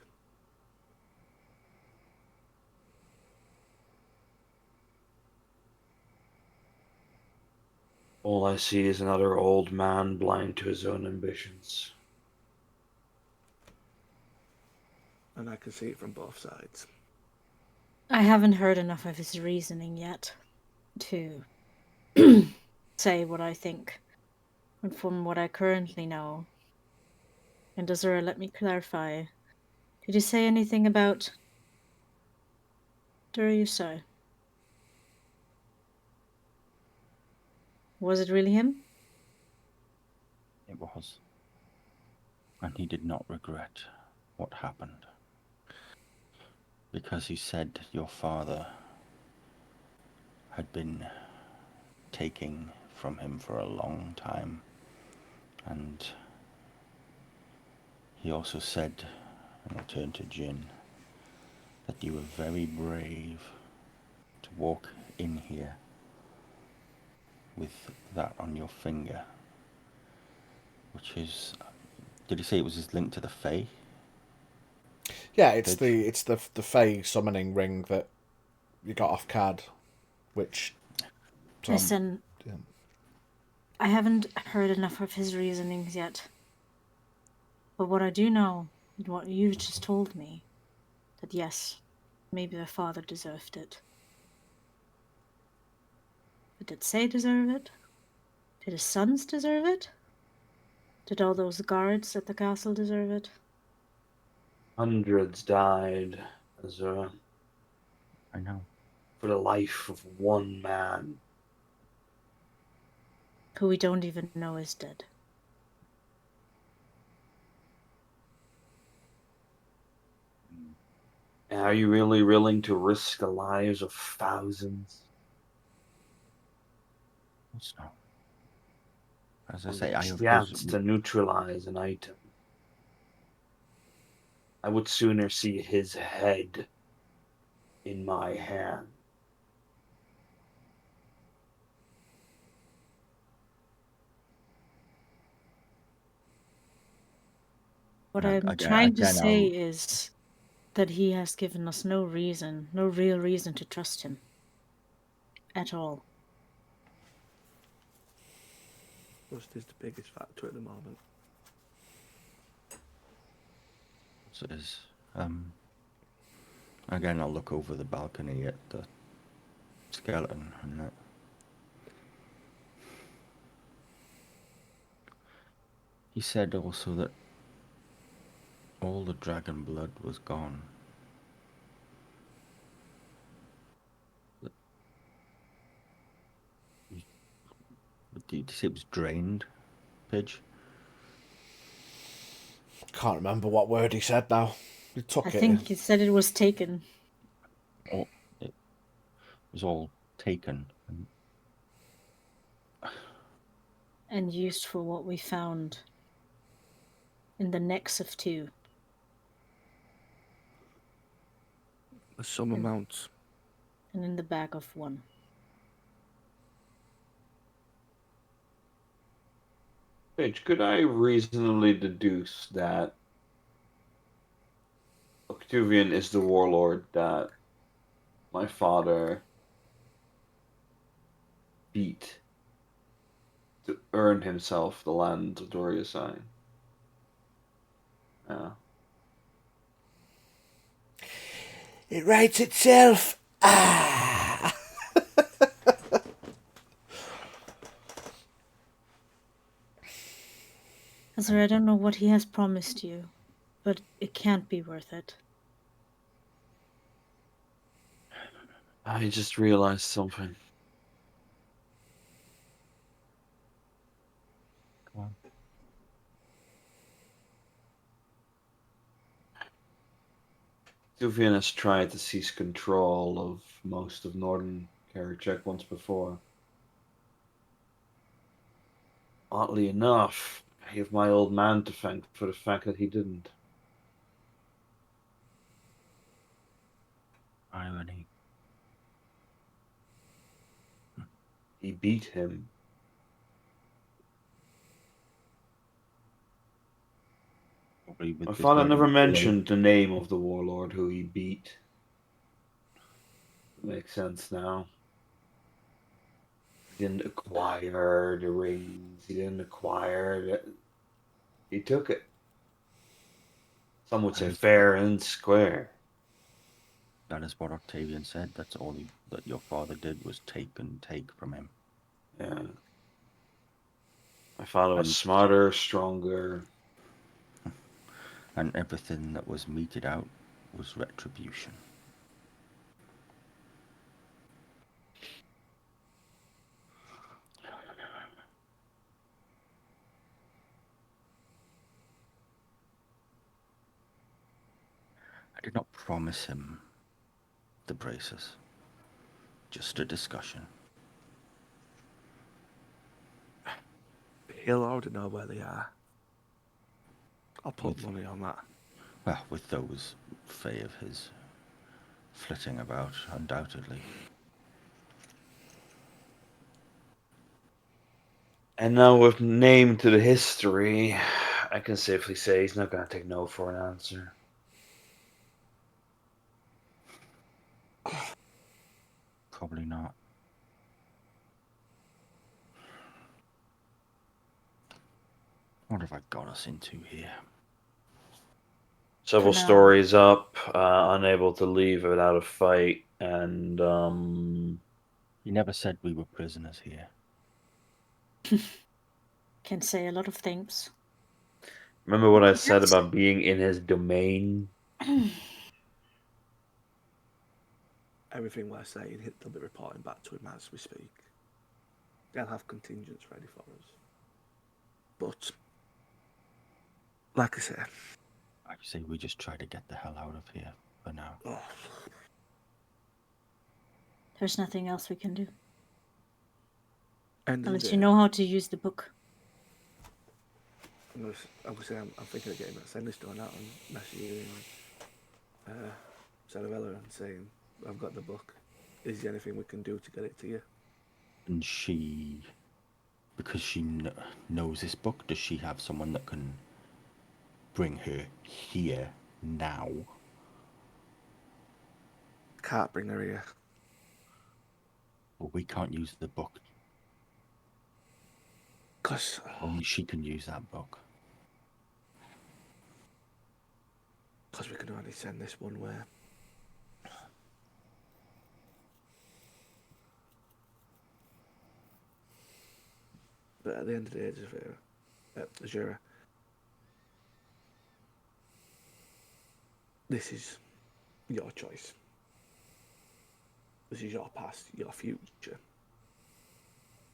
All I see is another old man blind to his own ambitions. And I can see it from both sides. I haven't heard enough of his reasoning yet to say what I think. And from what I currently know, and Azura, let me clarify. Did you say anything about Terrafae? Was it really him? It was. And he did not regret what happened. Because he said your father had been taking from him for a long time. And he also said, and I turned to Jin, that you were very brave to walk in here with that on your finger. Which is... Did he say it was his link to the Fae? Yeah, it's the Fae summoning ring that you got off CAD, which... Listen, yeah. I haven't heard enough of his reasonings yet. But what I do know, what you just told me, that yes, maybe the father deserved it. But did Say deserve it? Did his sons deserve it? Did all those guards at the castle deserve it? Hundreds died, Azura, I know. for the life of one man. Who we don't even know is dead. And are you really willing to risk the lives of thousands? It's not. As I On say, the I hope chance to neutralize an item? I would sooner see his head in my hand. What And I'm trying to say is that he has given us no reason, no real reason to trust him. At all. Trust is the biggest factor at the moment. So it is. Again, I'll look over the balcony at the skeleton and that. He said also that all the dragon blood was gone. Did you say it was drained, Pidge? Can't remember what word he said now. He took I it. think he said it was taken. Oh, it was all taken. And used for what we found in the necks of two. Some amounts. And in the back of one. Paige, could I reasonably deduce that Octavian is the warlord that my father beat to earn himself the land of Doriasai? Yeah. It writes itself. Ah. Azura, I don't know what he has promised you, but it can't be worth it. I just realized something. Go on. Tuvian has tried to seize control of most of northern Kerechek once before. Oddly enough, I have my old man to thank for the fact that he didn't. Irony. He beat him. Probably with My this father very never word. mentioned the name of the warlord who he beat. Makes sense now. He didn't acquire the rings. He didn't acquire the... He took it. Some would say And fair and square. that is what Octavian said. That's all that your father did was take and take from him. Yeah. My father was And- smarter, stronger. And everything that was meted out was retribution. I did not promise him the braces. Just a discussion. He'll already know where they are. I'll put With- money on that. Well, with those fae of his flitting about, undoubtedly. And now with name to the history, I can safely say he's not going to take no for an answer. Probably not. What have I got us into here? Several For now. stories up, unable to leave without a fight, and You never said we were prisoners here. Can say a lot of things. remember what I said about being in his domain? Everything we're saying, they'll be reporting back to him as we speak. They'll have contingents ready for us. But, like I said, I say we just try to get the hell out of here for now. There's nothing else we can do. end of the Unless day, you know how to use the book. obviously, I'm thinking of getting that send list done out and messaging Sarabella and saying, I've got the book. Is there anything we can do to get it to you? And she, because she knows this book, does she have someone that can bring her here now? Can't bring her here. Well, we can't use the book. Because Only she can use that book. we can only send this one way. But at the end of the day, Azura, this is your choice. This is your past, your future.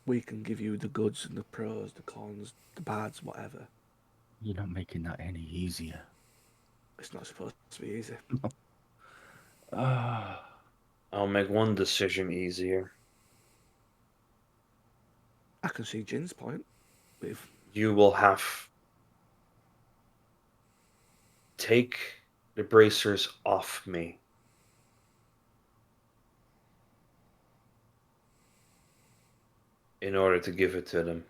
We can give you the goods and the pros, the cons, the bads, whatever. You're not making that any easier. It's not supposed to be easy. I'll make one decision easier. I can see Jin's point. With You will have take the bracers off me. In order to give it to them.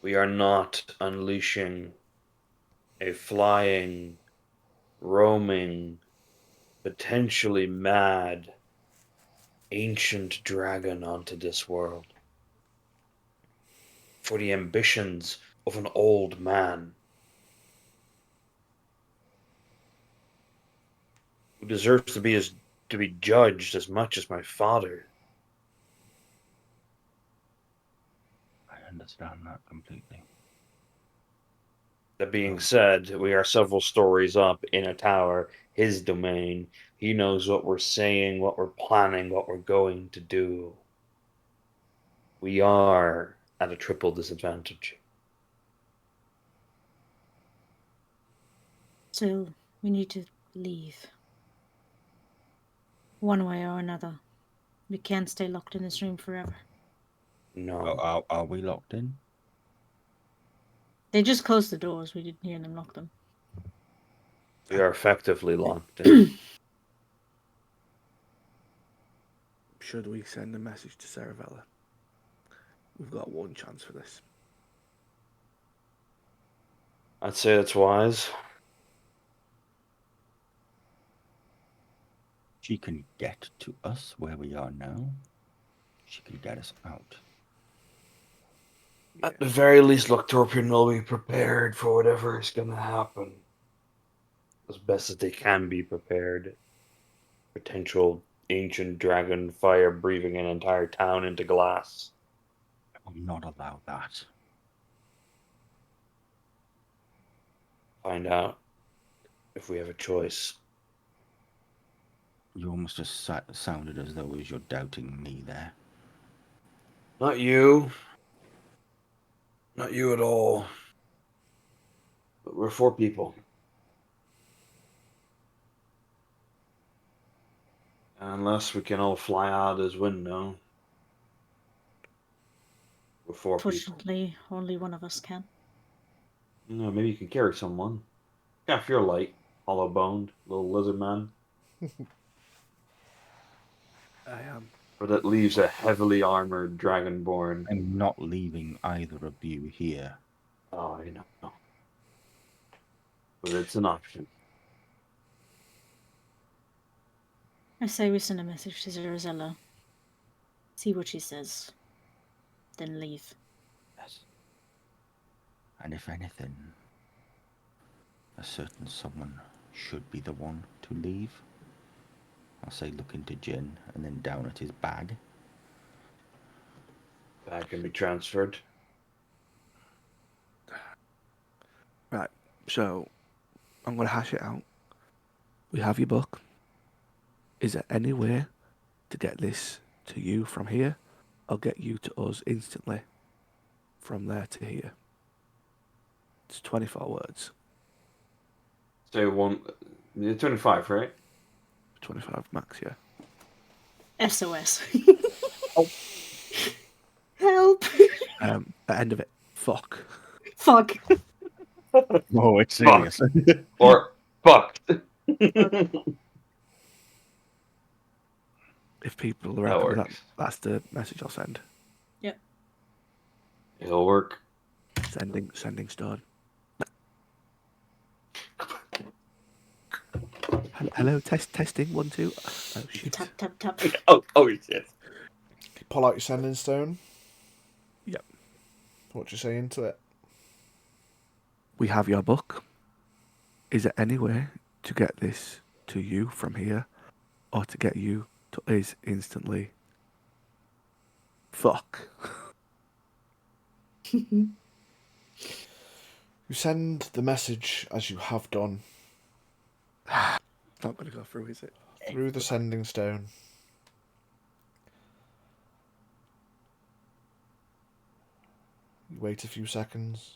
We are not unleashing a flying, roaming, potentially mad, ancient dragon onto this world. For the ambitions of an old man. Who deserves to be judged as much as my father. understand that completely. That being said, we are several stories up in a tower, his domain. He knows what we're saying, what we're planning, what we're going to do. We are at a triple disadvantage. So we need to leave. One way or another. We can't stay locked in this room forever. No. Are we locked in? They just closed the doors. We didn't hear them lock them. We are effectively locked in. Should we send a message to Saravella? We've got one chance for this. I'd say that's wise. She can get to us where we are now. She can get us out. At the very least, Loctorpian will be prepared for whatever is going to happen. As best as they can be prepared. Potential ancient dragon fire breathing an entire town into glass. I will not allow that. Find out if we have a choice. You almost just sounded as though you're doubting me there. Not you. Not you at all. But we're 4 people. Unless we can all fly out his window. We're 4 people. Fortunately, only one of us can. Maybe you can carry someone. Yeah, if you're light, hollow boned, little lizard man. I am. Or that leaves a heavily armored dragonborn. I'm not leaving either of you here. Oh, I know. But it's an option. I say we send a message to Zarazella. See what she says. Then leave. Yes. And if anything, a certain someone should be the one to leave. I'll say look into Jin and then down at his bag. That can be transferred. Right, so I'm going to hash it out. We have your book. Is there any way to get this to you from here? I'll get you to us instantly from there to here. It's 24 words. Say 25, right? 25 max, yeah. SOS. Oh. Help. At the end of it, fuck. Fuck. Oh, it's Fuck. serious. Or fucked. If people are That happy with that, works. that's the message I'll send. Yep. It'll work. Sending stone. Hello, testing 1 2. Oh shit. Tap, tap, tap. Oh, yes. Pull out your sending stone. Yep. What do you say into it? We have your book. Is there any way to get this to you from here, or to get you to us instantly? Fuck. You send the message as you have done Not going to go through, is it? through the sending stone. You wait a few seconds.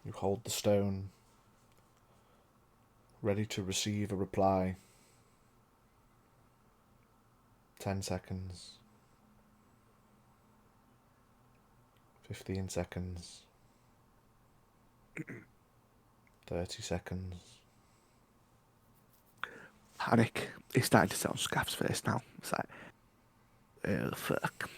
You hold the stone, ready to receive a reply. 10 seconds. 15 seconds. 30 seconds. Panic. It's starting to sit on Scaff's face now. It's like, oh fuck.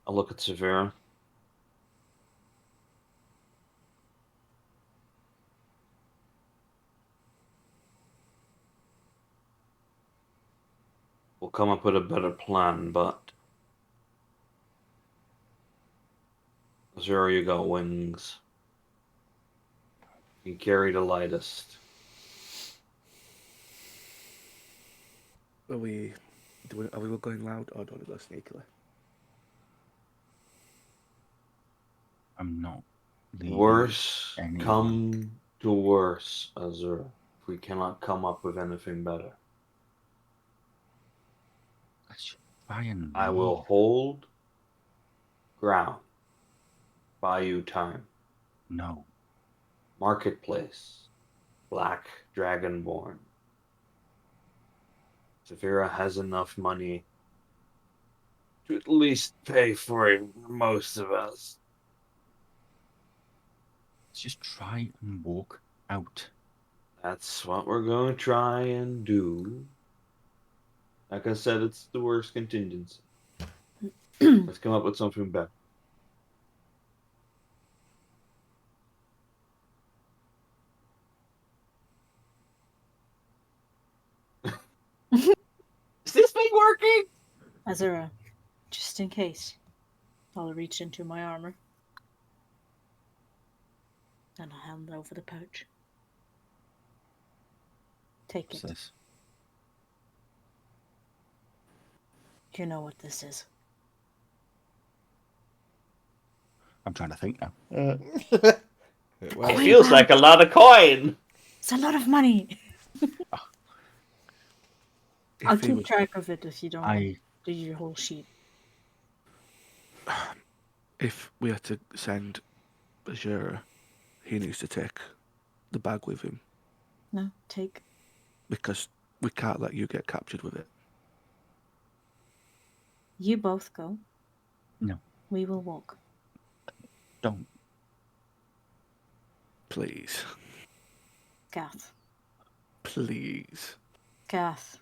I'll look at Severa. We'll come up with a better plan, but Azura, you got wings. You carry the lightest. Are we going loud or do we go sneakily? I'm not leaving Worse anyone. come to worse, Azura. If we cannot come up with anything better, Let's try and I will leave. hold ground. Buy you time. No. Marketplace. Black Dragonborn. Zafira has enough money to at least pay for most of us. Let's just try and walk out. That's what we're going to try and do. Like I said, it's the worst contingency. Let's come up with something better. Is this thing working? Azura, just in case, I'll reach into my armor and I'll hand over the pouch. Take What's it. this? You know what this is. I'm trying to think now. It feels like a lot of coin. It's a lot of money. I'll If he keep was, track of it if you don't I do your whole sheet. if we had to send Azura, he needs to take the bag with him No, take. because we can't let you get captured with it. You both go. No. We will walk. don't. Please. Gath. Please. Gath.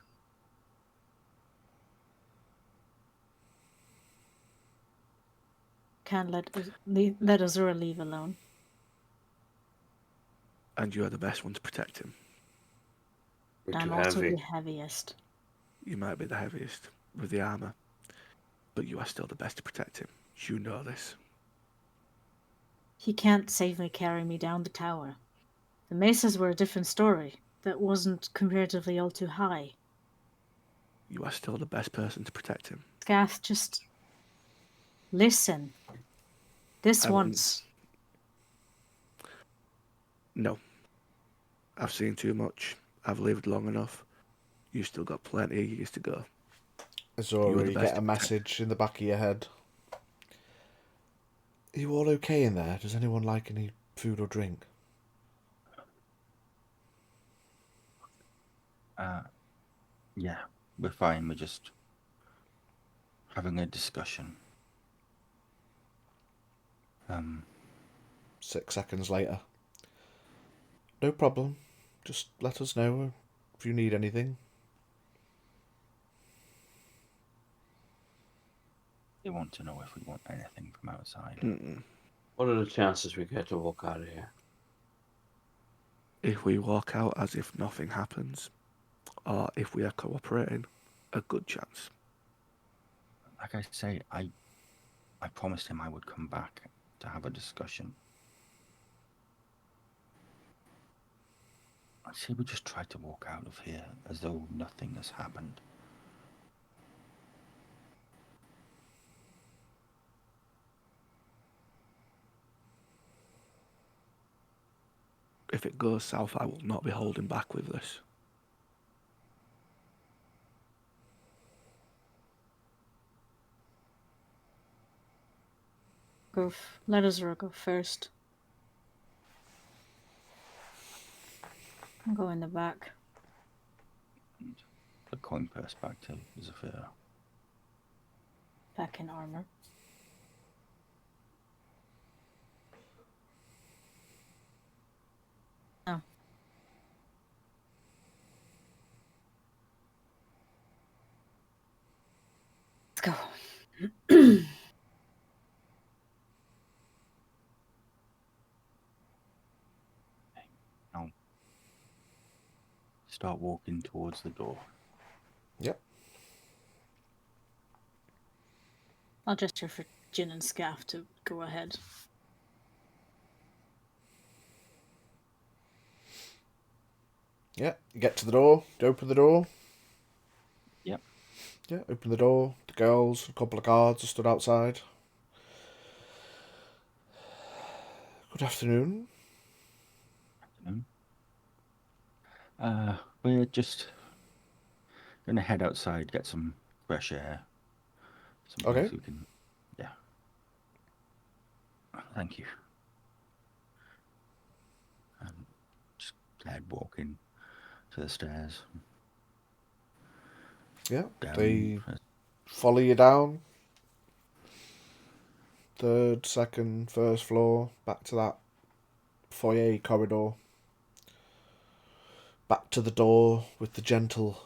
Can't let Azura leave alone. And you are the best one to protect him. We're I'm too also heavy. the heaviest. You might be the heaviest with the armor, but you are still the best to protect him. You know this. He can't safely carry me down the tower. The mesas were a different story. That wasn't comparatively all too high. You are still the best person to protect him. Gath, just listen. This I wouldn't- once. No. I've seen too much. I've lived long enough. You've still got plenty of years to go. Azura, the you best get a to protect. message in the back of your head. Are you all okay in there? Does anyone like any food or drink? Yeah, we're fine. We're just having a discussion. 6 seconds later. No problem. Just let us know if you need anything. They want to know if we want anything from outside. What are the chances we get to walk out of here? If we walk out as if nothing happens, or if we are cooperating, a good chance. Like I say, I promised him I would come back to have a discussion. I say we just try to walk out of here as though nothing has happened. If it goes south, I will not be holding back with this. Let Azura go first. I'll go in the back. The coin purse back to Zafira. Back in armor. Oh. Let's go. Now, start walking towards the door. Yep. I'll gesture for Jin and Scaff to go ahead. Yeah, you get to the door, you open the door. Yep. Yeah, open the door. The girls, a couple of guards are stood outside. Good afternoon. We're just going to head outside, get some fresh air. Okay. We can. Yeah. Thank you. Just head walking to the stairs. Yeah, Down. they follow you down. Third, second, first floor, back to that foyer corridor. Back to the door with the gentle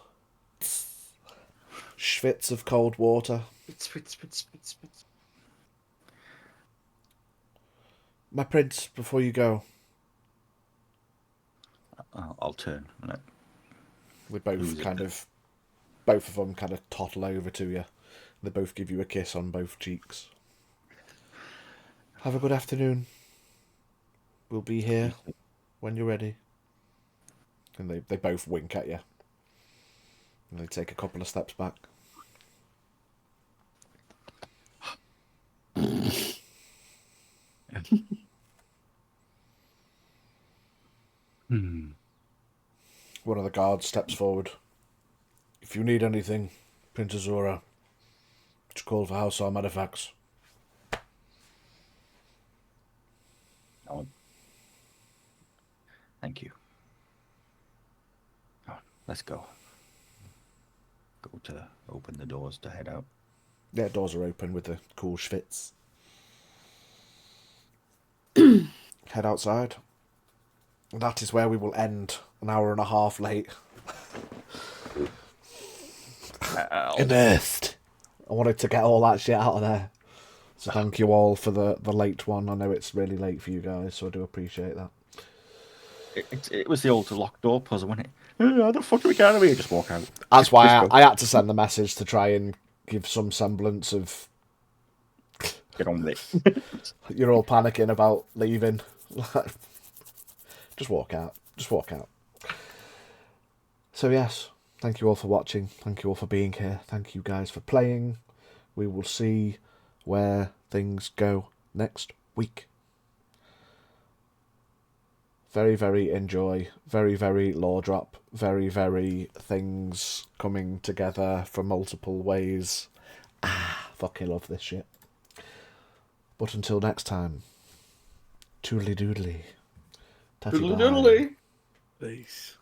schwitz of cold water. Spitz. My prince, before you go. I'll turn. We both Who's it? both of them kind of toddle over to you. They both give you a kiss on both cheeks. Have a good afternoon. We'll be here when you're ready. And they both wink at you. And they take a couple of steps back. One of the guards steps forward. If you need anything, Prince Azura, just call for House Xarmanifax. Oh, thank you. Oh, let's go. Go to open the doors to head out. Yeah, doors are open with the cool schwitz. Head outside. And that is where we will end, an hour and a half late. Unearthed. I wanted to get all that shit out of there. So thank you all for the late one. I know it's really late for you guys, so I do appreciate that. It was the old locked door puzzle, wasn't it? How the fuck do we get out of here? Just walk out. That's why Just go. I had to send the message to try and give some semblance of... Get on with it. You're all panicking about leaving. Just walk out. Just walk out. So yes, thank you all for watching. Thank you all for being here. Thank you guys for playing. We will see where things go next week. Very, very enjoy. Very, very lore drop. Very, very things coming together from multiple ways. Fucking love this shit. But until next time, toodly doodly. Tatty bye. Doodly. Peace.